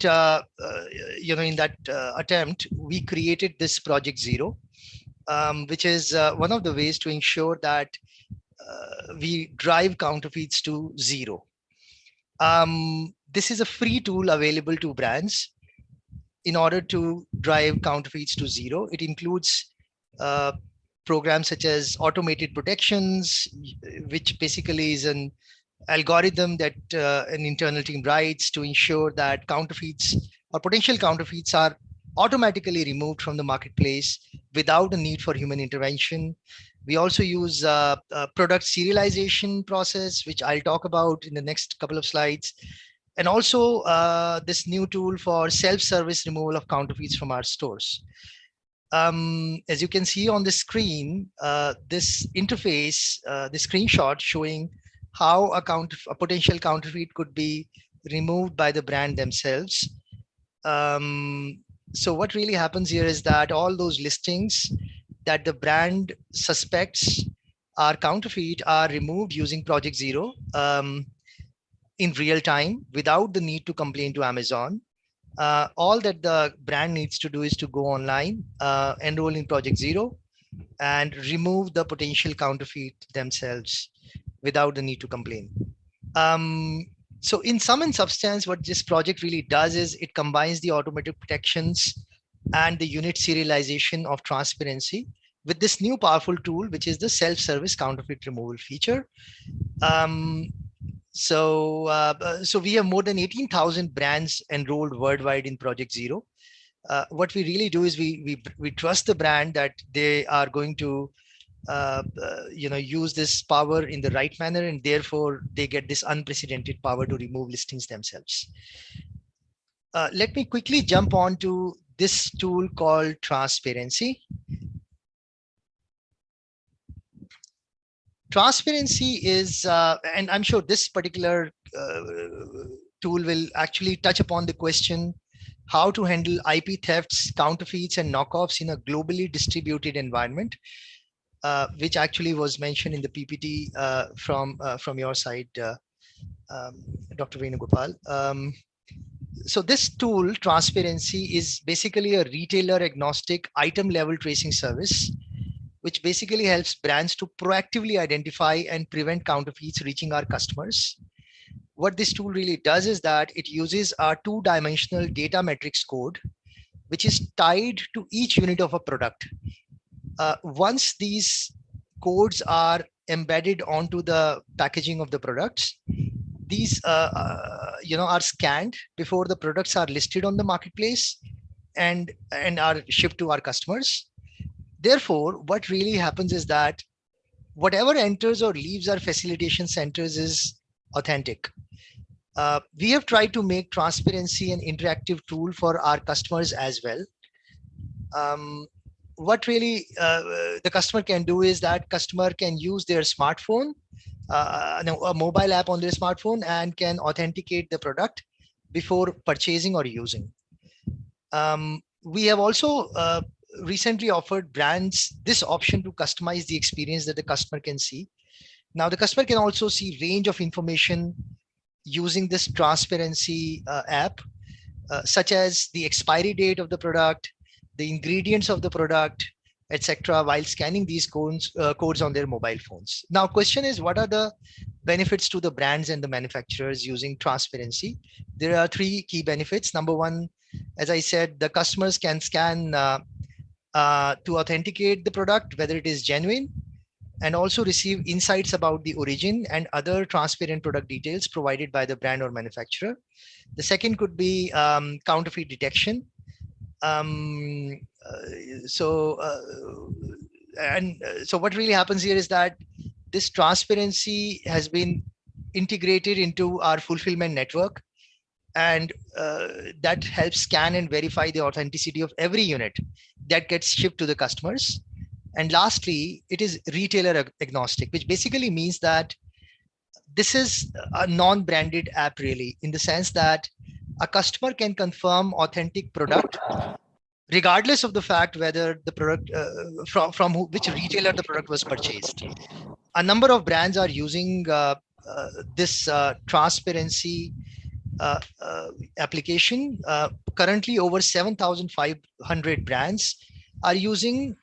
attempt, we created this Project Zero, which is one of the ways to ensure that we drive counterfeits to zero. This is a free tool available to brands in order to drive counterfeits to zero. It includes programs such as automated protections, which basically is an algorithm that an internal team writes to ensure that counterfeits or potential counterfeits are automatically removed from the marketplace without a need for human intervention. We also use product serialization process, which I'll talk about in the next couple of slides. And also this new tool for self-service removal of counterfeits from our stores. As you can see on the screen, this interface, the screenshot showing how a potential counterfeit could be removed by the brand themselves. So what really happens here is that all those listings that the brand suspects are counterfeit are removed using Project Zero in real time without the need to complain to Amazon. All that the brand needs to do is to go online, enroll in Project Zero, and remove the potential counterfeit themselves without the need to complain. So in sum and substance, what this project really does is it combines the automatic protections and the unit serialization of transparency with this new powerful tool, which is the self-service counterfeit removal feature. So we have more than 18,000 brands enrolled worldwide in Project Zero. What we really do is we trust the brand that they are going to use this power in the right manner, and therefore they get this unprecedented power to remove listings themselves. Let me quickly jump on to this tool called Transparency. Transparency is, and I'm sure this particular tool will actually touch upon the question how to handle IP thefts, counterfeits, and knockoffs in a globally distributed environment, which actually was mentioned in the PPT from your side, Dr. Venugopal. So this tool, Transparency, is basically a retailer agnostic item level tracing service, which basically helps brands to proactively identify and prevent counterfeits reaching our customers. What this tool really does is that it uses a 2-dimensional data matrix code, which is tied to each unit of a product. Once these codes are embedded onto the packaging of the products, these are scanned before the products are listed on the marketplace and are shipped to our customers. Therefore, what really happens is that whatever enters or leaves our facilitation centers is authentic. We have tried to make Transparency an interactive tool for our customers as well. What really the customer can do is that customer can use their smartphone, a mobile app on their smartphone, and can authenticate the product before purchasing or using. We have also recently offered brands this option to customize the experience that the customer can see. Now the customer can also see range of information using this Transparency app, such as the expiry date of the product, the ingredients of the product, etc., while scanning these codes on their mobile phones. Now, question is, what are the benefits to the brands and the manufacturers using Transparency? There are 3 key benefits. Number 1, as I said, the customers can scan to authenticate the product, whether it is genuine. and also receive insights about the origin and other transparent product details provided by the brand or manufacturer. The second could be counterfeit detection. So what really happens here is that this transparency has been integrated into our fulfillment network, and that helps scan and verify the authenticity of every unit that gets shipped to the customers. And lastly, it is retailer agnostic, which basically means that this is a non-branded app really, in the sense that a customer can confirm authentic product regardless of the fact whether the product from which retailer the product was purchased. A number of brands are using this transparency application. Currently, over 7,500 brands are using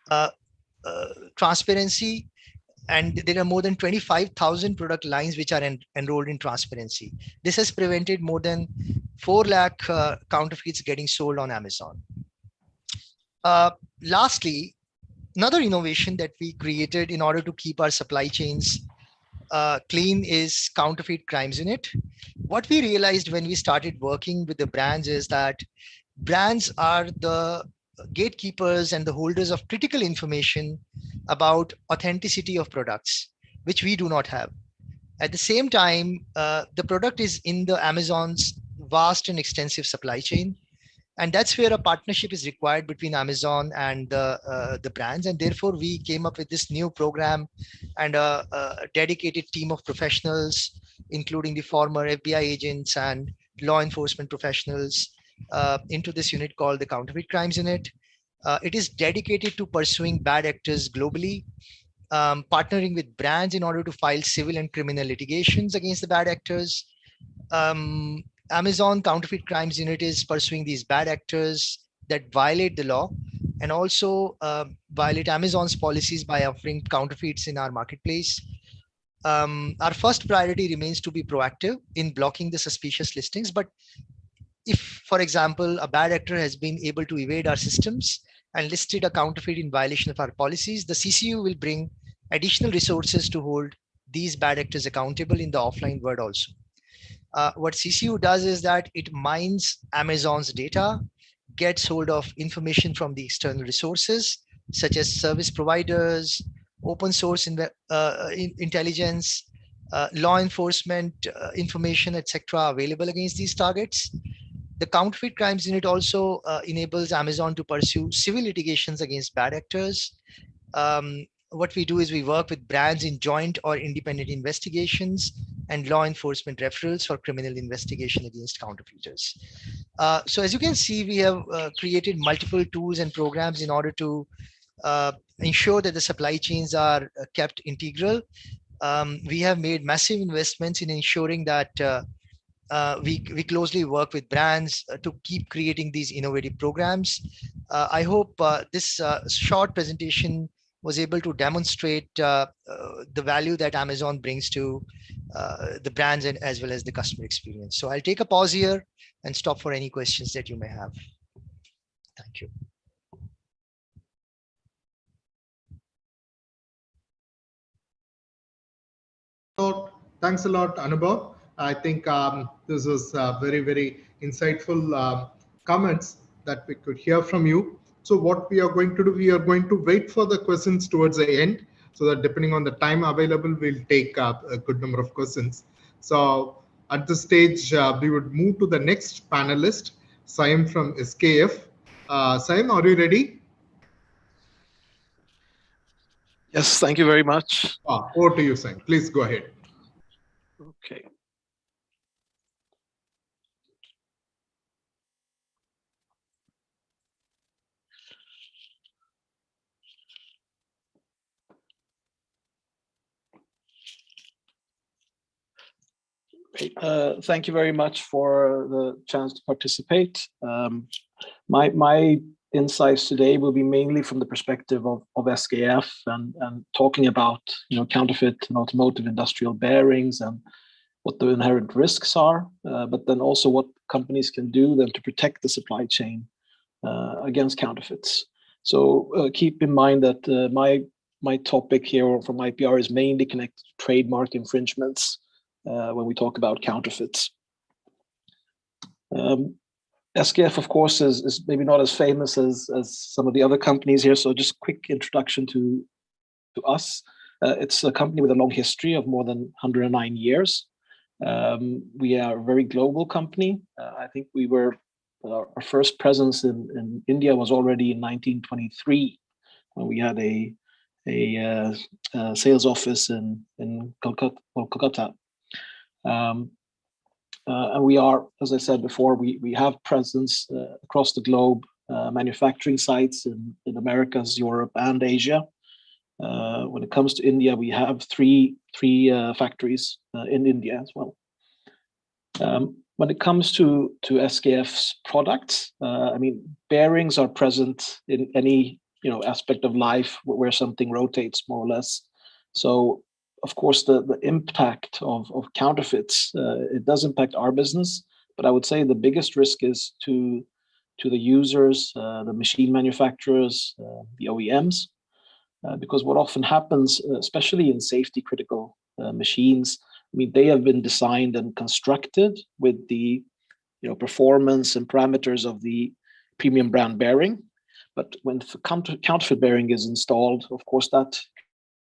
transparency, and there are more than 25,000 product lines which are enrolled in transparency. This has prevented more than 4 lakh counterfeits getting sold on Amazon. Lastly, another innovation that we created in order to keep our supply chains clean is counterfeit crimes unit. What we realized when we started working with the brands is that brands are the gatekeepers and the holders of critical information about authenticity of products, which we do not have. At the same time, the product is in the Amazon's vast and extensive supply chain. And that's where a partnership is required between Amazon and the brands. And therefore, we came up with this new program and a dedicated team of professionals, including the former FBI agents and law enforcement professionals, into this unit called the Counterfeit Crimes Unit. It is dedicated to pursuing bad actors globally, partnering with brands in order to file civil and criminal litigations against the bad actors. Amazon Counterfeit Crimes Unit is pursuing these bad actors that violate the law and also violate Amazon's policies by offering counterfeits in our marketplace. Our first priority remains to be proactive in blocking the suspicious listings. But if, for example, a bad actor has been able to evade our systems and listed a counterfeit in violation of our policies, the CCU will bring additional resources to hold these bad actors accountable in the offline world also. What CCU does is that it mines Amazon's data, gets hold of information from the external resources, such as service providers, open source intelligence, law enforcement information, etc., available against these targets. The Counterfeit Crimes Unit also enables Amazon to pursue civil litigations against bad actors. What we do is we work with brands in joint or independent investigations and law enforcement referrals for criminal investigation against counterfeiters. So as you can see, we have created multiple tools and programs in order to ensure that the supply chains are kept integral. We have made massive investments in ensuring that we closely work with brands to keep creating these innovative programs. I hope this short presentation was able to demonstrate the value that Amazon brings to the brands and as well as the customer experience. So I'll take a pause here and stop for any questions that you may have. Thank you. Thanks a lot, Anubhav. I think this was very, very insightful comments that we could hear from you. So what we are going to do, we are going to wait for the questions towards the end, so that depending on the time available, we'll take a good number of questions. So at this stage, we would move to the next panelist, Saim from SKF. Saim, are you ready? Yes, thank you very much. Over to you, Saim. Please go ahead. Okay. Thank you very much for the chance to participate. My insights today will be mainly from the perspective of SKF and talking about counterfeit and automotive industrial bearings and what the inherent risks are, but then also what companies can do then to protect the supply chain against counterfeits. So keep in mind that my my topic here from IPR is mainly connected to trademark infringements when we talk about counterfeits. SKF, of course, is maybe not as famous as some of the other companies here. So just quick introduction to us. It's a company with a long history of more than 109 years. We are a very global company. I think our first presence in India was already in 1923 when we had a sales office in Kolkata. And we are, as I said before, we have presence across the globe, manufacturing sites in Americas, Europe, and Asia. When it comes to India, we have three factories in India as well. When it comes to SKF's products, I mean, bearings are present in any aspect of life where something rotates, more or less. So, of course, the impact of counterfeits, it does impact our business, but I would say the biggest risk is to the users, the machine manufacturers, the OEMs, because what often happens, especially in safety critical machines, I mean, they have been designed and constructed with the performance and parameters of the premium brand bearing. But when counterfeit bearing is installed, of course, that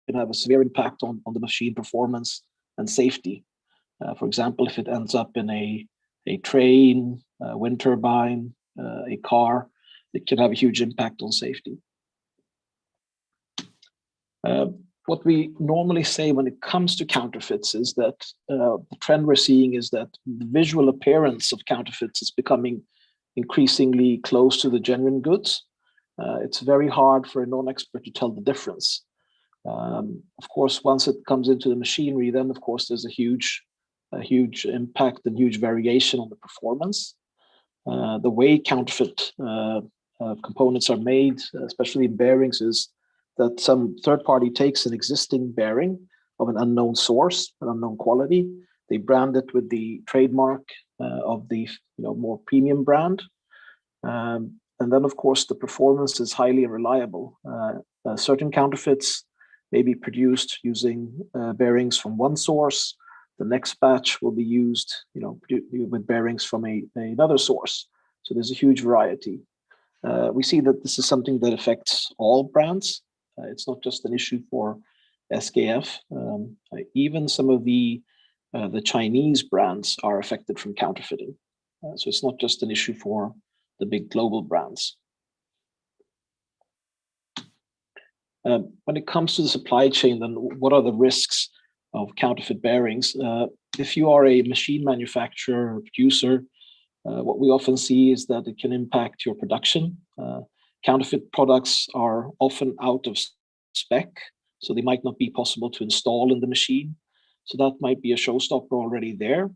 can have a severe impact on the machine performance and safety. For example, if it ends up in a train, a wind turbine, a car, it can have a huge impact on safety. What we normally say when it comes to counterfeits is that the trend we're seeing is that the visual appearance of counterfeits is becoming increasingly close to the genuine goods. It's very hard for a non-expert to tell the difference. Of course, once it comes into the machinery, then of course there's a huge impact and huge variation on the performance. The way counterfeit components are made, especially in bearings, is that some third party takes an existing bearing of an unknown source, an unknown quality. They brand it with the trademark of the more premium brand. And then, of course, the performance is highly unreliable. Certain counterfeits may be produced using bearings from one source. The next batch will be used, with bearings from another source. So there's a huge variety. We see that this is something that affects all brands. It's not just an issue for SKF. Even some of the Chinese brands are affected from counterfeiting. So it's not just an issue for the big global brands. When it comes to the supply chain, then what are the risks of counterfeit bearings? If you are a machine manufacturer or producer, what we often see is that it can impact your production. Counterfeit products are often out of spec, so they might not be possible to install in the machine. So that might be a showstopper already there.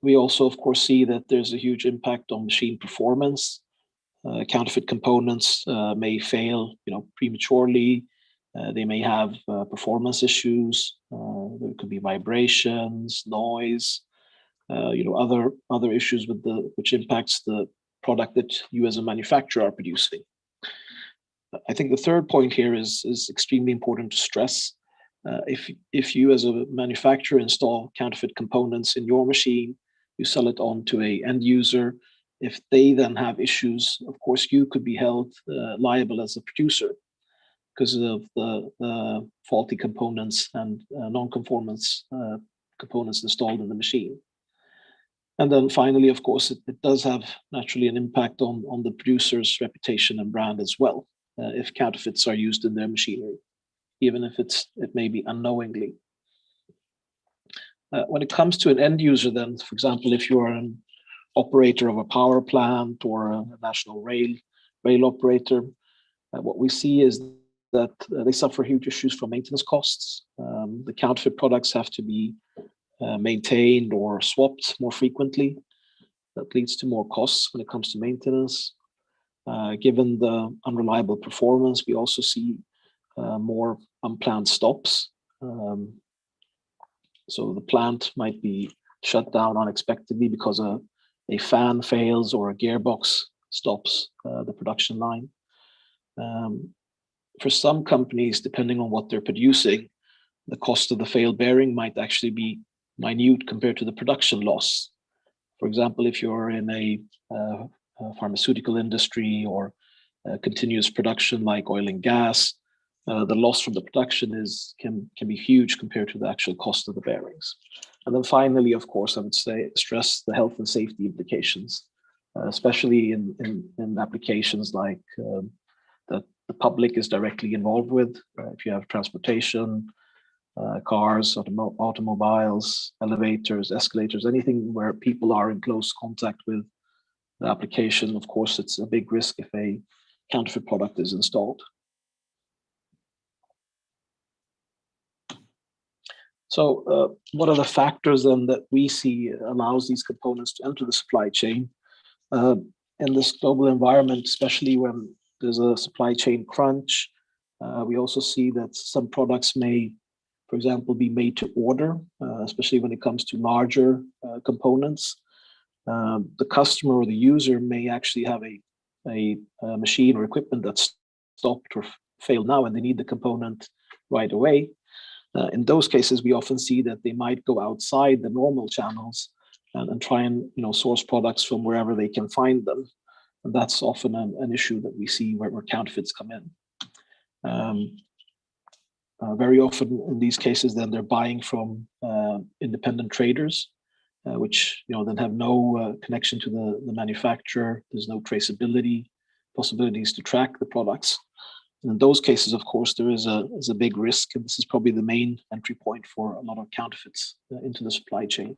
We also, of course, see that there's a huge impact on machine performance. Counterfeit components may fail, prematurely. They may have performance issues. There could be vibrations, noise, other issues which impacts the product that you as a manufacturer are producing. I think the third point here is extremely important to stress. If you as a manufacturer install counterfeit components in your machine, you sell it on to an end user. If they then have issues, of course, you could be held liable as a producer because of the faulty components and non-conformance components installed in the machine. And then finally, of course, it does have naturally an impact on the producer's reputation and brand as well, if counterfeits are used in their machinery, even if it may be unknowingly. When it comes to an end user, then, for example, if you are an operator of a power plant or a national rail operator, what we see is that they suffer huge issues from maintenance costs. The counterfeit products have to be maintained or swapped more frequently. That leads to more costs when it comes to maintenance. Given the unreliable performance, we also see more unplanned stops. So the plant might be shut down unexpectedly because a fan fails or a gearbox stops the production line. for some companies, depending on what they're producing, the cost of the failed bearing might actually be minute compared to the production loss. For example, if you're in a pharmaceutical industry or continuous production like oil and gas, the loss from the production can be huge compared to the actual cost of the bearings. And then finally, of course, I would stress the health and safety implications, especially in applications like that the public is directly involved with. If you have transportation, cars, automobiles, elevators, escalators, anything where people are in close contact with the application, of course, it's a big risk if a counterfeit product is installed. So what are the factors then that we see allows these components to enter the supply chain? In this global environment, especially when there's a supply chain crunch, we also see that some products may, for example, be made to order, especially when it comes to larger components. The customer or the user may actually have a machine or equipment that's stopped or failed now, and they need the component right away. In those cases, we often see that they might go outside the normal channels and try and source products from wherever they can find them. And that's often an issue that we see where counterfeits come in. Very often in these cases, then they're buying from independent traders, which then have no connection to the manufacturer. There's no traceability, possibilities to track the products. And in those cases, of course, there is a big risk, and this is probably the main entry point for a lot of counterfeits into the supply chain.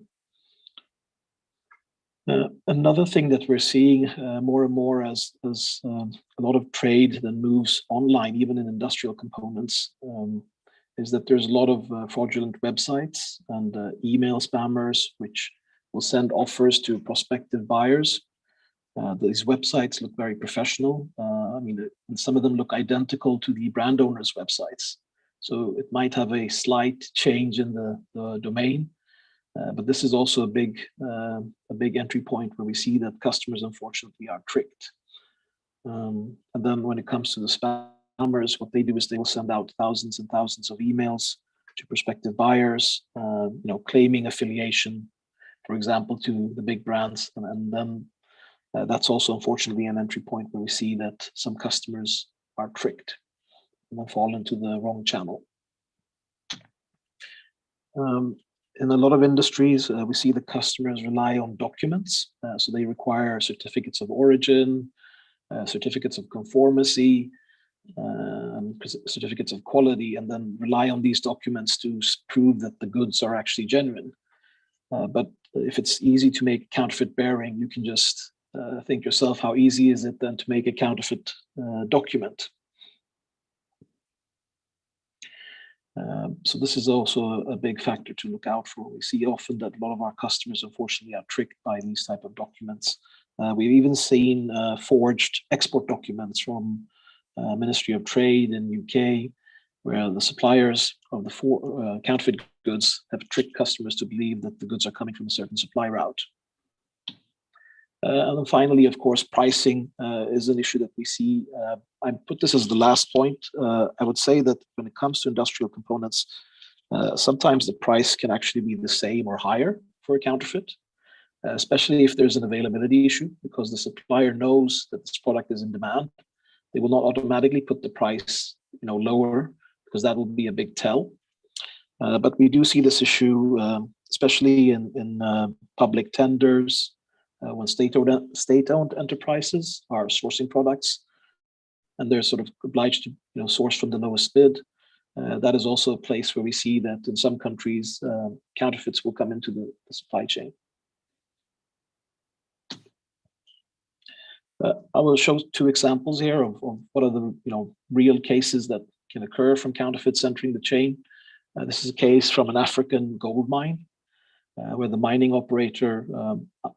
Another thing that we're seeing more and more as a lot of trade then moves online, even in industrial components, is that there's a lot of fraudulent websites and email spammers, which will send offers to prospective buyers. These websites look very professional. And some of them look identical to the brand owner's websites. So it might have a slight change in the domain, but this is also a big entry point where we see that customers, unfortunately, are tricked. And then when it comes to the spammers, what they do is they will send out thousands and thousands of emails to prospective buyers, claiming affiliation, for example, to the big brands, and then that's also unfortunately an entry point where we see that some customers are tricked and then fall into the wrong channel. In a lot of industries, we see the customers rely on documents. So they require certificates of origin, certificates of conformity, certificates of quality, and then rely on these documents to prove that the goods are actually genuine. But if it's easy to make counterfeit bearing, you can just think yourself, how easy is it then to make a counterfeit document? So this is also a big factor to look out for. We see often that a lot of our customers, unfortunately, are tricked by these type of documents. We've even seen forged export documents from Ministry of Trade in UK, where the suppliers of the counterfeit goods have tricked customers to believe that the goods are coming from a certain supply route. And then finally, of course, pricing is an issue that we see. I put this as the last point. I would say that when it comes to industrial components, sometimes the price can actually be the same or higher for a counterfeit, especially if there's an availability issue, because the supplier knows that this product is in demand. They will not automatically put the price lower, because that will be a big tell. But we do see this issue, especially in public tenders, when state-owned enterprises are sourcing products, and they're sort of obliged to source from the lowest bid. That is also a place where we see that in some countries, counterfeits will come into the supply chain. I will show two examples here of what are the real cases that can occur from counterfeits entering the chain. This is a case from an African gold mine, where the mining operator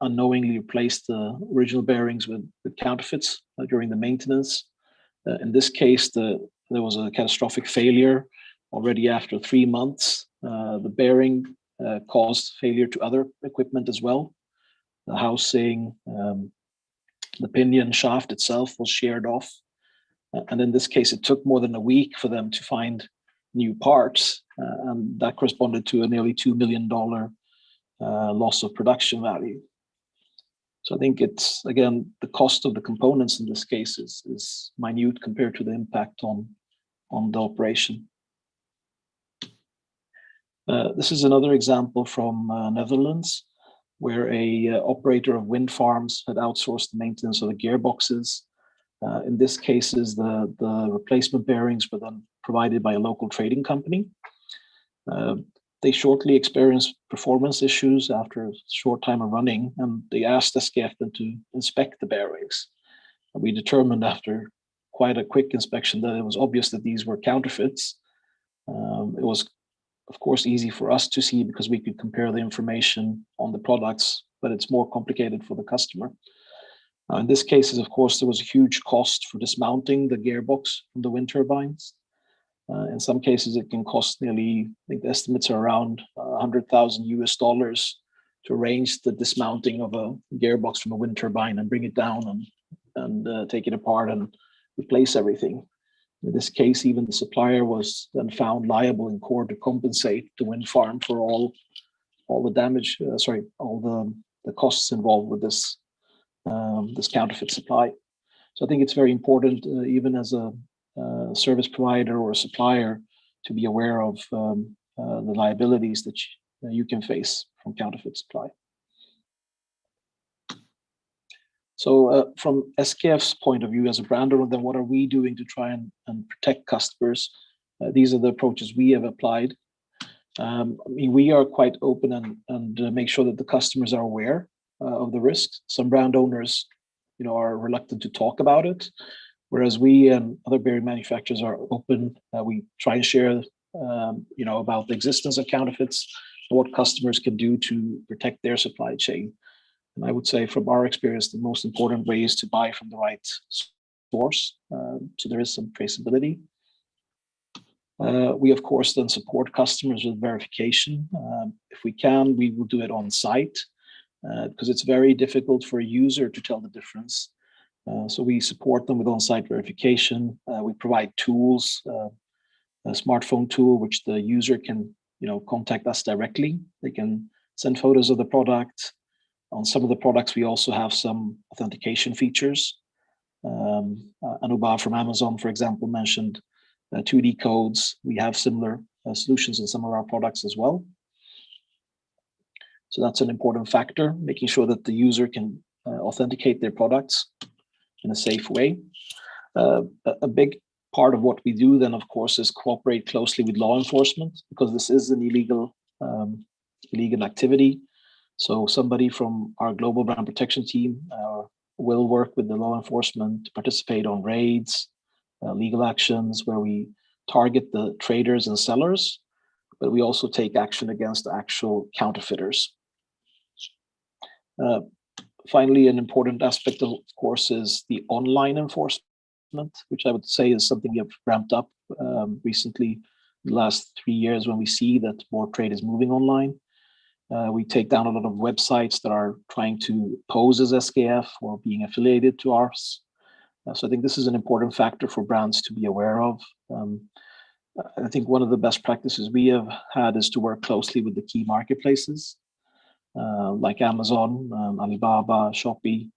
unknowingly replaced the original bearings with caunterfeits during the maintenance. In this case, there was a catastrophic failure already after 3 months. The bearing caused failure to other equipment as well. The housing, the pinion shaft itself was sheared off. And in this case, it took more than a week for them to find new parts, and that corresponded to a nearly $2 million loss of production value. So I think it's, again, the cost of the components in this case is minute compared to the impact on the operation. This is another example from Netherlands, where a operator of wind farms had outsourced the maintenance of the gearboxes. In this case, the replacement bearings were then provided by a local trading company. They shortly experienced performance issues after a short time of running, and they asked SKF then to inspect the bearings. And we determined after quite a quick inspection that it was obvious that these were counterfeits. It was, of course, easy for us to see because we could compare the information on the products, but it's more complicated for the customer. In this case, of course, there was a huge cost for dismounting the gearbox from the wind turbines. In some cases, it can cost nearly, I think the estimates are around $100,000 to arrange the dismounting of a gearbox from a wind turbine and bring it down and take it apart and replace everything. In this case, even the supplier was then found liable in court to compensate the wind farm for all the damage, all the costs involved with this counterfeit supply. So I think it's very important, even as a service provider or a supplier, to be aware of the liabilities that you can face from counterfeit supply. So from SKF's point of view as a brand owner, then what are we doing to try and protect customers? These are the approaches we have applied. I mean, we are quite open and make sure that the customers are aware of the risks. Some brand owners, are reluctant to talk about it, whereas we and other bearing manufacturers are open. We try and share, about the existence of counterfeits and what customers can do to protect their supply chain. And I would say, from our experience, the most important way is to buy from the right source, so there is some traceability. We, of course, then support customers with verification. If we can, we will do it on site, because it's very difficult for a user to tell the difference. So we support them with on-site verification. We provide tools, a smartphone tool, which the user can, contact us directly. They can send photos of the product. On some of the products, we also have some authentication features. Anubhav from Amazon, for example, mentioned 2D codes. We have similar solutions in some of our products as well. So that's an important factor, making sure that the user can authenticate their products in a safe way. A big part of what we do then, of course, is cooperate closely with law enforcement, because this is an illegal activity. So somebody from our global brand protection team will work with the law enforcement to participate on raids, legal actions where we target the traders and sellers, but we also take action against the actual counterfeiters. Finally, an important aspect, of course, is the online enforcement, which I would say is something we have ramped up recently, the last 3 years, when we see that more trade is moving online. We take down a lot of websites that are trying to pose as SKF or being affiliated to ours. So I think this is an important factor for brands to be aware of. I think one of the best practices we have had is to work closely with the key marketplaces, like Amazon, Alibaba, Shopee.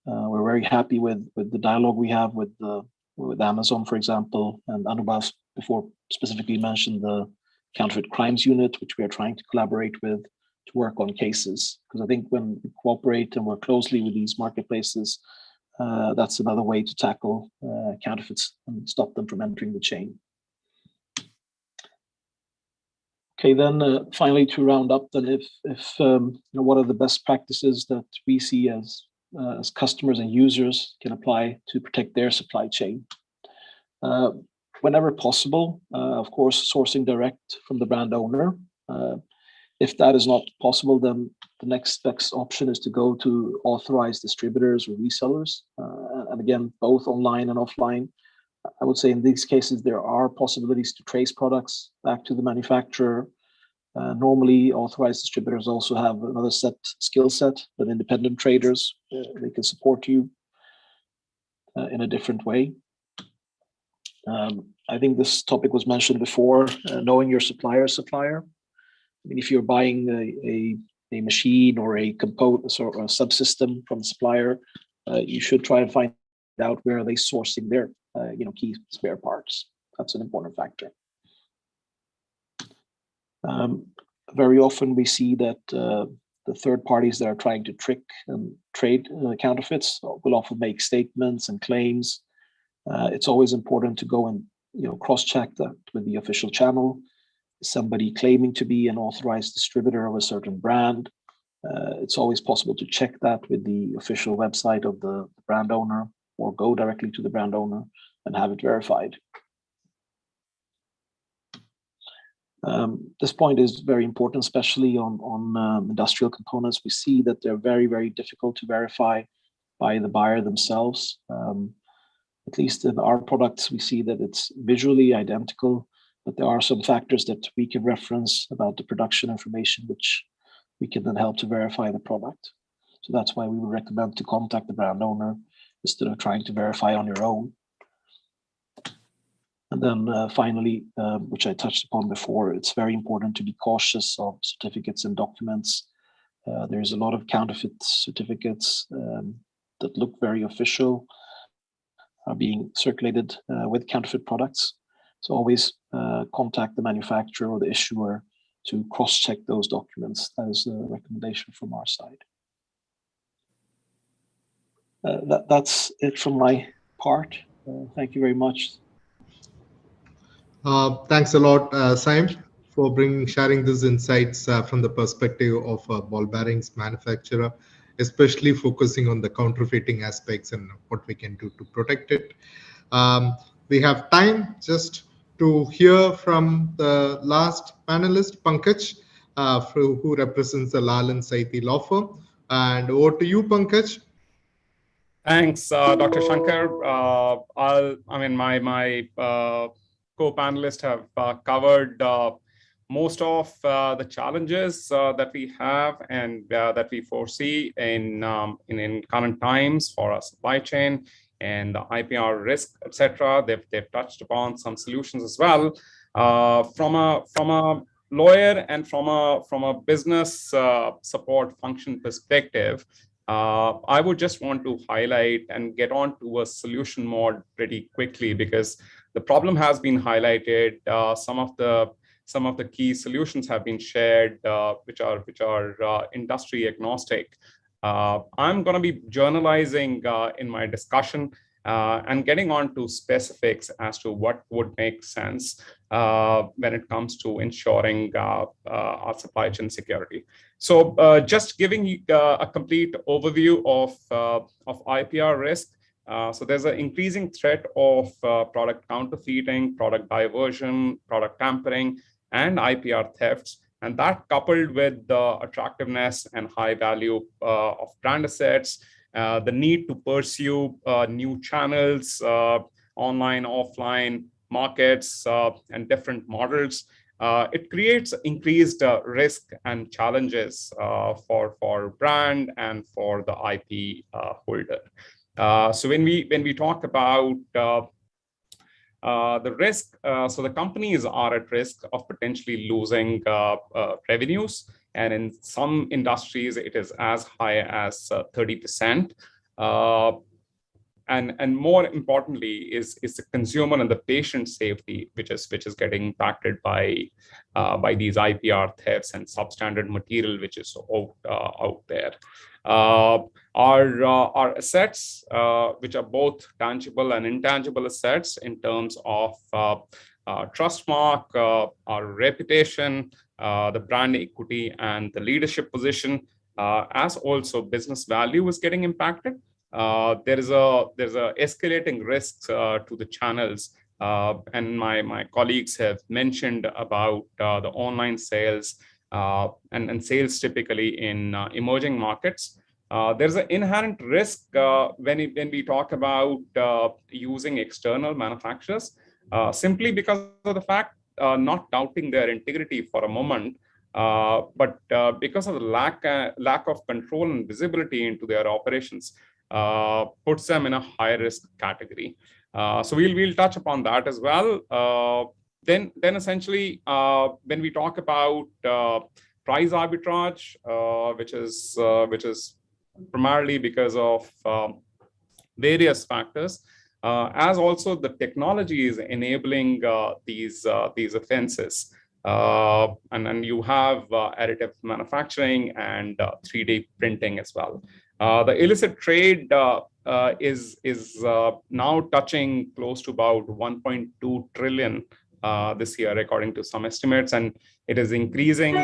We're very happy with the dialogue we have with Amazon, for example, and Anubhav before specifically mentioned the Counterfeit Crimes Unit, which we are trying to collaborate with to work on cases. Because I think when we cooperate and work closely with these marketplaces, that's another way to tackle counterfeits and stop them from entering the chain. Okay, then finally, to round up, then what are the best practices that we see as customers and users can apply to protect their supply chain? Whenever possible, of course, sourcing direct from the brand owner. If that is not possible, then the next best option is to go to authorized distributors or resellers. And again, both online and offline. I would say in these cases, there are possibilities to trace products back to the manufacturer. Normally, authorized distributors also have another skill set than independent traders. They can support you in a different way. I think this topic was mentioned before, knowing your supplier's supplier. I mean, if you're buying a machine or a component or a subsystem from a supplier, you should try and find out where are they sourcing their key spare parts. That's an important factor. Very often we see that the third parties that are trying to trick and trade counterfeits will often make statements and claims. It's always important to go and cross-check that with the official channel. Somebody claiming to be an authorized distributor of a certain brand. It's always possible to check that with the official website of the brand owner, or go directly to the brand owner and have it verified. This point is very important, especially on industrial components. We see that they're very, very difficult to verify by the buyer themselves. At least in our products, we see that it's visually identical, but there are some factors that we can reference about the production information, which we can then help to verify the product. So that's why we would recommend to contact the brand owner instead of trying to verify on your own. And then finally, which I touched upon before, it's very important to be cautious of certificates and documents. There's a lot of counterfeit certificates that look very official, are being circulated with counterfeit products. So always contact the manufacturer or the issuer to cross-check those documents. That is a recommendation from our side. That's it from my part. Thank you very much. Thanks a lot, Saim, for sharing these insights from the perspective of a ball bearings manufacturer, especially focusing on the counterfeiting aspects and what we can do to protect it. We have time just to hear from the last panelist, Pankaj, who represents the Lal & Saiti law firm. And over to you, Pankaj. Thanks, Dr. Shankar. My co-panelists have covered most of the challenges that we have and that we foresee in current times for our supply chain and the IPR risk, etc. They've touched upon some solutions as well. From a lawyer and from a business support function perspective, I would just want to highlight and get on to a solution mode pretty quickly, because the problem has been highlighted. Some of the key solutions have been shared, which are industry agnostic. I'm going to be journalizing in my discussion and getting on to specifics as to what would make sense when it comes to ensuring our supply chain security. So just giving you a complete overview of IPR risk. So there's an increasing threat of product counterfeiting, product diversion, product tampering, and IPR thefts. And that, coupled with the attractiveness and high value of brand assets, the need to pursue new channels, online, offline markets, and different models, it creates increased risk and challenges for brand and for the IP holder. So when we talk about the risk, so the companies are at risk of potentially losing revenues, and in some industries it is as high as 30%. And more importantly is the consumer and the patient safety, which is getting impacted by these IPR thefts and substandard material which is out there. Our assets, which are both tangible and intangible assets in terms of trust mark, our reputation, the brand equity, and the leadership position, as also business value is getting impacted. There's a escalating risk to the channels, and my colleagues have mentioned about the online sales and sales typically in emerging markets. There's an inherent risk when we talk about using external manufacturers, simply because of the fact, not doubting their integrity for a moment, but because of the lack of control and visibility into their operations, puts them in a high risk category. So we'll touch upon that as well. Then essentially, when we talk about price arbitrage, which is primarily because of various factors, as also the technology is enabling these offenses. And then you have additive manufacturing and 3D printing as well. The illicit trade is now touching close to about 1.2 trillion this year, according to some estimates, and it is increasing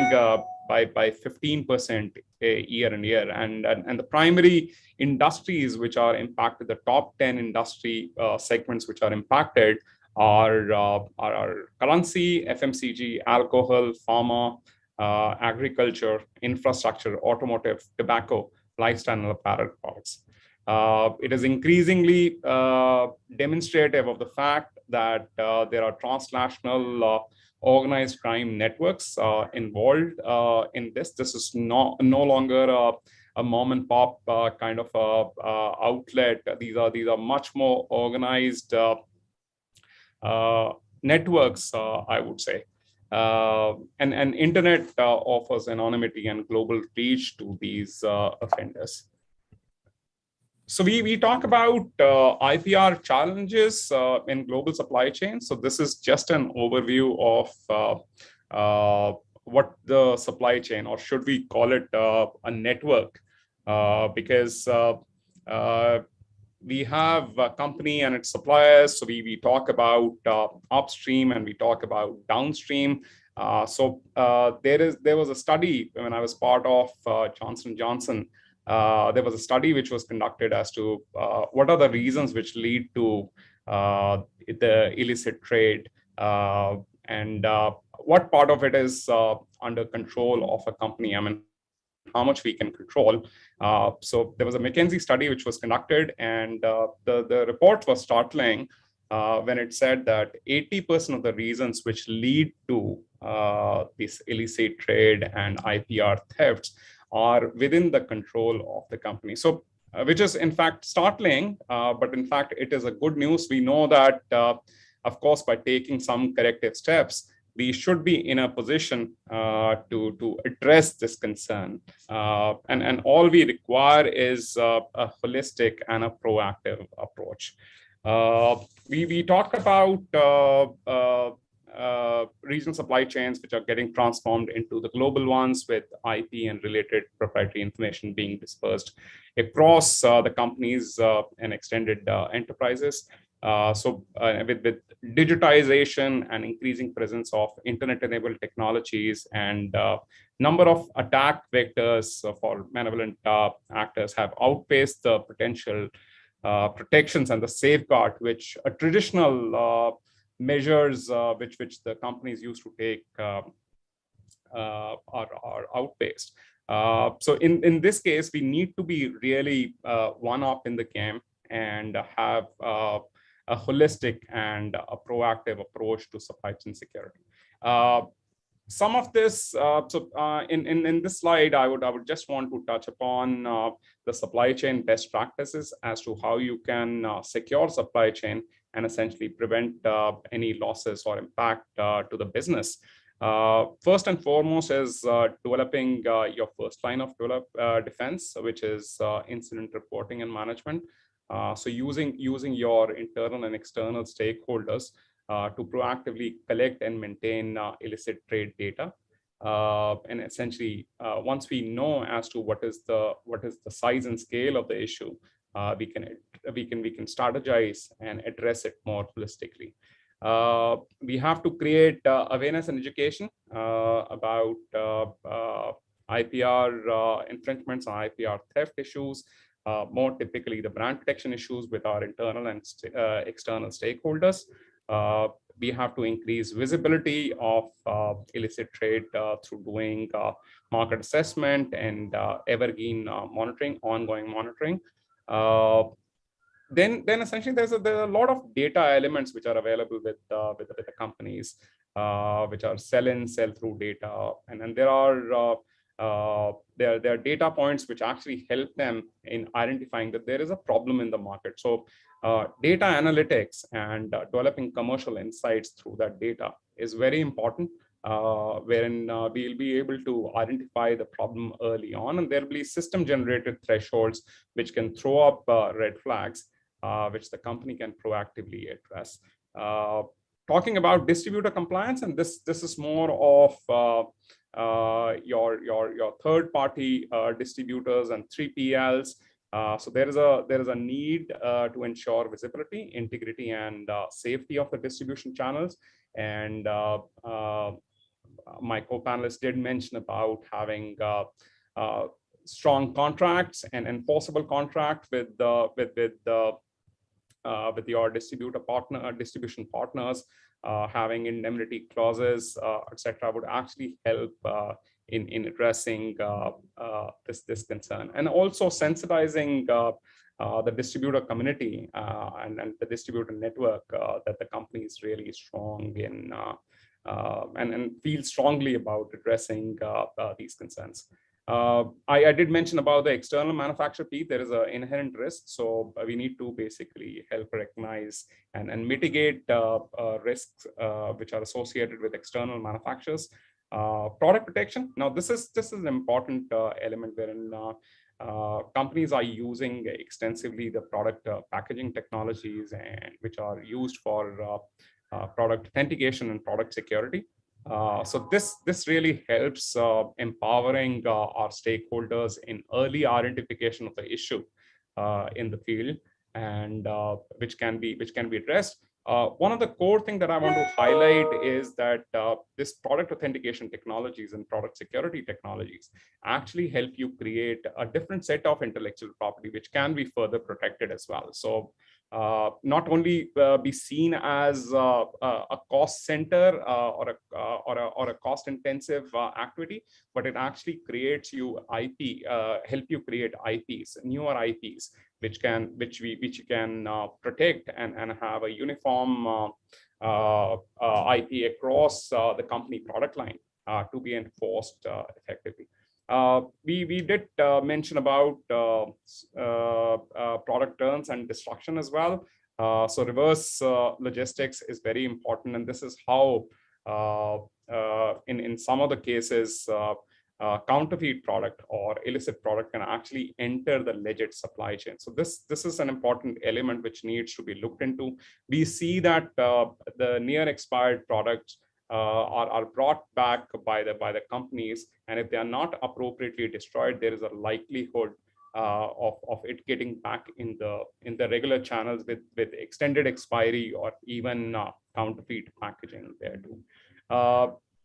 by 15% year on year. And the primary industries which are impacted, the top 10 industry segments which are impacted are currency, FMCG, alcohol, pharma, agriculture, infrastructure, automotive, tobacco, lifestyle and apparel products. It is increasingly demonstrative of the fact that there are transnational organized crime networks involved in this. This is no longer a mom and pop kind of outlet. These are much more organized networks, I would say. And internet offers anonymity and global reach to these offenders. So we talk about IPR challenges in global supply chains. So this is just an overview of what the supply chain, or should we call it a network, because we have a company and its suppliers. So we talk about upstream and we talk about downstream. There was a study when I was part of Johnson & Johnson. There was a study which was conducted as to what are the reasons which lead to the illicit trade, and what part of it is under control of a company. I mean, how much we can control. So there was a McKinsey study which was conducted, and the report was startling when it said that 80% of the reasons which lead to this illicit trade and IPR thefts are within the control of the company. So, which is in fact startling, but in fact it is a good news. We know that, of course, by taking some corrective steps, we should be in a position to address this concern. And all we require is a holistic and a proactive approach. We talk about regional supply chains which are getting transformed into the global ones, with IP and related proprietary information being dispersed across the companies and extended enterprises. With digitization and increasing presence of internet-enabled technologies, and number of attack vectors for malevolent actors have outpaced the potential protections and the safeguard which a traditional measures which the companies used to take are outpaced. So in this case, we need to be really one up in the game and have a holistic and a proactive approach to supply chain security. Some of this, in this slide, I would just want to touch upon the supply chain best practices as to how you can secure supply chain and essentially prevent any losses or impact to the business. First and foremost is developing your first line of defense, which is incident reporting and management. So using your internal and external stakeholders to proactively collect and maintain illicit trade data, and essentially once we know as to what is the size and scale of the issue, we can strategize and address it more holistically. We have to create awareness and education about IPR infringements and IPR theft issues. More typically the brand protection issues with our internal and external stakeholders. We have to increase visibility of illicit trade through doing market assessment and evergreen monitoring, ongoing monitoring. Then essentially there's a lot of data elements which are available with the companies, which are sell-in, sell-through data, and then there are data points which actually help them in identifying that there is a problem in the market. So Data analytics and developing commercial insights through that data is very important, wherein we'll be able to identify the problem early on, and there'll be system-generated thresholds which can throw up red flags, which the company can proactively address. Talking about distributor compliance, and this is more of your third-party distributors and 3PLs. So there is a need to ensure visibility, integrity, and safety of the distribution channels. And my co-panelists did mention about having strong contracts and enforceable contract with your distribution partners, having indemnity clauses, etc., would actually help in addressing this concern, and also sensitizing the distributor community and the distributor network that the company is really strong in and feel strongly about addressing these concerns. I did mention about the external manufacturer piece. There is an inherent risk, so we need to basically help recognize and mitigate risks which are associated with external manufacturers. Product protection. Now, this is an important element wherein companies are using extensively the product packaging technologies and which are used for product authentication and product security. So this really helps empowering our stakeholders in early identification of the issue in the field, and which can be addressed. One of the core things that I want to highlight is that this product authentication technologies and product security technologies actually help you create a different set of intellectual property, which can be further protected as well. So not only be seen as a cost center or a cost intensive activity, but it actually creates you IP, help you create IPs, newer IPs, which you can protect and have a uniform IP across the company product line to be enforced effectively. We did mention about product turns and destruction as well. So reverse logistics is very important, and this is how in some of the cases counterfeit product or illicit product can actually enter the legit supply chain. So this is an important element which needs to be looked into. We see that the near expired products are brought back by the companies, and if they are not appropriately destroyed, there is a likelihood of it getting back in the regular channels with extended expiry or even counterfeit packaging there too.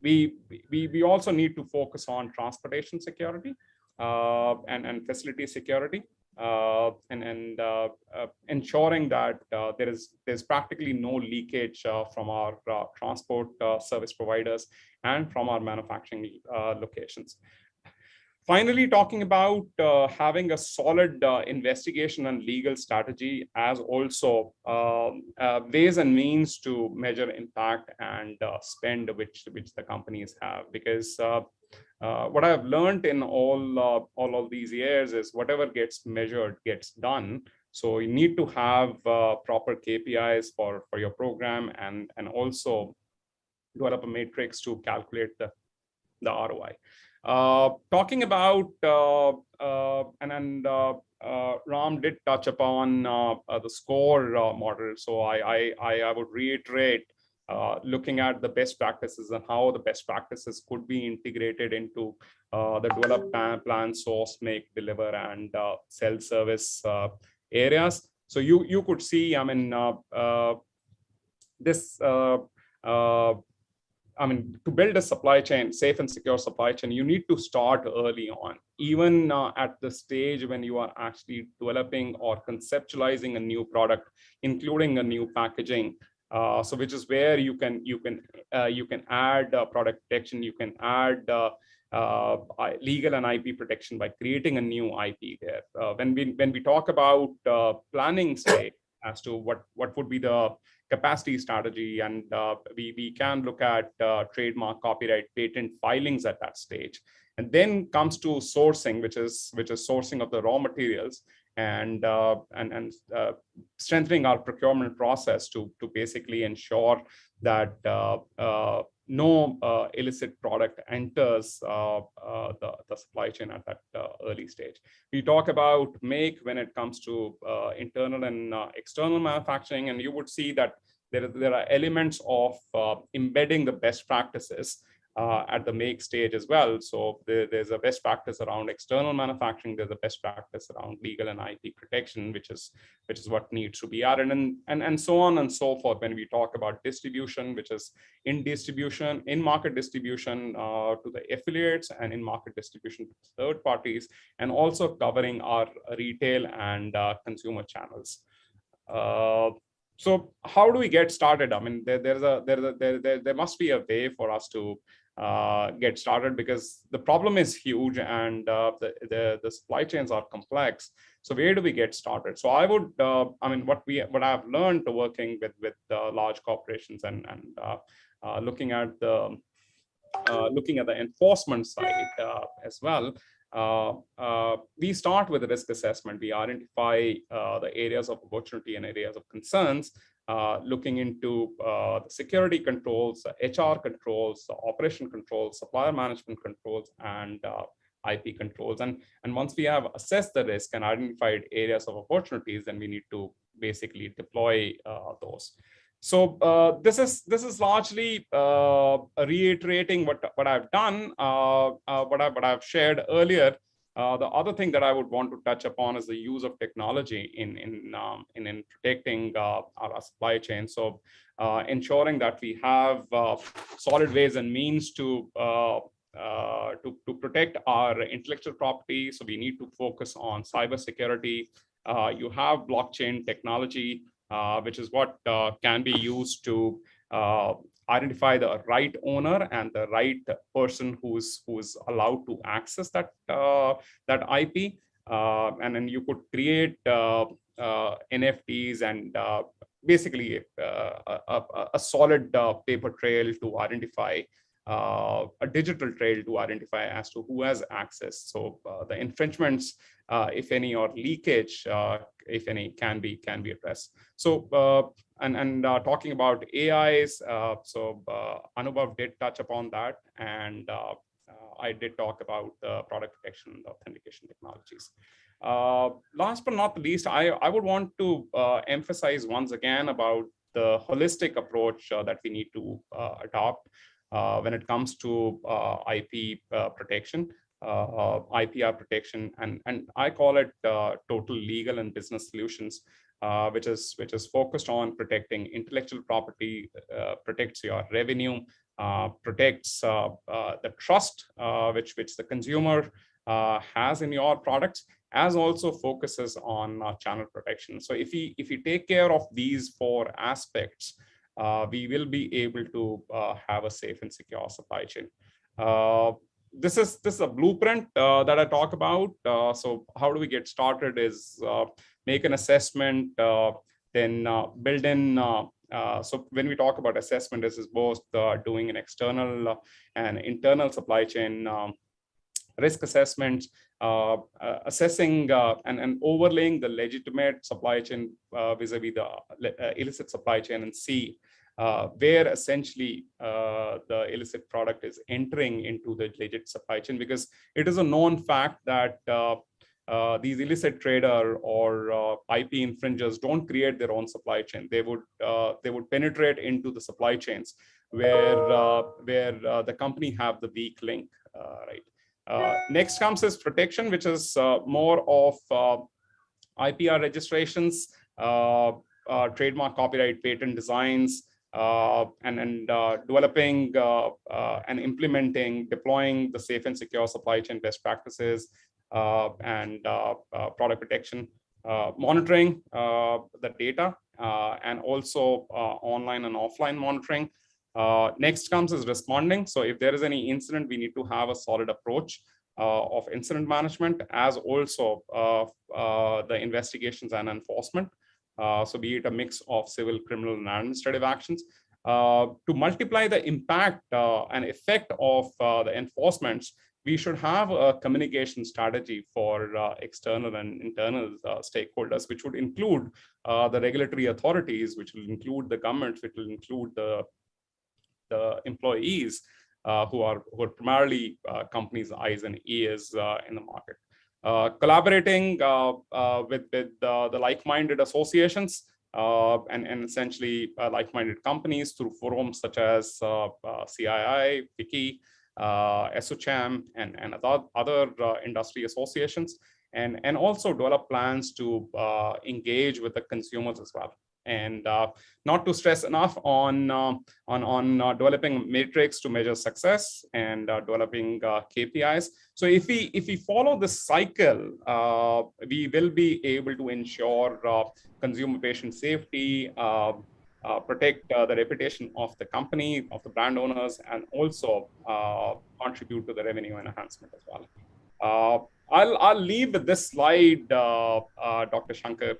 We also need to focus on transportation security and facility security, and ensuring that there's practically no leakage from our transport service providers and from our manufacturing locations. Finally, talking about having a solid investigation and legal strategy, as also ways and means to measure impact and spend which the companies have. Because what I've learned in all of these years is whatever gets measured gets done. So you need to have proper KPIs for your program, and also develop a matrix to calculate the ROI. Talking about Ram did touch upon the SCORE model. So I would reiterate looking at the best practices and how the best practices could be integrated into the develop, plan, source, make, deliver, and sell service areas. So you could see, I mean, to build a supply chain, safe and secure supply chain, you need to start early on, even at the stage when you are actually developing or conceptualizing a new product, including a new packaging. So which is where you can add product protection, you can add legal and IP protection by creating a new IP there. When we talk about planning stage as to what would be the capacity strategy, and we can look at trademark, copyright, patent filings at that stage. And then comes to sourcing, which is sourcing of the raw materials. and strengthening our procurement process to basically ensure that no illicit product enters the supply chain at that early stage. We talk about make when it comes to internal and external manufacturing, and you would see that there are elements of embedding the best practices at the make stage as well. So there's a best practice around external manufacturing. There's a best practice around legal and IP protection, which is what needs to be added, and so on and so forth. When we talk about distribution, which is in market distribution to the affiliates, and in market distribution to third parties, and also covering our retail and consumer channels. So how do we get started? I mean, there must be a way for us to get started, because the problem is huge and the supply chains are complex. So where do we get started? So I would, I mean, what I've learned working with large corporations and looking at the enforcement side as well. We start with a risk assessment. We identify the areas of opportunity and areas of concerns, looking into the security controls, HR controls, operation controls, supplier management controls, and IP controls. And once we have assessed the risk and identified areas of opportunities, then we need to basically deploy those. So this is largely reiterating what I've done, what I've shared earlier. The other thing that I would want to touch upon is the use of technology in protecting our supply chain. So ensuring that we have solid ways and means to protect our intellectual property. So we need to focus on cybersecurity. You have blockchain technology, which is what can be used to identify the right owner and the right person who's allowed to access that IP, and then you could create NFTs and basically a solid paper trail to identify, a digital trail to identify as to who has access. So the infringements, if any, or leakage, if any, can be addressed. So and talking about AIs, so Anubhav did touch upon that, and I did talk about product protection and authentication technologies. Last but not least, I would want to emphasize once again about the holistic approach that we need to adopt when it comes to IP protection, IPR protection, and I call it total legal and business solutions, which is focused on protecting intellectual property, protects your revenue, protects the trust which the consumer has in your products, as also focuses on channel protection. So if we take care of these four aspects, we will be able to have a safe and secure supply chain. This is a blueprint that I talk about. So how do we get started is make an assessment, then build in. So when we talk about assessment, this is both doing an external and internal supply chain risk assessments, assessing and overlaying the legitimate supply chain vis-a-vis the illicit supply chain, and see where essentially the illicit product is entering into the legit supply chain, because it is a known fact that these illicit trader or IP infringers don't create their own supply chain. They would penetrate into the supply chains where the company have the weak link, right? Next comes is protection, which is more of IPR registrations, trademark, copyright, patent designs, and developing and implementing, deploying the safe and secure supply chain best practices, and product protection, monitoring the data, and also online and offline monitoring. Next comes is responding. So if there is any incident, we need to have a solid approach of incident management, as also the investigations and enforcement. So be it a mix of civil, criminal, and administrative actions. To multiply the impact and effect of the enforcements, we should have a communication strategy for external and internal stakeholders, which would include the regulatory authorities, which will include the government, which will include the employees who are primarily companies' eyes and ears in the market. Collaborating with the like-minded associations and essentially like-minded companies through forums such as CII, WIPO, SOCHAM, and other industry associations, and also develop plans to engage with the consumers as well. And not to stress enough on developing metrics to measure success and developing KPIs. So if we follow this cycle, we will be able to ensure consumer patient safety, protect the reputation of the company, of the brand owners, and also contribute to the revenue enhancement as well. I'll leave with this slide, Dr. Shankar.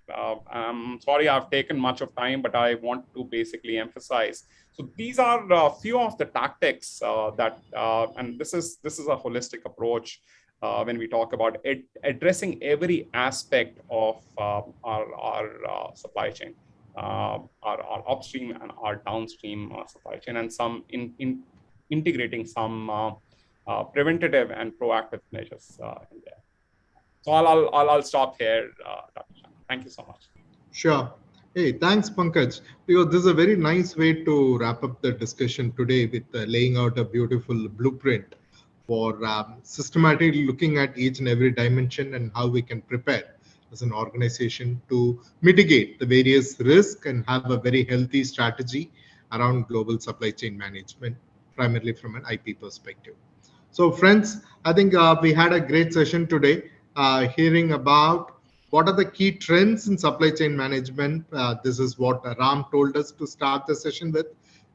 I'm sorry I've taken much of time, but I want to basically emphasize. So these are a few of the tactics that, and this is a holistic approach when we talk about addressing every aspect of our supply chain, our upstream and our downstream supply chain, and some integrating some preventative and proactive measures in there. So I'll stop here, Dr. Shankar. Thank you so much. Sure. Hey, thanks, Pankaj. Because this is a very nice way to wrap up the discussion today with laying out a beautiful blueprint for systematically looking at each and every dimension and how we can prepare as an organization to mitigate the various risks and have a very healthy strategy around global supply chain management, primarily from an IP perspective. So friends, I think we had a great session today, hearing about what are the key trends in supply chain management. This is what Ram told us to start the session with.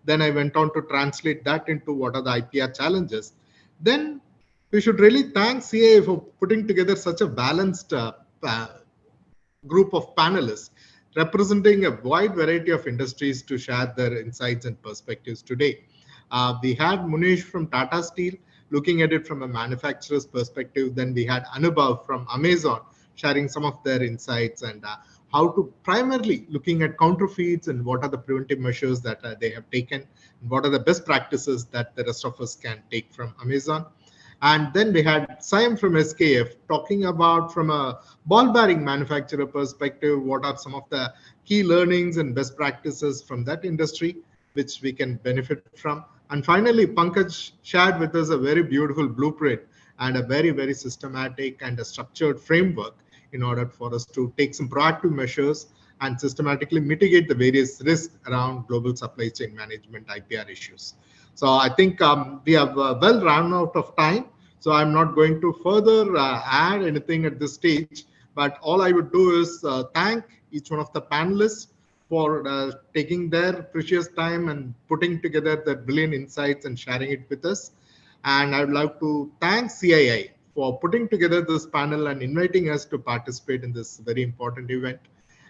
Then I went on to translate that into what are the IPR challenges. Then we should really thank CII for putting together such a balanced group of panelists representing a wide variety of industries to share their insights and perspectives today. We had Munish from Tata Steel, looking at it from a manufacturer's perspective. Then we had Anubhav from Amazon sharing some of their insights and how to primarily looking at counterfeits and what are the preventive measures that they have taken, and what are the best practices that the rest of us can take from Amazon. And then we had Siam from SKF talking about from a ball bearing manufacturer perspective, what are some of the key learnings and best practices from that industry, which we can benefit from. And finally, Pankaj shared with us a very beautiful blueprint and a very, very systematic and a structured framework in order for us to take some proactive measures and systematically mitigate the various risks around global supply chain management IPR issues. So I think we have well run out of time. So I'm not going to further add anything at this stage, but all I would do is thank each one of the panelists for taking their precious time and putting together their brilliant insights and sharing it with us. And I would like to thank CII for putting together this panel and inviting us to participate in this very important event.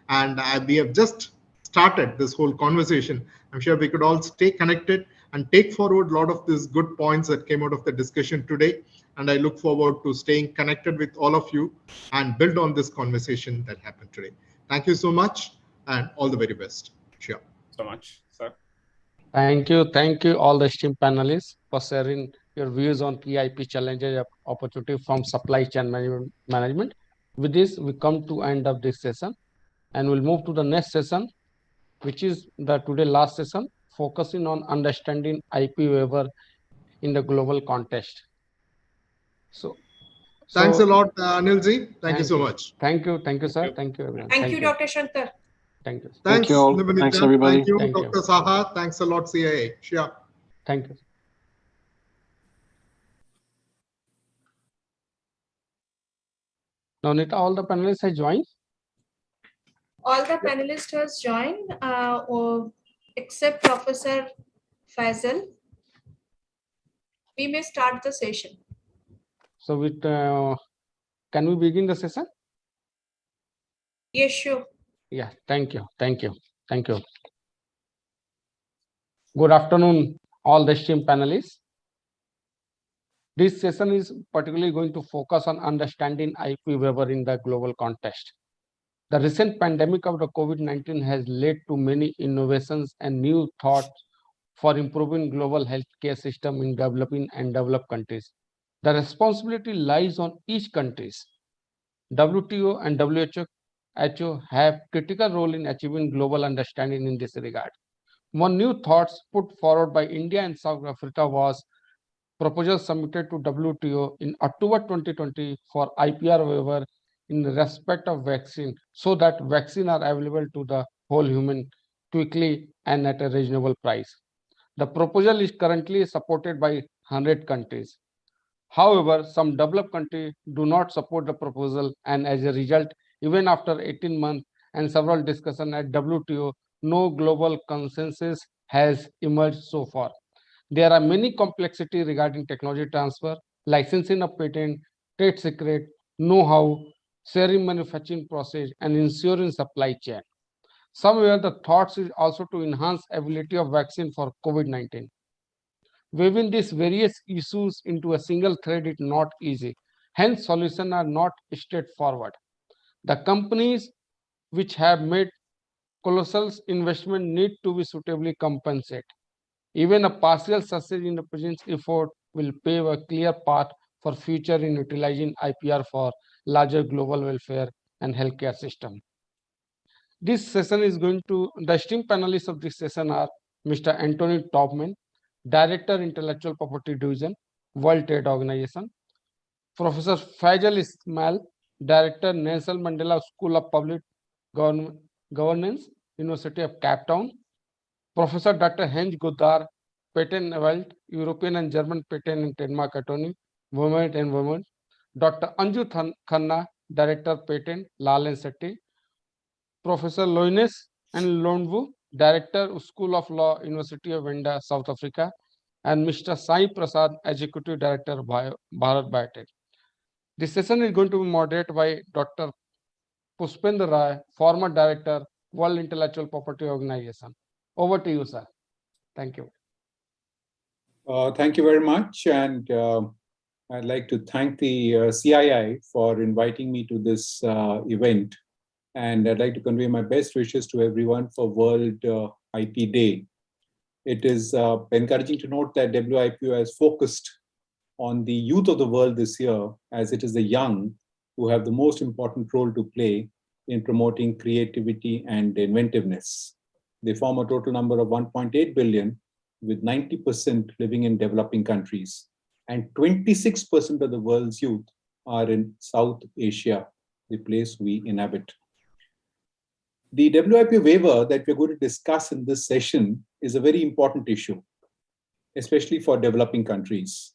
And we have just started this whole conversation. I'm sure we could all stay connected and take forward a lot of these good points that came out of the discussion today. And I look forward to staying connected with all of you and build on this conversation that happened today. Thank you so much and all the very best. Sure. So much, sir. Thank you all the esteemed panelists for sharing your views on key IP challenges and opportunity from supply chain management. With this, we come to end of this session and we'll move to the next session, which is the today last session, focusing on understanding IP waiver in the global context. So thanks a lot, Anilji. Thank you so much. Thank you, sir. Thank you, everyone. Thank you, Dr. Shankar. Thank you. Thanks, you all. Nabanita. Thanks, everybody. Thank you, Thank Dr. you. Saha. Thanks a lot, CII. Sure. Thank you. Now, Nita, all the panelists have joined? All the panelists has joined, except Professor Faisal. We may start the session. So, with can we begin the session? Yes, sure. Yeah, thank you. Good afternoon, all the esteemed panelists. This session is particularly going to focus on understanding IP waiver in the global context. The recent pandemic of the COVID-19 has led to many innovations and new thoughts for improving global healthcare system in developing and developed countries. The responsibility lies on each country. WTO and WHO have critical role in achieving global understanding in this regard. One new thoughts put forward by India and South Africa was proposal submitted to WTO in October 2020 for IPR waiver in respect of vaccine, so that vaccines are available to the whole human quickly and at a reasonable price. The proposal is currently supported by 100 countries. However, some developed countries do not support the proposal, and as a result, even after 18 months and several discussions at WTO, no global consensus has emerged so far. There are many complexities regarding technology transfer, licensing of patent, trade secret, know-how, sharing manufacturing process, and ensuring supply chain. Somewhere the thoughts is also to enhance ability of vaccine for COVID-19. Weaving these various issues into a single thread is not easy. Hence, solutions are not straightforward. The companies which have made colossal investment need to be suitably compensated. Even a partial success in the present effort will pave a clear path for future in utilizing IPR for larger global welfare and healthcare system. This session is going to, the esteemed panelists of this session are Mr. Anthony Taubman, Director, Intellectual Property Division, World Trade Organization, Professor Faisal Ismail, Director, Nelson Mandela School of Public Governance, University of Cape Town, Professor Dr. Heinz Godard, Patent Vault, European and German Patent and Trademark Attorney, Women and Women, Dr. Anju Khanna, Director, Patent, Lal and Sethi, Professor Loines and Londvu, Director, School of Law, University of Venda, South Africa, and Mr. Sai Prasad, Executive Director, Bharat Biotech. This session is going to be moderated by Dr. Pushpendra Rai, former Director, World Intellectual Property Organization. Over to you, sir. Thank you. Thank you very much. And I'd like to thank the CII for inviting me to this event. And I'd like to convey my best wishes to everyone for World IP Day. It is encouraging to note that WIPO has focused on the youth of the world this year, as it is the young who have the most important role to play in promoting creativity and inventiveness. They form a total number of 1.8 billion, with 90% living in developing countries. And 26% of the world's youth are in South Asia, the place we inhabit. The WIPO waiver that we're going to discuss in this session is a very important issue, especially for developing countries,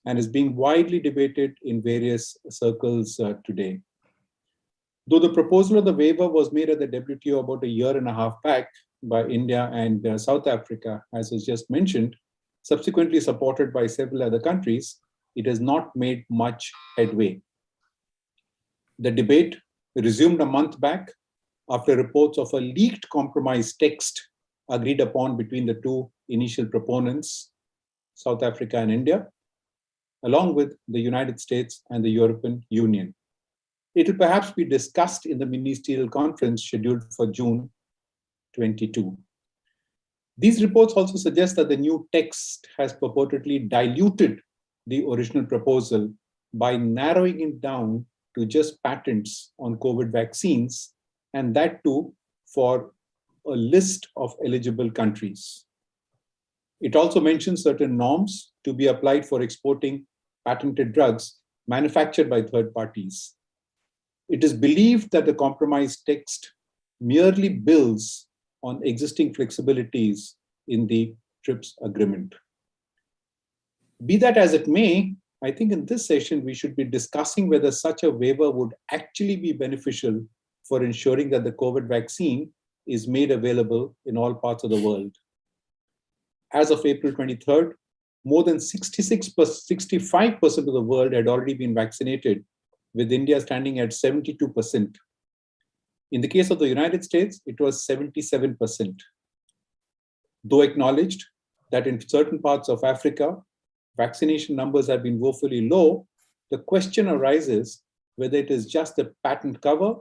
and is being widely debated in various circles today. Though the proposal of the waiver was made at the WTO about a year and a half back by India and South Africa, as was just mentioned, subsequently supported by several other countries, it has not made much headway. The debate resumed a month back after reports of a leaked compromise text agreed upon between the two initial proponents, South Africa and India, along with the United States and the European Union. It will perhaps be discussed in the ministerial conference scheduled for June 22. These reports also suggest that the new text has purportedly diluted the original proposal by narrowing it down to just patents on COVID vaccines, and that too for a list of eligible countries. It also mentions certain norms to be applied for exporting patented drugs manufactured by third parties. It is believed that the compromise text merely builds on existing flexibilities in the TRIPS agreement. Be that as it may, I think in this session we should be discussing whether such a waiver would actually be beneficial for ensuring that the COVID vaccine is made available in all parts of the world. As of April 23rd, more than 65% of the world had already been vaccinated, with India standing at 72%. In the case of the United States, it was 77%. Though acknowledged that in certain parts of Africa, vaccination numbers have been woefully low, the question arises whether it is just the patent cover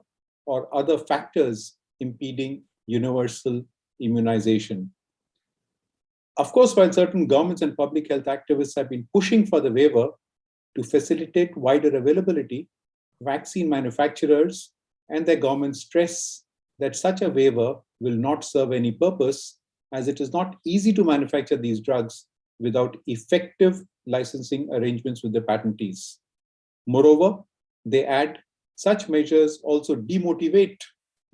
or other factors impeding universal immunization. Of course, while certain governments and public health activists have been pushing for the waiver to facilitate wider availability, vaccine manufacturers and their governments stress that such a waiver will not serve any purpose, as it is not easy to manufacture these drugs without effective licensing arrangements with the patentees. Moreover, they add such measures also demotivate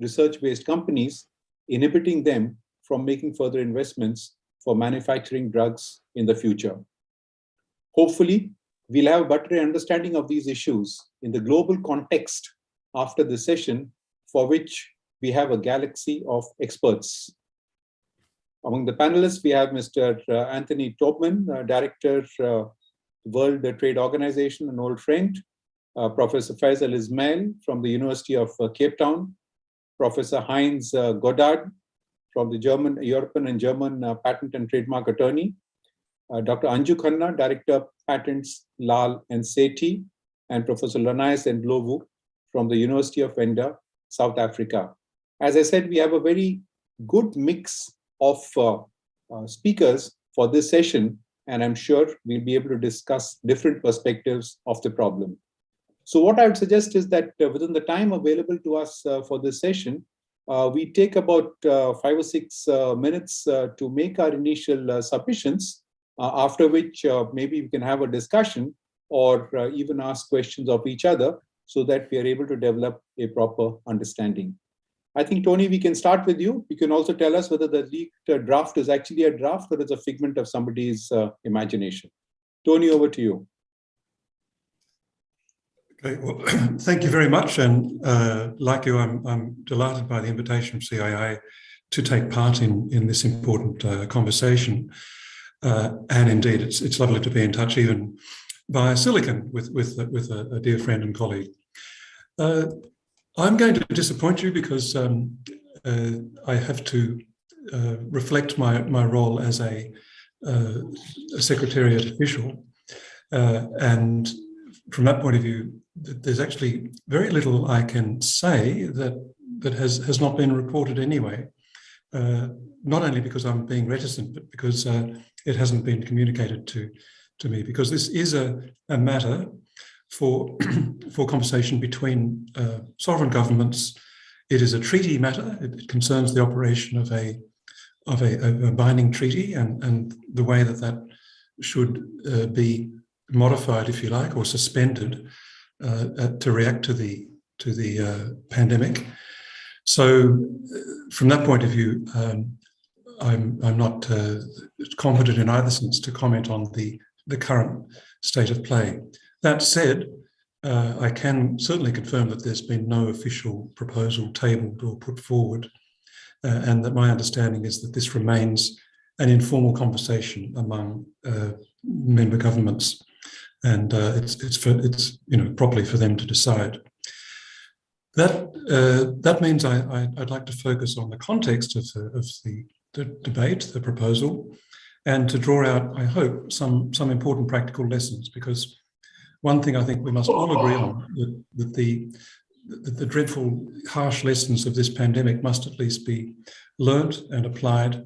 research-based companies, inhibiting them from making further investments for manufacturing drugs in the future. Hopefully, we'll have a better understanding of these issues in the global context after this session, for which we have a galaxy of experts. Among the panelists, we have Mr. Anthony Tobman, Director, World Trade Organization, an old friend, Professor Faisal Ismail from the University of Cape Town, Professor Heinz Goddard from the European and German Patent and Trademark Attorney, Dr. Anju Khanna, Director Patents, Lal and Sethi, and Professor Lanais Ndlovu from the University of Venda, South Africa. As I said, we have a very good mix of speakers for this session, and I'm sure we'll be able to discuss different perspectives of the problem. So what I would suggest is that within the time available to us for this session, we take about 5 or 6 minutes to make our initial submissions, after which maybe we can have a discussion or even ask questions of each other so that we are able to develop a proper understanding. I think, Tony, we can start with you. You can also tell us whether the leaked draft is actually a draft or it's a figment of somebody's imagination. Tony, over to you. Okay, well, thank you very much. And like you, I'm delighted by the invitation from CII to take part in this important conversation. And indeed, it's lovely to be in touch even via Silicon with a dear friend and colleague. I'm going to disappoint you because I have to reflect my role as a secretariat official. And from that point of view, there's actually very little I can say that has not been reported anyway. Not only because I'm being reticent, but because it hasn't been communicated to me, because this is a matter for conversation between sovereign governments. It is a treaty matter. It concerns the operation of a binding treaty and the way that should be modified, if you like, or suspended to react to the pandemic. So, from that point of view, I'm not competent in either sense to comment on the current state of play. That said, I can certainly confirm that there's been no official proposal tabled or put forward, and that my understanding is that this remains an informal conversation among member governments, and it's properly for them to decide. That means I'd like to focus on the context of the debate, the proposal, and to draw out, I hope, some important practical lessons, because one thing I think we must all agree on, that the dreadful, harsh lessons of this pandemic must at least be learnt and applied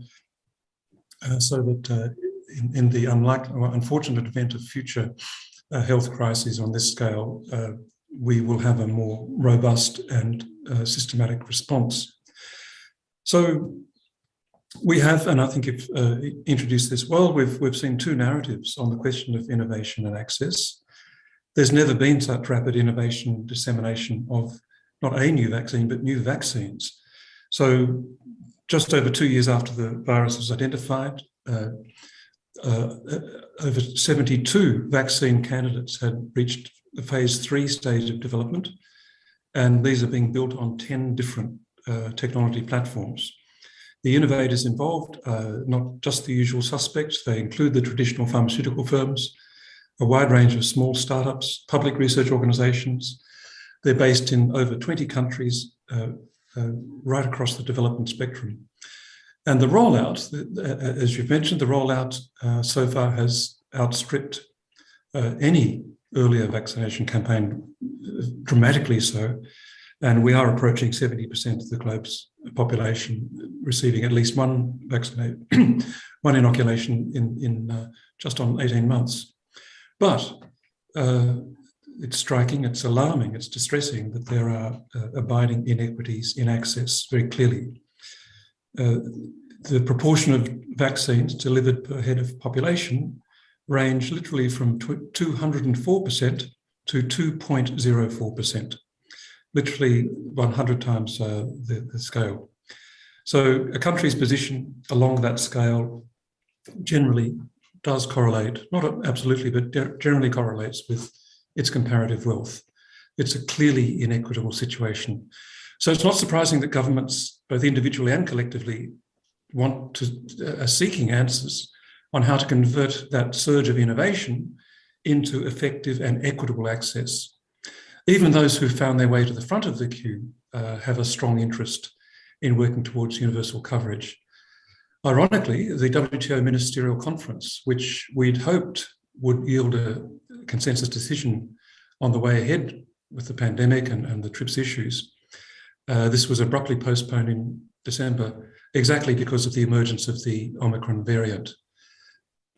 so that in the unlikely or unfortunate event of future health crises on this scale, we will have a more robust and systematic response. So we have, and I think you've introduced this well, we've seen two narratives on the question of innovation and access. There's never been such rapid innovation dissemination of not a new vaccine, but new vaccines. So just over 2 years after the virus was identified, over 72 vaccine candidates had reached the phase 3 stage of development, and these are being built on 10 different technology platforms. The innovators involved are not just the usual suspects. They include the traditional pharmaceutical firms, a wide range of small startups, public research organizations. They're based in over 20 countries, right across the development spectrum. And the rollout, as you've mentioned, the rollout so far has outstripped any earlier vaccination campaign, dramatically so. And we are approaching 70% of the globe's population receiving at least one one inoculation in just on 18 months. But it's striking, it's alarming, it's distressing that there are abiding inequities in access very clearly. The proportion of vaccines delivered per head of population range literally from 204% to 2.04%, literally 100 times the scale. So a country's position along that scale generally does correlate, not absolutely, but generally correlates with its comparative wealth. It's a clearly inequitable situation. So it's not surprising that governments, both individually and collectively, are seeking answers on how to convert that surge of innovation into effective and equitable access. Even those who found their way to the front of the queue have a strong interest in working towards universal coverage. Ironically, the WTO Ministerial Conference, which we'd hoped would yield a consensus decision on the way ahead with the pandemic and the TRIPS issues, this was abruptly postponed in December, exactly because of the emergence of the Omicron variant.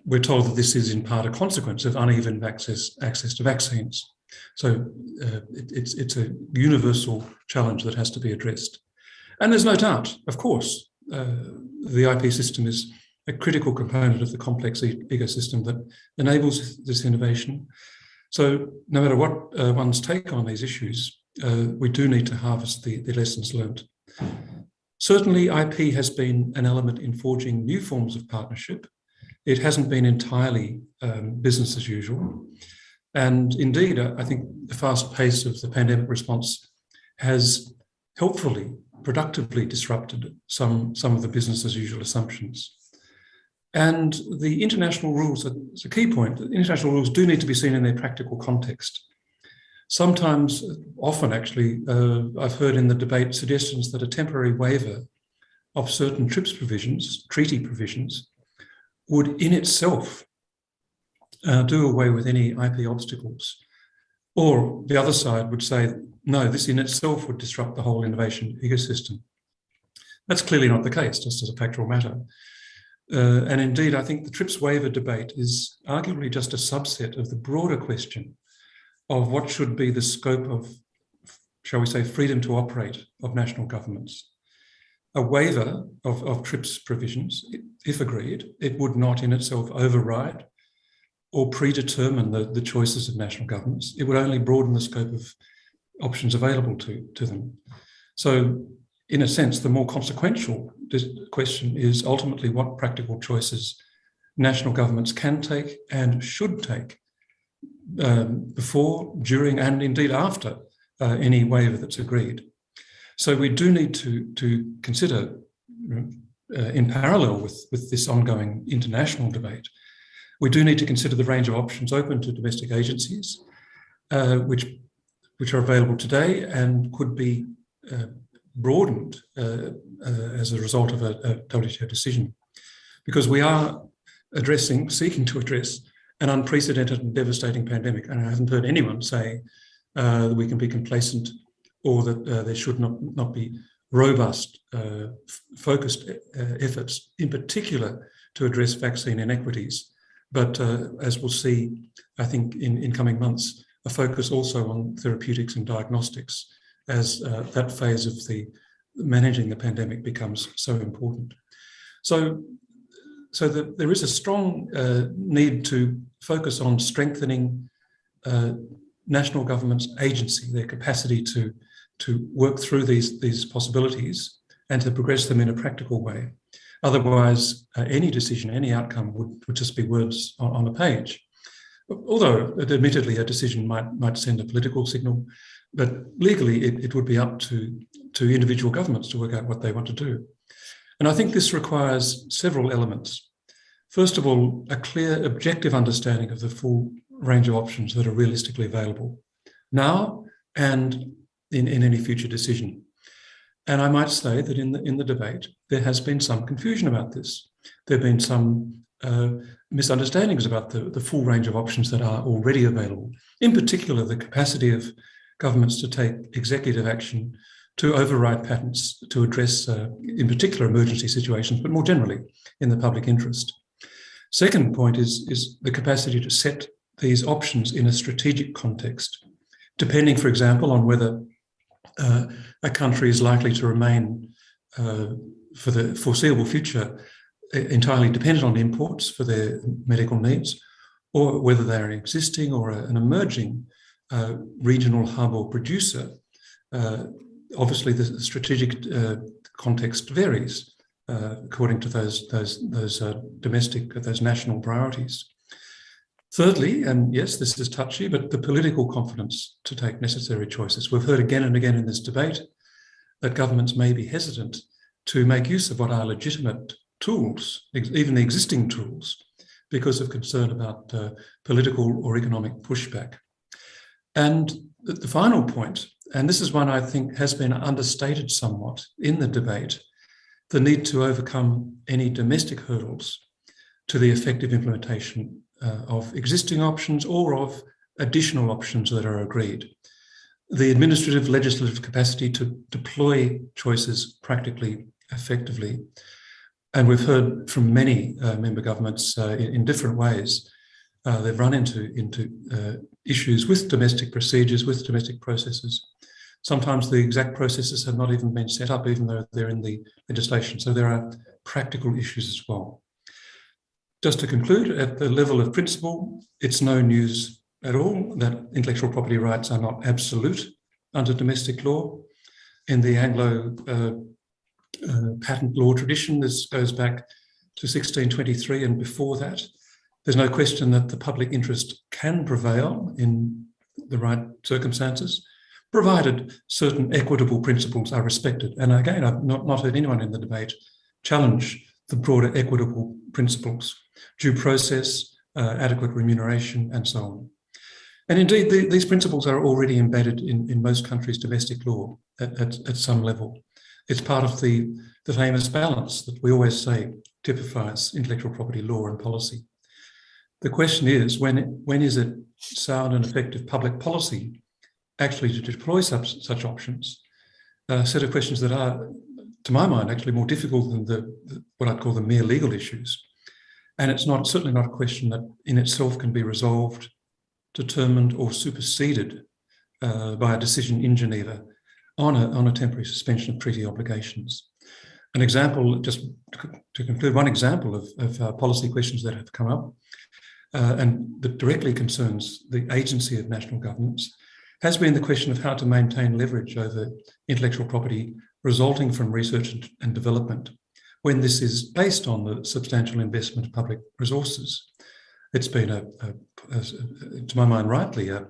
We're told that this is in part a consequence of uneven access to vaccines. So it's a universal challenge that has to be addressed. And there's no doubt, of course, the IP system is a critical component of the complex ecosystem that enables this innovation. So no matter what one's take on these issues, we do need to harvest the lessons learned. Certainly, IP has been an element in forging new forms of partnership. It hasn't been entirely business as usual. And indeed, I think the fast pace of the pandemic response has helpfully, productively disrupted some of the business as usual assumptions. And the international rules, it's a key point, the international rules do need to be seen in their practical context. Sometimes, often actually, I've heard in the debate suggestions that a temporary waiver of certain TRIPS provisions, treaty provisions, would in itself do away with any IP obstacles. Or the other side would say, no, this in itself would disrupt the whole innovation ecosystem. That's clearly not the case, just as a factual matter. And indeed, I think the TRIPS waiver debate is arguably just a subset of the broader question of what should be the scope of, shall we say, freedom to operate of national governments. A waiver of TRIPS provisions, if agreed, it would not in itself override or predetermine the choices of national governments. It would only broaden the scope of options available to them. So in a sense, the more consequential question is ultimately what practical choices national governments can take and should take before, during, and indeed after any waiver that's agreed. So we do need to consider, in parallel with this ongoing international debate, we do need to consider the range of options open to domestic agencies, which are available today and could be broadened as a result of a WTO decision. Because we are seeking to address an unprecedented and devastating pandemic. And I haven't heard anyone say that we can be complacent or that there should not be robust, focused efforts, in particular to address vaccine inequities. But as we'll see, I think in coming months, a focus also on therapeutics and diagnostics as that phase of managing the pandemic becomes so important. So there is a strong need to focus on strengthening national government's agency, their capacity to work through these possibilities and to progress them in a practical way. Otherwise, any decision, any outcome would just be words on a page. Although, admittedly, a decision might send a political signal, but legally it would be up to individual governments to work out what they want to do. And I think this requires several elements. First of all, a clear, objective understanding of the full range of options that are realistically available now and in any future decision. And I might say that in the debate, there has been some confusion about this. There have been some misunderstandings about the full range of options that are already available, in particular the capacity of governments to take executive action to override patents to address, in particular, emergency situations, but more generally in the public interest. Second point is the capacity to set these options in a strategic context, depending, for example, on whether a country is likely to remain for the foreseeable future entirely dependent on imports for their medical needs, or whether they're an existing or an emerging regional hub or producer. Obviously, the strategic context varies according to those domestic, those national priorities. Thirdly, and yes, this is touchy, but the political confidence to take necessary choices. We've heard again and again in this debate that governments may be hesitant to make use of what are legitimate tools, even the existing tools, because of concern about political or economic pushback. And the final point, and this is one I think has been understated somewhat in the debate, the need to overcome any domestic hurdles to the effective implementation of existing options or of additional options that are agreed. The administrative legislative capacity to deploy choices practically effectively. And we've heard from many member governments in different ways, they've run into issues with domestic procedures, with domestic processes. Sometimes the exact processes have not even been set up, even though they're in the legislation. So there are practical issues as well. Just to conclude, at the level of principle, it's no news at all that intellectual property rights are not absolute under domestic law. In the Anglo patent law tradition, this goes back to 1623 and before that. There's no question that the public interest can prevail in the right circumstances, provided certain equitable principles are respected. And again, I've not heard anyone in the debate challenge the broader equitable principles, due process, adequate remuneration, and so on. And indeed, these principles are already embedded in most countries' domestic law at some level. It's part of the famous balance that we always say typifies intellectual property law and policy. The question is, when is it sound and effective public policy actually to deploy such options? A set of questions that are, to my mind, actually more difficult than what I'd call the mere legal issues. And it's certainly not a question that in itself can be resolved, determined, or superseded by a decision in Geneva on a temporary suspension of treaty obligations. An example, just to conclude, one example of policy questions that have come up and that directly concerns the agency of national governments has been the question of how to maintain leverage over intellectual property resulting from research and development when this is based on the substantial investment of public resources. It's been, to my mind rightly, a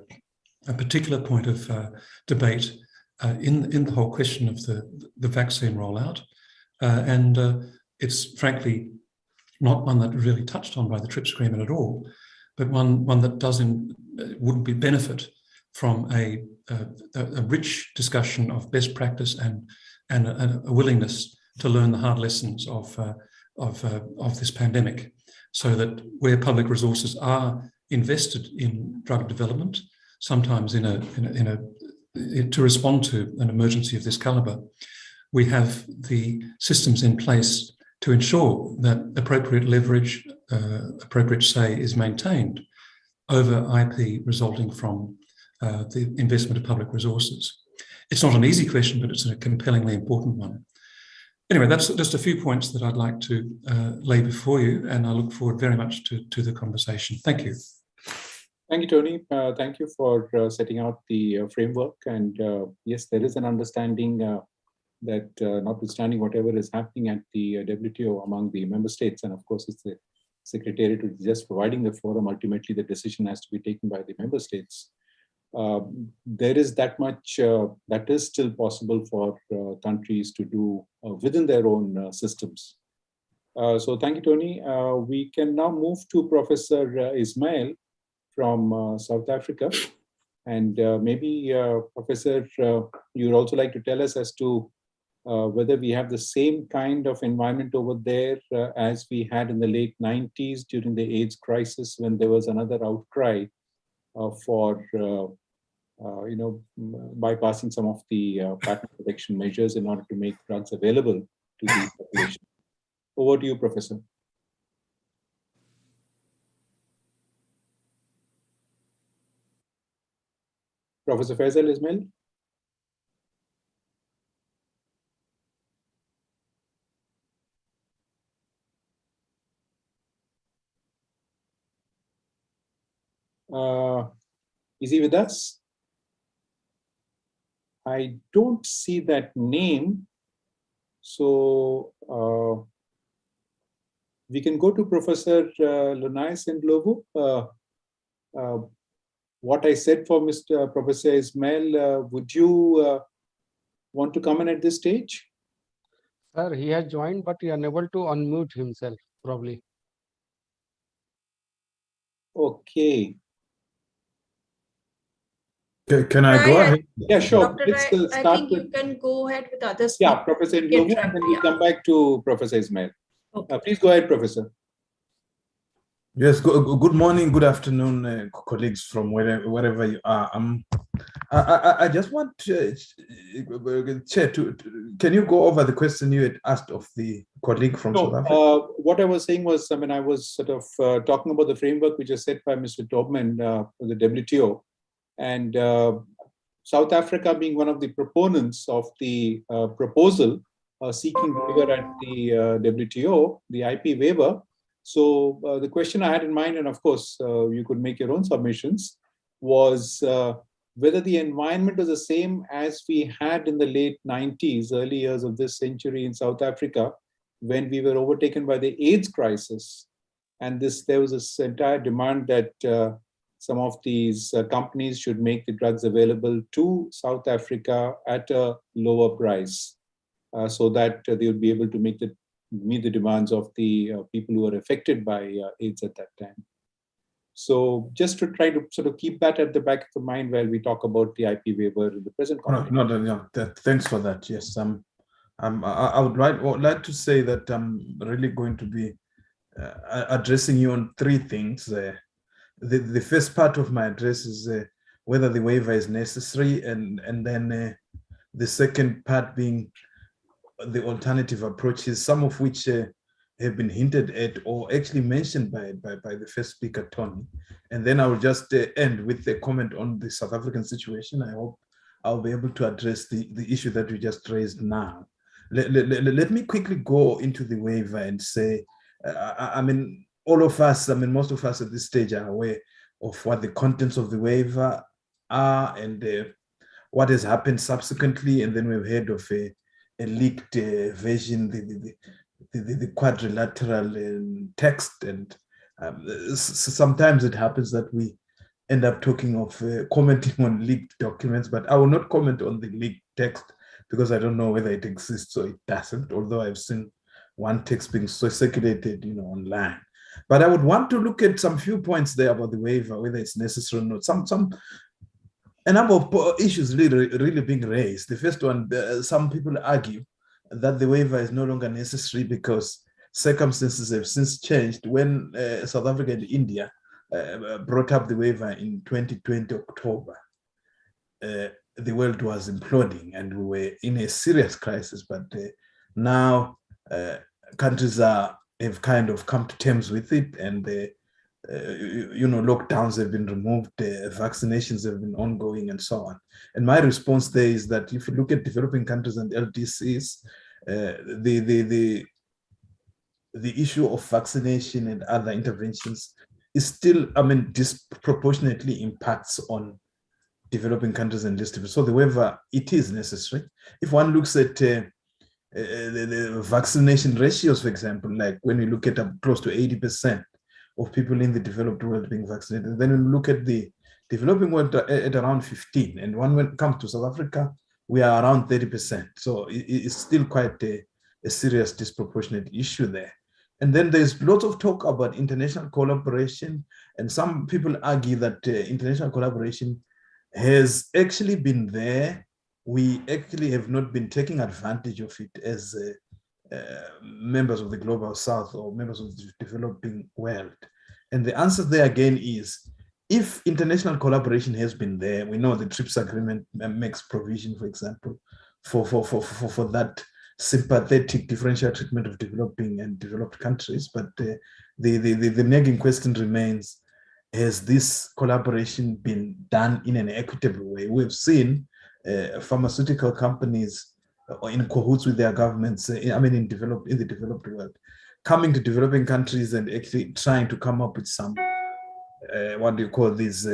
particular point of debate in the whole question of the vaccine rollout. And it's frankly not one that really touched on by the TRIPS agreement at all, but one that would be benefit from a rich discussion of best practice and a willingness to learn the hard lessons of this pandemic, so that where public resources are invested in drug development, sometimes to respond to an emergency of this caliber, we have the systems in place to ensure that appropriate leverage, appropriate say is maintained over IP resulting from the investment of public resources. It's not an easy question, but it's a compellingly important one. Anyway, that's just a few points that I'd like to lay before you, and I look forward very much to the conversation. Thank you. Thank you, Tony. Thank you for setting out the framework. And yes, there is an understanding that notwithstanding whatever is happening at the WTO among the member states, and of course it's the Secretariat who is just providing the forum, ultimately the decision has to be taken by the member states. There is that much that is still possible for countries to do within their own systems. So thank you, Tony. We can now move to Professor Ismail from South Africa. And maybe Professor, you'd also like to tell us as to whether we have the same kind of environment over there as we had in the late 90s during the AIDS crisis, when there was another outcry for bypassing some of the patent protection measures in order to make drugs available to the population. Over to you, Professor. Professor Faisal Ismail. Is he with us? I don't see that name. So we can go to Professor Lunais and Lovu. What I said for Mr. Professor Ismail, would you want to come in at this stage? Sir, he has joined, but he is unable to unmute himself, probably. Okay. Can I go ahead? Yeah, sure. Dr. Let's I start think with, you can go ahead with others. yeah, Professor Lovu, and then we'll come back to Professor Ismail. Okay. Please go ahead, Professor. Yes, good morning, good afternoon, colleagues from wherever you are. I just want Chair to, can you go over the question you had asked of the colleague from South Africa? What I was saying was, I mean, I was sort of talking about the framework which is set by Mr. Tobman for the WTO, and South Africa being one of the proponents of the proposal seeking waiver at the WTO, the IP waiver. So the question I had in mind, and of course you could make your own submissions, was whether the environment was the same as we had in the late 90s, early years of this century in South Africa, when we were overtaken by the AIDS crisis. And there was this entire demand that some of these companies should make the drugs available to South Africa at a lower price, so that they would be able to meet the demands of the people who are affected by AIDS at that time. So just to try to sort of keep that at the back of the mind while we talk about the IP waiver in the present context. Thanks for that. Yes, I would like to say that I'm really going to be addressing you on three things. The first part of my address is whether the waiver is necessary, and then the second part being the alternative approaches, some of which have been hinted at or actually mentioned by the first speaker, Tony. And then I will just end with a comment on the South African situation. I hope I'll be able to address the issue that we just raised now. Let me quickly go into the waiver and say, I mean, all of us, I mean, most of us at this stage are aware of what the contents of the waiver are and what has happened subsequently. And then we've heard of a leaked version, the quadrilateral text, and sometimes it happens that we end up talking of commenting on leaked documents, but I will not comment on the leaked text because I don't know whether it exists or it doesn't, although I've seen one text being circulated, online. But I would want to look at some few points there about the waiver, whether it's necessary or not. A number of issues really being raised. The first one, some people argue that the waiver is no longer necessary because circumstances have since changed. When South Africa and India brought up the waiver in 2020 October, the world was imploding and we were in a serious crisis. But now countries have kind of come to terms with it, and lockdowns have been removed, vaccinations have been ongoing, and so on. And my response there is that if you look at developing countries and LDCs, the issue of vaccination and other interventions is still, I mean, disproportionately impacts on developing countries and less developed. So the waiver, it is necessary. If one looks at the vaccination ratios, for example, like when we look at close to 80% of people in the developed world being vaccinated, then when we look at the developing world at around 15, and when it comes to South Africa, we are around 30%. So it's still quite a serious disproportionate issue there. And then there's lots of talk about international collaboration, and some people argue that international collaboration has actually been there we actually have not been taking advantage of it as members of the global south or members of the developing world. And the answer there again is, if international collaboration has been there, we know the TRIPS agreement makes provision, for example, for that sympathetic differential treatment of developing and developed countries. But the nagging question remains, has this collaboration been done in an equitable way? We've seen pharmaceutical companies in cahoots with their governments, in the developed world, coming to developing countries and actually trying to come up with some, what do you call these,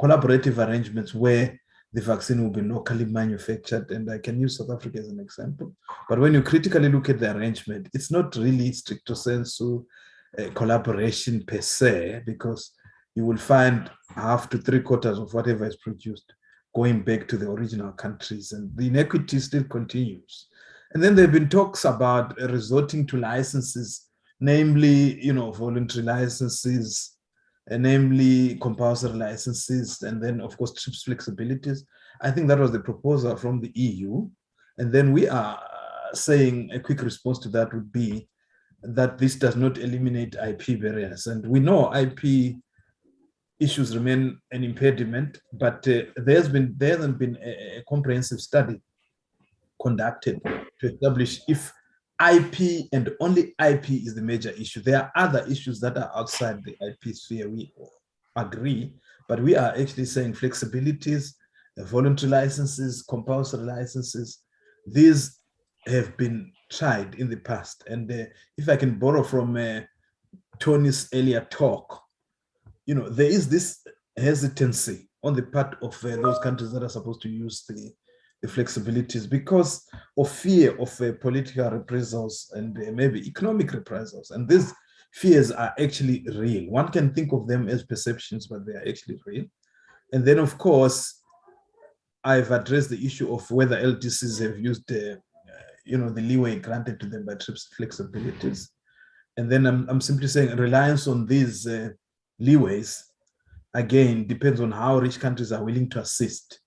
collaborative arrangements where the vaccine will be locally manufactured. And I can use South Africa as an example. But when you critically look at the arrangement, it's not really stricto sensu collaboration per se, because you will find half to 3/4 of whatever is produced going back to the original countries, and the inequity still continues. And then there have been talks about resorting to licenses, namely, voluntary licenses, and namely compulsory licenses, and then of course TRIPS flexibilities. I think that was the proposal from the EU. And then we are saying a quick response to that would be that this does not eliminate IP barriers. And we know IP issues remain an impediment, but there hasn't been a comprehensive study conducted to establish if IP and only IP is the major issue. There are other issues that are outside the IP sphere, we agree, but we are actually saying flexibilities, voluntary licenses, compulsory licenses, these have been tried in the past. And if I can borrow from Tony's earlier talk, there is this hesitancy on the part of those countries that are supposed to use the flexibilities because of fear of political reprisals and maybe economic reprisals. And these fears are actually real. One can think of them as perceptions, but they are actually real. And then, of course, I've addressed the issue of whether LTCs have used the leeway granted to them by TRIPS flexibilities. And then I'm simply saying reliance on these leeways, again, depends on how rich countries are willing to assist.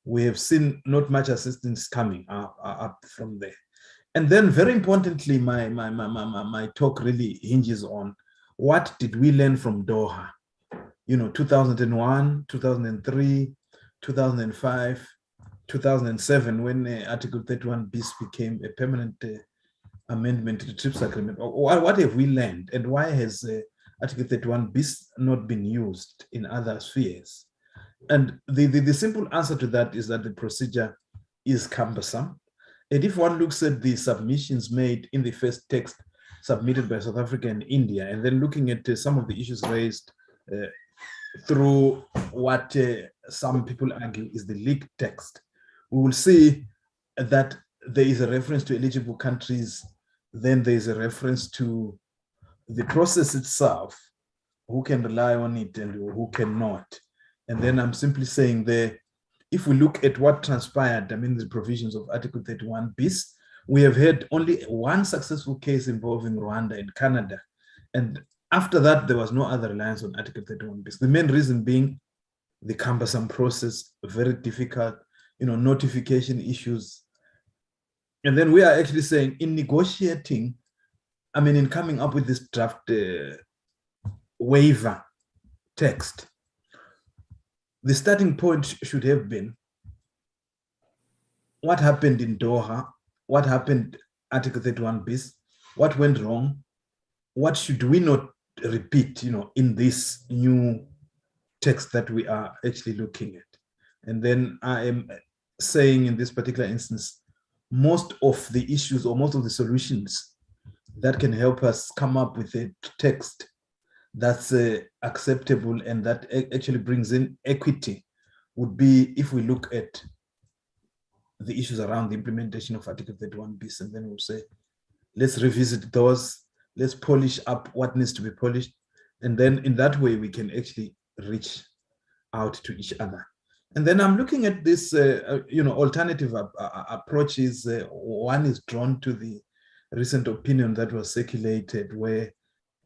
We have seen not much assistance coming up from there. And then very importantly, my talk really hinges on what did we learn from Doha? 2001, 2003, 2005, 2007, when Article 31 bis became a permanent amendment to the TRIPS agreement. What have we learned, and why has Article 31 bis not been used in other spheres? And the simple answer to that is that the procedure is cumbersome. And if one looks at the submissions made in the first text submitted by South Africa and India, and then looking at some of the issues raised through what some people argue is the leaked text, we will see that there is a reference to eligible countries, then there is a reference to the process itself, who can rely on it and who cannot. And then I'm simply saying there, if we look at what transpired, the provisions of Article 31 bis, we have had only one successful case involving Rwanda and Canada. And after that, there was no other reliance on Article 31 bis. The main reason being the cumbersome process, very difficult, notification issues. And then we are actually saying in negotiating, in coming up with this draft waiver text, the starting point should have been what happened in Doha, what happened Article 31 bis, what went wrong, what should we not repeat, in this new text that we are actually looking at. And then I am saying in this particular instance, most of the issues or most of the solutions that can help us come up with a text that's acceptable and that actually brings in equity would be if we look at the issues around the implementation of Article 31 bis, and then we'll say, let's revisit those, let's polish up what needs to be polished, and then in that way we can actually reach out to each other. And then I'm looking at this, alternative approaches. One is drawn to the recent opinion that was circulated where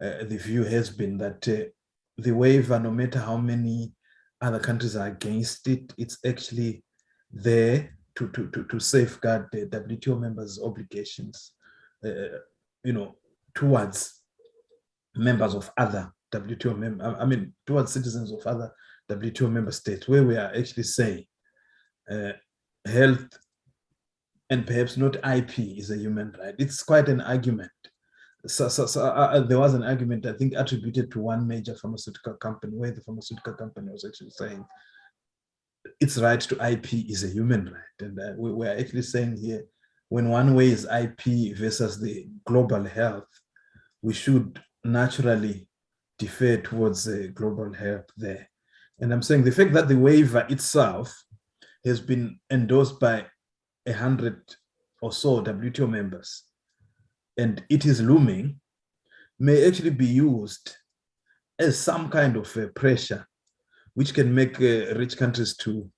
the view has been that the waiver, no matter how many other countries are against it, it's actually there to safeguard the WTO members' obligations, towards members of other WTO members, towards citizens of other WTO member states, where we are actually saying health and perhaps not IP is a human right. It's quite an argument. So there was an argument, I think, attributed to one major pharmaceutical company, where the pharmaceutical company was actually saying its right to IP is a human right. And we're actually saying here, when one weighs IP versus the global health, we should naturally defer towards global health there. And I'm saying the fact that the waiver itself has been endorsed by 100 or so WTO members, and it is looming, may actually be used as some kind of pressure, which can make rich countries to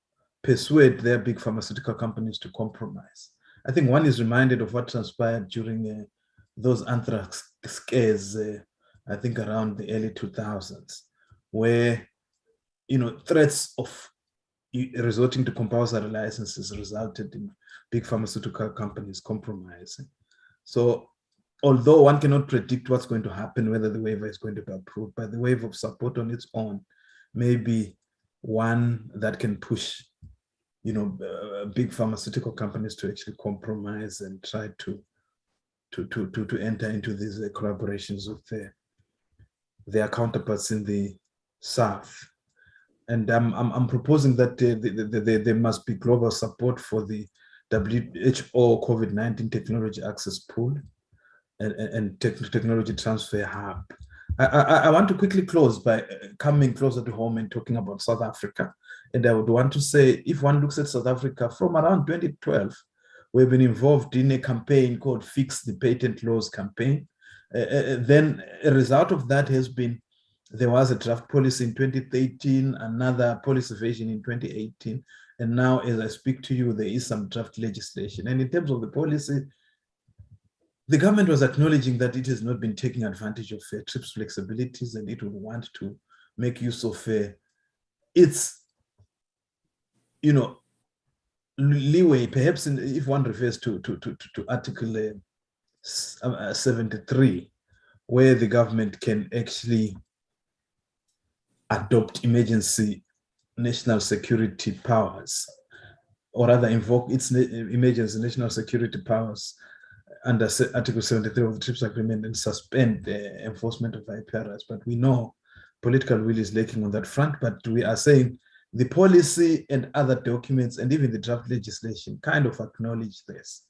persuade their big pharmaceutical companies to compromise. I think one is reminded of what transpired during those anthrax scares, I think around the early 2000s, where threats of resorting to compulsory licenses resulted in big pharmaceutical companies compromising. So although one cannot predict what's going to happen, whether the waiver is going to be approved, but the wave of support on its own may be one that can push big pharmaceutical companies to actually compromise and try to enter into these collaborations with their counterparts in the South. And I'm proposing that there must be global support for the WHO COVID-19 Technology Access Pool and Technology Transfer Hub. I want to quickly close by coming closer to home and talking about South Africa. And I would want to say, if one looks at South Africa from around 2012, we've been involved in a campaign called Fix the Patent Laws campaign. Then a result of that has been, there was a draft policy in 2013, another policy version in 2018. And now, as I speak to you, there is some draft legislation. And in terms of the policy, the government was acknowledging that it has not been taking advantage of TRIPS flexibilities, and it would want to make use of its, leeway, perhaps if one refers to Article 73, where the government can actually adopt emergency national security powers, or rather invoke its emergency national security powers under Article 73 of the TRIPS Agreement and suspend the enforcement of IP rights. But we know political will is lacking on that front, but we are saying the policy and other documents and even the draft legislation kind of acknowledge this.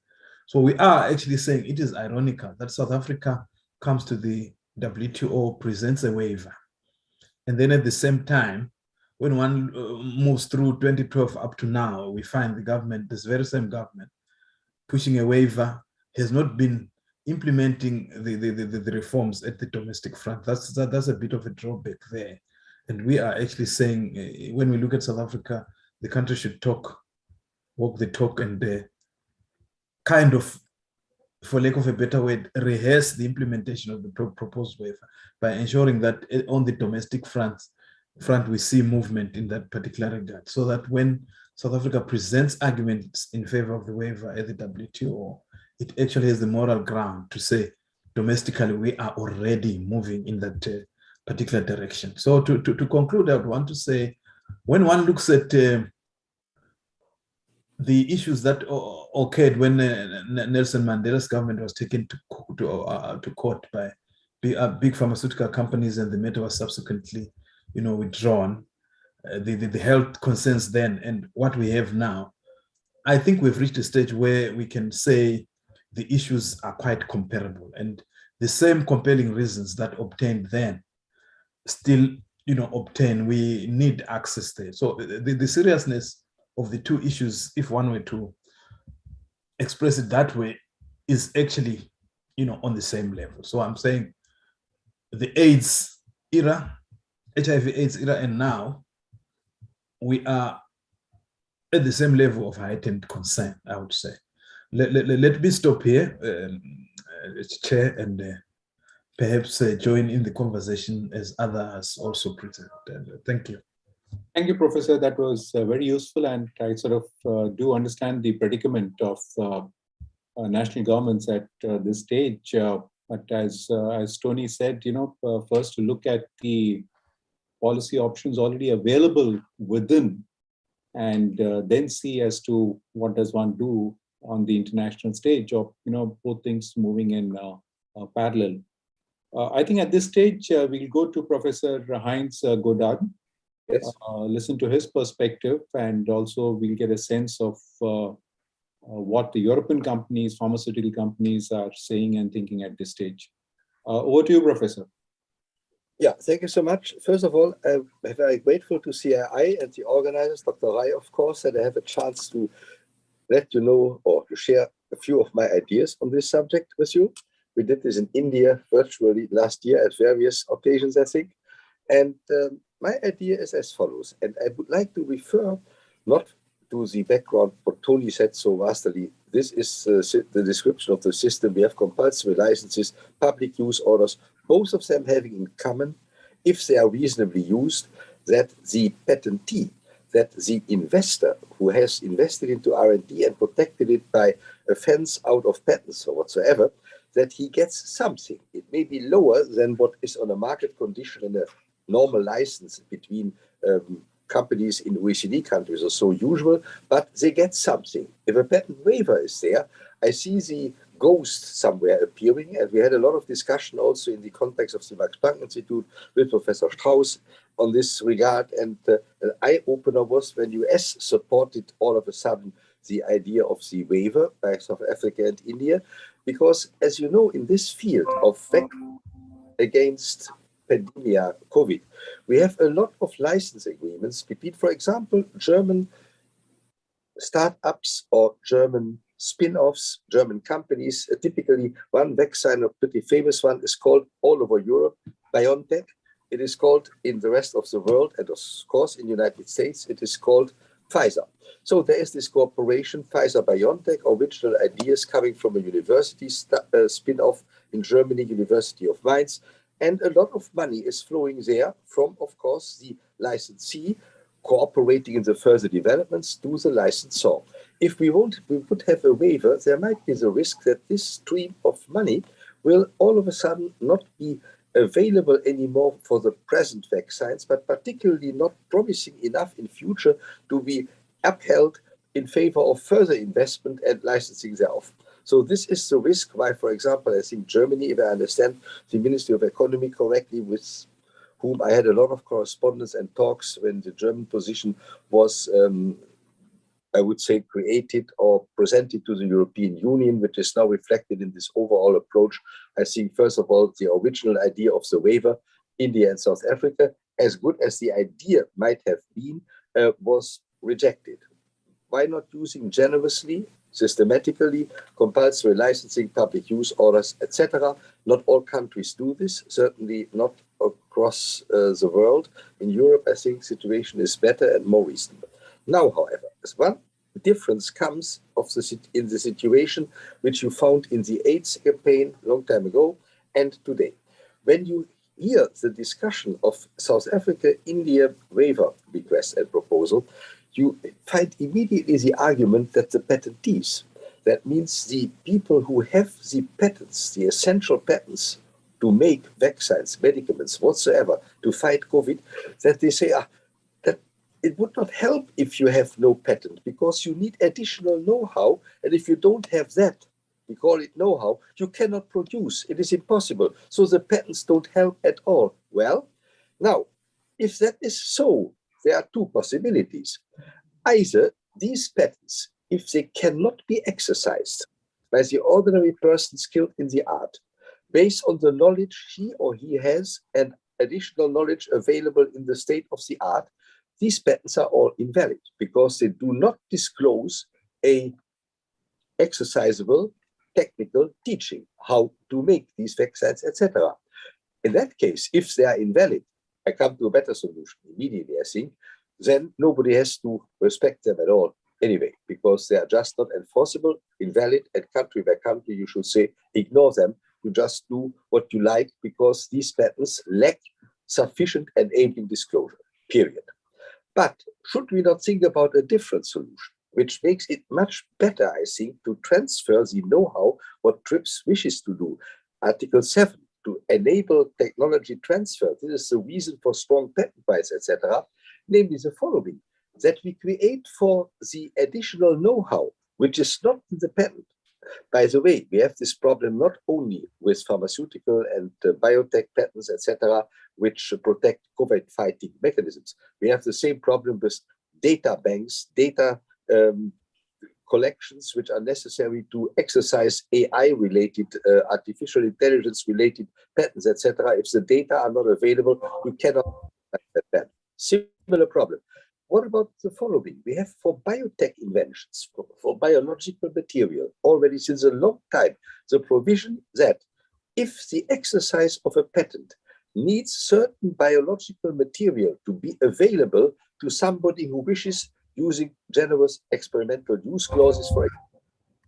So we are actually saying it is ironical that South Africa comes to the WTO, presents a waiver, and then at the same time, when one moves through 2012 up to now, we find the government, this very same government, pushing a waiver, has not been implementing the reforms at the domestic front. That's a bit of a drawback there. And we are actually saying, when we look at South Africa, the country should walk the talk, and kind of, for lack of a better word, rehearse the implementation of the proposed waiver by ensuring that on the domestic front we see movement in that particular regard, so that when South Africa presents arguments in favor of the waiver at the WTO, it actually has the moral ground to say domestically we are already moving in that particular direction. So to conclude, I would want to say, when one looks at the issues that occurred when Nelson Mandela's government was taken to court by big pharmaceutical companies, and the matter was subsequently, withdrawn, the health concerns then and what we have now, I think we've reached a stage where we can say the issues are quite comparable, and the same compelling reasons that obtained then still, obtain. We need access there. So the seriousness of the two issues, if one were to express it that way, is actually, on the same level. So I'm saying the AIDS era, HIV/AIDS era, and now we are at the same level of heightened concern, I would say. Let me stop here, Chair, and perhaps join in the conversation as others also present. Thank you. Thank you, Professor. That was very useful, and I sort of do understand the predicament of national governments at this stage. But as Tony said, first to look at the policy options already available within, and then see as to what does one do on the international stage, or both things moving in parallel. I think at this stage we'll go to Professor Heinz Godard. Yes. Listen to his perspective, and also we'll get a sense of what the European companies, pharmaceutical companies, are saying and thinking at this stage. Over to you, Professor. Yeah, thank you so much. First of all, I'm very grateful to CII and the organizers, Dr. Rai, of course, that I have a chance to let you know or to share a few of my ideas on this subject with you. We did this in India virtually last year at various occasions, I think. And my idea is as follows, and I would like to refer not to the background, what Tony said so vastly. This is the description of the system. We have compulsory licenses, public use orders, both of them having in common, if they are reasonably used, that the patentee, that the investor who has invested into R&D and protected it by a fence out of patents or whatsoever, that he gets something. It may be lower than what is on a market condition in a normal license between companies in OECD countries or so usual, but they get something. If a patent waiver is there, I see the ghost somewhere appearing, and we had a lot of discussion also in the context of the Max Planck Institute with Professor Strauss on this regard, and an eye-opener was when US supported all of a sudden the idea of the waiver by South Africa and India, because as you know, in this field of vaccine against pandemia, COVID, we have a lot of license agreements between, for example, German startups or German spin-offs, German companies. Typically, one vaccine, a pretty famous one, is called all over Europe, BioNTech. It is called in the rest of the world, and of course in the United States, it is called Pfizer. So there is this cooperation, Pfizer-BioNTech, original ideas coming from a university spin-off in Germany, University of Mainz. And a lot of money is flowing there from, of course, the licensee cooperating in the further developments to the licensor. If we would have a waiver, there might be the risk that this stream of money will all of a sudden not be available anymore for the present vaccines, but particularly not promising enough in future to be upheld in favor of further investment and licensing thereof. So this is the risk why, for example, I think Germany, if I understand the Ministry of Economy correctly, with whom I had a lot of correspondence and talks when the German position was, I would say, created or presented to the European Union, which is now reflected in this overall approach. I think, first of all, the original idea of the waiver, India and South Africa, as good as the idea might have been, was rejected. Why not using generously, systematically, compulsory licensing, public use orders, etc.? Not all countries do this, certainly not across the world. In Europe, I think the situation is better and more reasonable. Now, however, as one difference comes in the situation which you found in the AIDS campaign a long time ago and today. When you hear the discussion of South Africa, India waiver request and proposal, you find immediately the argument that the patentees, that means the people who have the patents, the essential patents to make vaccines, medicaments, whatsoever, to fight COVID, that they say that it would not help if you have no patent, because you need additional know-how, and if you don't have that, we call it know-how, you cannot produce. It is impossible. So the patents don't help at all. Well, now, if that is so, there are two possibilities. Either these patents, if they cannot be exercised by the ordinary person skilled in the art, based on the knowledge he or he has and additional knowledge available in the state of the art, these patents are all invalid because they do not disclose a exercisable technical teaching, how to make these vaccines, etc. In that case, if they are invalid, I come to a better solution immediately, I think, then nobody has to respect them at all anyway, because they are just not enforceable, invalid, and country by country, you should say, ignore them. You just do what you like, because these patents lack sufficient enabling disclosure, period. But should we not think about a different solution, which makes it much better, I think, to transfer the know-how what TRIPS wishes to do. Article 7, to enable technology transfer. This is the reason for strong patent rights, etc. Namely the following, that we create for the additional know-how, which is not in the patent. By the way, we have this problem not only with pharmaceutical and biotech patents, etc., which protect COVID fighting mechanisms. We have the same problem with data banks, data collections, which are necessary to exercise AI-related, artificial intelligence-related patents, etc. If the data are not available, you cannot that patent. Similar problem. What about the following? We have for biotech inventions, for biological material, already since a long time, the provision that if the exercise of a patent needs certain biological material to be available to somebody who wishes, using generous experimental use clauses, for example,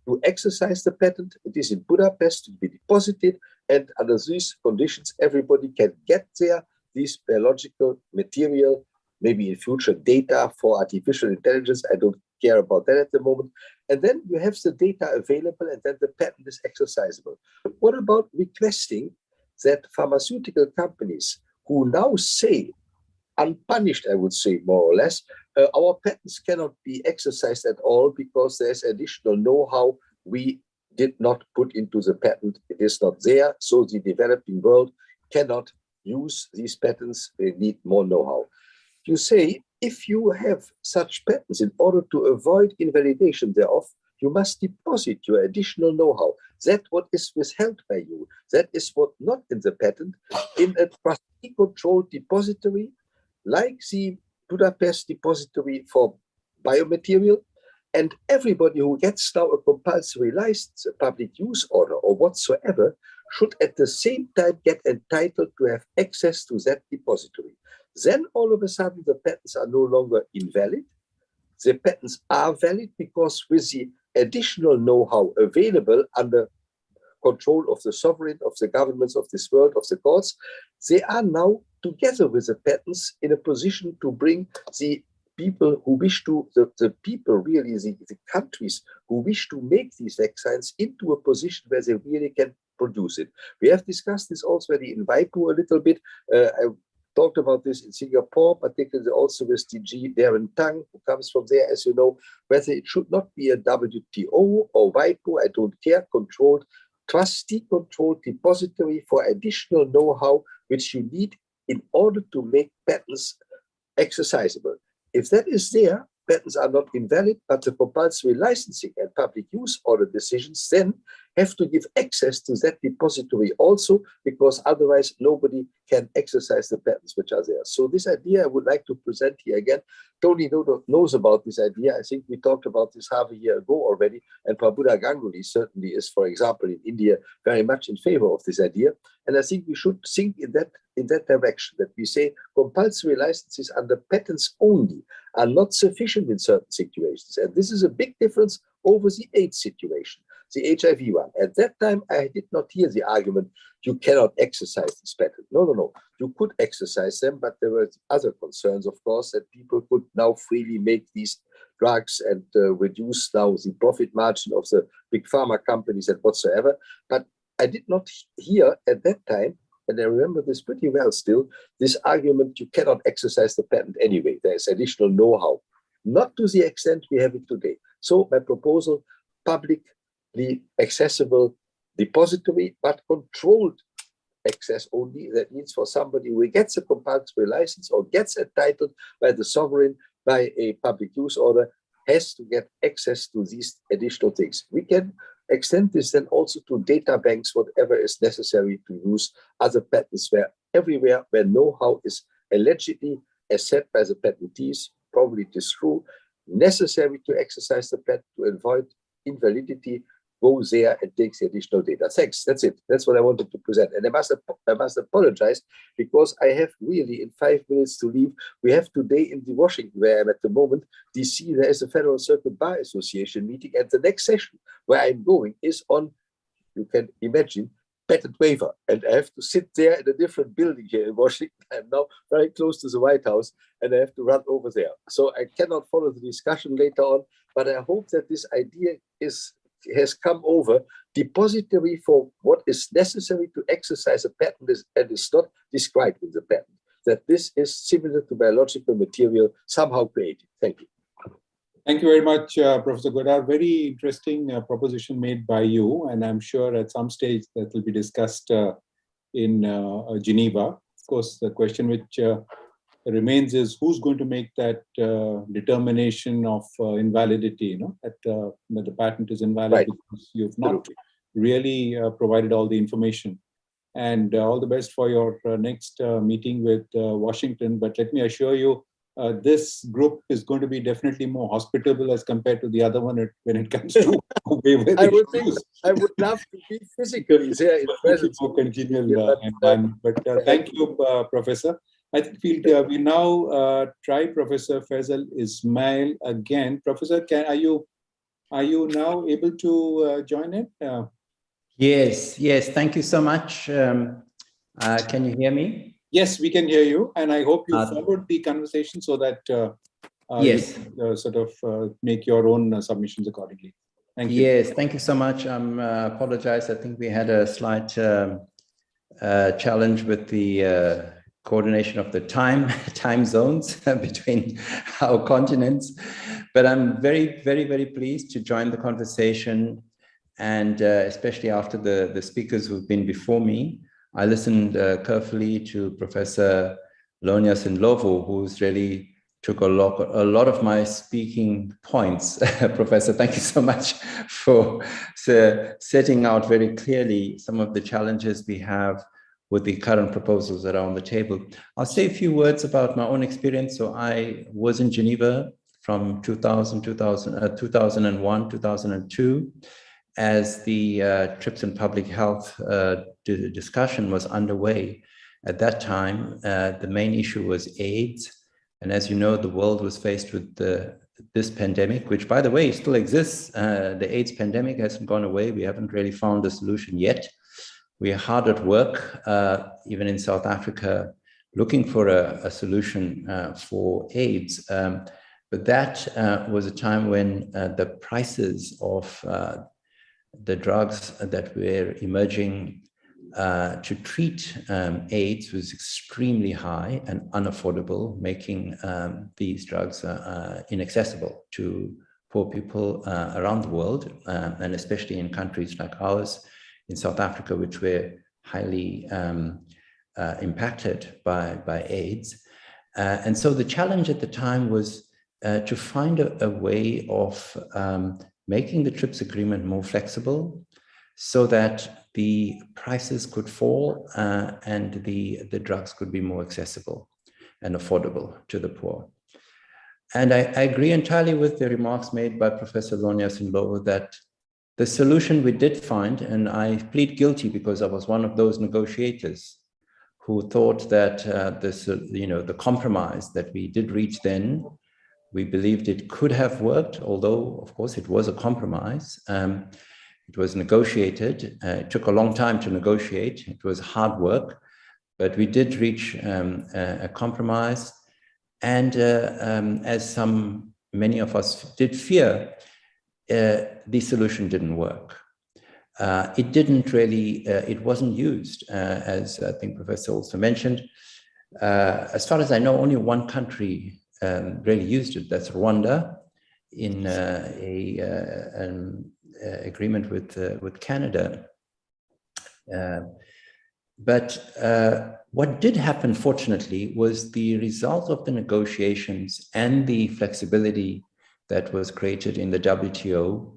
to exercise the patent, it is in Budapest to be deposited, and under these conditions, everybody can get there this biological material, maybe in future data for artificial intelligence. I don't care about that at the moment. And then you have the data available, and then the patent is exercisable. What about requesting that pharmaceutical companies who now say, unpunished, I would say, more or less, our patents cannot be exercised at all because there's additional know-how we did not put into the patent. It is not there, so the developing world cannot use these patents. They need more know-how. You say, if you have such patents, in order to avoid invalidation thereof, you must deposit your additional know-how. That what is withheld by you, that is what not in the patent, in a trustee-controlled depository, like the Budapest depository for biomaterial, and everybody who gets now a compulsory license, a public use order, or whatsoever, should at the same time get entitled to have access to that depository. Then all of a sudden the patents are no longer invalid. The patents are valid because with the additional know-how available under control of the sovereign, of the governments of this world, of the courts, they are now together with the patents in a position to bring the people who wish to, the people really, the countries who wish to make these vaccines into a position where they really can produce it. We have discussed this already in WIPO a little bit. I talked about this in Singapore, particularly also with DG Darren Tang, who comes from there, as you know, whether it should not be a WTO or WIPO, I don't care, controlled, trustee-controlled depository for additional know-how which you need in order to make patents exercisable. If that is there, patents are not invalid, but the compulsory licensing and public use order decisions then have to give access to that depository also, because otherwise nobody can exercise the patents which are there. So this idea I would like to present here again. Tony knows about this idea. I think we talked about this half a year ago already, and Prabhuda Ganguly certainly is, for example, in India, very much in favor of this idea. And I think we should think in that direction, that we say compulsory licenses under patents only are not sufficient in certain situations. And this is a big difference over the AIDS situation, the HIV one. At that time, I did not hear the argument, you cannot exercise this patent. No. You could exercise them, but there were other concerns, of course, that people could now freely make these drugs and reduce now the profit margin of the big pharma companies and whatsoever. But I did not hear at that time, and I remember this pretty well still, this argument, you cannot exercise the patent anyway. There's additional know-how, not to the extent we have it today. So my proposal, publicly accessible depository, but controlled access only. That means for somebody who gets a compulsory license or gets entitled by the sovereign by a public use order has to get access to these additional things. We can extend this then also to data banks, whatever is necessary to use other patents, where everywhere where know-how is allegedly, as said by the patentees, probably it is true, necessary to exercise the patent to avoid invalidity, go there and take the additional data. Thanks, that's it. That's what I wanted to present. And I must apologize, because I have really in 5 minutes to leave. We have today in the Washington, where I'm at the moment, DC, there is a Federal Circuit Bar Association meeting, and the next session where I'm going is on, you can imagine, patent waiver, and I have to sit there in a different building here in Washington. I'm now very close to the White House, and I have to run over there. So I cannot follow the discussion later on, but I hope that this idea has come over depository for what is necessary to exercise a patent and is not described in the patent, that this is similar to biological material somehow created. Thank you. Thank you very much, Professor Godard. Very interesting proposition made by you, and I'm sure at some stage that will be discussed in Geneva. Of course, the question which remains is who's going to make that determination of invalidity, that the patent is invalid because you've not really provided all the information. And all the best for your next meeting with Washington. But let me assure you, this group is going to be definitely more hospitable as compared to the other one when it comes to waiver. I would love to be physically there in presence. More congenial environment. But thank you, Professor. I think we now try Professor Faisal Ismail again. Professor, are you now able to join in? Yes. Thank you so much. Can you hear me? Yes, we can hear you, and I hope you followed the conversation so that yes, you sort of make your own submissions accordingly. Thank you. Yes, thank you so much. Apologize. I think we had a slight challenge with the coordination of the time zones between our continents, but I'm very, very, very pleased to join the conversation, and especially after the speakers who've been before me. I listened carefully to Professor Lonias Ndlovu, who's really took a lot of my speaking points. Professor, thank you so much for setting out very clearly some of the challenges we have with the current proposals that are on the table. I'll say a few words about my own experience. So I was in Geneva from 2001, 2002, as the TRIPS and public health discussion was underway. At that time, the main issue was AIDS. And as you know, the world was faced with this pandemic, which, by the way, still exists. The AIDS pandemic hasn't gone away. We haven't really found a solution yet. We are hard at work, even in South Africa, looking for a solution for AIDS. But that was a time when the prices of the drugs that were emerging to treat AIDS was extremely high and unaffordable, making these drugs inaccessible to poor people around the world, and especially in countries like ours, in South Africa, which were highly impacted by AIDS. And so the challenge at the time was to find a way of making the TRIPS agreement more flexible so that the prices could fall and the drugs could be more accessible and affordable to the poor. And I agree entirely with the remarks made by Professor Lonias Ndlovu that the solution we did find, and I plead guilty because I was one of those negotiators who thought that the compromise that we did reach then, we believed it could have worked, although, of course, it was a compromise. It was negotiated. It took a long time to negotiate. It was hard work, but we did reach a compromise. And as many of us did fear, the solution didn't work. It didn't really, it wasn't used, as I think Professor also mentioned. As far as I know, only one country really used it. That's Rwanda, in an agreement with Canada. But what did happen, fortunately, was the result of the negotiations and the flexibility that was created in the WTO.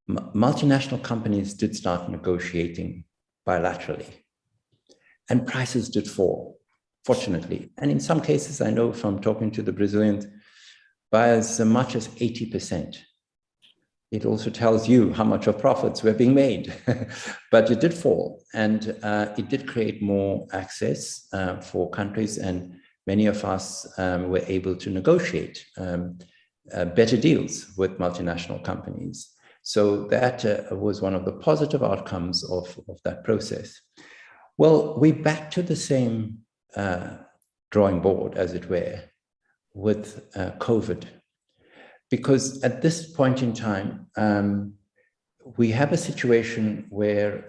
Multinational companies did start negotiating bilaterally, and prices did fall, fortunately. And in some cases, I know from talking to the Brazilians, by as much as 80%. It also tells you how much of profits were being made, but it did fall, and it did create more access for countries, and many of us were able to negotiate better deals with multinational companies. So that was one of the positive outcomes of that process. Well, we're back to the same drawing board, as it were, with COVID. Because at this point in time, we have a situation where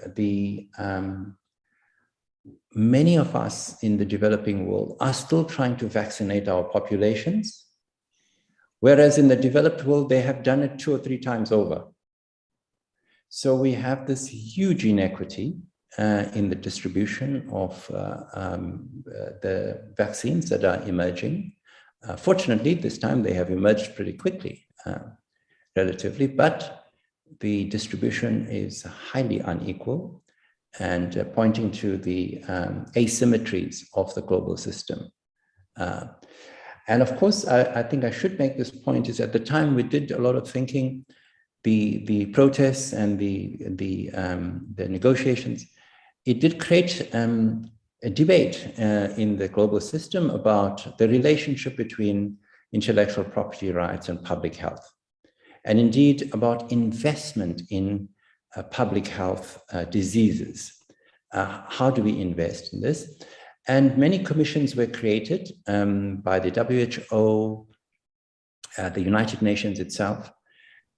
many of us in the developing world are still trying to vaccinate our populations, whereas in the developed world, they have done it 2 or 3 times over. So we have this huge inequity in the distribution of the vaccines that are emerging. Fortunately, this time they have emerged pretty quickly, relatively, but the distribution is highly unequal and pointing to the asymmetries of the global system. And of course, I think I should make this point is at the time we did a lot of thinking, the protests and the negotiations, it did create a debate in the global system about the relationship between intellectual property rights and public health. And indeed about investment in public health diseases. How do we invest in this? And many commissions were created by the WHO, the United Nations itself.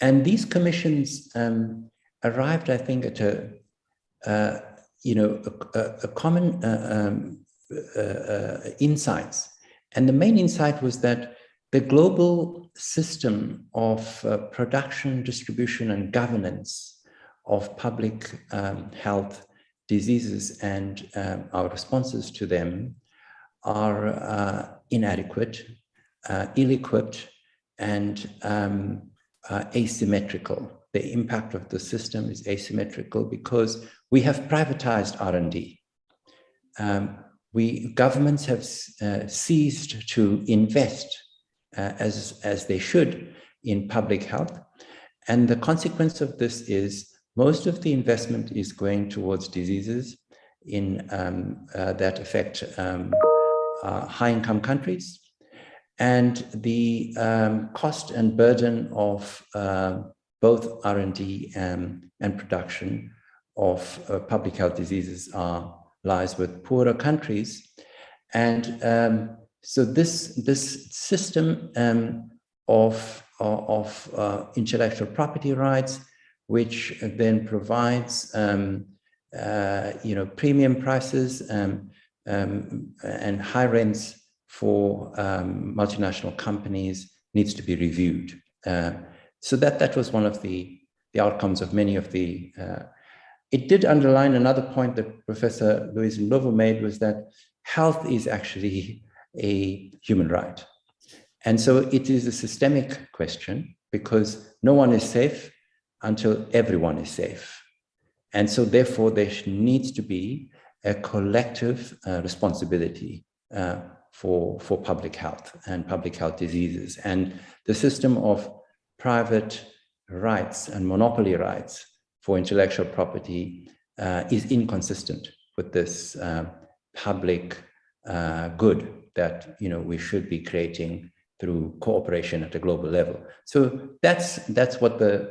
And these commissions arrived, I think, at a common insights. And the main insight was that the global system of production, distribution, and governance of public health diseases and our responses to them are inadequate, ill-equipped, and asymmetrical. The impact of the system is asymmetrical because we have privatized R&D. Governments have ceased to invest as they should in public health. And the consequence of this is most of the investment is going towards diseases that affect high-income countries. And the cost and burden of both R&D and production of public health diseases lies with poorer countries. And so this system of intellectual property rights, which then provides premium prices and high rents for multinational companies, needs to be reviewed. So that was one of the outcomes of many of the. It did underline another point that Professor Luis Lovo made, was that health is actually a human right. And so it is a systemic question because no one is safe until everyone is safe. And so therefore there needs to be a collective responsibility for public health and public health diseases. And the system of private rights and monopoly rights for intellectual property is inconsistent with this public good that we should be creating through cooperation at a global level. So that's what the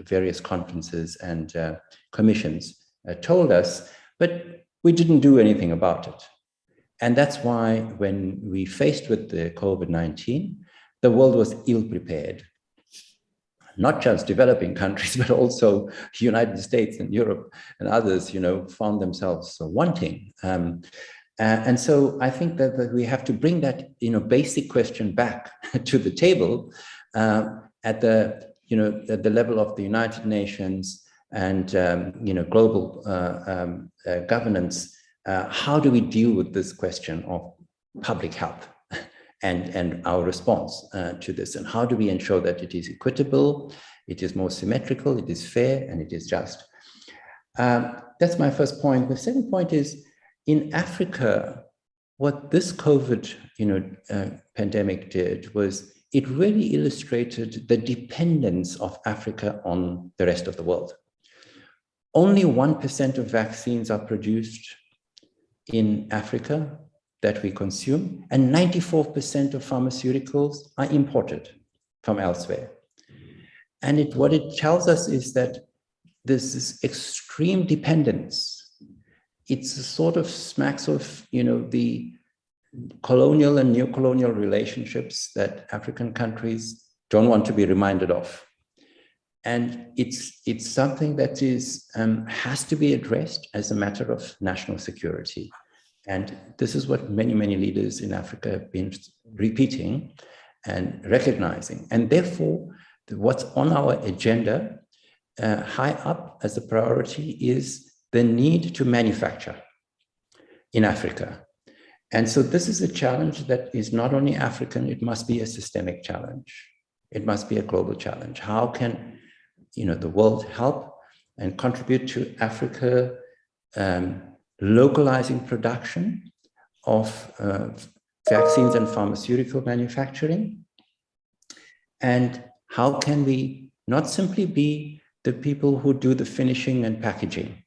various conferences and commissions told us, but we didn't do anything about it. And that's why when we faced with the COVID-19, the world was ill-prepared. Not just developing countries, but also the United States and Europe and others, found themselves wanting. And so I think that we have to bring that, basic question back to the table at the level of the United Nations and global governance. How do we deal with this question of public health and our response to this? And how do we ensure that it is equitable, it is more symmetrical, it is fair, and it is just? That's my first point. The second point is, in Africa, what this COVID pandemic did was it really illustrated the dependence of Africa on the rest of the world. Only 1% of vaccines are produced in Africa that we consume, and 94% of pharmaceuticals are imported from elsewhere. And what it tells us is that there's this extreme dependence. It's a sort of smacks of, the colonial and neo-colonial relationships that African countries don't want to be reminded of. And it's something that has to be addressed as a matter of national security. And this is what many, many leaders in Africa have been repeating and recognizing. And therefore, what's on our agenda, high up as a priority, is the need to manufacture in Africa. And so this is a challenge that is not only African, it must be a systemic challenge. It must be a global challenge. How can the world help and contribute to Africa localizing production of vaccines and pharmaceutical manufacturing? And how can we not simply be the people who do the finishing and packaging,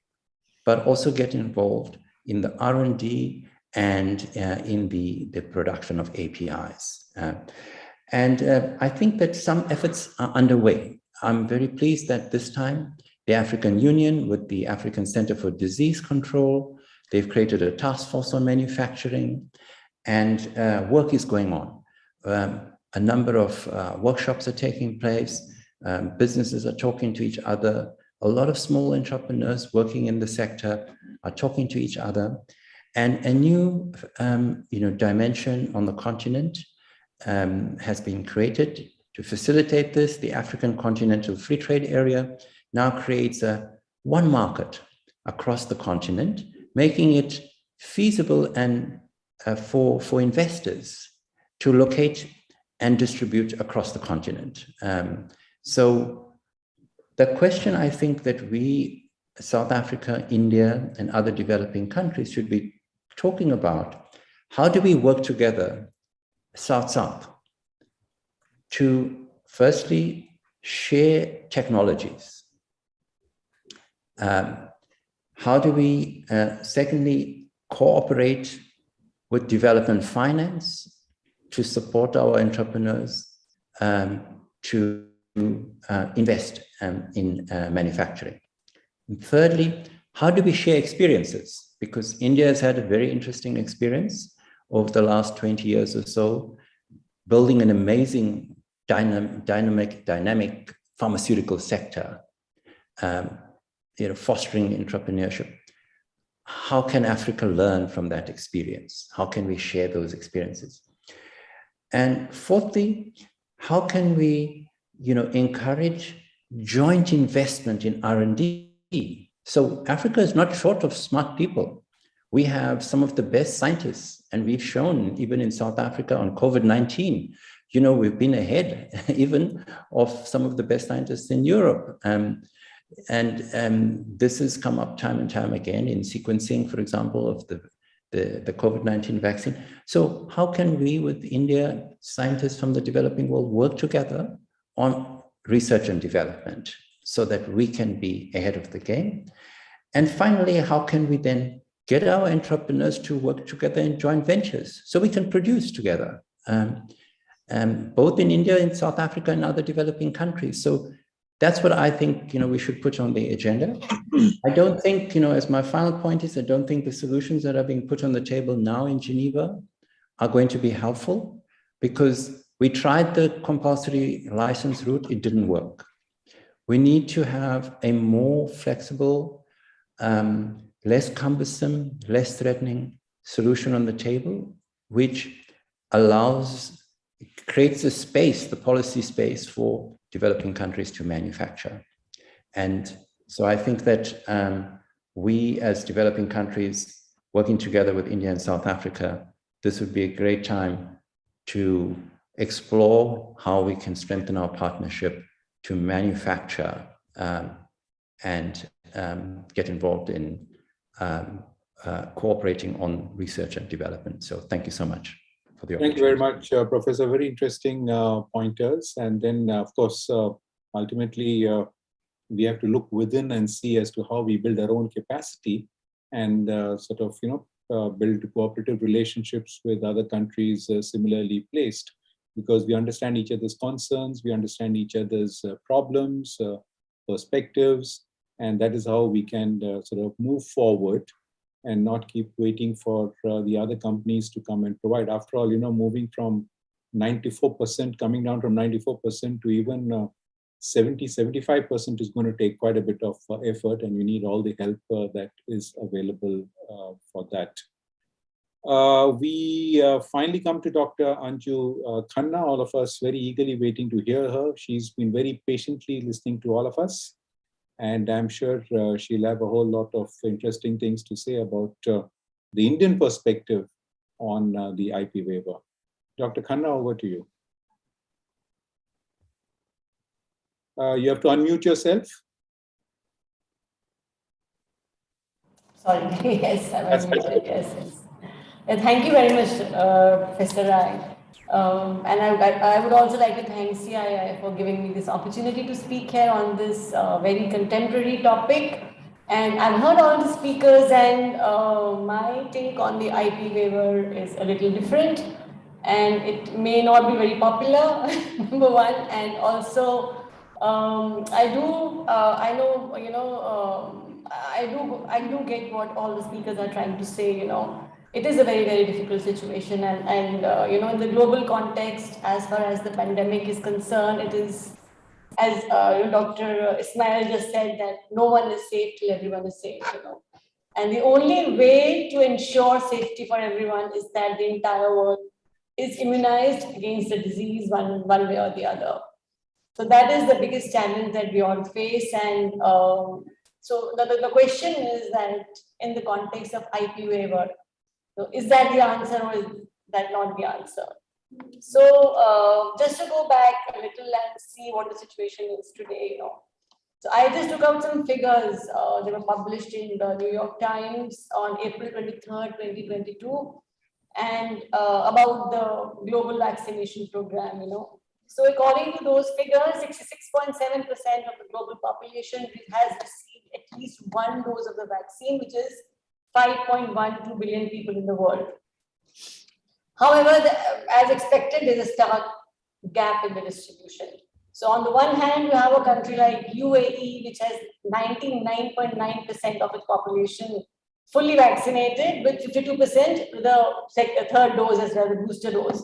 but also get involved in the R&D and in the production of APIs. I think that some efforts are underway. I'm very pleased that this time the African Union with the African Center for Disease Control, they've created a task force on manufacturing, and work is going on. A number of workshops are taking place. Businesses are talking to each other. A lot of small entrepreneurs working in the sector are talking to each other. And a new dimension on the continent has been created to facilitate this. The African Continental Free Trade Area now creates one market across the continent, making it feasible and for investors to locate and distribute across the continent. So the question I think that we, South Africa, India, and other developing countries should be talking about, how do we work together, South-South, to firstly share technologies? How do we, secondly, cooperate with development finance to support our entrepreneurs to invest in manufacturing? And thirdly, how do we share experiences? Because India has had a very interesting experience over the last 20 years or so, building an amazing dynamic pharmaceutical sector, fostering entrepreneurship. How can Africa learn from that experience? How can we share those experiences? And fourthly, how can we, encourage joint investment in R&D? So Africa is not short of smart people. We have some of the best scientists, and we've shown even in South Africa on COVID-19, we've been ahead even of some of the best scientists in Europe. This has come up time and time again in sequencing, for example, of the COVID-19 vaccine. So how can we, with India, scientists from the developing world, work together on research and development so that we can be ahead of the game? And finally, how can we then get our entrepreneurs to work together in joint ventures so we can produce together, both in India, in South Africa, and other developing countries? So that's what I think, we should put on the agenda. I don't think, as my final point is, I don't think the solutions that are being put on the table now in Geneva are going to be helpful, because we tried the compulsory license route, it didn't work. We need to have a more flexible, less cumbersome, less threatening solution on the table, which creates a space, the policy space for developing countries to manufacture. And so I think that we as developing countries working together with India and South Africa, this would be a great time to explore how we can strengthen our partnership to manufacture and get involved in cooperating on research and development. So thank you so much for the opportunity. Thank you very much, Professor. Very interesting pointers. And then, of course, ultimately, we have to look within and see as to how we build our own capacity and build cooperative relationships with other countries similarly placed because we understand each other's concerns, we understand each other's problems, perspectives, and that is how we can sort of move forward and not keep waiting for the other companies to come and provide. After all, moving from 94%, coming down from 94% to even 70, 75% is going to take quite a bit of effort, and you need all the help that is available for that. We finally come to Dr. Anju Khanna, all of us very eagerly waiting to hear her. She's been very patiently listening to all of us, and I'm sure she'll have a whole lot of interesting things to say about the Indian perspective on the IP waiver. Dr. Khanna, over to you. You have to unmute yourself. Sorry, yes, I was muted, yes. Thank you very much, Professor Rai. And I would also like to thank CII for giving me this opportunity to speak here on this very contemporary topic. And I've heard all the speakers, and my take on the IP waiver is a little different. And it may not be very popular, number one. And also, I do get what all the speakers are trying to say, It is a very, very difficult situation, and in the global context, as far as the pandemic is concerned, it is, as Dr. Ismail just said, that no one is safe till everyone is safe, And the only way to ensure safety for everyone is that the entire world is immunized against the disease one way or the other. So that is the biggest challenge that we all face, and so the question is that in the context of IP waiver, so is that the answer, or is that not the answer? So just to go back a little and see what the situation is today, So I just took out some figures. They were published in the New York Times on April 23rd, 2022, and about the global vaccination program, So according to those figures, 66.7% of the global population has received at least one dose of the vaccine, which is 5.12 billion people in the world. However, as expected, there's a stark gap in the distribution. So on the one hand, you have a country like UAE, which has 99.9% of its population fully vaccinated, with 52% with the third dose as well, the booster dose.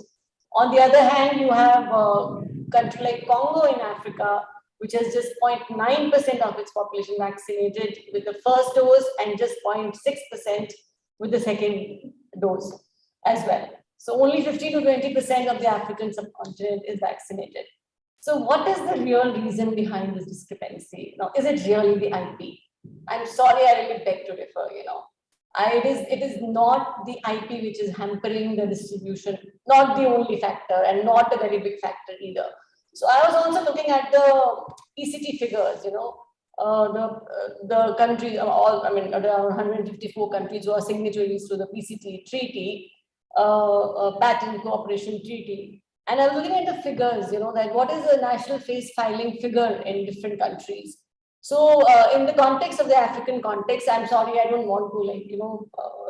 On the other hand, you have a country like Congo in Africa, which has just 0.9% of its population vaccinated with the first dose and just 0.6% with the second dose as well. So only 15 to 20% of the African subcontinent is vaccinated. So what is the real reason behind this discrepancy? Now, is it really the IP? I'm sorry, I really beg to differ, It is not the IP which is hampering the distribution, not the only factor, and not a very big factor either. So I was also looking at the PCT figures, the countries, there are 154 countries who are signatories to the PCT treaty, Patent Cooperation Treaty. And I was looking at the figures, that what is the national face filing figure in different countries. So in the context of the African context, I'm sorry, I don't want to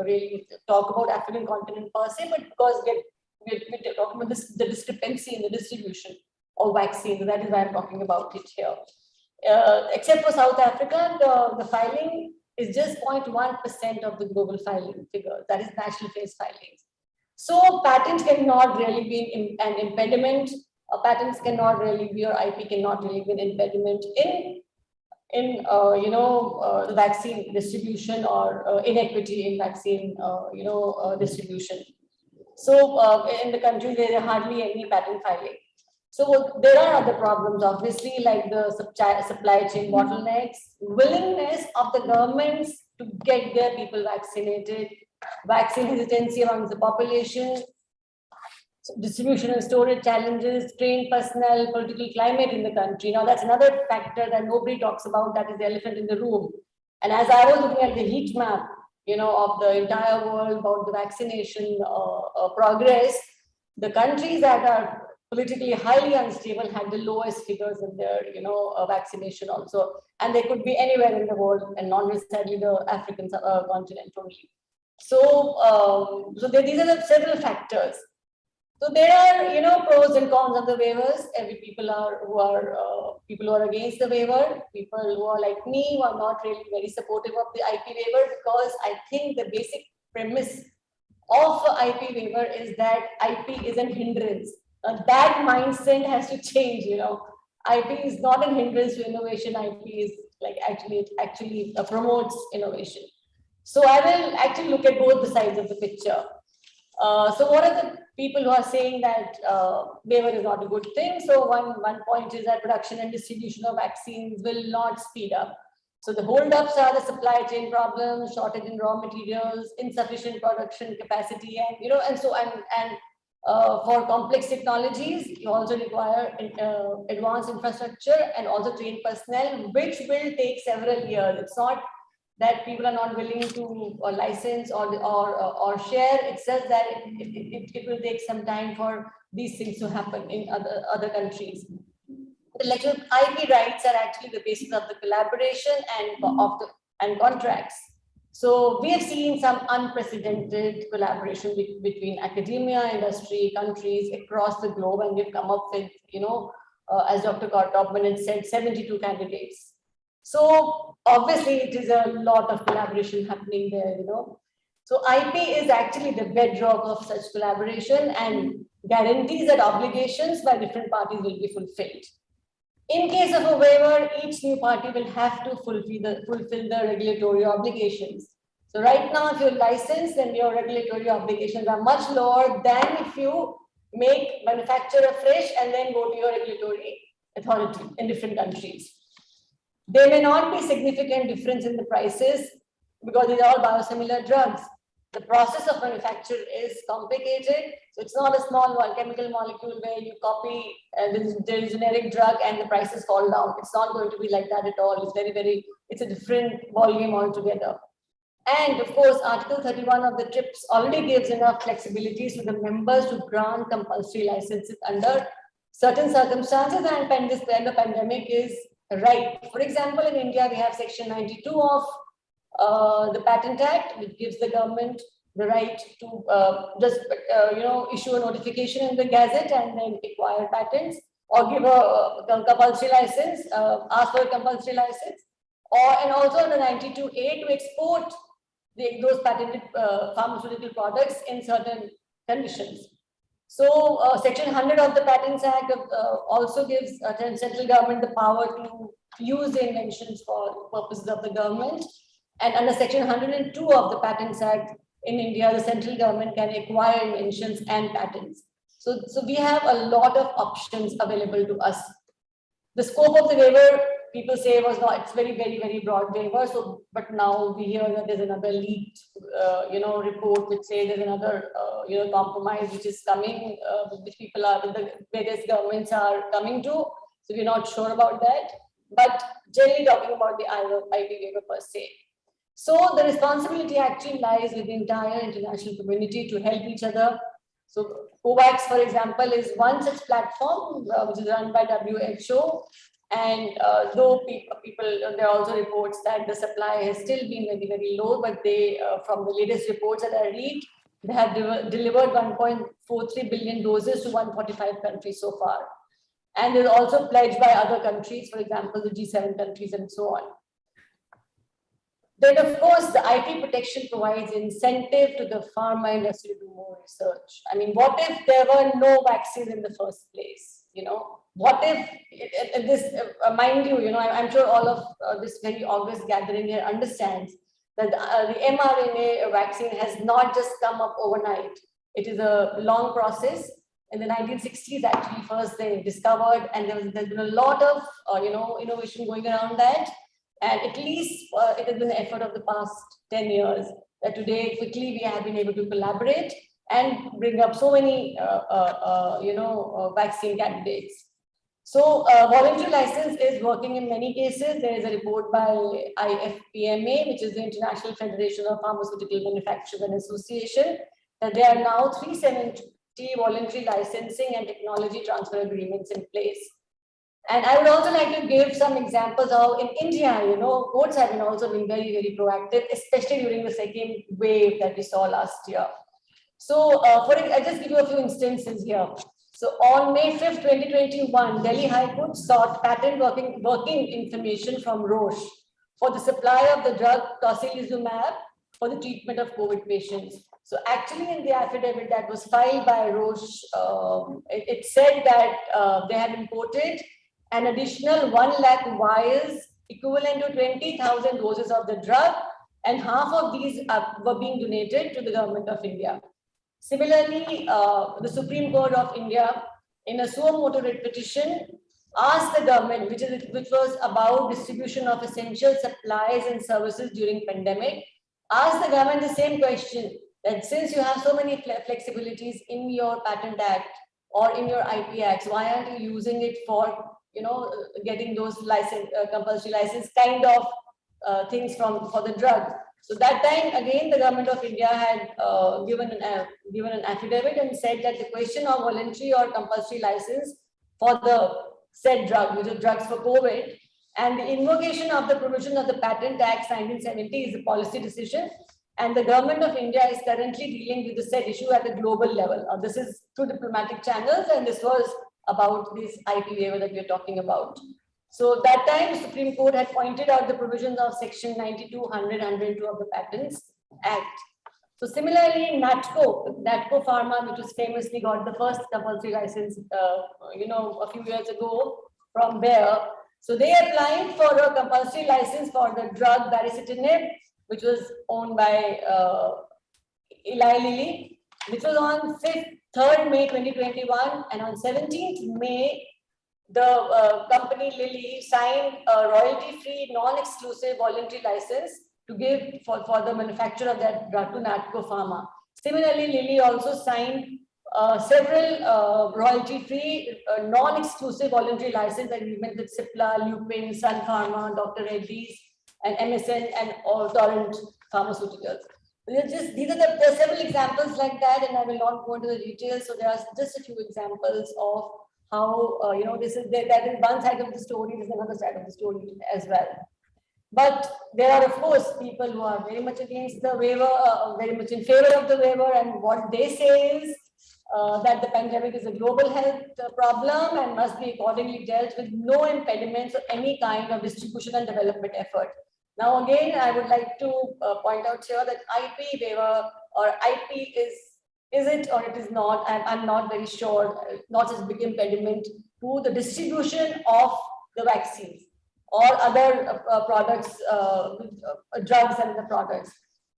really talk about African continent per se, but because we're talking about the discrepancy in the distribution of vaccines, that is why I'm talking about it here. Except for South Africa, the filing is just 0.1% of the global filing figure, that is national face filings. So patents cannot really be an impediment. Patents cannot really be, or IP cannot really be an impediment in the vaccine distribution or inequity in vaccine distribution. So in the country there are hardly any patent filing. So there are other problems, obviously, like the supply chain bottlenecks, willingness of the governments to get their people vaccinated, vaccine hesitancy among the population, distribution and storage challenges, trained personnel, political climate in the country. Now that's another factor that nobody talks about, that is the elephant in the room. And as I was looking at the heat map, of the entire world about the vaccination progress, the countries that are politically highly unstable had the lowest figures in their, vaccination also. And they could be anywhere in the world and not necessarily the African continent only. So, these are the several factors. So there are, pros and cons of the waivers. Every people who are against the waiver, people who are like me, who are not really very supportive of the IP waiver, because I think the basic premise of IP waiver is that IP is an hindrance. That mindset has to change. IP is not a hindrance to innovation. IP is like actually promotes innovation. So I will actually look at both the sides of the picture. So what are the people who are saying that waiver is not a good thing? So one point is that production and distribution of vaccines will not speed up. So the holdups are the supply chain problems, shortage in raw materials, insufficient production capacity, and for complex technologies, you also require advanced infrastructure and also trained personnel, which will take several years. It's not that people are not willing to license or share. It's just that it will take some time for these things to happen in other countries. Intellectual IP rights are actually the basis of the collaboration and contracts. So we have seen some unprecedented collaboration between academia, industry, countries across the globe, and we've come up with, as Dr. Topman had said, 72 candidates. So obviously it is a lot of collaboration happening there, So IP is actually the bedrock of such collaboration and guarantees that obligations by different parties will be fulfilled. In case of a waiver, each new party will have to fulfill the regulatory obligations. So right now, if you're licensed, then your regulatory obligations are much lower than if you manufacture afresh and then go to your regulatory authority in different countries. There may not be significant difference in the prices because these are all biosimilar drugs. The process of manufacture is complicated. So it's not a small chemical molecule where you copy the generic drug and the prices fall down. It's not going to be like that at all. It's it's a different volume altogether. And of course, Article 31 of the TRIPS already gives enough flexibilities to the members to grant compulsory licenses under certain circumstances, and when the pandemic is right. For example, in India, we have Section 92 of the Patent Act, which gives the government the right to issue a notification in the Gazette and then acquire patents, or give a compulsory license, ask for a compulsory license, and also under 92A to export those patented pharmaceutical products in certain conditions. So Section 100 of the Patents Act also gives the central government the power to use the inventions for purposes of the government. And under Section 102 of the Patents Act in India, the central government can acquire inventions and patents. So we have a lot of options available to us. The scope of the waiver, people say, was not, it's very, very, very broad waiver. So, but now we hear that there's another leaked, report which says there's another, compromise which is coming, which the various governments are coming to. So we're not sure about that. But generally talking about the IP waiver per se. So the responsibility actually lies with the entire international community to help each other. So COVAX, for example, is one such platform which is run by WHO. And though there are also reports that the supply has still been very, very low, but they, from the latest reports that I read, they have delivered 1.43 billion doses to 145 countries so far. And there's also pledged by other countries, for example, the G7 countries and so on. Then, of course, the IP protection provides incentive to the pharma industry to do more research. I mean, what if there were no vaccines in the first place? What if this, mind you, I'm sure all of this very august gathering here understands that the mRNA vaccine has not just come up overnight. It is a long process. In the 1960s, actually, first they discovered, and there's been a lot of, innovation going around that. And at least it has been the effort of the past 10 years that today quickly we have been able to collaborate and bring up so many, vaccine candidates. So voluntary license is working in many cases. There is a report by IFPMA, which is the International Federation of Pharmaceutical Manufacturers and Association, that there are now 370 voluntary licensing and technology transfer agreements in place. And I would also like to give some examples of in India, courts have also been very, very proactive, especially during the second wave that we saw last year. So I'll just give you a few instances here. So on May 5th, 2021, Delhi High Court sought patent working information from Roche for the supply of the drug tocilizumab for the treatment of COVID patients. So actually in the affidavit that was filed by Roche, it said that they had imported an additional 1 lakh vials equivalent to 20,000 doses of the drug, and half of these were being donated to the government of India. Similarly, the Supreme Court of India, in a suo motu writ petition, asked the government, which was about distribution of essential supplies and services during pandemic, asked the government the same question, that since you have so many flexibilities in your Patent Act or in your IP Acts, why aren't you using it for, getting those license, compulsory license kind of things for the drug? So that time, again, the government of India had given an affidavit and said that the question of voluntary or compulsory license for the said drug, which is drugs for COVID, and the invocation of the provision of the Patent Act 1970 is a policy decision, and the government of India is currently dealing with the said issue at a global level. This is through diplomatic channels, and this was about this IP waiver that we are talking about. So that time, the Supreme Court had pointed out the provisions of Section 92, 100, 102 of the Patents Act. So similarly, Natco Pharma, which was famously got the first compulsory license, a few years ago from Bayer. So they applied for a compulsory license for the drug baricitinib, which was owned by Eli Lilly, which was on 3rd May 2021, and on 17th May, the company Lilly signed a royalty-free, non-exclusive voluntary license to give for the manufacture of that drug to Natco Pharma. Similarly, Lilly also signed several royalty-free, non-exclusive voluntary license agreements with Cipla, Lupin, Sun Pharma, Dr. Reddy's, and MSN, and Torrent Pharmaceuticals. There are several examples like that, and I will not go into the details. So there are just a few examples of how that is one side of the story, there's another side of the story as well. But there are, of course, people who are very much against the waiver, very much in favor of the waiver, and what they say is that the pandemic is a global health problem and must be accordingly dealt with no impediments or any kind of distribution and development effort. Now, again, I would like to point out here that IP waiver or IP is it or it is not, I'm not very sure, not as big impediment to the distribution of the vaccines or other products, drugs and the products.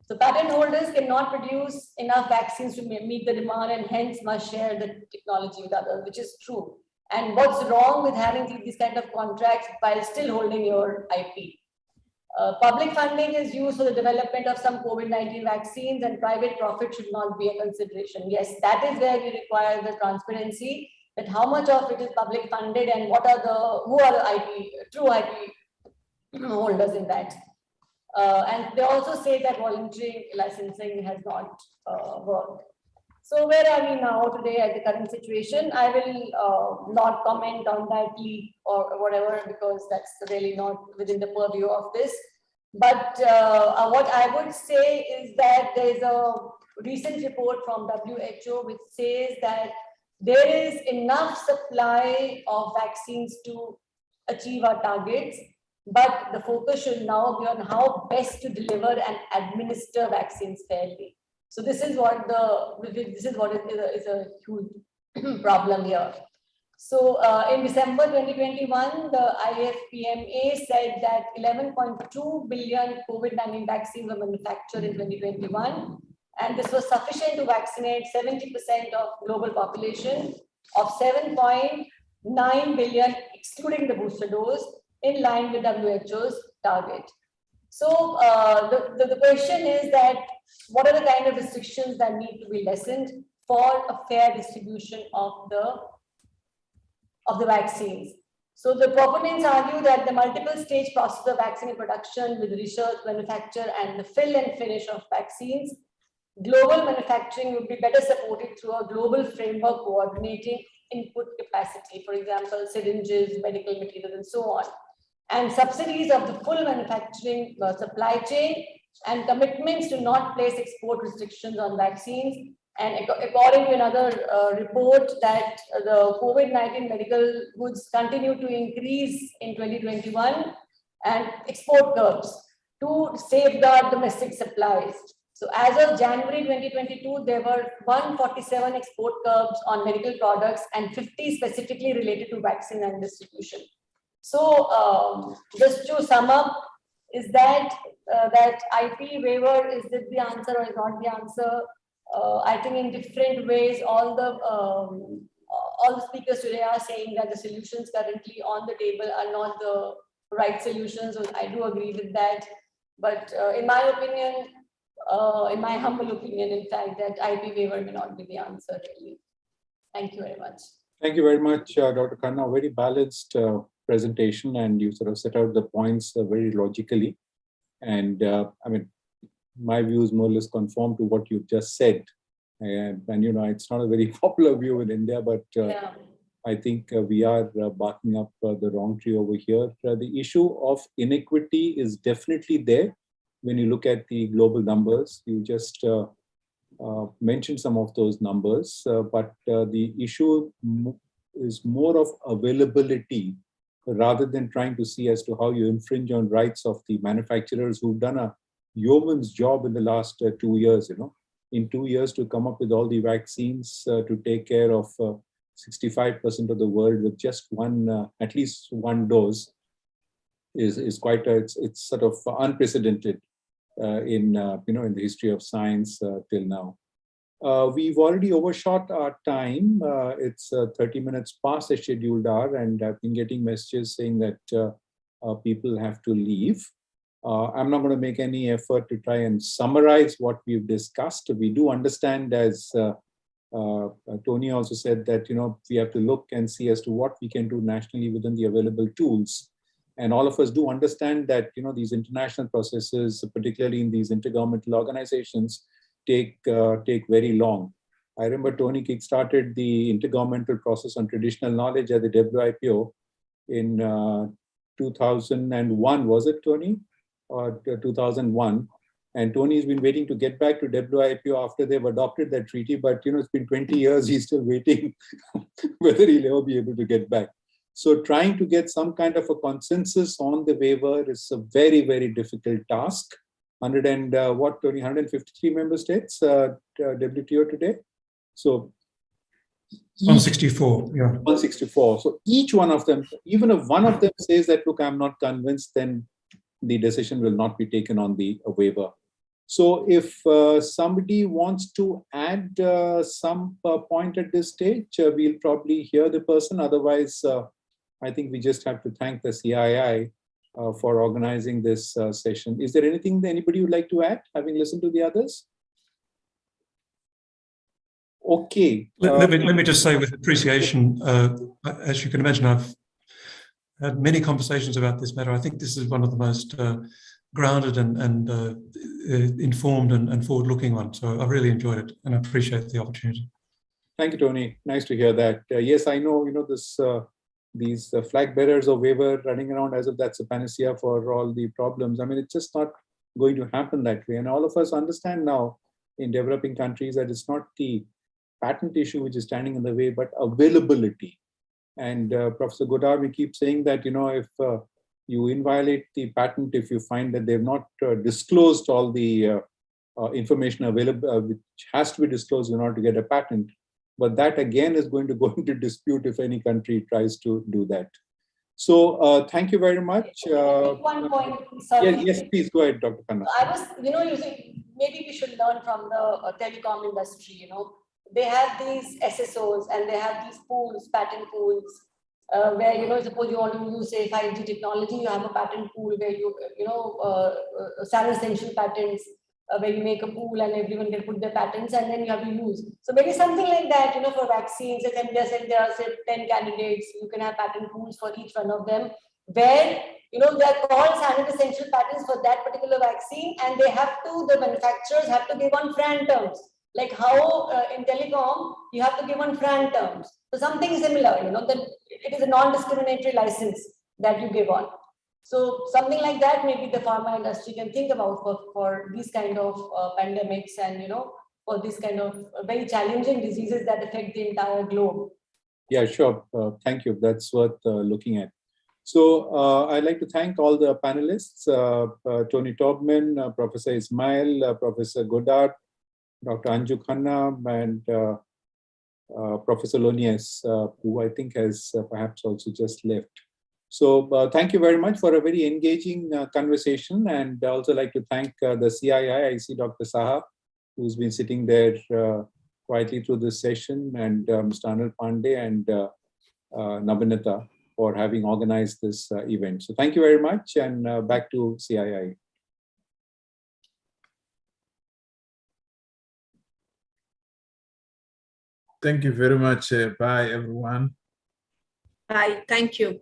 So patent holders cannot produce enough vaccines to meet the demand and hence must share the technology with others, which is true. And what's wrong with having these kind of contracts while still holding your IP? Public funding is used for the development of some COVID-19 vaccines, and private profit should not be a consideration. Yes, that is where we require the transparency, that how much of it is public funded and who are the true IP holders in that. And they also say that voluntary licensing has not worked. So where are we now today at the current situation? I will not comment on that leak or whatever, because that's really not within the purview of this. But what I would say is that there's a recent report from WHO which says that there is enough supply of vaccines to achieve our targets, but the focus should now be on how best to deliver and administer vaccines fairly. So this is what is a huge problem here. So in December 2021, the IFPMA said that 11.2 billion COVID-19 vaccines were manufactured in 2021, and this was sufficient to vaccinate 70% of global population of 7.9 billion, excluding the booster dose, in line with WHO's target. So the question is that what are the kind of restrictions that need to be lessened for a fair distribution of the vaccines? So the proponents argue that the multiple stage process of vaccine production with research, manufacture, and the fill and finish of vaccines, global manufacturing would be better supported through a global framework coordinating input capacity, for example, syringes, medical materials, and so on, and subsidies of the full manufacturing supply chain, and commitments to not place export restrictions on vaccines, And according to another report, that the COVID-19 medical goods continue to increase in 2021 and export curbs to safeguard domestic supplies. So as of January 2022, there were 147 export curbs on medical products and 50 specifically related to vaccine and distribution. So just to sum up, is that that IP waiver, is it the answer or is not the answer? I think in different ways, all the speakers today are saying that the solutions currently on the table are not the right solutions. So I do agree with that. But in my opinion, in my humble opinion, in fact, that IP waiver may not be the answer really. Thank you very much. Thank you very much, Dr. Khanna. Very balanced presentation, and you sort of set out the points very logically. And I mean, my views more or less conform to what you've just said. And you know, it's not a very popular view in India, but I think we are barking up the wrong tree over here. The issue of inequity is definitely there when you look at the global numbers. You just mentioned some of those numbers, but the issue is more of availability rather than trying to see as to how you infringe on rights of the manufacturers who've done a yeoman's job in the last 2 years. You know, in 2 years to come up with all the vaccines to take care of 65% of the world with just one, at least one dose, is quite it's sort of unprecedented in in the history of science till now. We've already overshot our time. It's 30 minutes past the scheduled hour, and I've been getting messages saying that people have to leave. I'm not going to make any effort to try and summarize what we've discussed. We do understand, as Tony also said, that we have to look and see as to what we can do nationally within the available tools. And all of us do understand that these international processes, particularly in these intergovernmental organizations, take very long. I remember Tony kickstarted the intergovernmental process on traditional knowledge at the WIPO in 2001. Was it, Tony? Or 2001? And Tony's been waiting to get back to WIPO after they've adopted that treaty, but it's been 20 years. He's still waiting whether he'll ever be able to get back. So trying to get some kind of a consensus on the waiver is a very, very difficult task. 153 member states, WTO today. So 164, yeah. 164. So each one of them, even if one of them says that, look, I'm not convinced, then the decision will not be taken on the waiver. So if somebody wants to add some point at this stage, we'll probably hear the person. Otherwise, I think we just have to thank the CII for organizing this session. Is there anything that anybody would like to add, having listened to the others? Okay. Let me just say with appreciation, as you can imagine, I've had many conversations about this matter. I think this is one of the most grounded and informed and forward-looking ones. So I really enjoyed it and I appreciate the opportunity. Thank you, Tony. Nice to hear that. Yes, I know, these flag bearers of waiver running around as if that's a panacea for all the problems. I mean, it's just not going to happen that way. And all of us understand now in developing countries that it's not the patent issue which is standing in the way, but availability. And Professor Godard, we keep saying that, if you inviolate the patent, if you find that they've not disclosed all the information available, which has to be disclosed in order to get a patent. But that again is going to go into dispute if any country tries to do that. So thank you very much. One point, sorry. Yes, please go ahead, Dr. Khanna. I was, using, maybe we should learn from the telecom industry, They have these SSOs and they have these pools, patent pools, where, suppose you want to use, say, 5G technology, you have a patent pool where essential patents, where you make a pool and everyone can put their patents and then you have to use. So maybe something like that, for vaccines, as India said, there are, say, 10 candidates, you can have patent pools for each one of them, where, they are called standard essential patents for that particular vaccine, and they have to, the manufacturers have to give on FRAN terms. Like how in telecom, you have to give on FRAN terms. So something similar, that it is a non-discriminatory license that you give on. So something like that, maybe the pharma industry can think about for these kind of pandemics and, for these kind of very challenging diseases that affect the entire globe? Yeah, sure. Thank you. That's worth looking at. So I'd like to thank all the panelists, Tony Taubman, Professor Ismail, Professor Godard, Dr. Anju Khanna, and Professor Lonius, who I think has perhaps also just left. So thank you very much for a very engaging conversation. And I also like to thank the CII. I see Dr. Saha, who's been sitting there quietly through this session, and Mr. Anil Pandey and Nabinata for having organized this event. So thank you very much, and back to CII. Thank you very much. Bye, everyone. Bye. Thank you.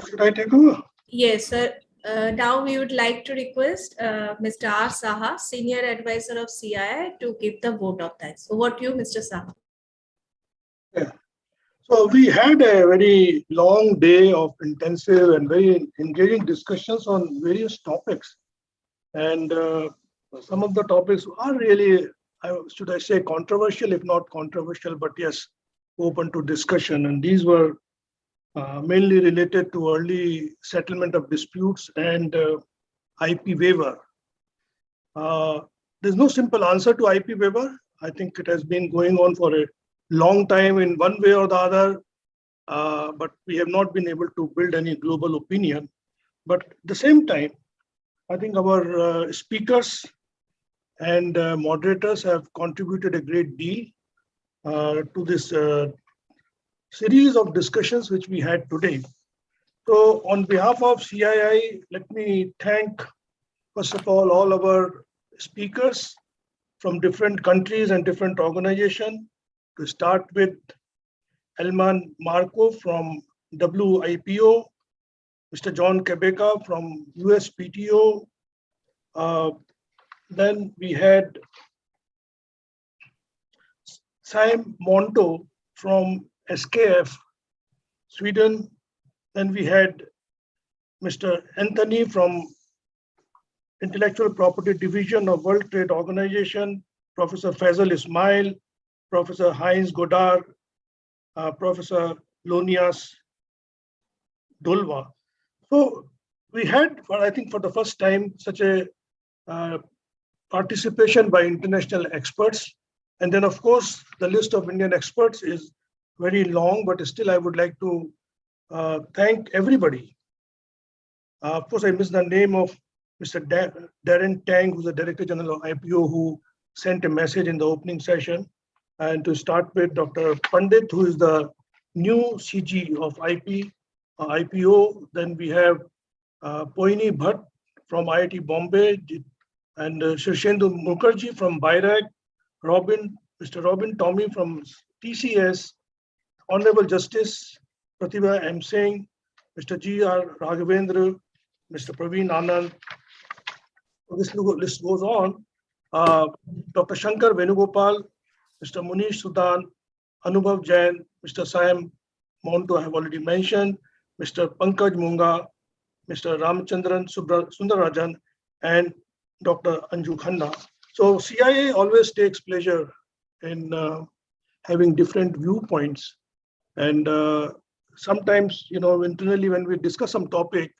Should I take over? Yes, sir. Now we would like to request Mr. R. Saha, Senior Advisor of CII, to give the vote of thanks. Over to you, Mr. Saha. Yeah. So we had a very long day of intensive and very engaging discussions on various topics. And some of the topics are really, should I say, controversial, if not controversial, but yes, open to discussion. And these were mainly related to early settlement of disputes and IP waiver. There's no simple answer to IP waiver. I think it has been going on for a long time in one way or the other, but we have not been able to build any global opinion. But at the same time, I think our speakers and moderators have contributed a great deal to this series of discussions which we had today. So on behalf of CII, let me thank, first of all our speakers from different countries and different organizations. To start with Elman Marco from WIPO, Mr. John Quebeca from USPTO. Then we had Sam Monto from SKF, Sweden. Then we had Mr. Anthony from Intellectual Property Division of World Trade Organization, Professor Faisal Ismail, Professor Heinz Godard, Professor Lonias Dulva. So we had, I think for the first time, such a participation by international experts. And then of course, the list of Indian experts is very long, but still I would like to thank everybody. Of course, I missed the name of Mr. Darren Tang, who's the Director General of IPO, who sent a message in the opening session. And to start with Dr. Pandit, who is the new CG of IPO. Then we have Poini Bhatt from IIT Bombay, and Shirshendu Mukherjee from BIRAC, Mr. Robin Tommy from TCS, Honorable Justice Pratibha M. Singh, Mr. G.R. Raghavendra, Mr. Praveen Anand. This list goes on. Dr. Shankar Venugopal, Mr. Munish Sudan, Anubhav Jain, Mr. Sam Monto I have already mentioned, Mr. Pankaj Munga, Mr. Ramchandran Sundarajan, and Dr. Anju Khanna. So CII always takes pleasure in having different viewpoints. And sometimes, internally when we discuss some topic,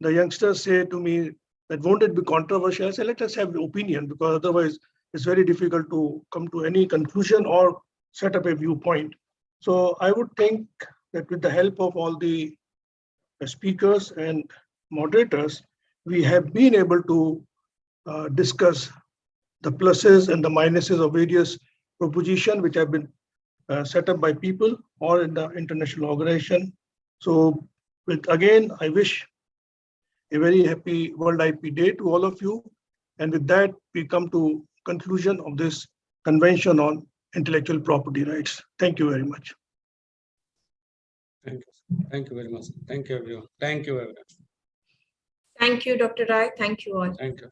the youngsters say to me that won't it be controversial? I say, let us have the opinion, because otherwise it's very difficult to come to any conclusion or set up a viewpoint. So I would think that with the help of all the speakers and moderators, we have been able to discuss the pluses and the minuses of various propositions which have been set up by people or in the international organization. So again, I wish a very happy World IP Day to all of you. And with that, we come to conclusion of this convention on intellectual property rights. Thank you very much. Thank you. Thank you very much. Thank you, everyone. Thank you, everyone. Thank you, Dr. Rai. Thank you all. Thank you.